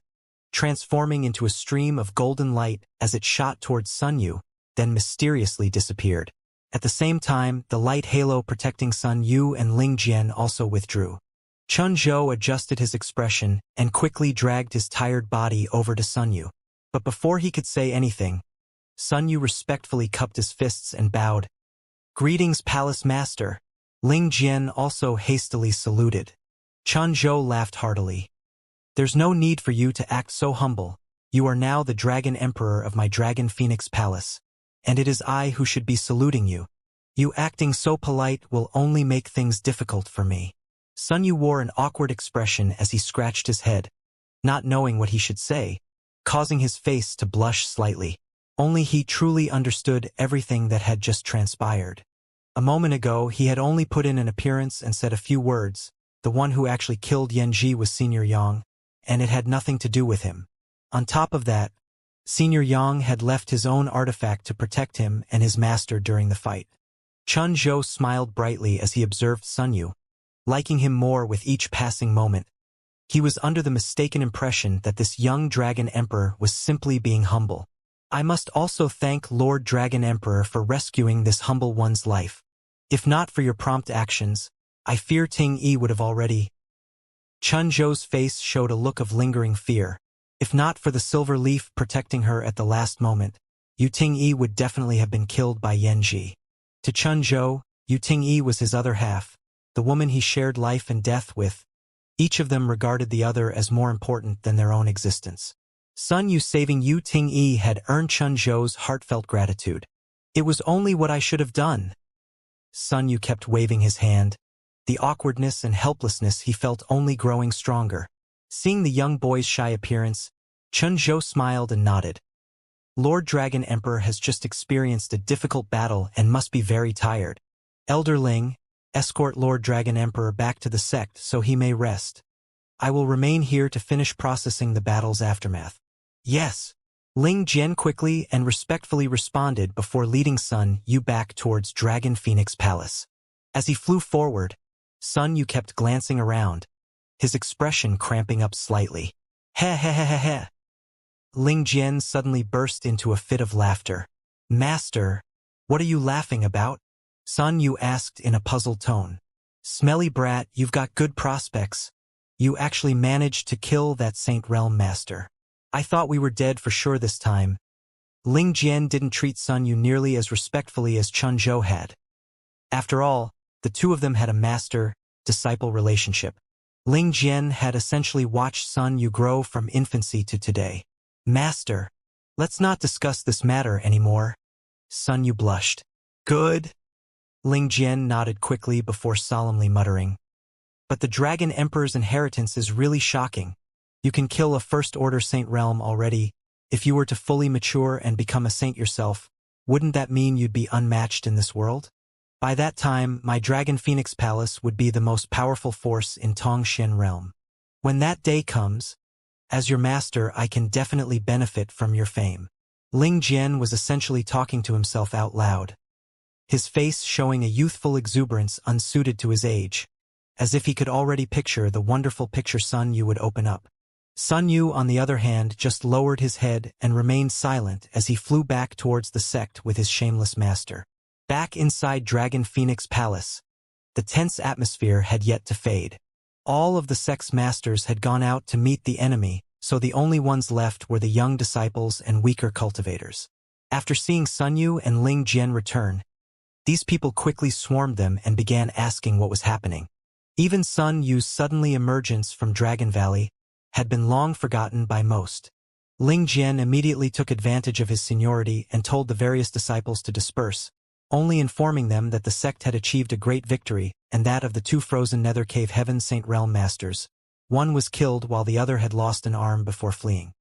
S1: transforming into a stream of golden light as it shot towards Sun Yu, then mysteriously disappeared. At the same time, the light halo protecting Sun Yu and Ling Jian also withdrew. Chunzhou adjusted his expression and quickly dragged his tired body over to Sun Yu. But before he could say anything, Sun Yu respectfully cupped his fists and bowed. "Greetings, Palace Master." Ling Jian also hastily saluted. Chunzhou laughed heartily. "There's no need for you to act so humble. You are now the Dragon Emperor of my Dragon Phoenix Palace, and it is I who should be saluting you. You acting so polite will only make things difficult for me." Sun Yu wore an awkward expression as he scratched his head, not knowing what he should say, causing his face to blush slightly. Only he truly understood everything that had just transpired. A moment ago, he had only put in an appearance and said a few words. The one who actually killed Yanji was Senior Yang, and it had nothing to do with him. On top of that, Senior Yang had left his own artifact to protect him and his master during the fight. Chunzhou smiled brightly as he observed Sun Yu, liking him more with each passing moment. He was under the mistaken impression that this young Dragon Emperor was simply being humble. "I must also thank Lord Dragon Emperor for rescuing this humble one's life. If not for your prompt actions, I fear Ting Yi would have already..." Chunzhou's face showed a look of lingering fear. If not for the silver leaf protecting her at the last moment, Yu Ting Yi would definitely have been killed by Yanji. To Chunzhou, Yu Ting Yi was his other half, the woman he shared life and death with. Each of them regarded the other as more important than their own existence. Sun Yu saving Yu Ting Yi had earned Chunzhou's heartfelt gratitude. "It was only what I should have done." Sun Yu kept waving his hand, the awkwardness and helplessness he felt only growing stronger. Seeing the young boy's shy appearance, Chunzhou smiled and nodded. "Lord Dragon Emperor has just experienced a difficult battle and must be very tired. Elder Ling, escort Lord Dragon Emperor back to the sect so he may rest. I will remain here to finish processing the battle's aftermath." "Yes." Ling Jian quickly and respectfully responded before leading Sun Yu back towards Dragon Phoenix Palace. As he flew forward, Sun Yu kept glancing around, his expression cramping up slightly. "Heh heh heh heh heh." Ling Jian suddenly burst into a fit of laughter. "Master, what are you laughing about?" Sun Yu asked in a puzzled tone. "Smelly brat, you've got good prospects. You actually managed to kill that Saint Realm Master. I thought we were dead for sure this time." Ling Jian didn't treat Sun Yu nearly as respectfully as Chunzhou had. After all, the two of them had a master-disciple relationship. Ling Jian had essentially watched Sun Yu grow from infancy to today. "Master, let's not discuss this matter anymore." Sun Yu blushed. Good. Ling Jian nodded quickly before solemnly muttering. But the Dragon Emperor's inheritance is really shocking. You can kill a First-Order Saint realm already. If you were to fully mature and become a saint yourself, wouldn't that mean you'd be unmatched in this world? By that time, my Dragon Phoenix Palace would be the most powerful force in Tongxian realm. When that day comes, as your master, I can definitely benefit from your fame. Ling Jian was essentially talking to himself out loud, his face showing a youthful exuberance unsuited to his age, as if he could already picture the wonderful picture Sun Yu would open up. Sun Yu, on the other hand, just lowered his head and remained silent as he flew back towards the sect with his shameless master. Back inside Dragon Phoenix Palace, the tense atmosphere had yet to fade. All of the sect's masters had gone out to meet the enemy, so the only ones left were the young disciples and weaker cultivators. After seeing Sun Yu and Ling Jian return, these people quickly swarmed them and began asking what was happening. Even Sun Yu's suddenly emergence from Dragon Valley had been long forgotten by most. Ling Jian immediately took advantage of his seniority and told the various disciples to disperse, only informing them that the sect had achieved a great victory, and that of the two frozen Nether Cave Heaven Saint Realm Masters, one was killed while the other had lost an arm before fleeing.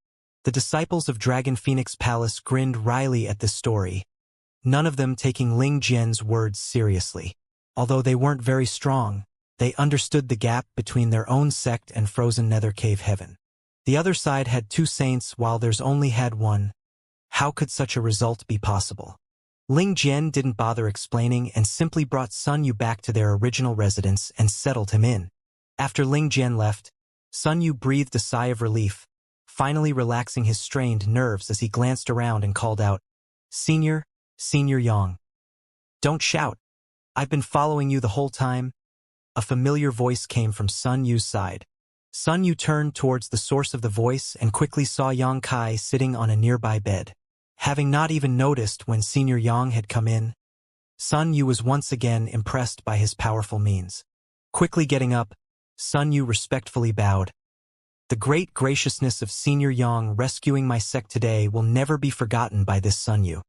S1: The disciples of Dragon Phoenix Palace grinned wryly at this story, none of them taking Ling Jian's words seriously. Although they weren't very strong, they understood the gap between their own sect and frozen Nether Cave Heaven. The other side had two saints while theirs only had one. How could such a result be possible? Ling Jian didn't bother explaining and simply brought Sun Yu back to their original residence and settled him in. After Ling Jian left, Sun Yu breathed a sigh of relief, finally relaxing his strained nerves as he glanced around and called out, Senior Yang. Don't shout. I've been following you the whole time. A familiar voice came from Sun Yu's side. Sun Yu turned towards the source of the voice and quickly saw Yang Kai sitting on a nearby bed. Having not even noticed when Senior Yang had come in, Sun Yu was once again impressed by his powerful means. Quickly getting up, Sun Yu respectfully bowed. The great graciousness of Senior Yang rescuing my sect today will never be forgotten by this Sun Yu.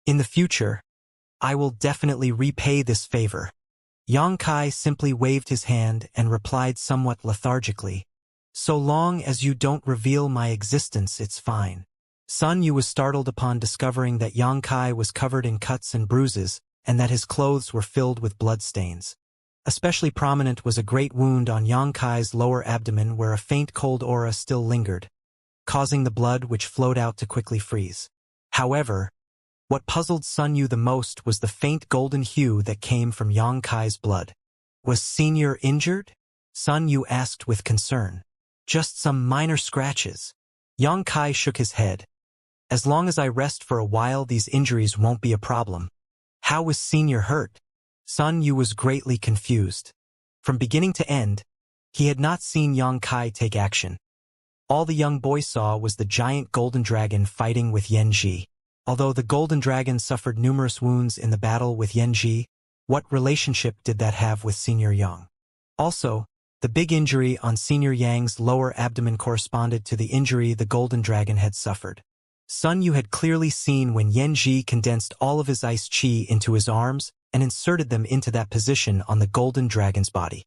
S1: In the future, I will definitely repay this favor. Yang Kai simply waved his hand and replied somewhat lethargically, So long as you don't reveal my existence, it's fine. Sun Yu was startled upon discovering that Yang Kai was covered in cuts and bruises, and that his clothes were filled with bloodstains. Especially prominent was a great wound on Yang Kai's lower abdomen where a faint cold aura still lingered, causing the blood which flowed out to quickly freeze. However, what puzzled Sun Yu the most was the faint golden hue that came from Yang Kai's blood. Was Senior injured? Sun Yu asked with concern. Just some minor scratches. Yang Kai shook his head. As long as I rest for a while, these injuries won't be a problem. How was Senior hurt? Sun Yu was greatly confused. From beginning to end, he had not seen Yang Kai take action. All the young boy saw was the giant golden dragon fighting with Yanji. Although the golden dragon suffered numerous wounds in the battle with Yanji, what relationship did that have with Senior Yang? Also, the big injury on Senior Yang's lower abdomen corresponded to the injury the golden dragon had suffered. Sun Yu had clearly seen when Yanji condensed all of his ice chi into his arms and inserted them into that position on the golden dragon's body.